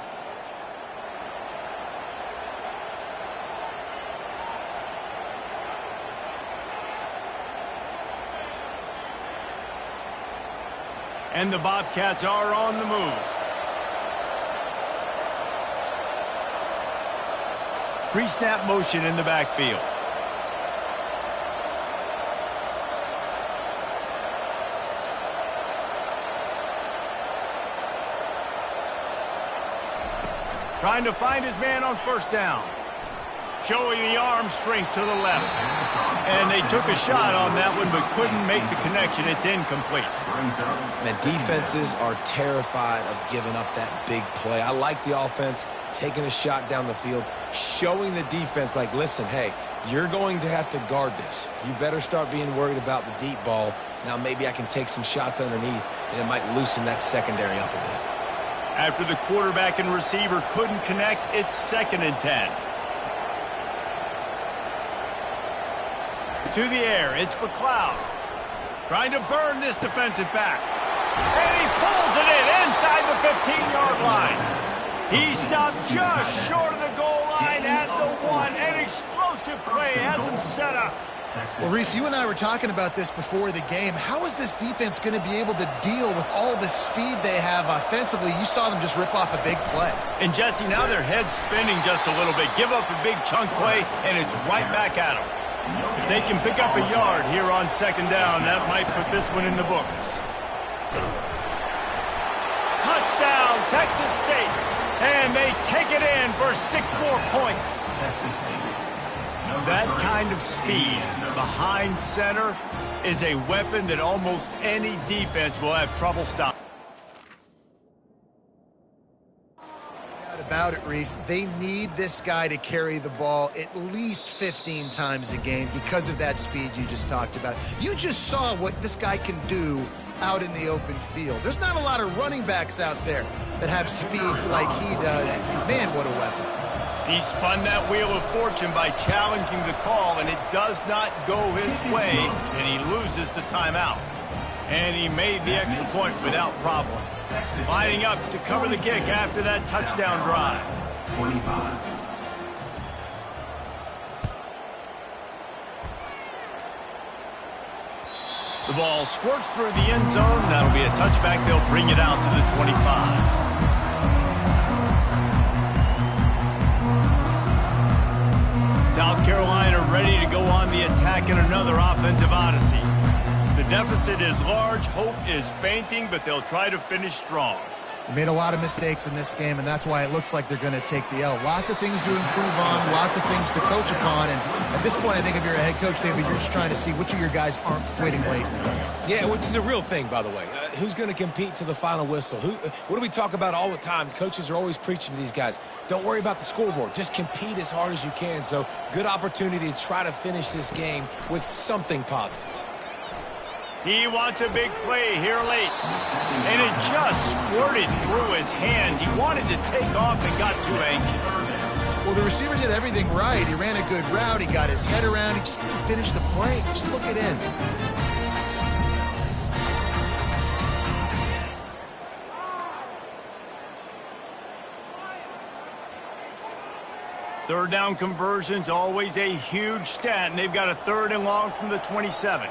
And the Bobcats are on the move. Pre-snap motion in the backfield. Trying to find his man on first down. Showing the arm strength to the left. And they took a shot on that one, but couldn't make the connection. It's incomplete. Man, defenses are terrified of giving up that big play. I like the offense taking a shot down the field, showing the defense like, listen, hey, you're going to have to guard this. You better start being worried about the deep ball. Now maybe I can take some shots underneath, and it might loosen that secondary up a bit. After the quarterback and receiver couldn't connect, it's 2nd and 10. To the air, it's McLeod. Trying to burn this defensive back. And he pulls it in inside the 15-yard line. He stopped just short of the goal line at the 1. An explosive play has him set up. Well, Reese, you and I were talking about this before the game. How is this defense going to be able to deal with all the speed they have offensively? You saw them just rip off a big play. And, Jesse, now their head's spinning just a little bit. Give up a big chunk play, and it's right back at them. If they can pick up a yard here on second down, that might put this one in the books. Touchdown, Texas State. And they take it in for 6 more points. That kind of speed behind center is a weapon that almost any defense will have trouble stopping. About it, Reese, they need this guy to carry the ball at least 15 times a game because of that speed you just talked about. You just saw what this guy can do out in the open field. There's not a lot of running backs out there that have speed like he does. Man, what a weapon. He spun that wheel of fortune by challenging the call, and it does not go his way, and he loses the timeout. And he made the extra point without problem. Lining up to cover the kick after that touchdown drive. 25. The ball squirts through the end zone. That'll be a touchback. They'll bring it out to the 25. South Carolina ready to go on the attack in another offensive odyssey. The deficit is large, hope is fainting, but they'll try to finish strong. They made a lot of mistakes in this game, and that's why it looks like they're going to take the L. Lots of things to improve on, lots of things to coach upon, and at this point, I think if you're a head coach, David, you're just trying to see which of your guys aren't quitting late. Yeah, which is a real thing, by the way. Who's going to compete to the final whistle? What do we talk about all the time? Coaches are always preaching to these guys. Don't worry about the scoreboard. Just compete as hard as you can. So, good opportunity to try to finish this game with something positive. He wants a big play here late. And it just squirted through his hands. He wanted to take off and got too anxious. Well, the receiver did everything right. He ran a good route. He got his head around. He just didn't finish the play. Just look it in. Third down conversions, always a huge stat, and they've got a 3rd and long from the 27.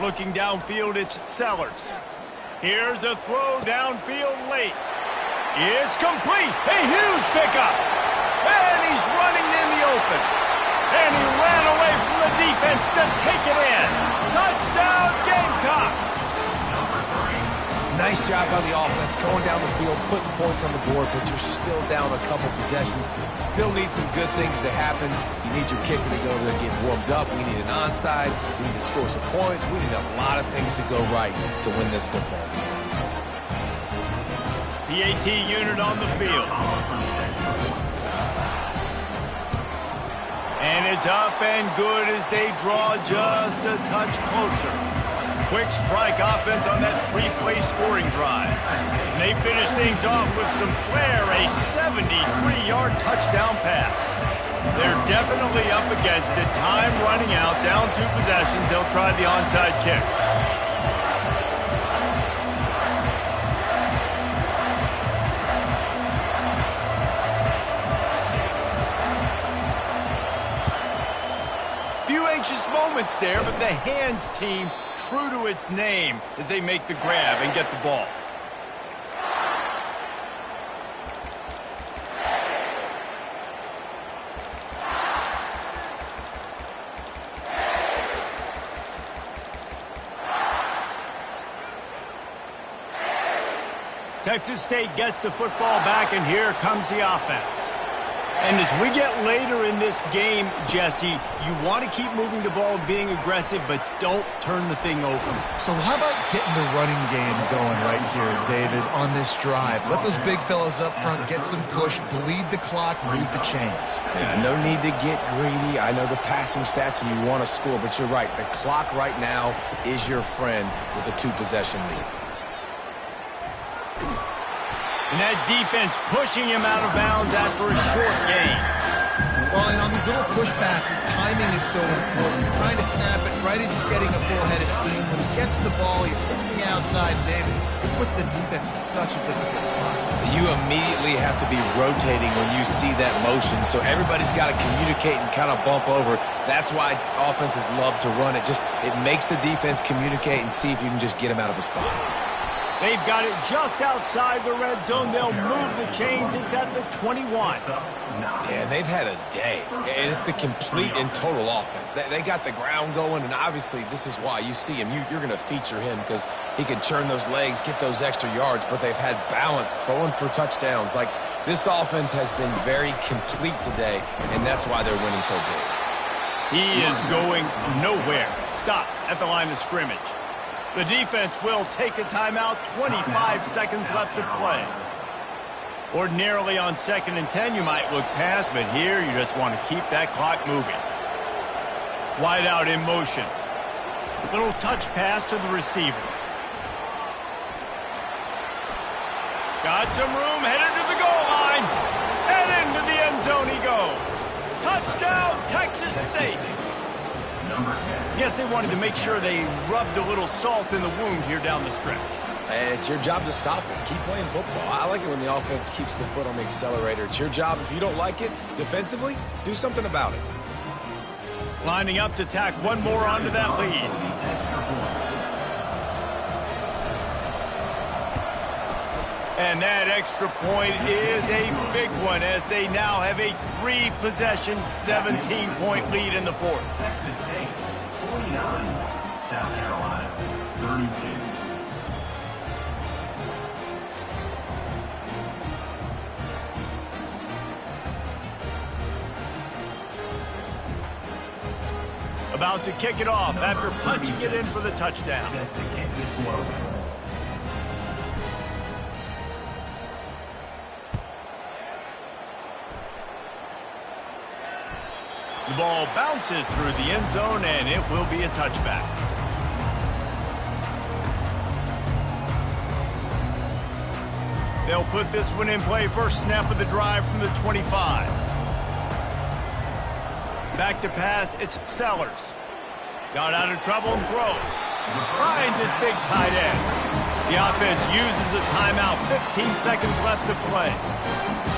Looking downfield, it's Sellers. Here's a throw downfield late. It's complete. A huge pickup. And he's running in the open. And he ran away from the defense to take it in. Touchdown, Gamecocks. Nice job by the offense, going down the field, putting points on the board, but you're still down a couple possessions. Still need some good things to happen. You need your kicker to go there and get warmed up. We need an onside. We need to score some points. We need a lot of things to go right to win this football game. PAT unit on the field. And it's up and good as they draw just a touch closer. Quick strike offense on that 3-play scoring drive. And they finish things off with some flair, a 73-yard touchdown pass. They're definitely up against it. Time running out, down 2 possessions. They'll try the onside kick. Few anxious moments there, but the hands team true to its name as they make the grab and get the ball. Texas State gets the football back, and here comes the offense. And as we get later in this game, Jesse, you want to keep moving the ball and being aggressive, but don't turn the thing over. So how about getting the running game going right here, David, on this drive? Let those big fellas up front get some push, bleed the clock, move the chains. Yeah, no need to get greedy. I know the passing stats and you want to score, but you're right. The clock right now is your friend with a 2-possession lead. And that defense pushing him out of bounds after a short gain. Well, and on these little push passes, timing is so important. You're trying to snap it right as he's getting a full head of steam. When he gets the ball, he's hitting the outside, and David, it puts the defense in such a difficult spot. You immediately have to be rotating when you see that motion, so everybody's got to communicate and kind of bump over. That's why offenses love to run it. It makes the defense communicate and see if you can just get him out of a spot. They've got it just outside the red zone. They'll move the chains. It's at the 21. Yeah, they've had a day. And it's the complete and total offense. They got the ground going, and obviously this is why you see him. You're going to feature him because he can churn those legs, get those extra yards, but they've had balance, throwing for touchdowns. Like, this offense has been very complete today, and that's why they're winning so big. He is going nowhere. Stop at the line of scrimmage. The defense will take a timeout. 25 seconds left to play. Ordinarily on 2nd and 10, you might look past, but here you just want to keep that clock moving. Wide out in motion. Little touch pass to the receiver. Got some room, headed to the goal line. And into the end zone he goes. Touchdown, Texas State. Yes, they wanted to make sure they rubbed a little salt in the wound here down the stretch. It's your job to stop it. Keep playing football. I like it when the offense keeps the foot on the accelerator. It's your job. If you don't like it defensively, do something about it. Lining up to tack one more onto that lead. And that extra point is a big one as they now have a 3-possession, 17-point lead in the fourth. Texas State, 49. South Carolina, 32. About to kick it off after punching it in for the touchdown. Set to kick this one away. The ball bounces through the end zone, and it will be a touchback. They'll put this one in play. First snap of the drive from the 25. Back to pass, it's Sellers. Got out of trouble and throws. Finds his big tight end. The offense uses a timeout. 15 seconds left to play.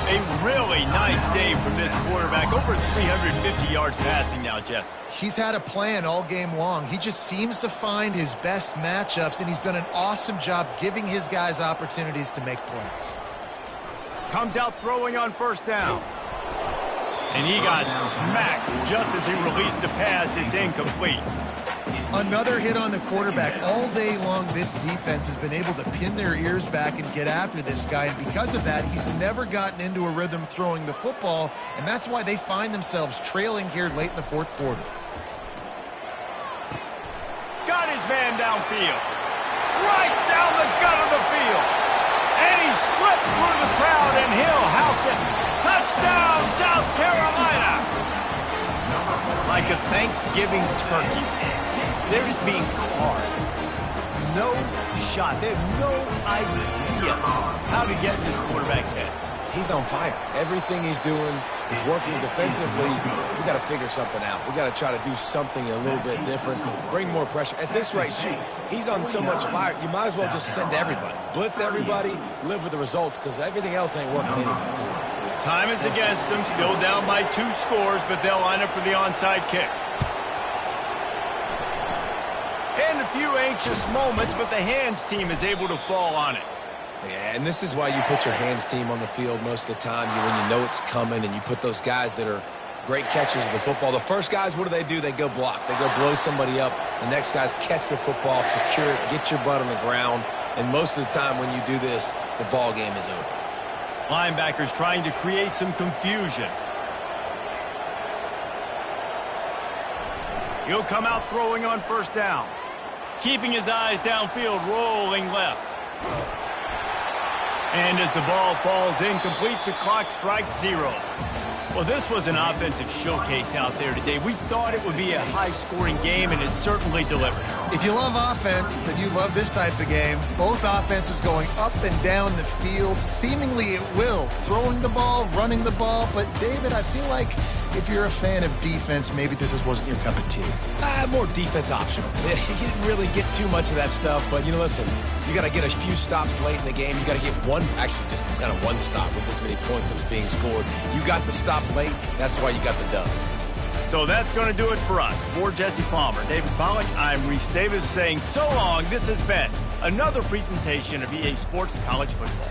A really nice day from this quarterback. Over 350 yards passing now, Jess. He's had a plan all game long. He just seems to find his best matchups, and he's done an awesome job giving his guys opportunities to make plays. Comes out throwing on first down. And he got smacked just as he released the pass. It's incomplete. Another hit on the quarterback. All day long, this defense has been able to pin their ears back and get after this guy, and because of that, he's never gotten into a rhythm throwing the football, and that's why they find themselves trailing here late in the fourth quarter. Got his man downfield. Right down the gut of the field. And he slipped through the crowd, and he'll house it. Touchdown, South Carolina. Like a Thanksgiving turkey. They're just being carved. No shot. They have no idea how to get in this quarterback's head. He's on fire. Everything he's doing is working defensively. We got to figure something out. We got to try to do something a little bit different. Bring more pressure. At this rate, shoot, he's on so much fire. You might as well just send everybody. Blitz everybody, live with the results, because everything else ain't working anyways. Time is against them. Still down by 2 scores, but they'll line up for the onside kick. And a few anxious moments, but the hands team is able to fall on it. Yeah, and this is why you put your hands team on the field most of the time, when you know it's coming, and you put those guys that are great catchers of the football. The first guys, what do? They go block. They go blow somebody up. The next guys catch the football, secure it, get your butt on the ground. And most of the time when you do this, the ball game is over. Linebackers trying to create some confusion. He'll come out throwing on first down. Keeping his eyes downfield, rolling left. And as the ball falls incomplete, the clock strikes 0. Well, this was an offensive showcase out there today. We thought it would be a high-scoring game, and it certainly delivered. If you love offense, then you love this type of game. Both offenses going up and down the field, seemingly at will. Throwing the ball, running the ball. But, David, I feel like if you're a fan of defense, maybe this wasn't your cup of tea. More defense optional. You didn't really get too much of that stuff, but, listen, you got to get a few stops late in the game. You got to get just kind of one stop with this many points that was being scored. You got the stop late. That's why you got the dub. So that's going to do it for us. For Jesse Palmer, David Pollack, I'm Reese Davis saying so long. This has been another presentation of EA Sports College Football.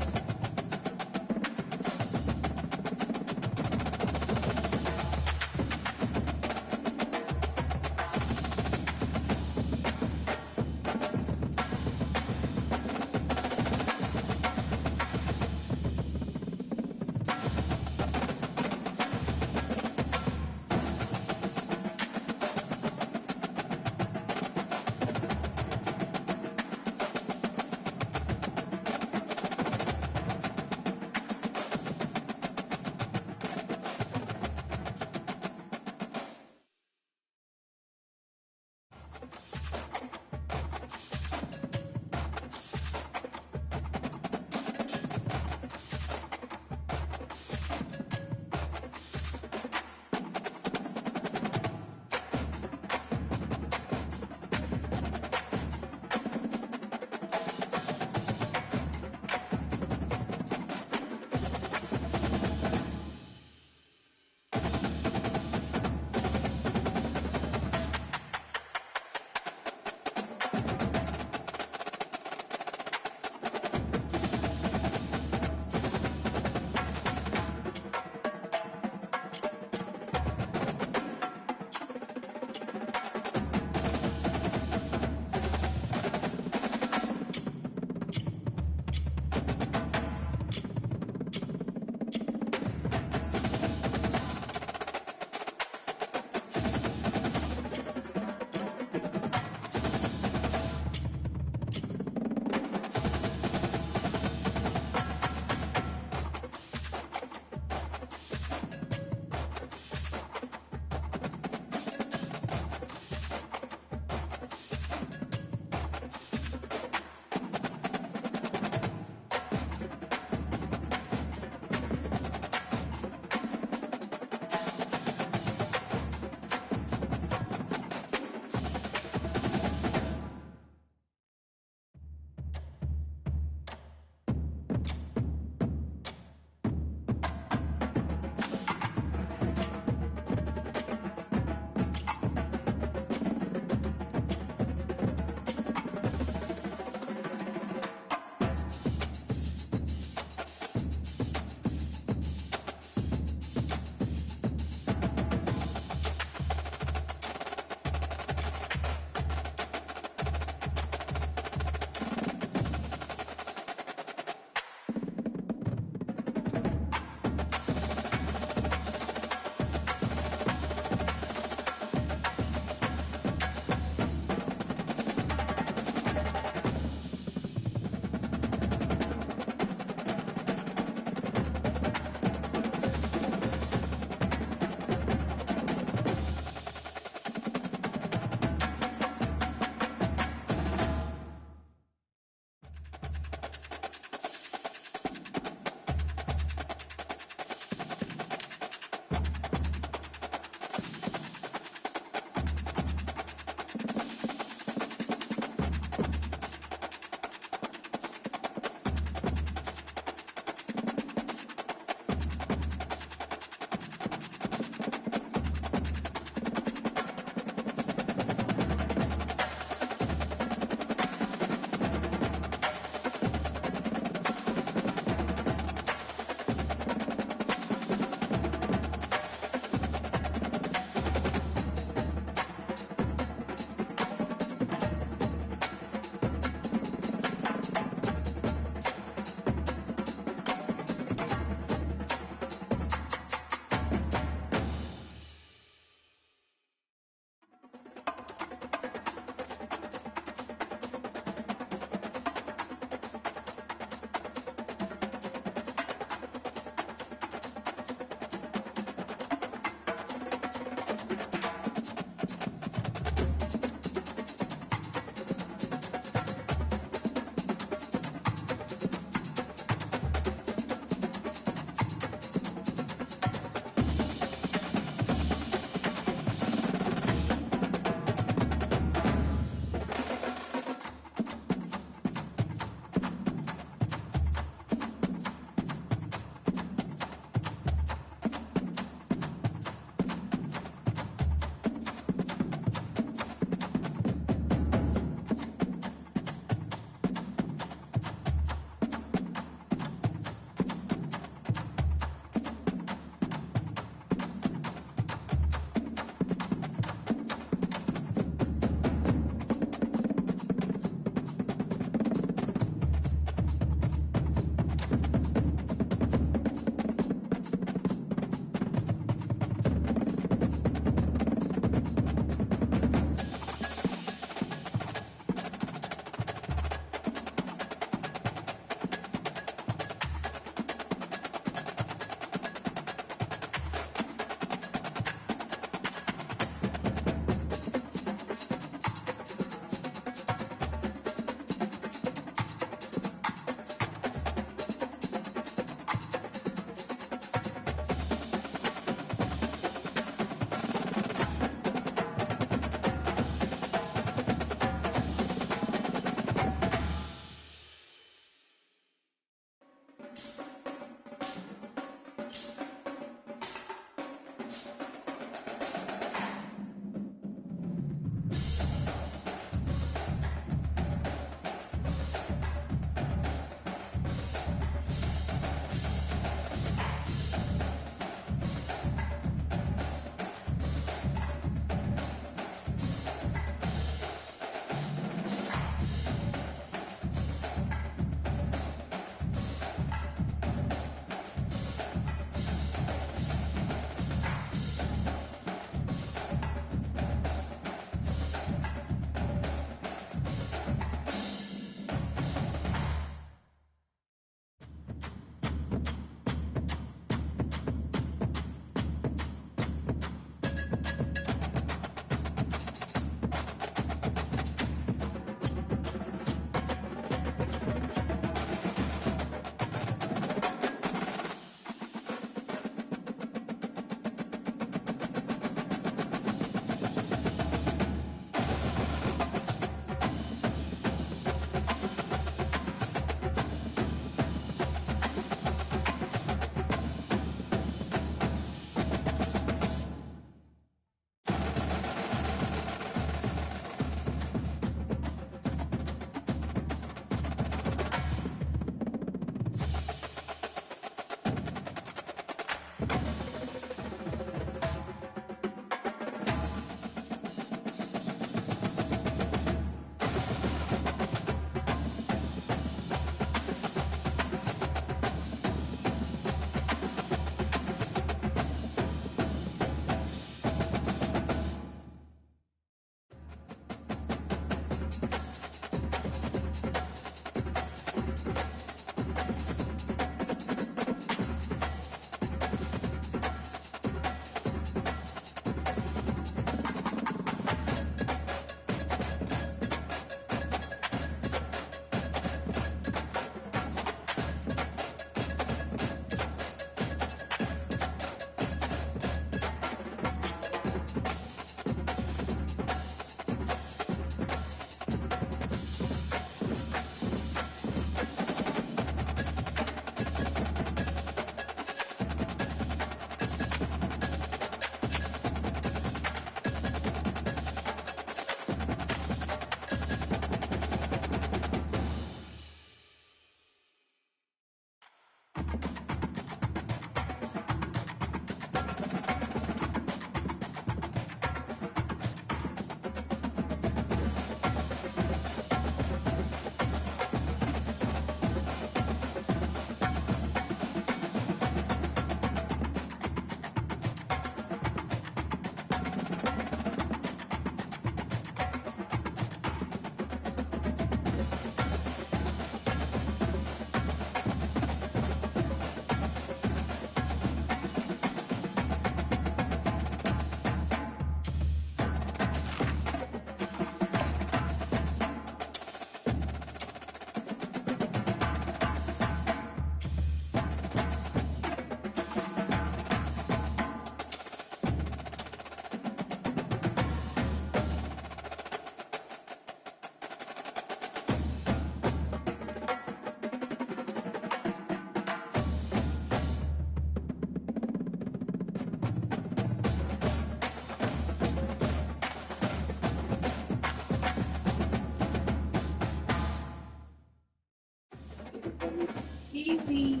Easy.